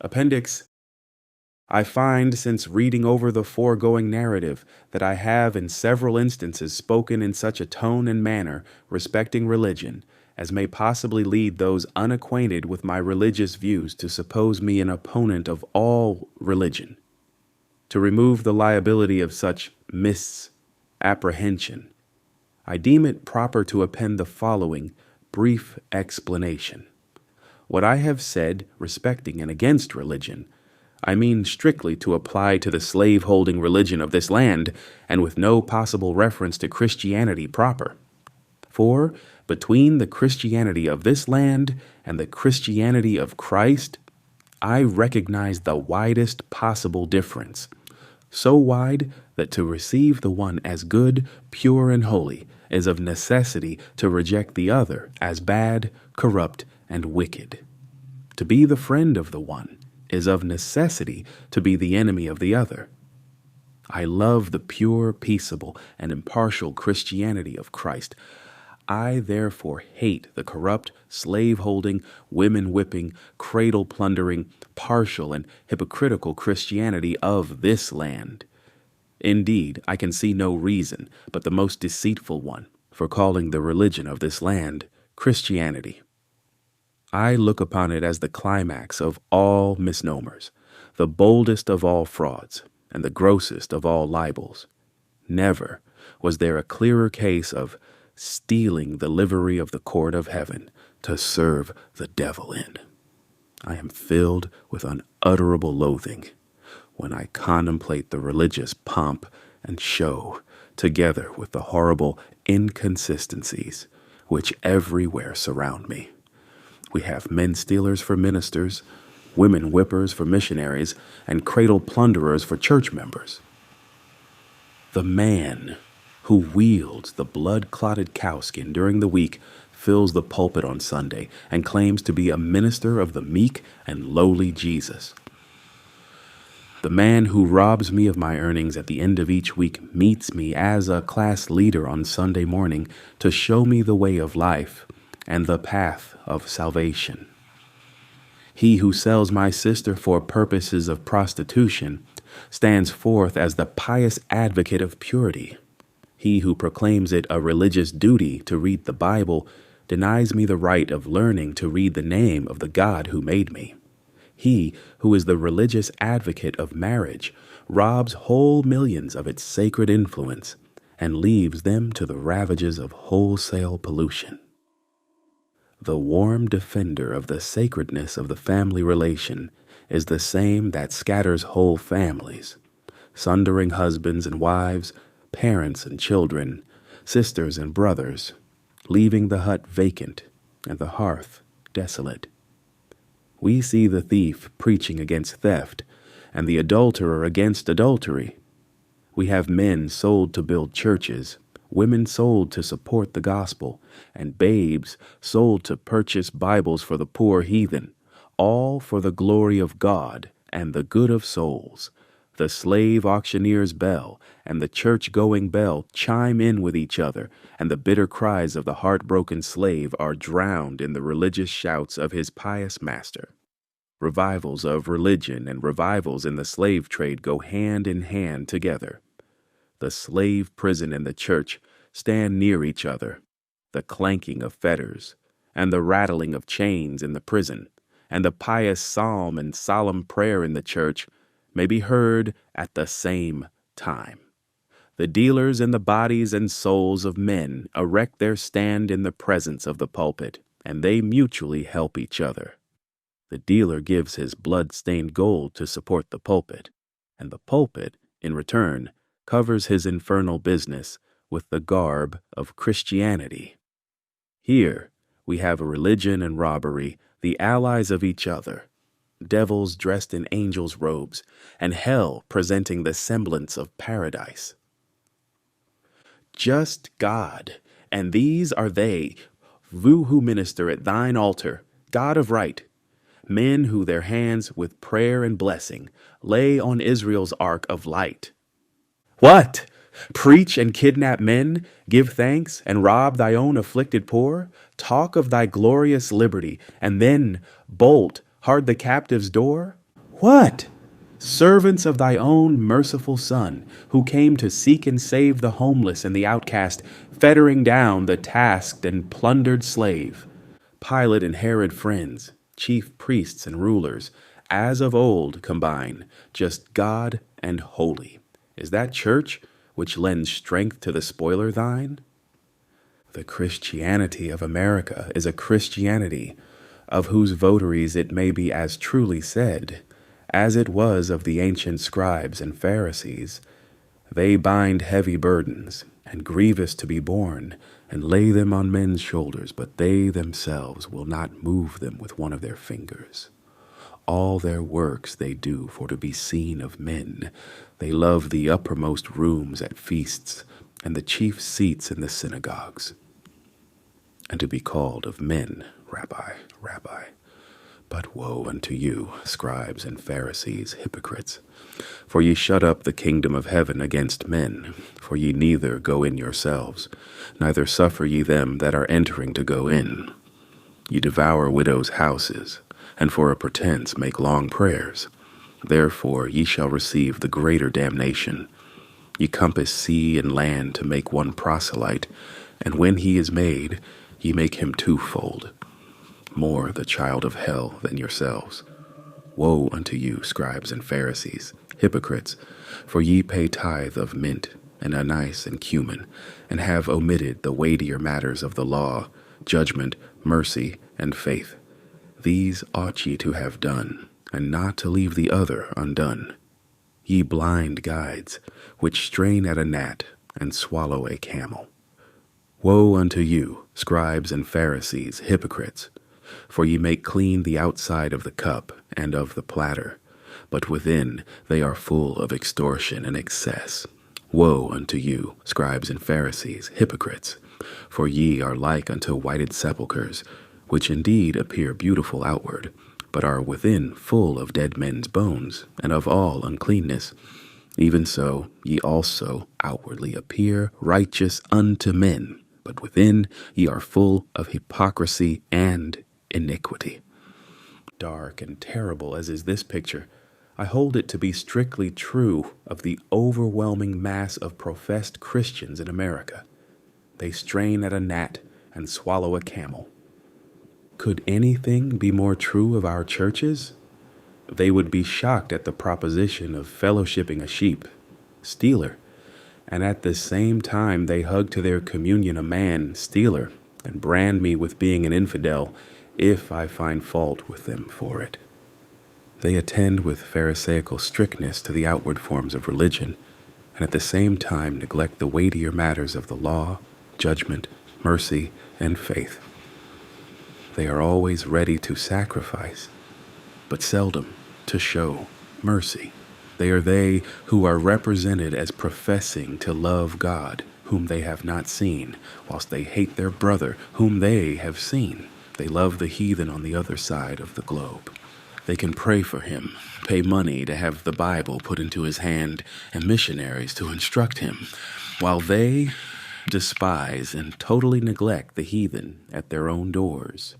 Appendix. I find, since reading over the foregoing narrative, that I have in several instances spoken in such a tone and manner respecting religion as may possibly lead those unacquainted with my religious views to suppose me an opponent of all religion. To remove the liability of such misapprehension, I deem it proper to append the following brief explanation. What I have said respecting and against religion, I mean strictly to apply to the slave-holding religion of this land, and with no possible reference to Christianity proper. For, between the Christianity of this land and the Christianity of Christ, I recognize the widest possible difference, so wide that to receive the one as good, pure, and holy is of necessity to reject the other as bad, corrupt, and wicked. To be the friend of the one is of necessity to be the enemy of the other. I love the pure, peaceable, and impartial Christianity of Christ. I therefore hate the corrupt, slave-holding, women-whipping, cradle-plundering, partial, and hypocritical Christianity of this land. Indeed, I can see no reason but the most deceitful one for calling the religion of this land Christianity. I look upon it as the climax of all misnomers, the boldest of all frauds, and the grossest of all libels. Never was there a clearer case of stealing the livery of the court of heaven to serve the devil in. I am filled with unutterable loathing when I contemplate the religious pomp and show, together with the horrible inconsistencies which everywhere surround me. We have men-stealers for ministers, women-whippers for missionaries, and cradle-plunderers for church members. The man who wields the blood-clotted cowskin during the week fills the pulpit on Sunday and claims to be a minister of the meek and lowly Jesus. The man who robs me of my earnings at the end of each week meets me as a class leader on Sunday morning to show me the way of life and the path of salvation. He who sells my sister for purposes of prostitution stands forth as the pious advocate of purity. He who proclaims it a religious duty to read the Bible denies me the right of learning to read the name of the God who made me. He who is the religious advocate of marriage robs whole millions of its sacred influence and leaves them to the ravages of wholesale pollution. The warm defender of the sacredness of the family relation is the same that scatters whole families, sundering husbands and wives, parents and children, sisters and brothers, leaving the hut vacant and the hearth desolate. We see the thief preaching against theft and the adulterer against adultery. We have men sold to build churches, women sold to support the gospel, and babes sold to purchase Bibles for the poor heathen, all for the glory of God and the good of souls. The slave auctioneer's bell and the church-going bell chime in with each other, and the bitter cries of the heartbroken slave are drowned in the religious shouts of his pious master. Revivals of religion and revivals in the slave trade go hand in hand together. The slave prison and the church stand near each other. The clanking of fetters and the rattling of chains in the prison, and the pious psalm and solemn prayer in the church may be heard at the same time. The dealers in the bodies and souls of men erect their stand in the presence of the pulpit, and they mutually help each other. The dealer gives his blood-stained gold to support the pulpit, and the pulpit, in return, covers his infernal business with the garb of Christianity. Here we have religion and robbery, the allies of each other, devils dressed in angels' robes, and hell presenting the semblance of paradise. Just God, and these are they Vous who minister at thine altar, God of right, men who their hands with prayer and blessing lay on Israel's ark of light. What? Preach and kidnap men, give thanks and rob thy own afflicted poor, talk of thy glorious liberty, and then bolt hard the captive's door? What? Servants of thy own merciful Son, who came to seek and save the homeless and the outcast, fettering down the tasked and plundered slave. Pilate and Herod friends, chief priests and rulers, as of old combine, just God and holy. Is that church which lends strength to the spoiler thine? The Christianity of America is a Christianity of whose votaries it may be as truly said, as it was of the ancient scribes and Pharisees, they bind heavy burdens, and grievous to be borne, and lay them on men's shoulders, but they themselves will not move them with one of their fingers. All their works they do for to be seen of men. They love the uppermost rooms at feasts, and the chief seats in the synagogues, and to be called of men, Rabbi, Rabbi. But woe unto you, scribes and Pharisees, hypocrites! For ye shut up the kingdom of heaven against men, for ye neither go in yourselves, neither suffer ye them that are entering to go in. Ye devour widows' houses, and for a pretense make long prayers. Therefore ye shall receive the greater damnation. Ye compass sea and land to make one proselyte, and when he is made, ye make him twofold, more the child of hell than yourselves. Woe unto you, scribes and Pharisees, hypocrites! For ye pay tithe of mint, and anise, and cumin, and have omitted the weightier matters of the law, judgment, mercy, and faith. These ought ye to have done, and not to leave the other undone. Ye blind guides, which strain at a gnat, and swallow a camel. Woe unto you, scribes and Pharisees, hypocrites! For ye make clean the outside of the cup and of the platter, but within they are full of extortion and excess. Woe unto you, scribes and Pharisees, hypocrites! For ye are like unto whited sepulchres, which indeed appear beautiful outward, but are within full of dead men's bones, and of all uncleanness. Even so ye also outwardly appear righteous unto men, but within ye are full of hypocrisy and iniquity. Dark and terrible as is this picture, I hold it to be strictly true of the overwhelming mass of professed Christians in America. They strain at a gnat and swallow a camel. Could anything be more true of our churches? They would be shocked at the proposition of fellowshipping a sheep, stealer, and at the same time they hug to their communion a man, stealer, and brand me with being an infidel if I find fault with them for it. They attend with pharisaical strictness to the outward forms of religion, and at the same time neglect the weightier matters of the law, judgment, mercy, and faith. They are always ready to sacrifice, but seldom to show mercy. They are they who are represented as professing to love God, whom they have not seen, whilst they hate their brother, whom they have seen. They love the heathen on the other side of the globe. They can pray for him, pay money to have the Bible put into his hand, and missionaries to instruct him, while they despise and totally neglect the heathen at their own doors.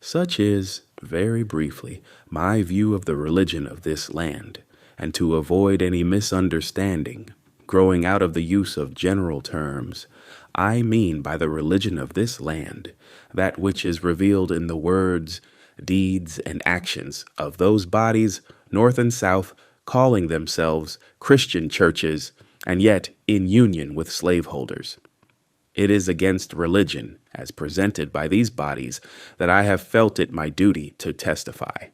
Such is, very briefly, my view of the religion of this land, and to avoid any misunderstanding, growing out of the use of general terms, I mean by the religion of this land that which is revealed in the words, deeds, and actions of those bodies, North and South, calling themselves Christian churches, and yet in union with slaveholders. It is against religion, as presented by these bodies, that I have felt it my duty to testify.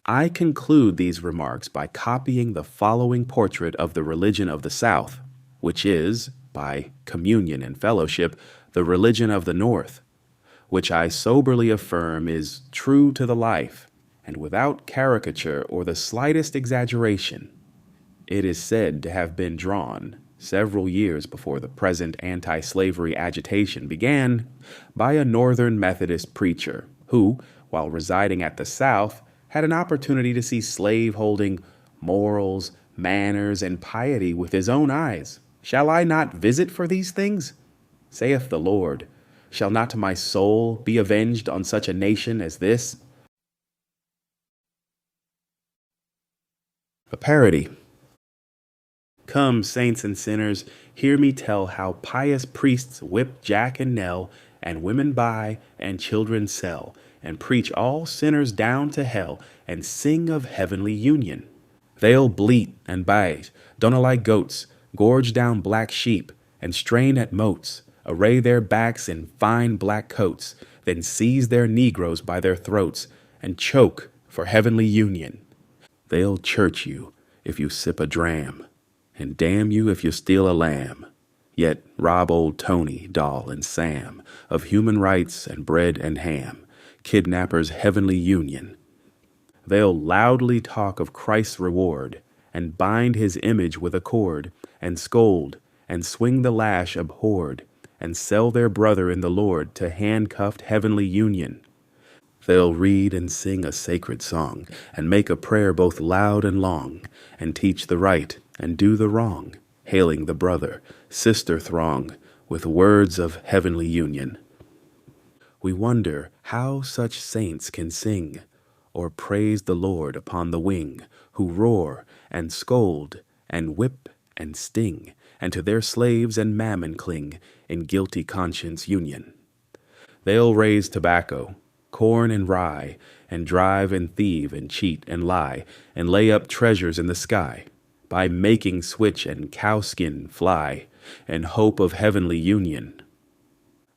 I conclude these remarks by copying the following portrait of the religion of the South, which is, by communion and fellowship, the religion of the North, which I soberly affirm is true to the life, and without caricature or the slightest exaggeration. It is said to have been drawn several years before the present anti-slavery agitation began, by a Northern Methodist preacher who, while residing at the South, had an opportunity to see slave-holding morals, manners, and piety with his own eyes. Shall I not visit for these things? Saith the Lord. Shall not my soul be avenged on such a nation as this? A parody. Come, saints and sinners, hear me tell how pious priests whip Jack and Nell, and women buy, and children sell, and preach all sinners down to hell, and sing of heavenly union. They'll bleat and bite, don't like goats, gorge down black sheep, and strain at motes, array their backs in fine black coats, then seize their negroes by their throats, and choke for heavenly union. They'll church you if you sip a dram, and damn you if you steal a lamb, yet rob old Tony, Doll, and Sam of human rights and bread and ham, kidnappers' heavenly union. They'll loudly talk of Christ's reward, and bind his image with a cord, and scold, and swing the lash abhorred, and sell their brother in the Lord to handcuffed heavenly union. They'll read and sing a sacred song, and make a prayer both loud and long, and teach the right and do the wrong, hailing the brother, sister throng, with words of heavenly union. We wonder how such saints can sing, or praise the Lord upon the wing, who roar and scold and whip and sting, and to their slaves and mammon cling in guilty conscience union. They'll raise tobacco, corn and rye, and drive and thieve and cheat and lie, and lay up treasures in the sky, by making switch and cowskin fly, and hope of heavenly union.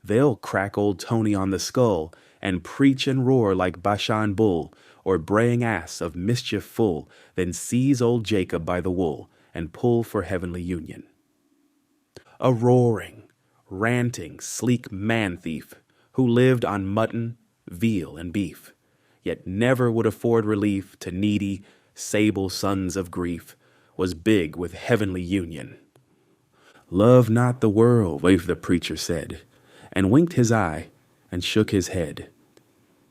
They'll crack old Tony on the skull, and preach and roar like Bashan bull, or braying ass of mischief full, then seize old Jacob by the wool, and pull for heavenly union. A roaring, ranting, sleek man-thief, who lived on mutton, veal, and beef, yet never would afford relief to needy, sable sons of grief, was big with heavenly union. Love not the world, wave the preacher said, and winked his eye and shook his head.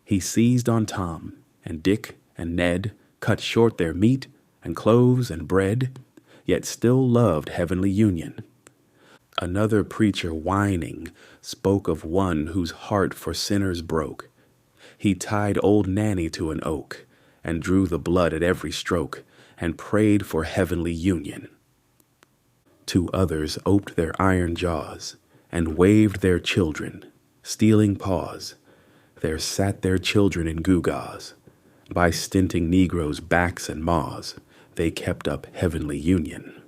He seized on Tom, and Dick and Ned, cut short their meat and clothes and bread, yet still loved heavenly union. Another preacher whining spoke of one whose heart for sinners broke. He tied old Nanny to an oak, and drew the blood at every stroke, and prayed for heavenly union. Two others oped their iron jaws, and waved their children, stealing paws. There sat their children in gewgaws. By stinting negroes' backs and maws, they kept up heavenly union.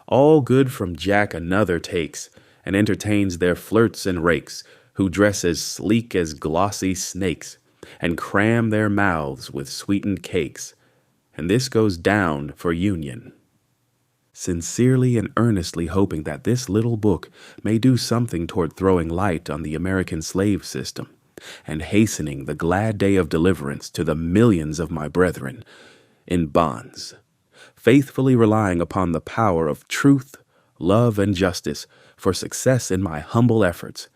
All good from Jack another takes, and entertains their flirts and rakes, who dress as sleek as glossy snakes, and cram their mouths with sweetened cakes, and this goes down for union. Sincerely and earnestly hoping that this little book may do something toward throwing light on the American slave system, and hastening the glad day of deliverance to the millions of my brethren in bonds, faithfully relying upon the power of truth, love, and justice for success in my humble efforts,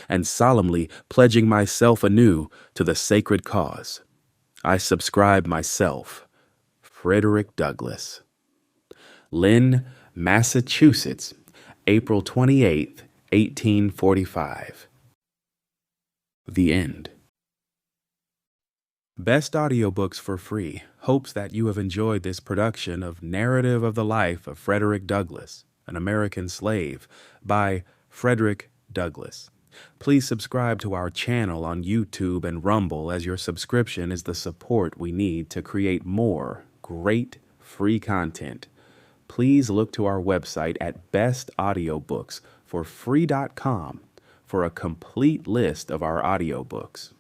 and solemnly pledging myself anew to the sacred cause, I subscribe myself, Frederick Douglass. Lynn, Massachusetts, April 28, 1845. The End. Best Audiobooks for Free hopes that you have enjoyed this production of Narrative of the Life of Frederick Douglass, an American Slave, by Frederick Douglass. Please subscribe to our channel on YouTube and Rumble, as your subscription is the support we need to create more great free content. Please look to our website at bestaudiobooksforfree.com for a complete list of our audiobooks.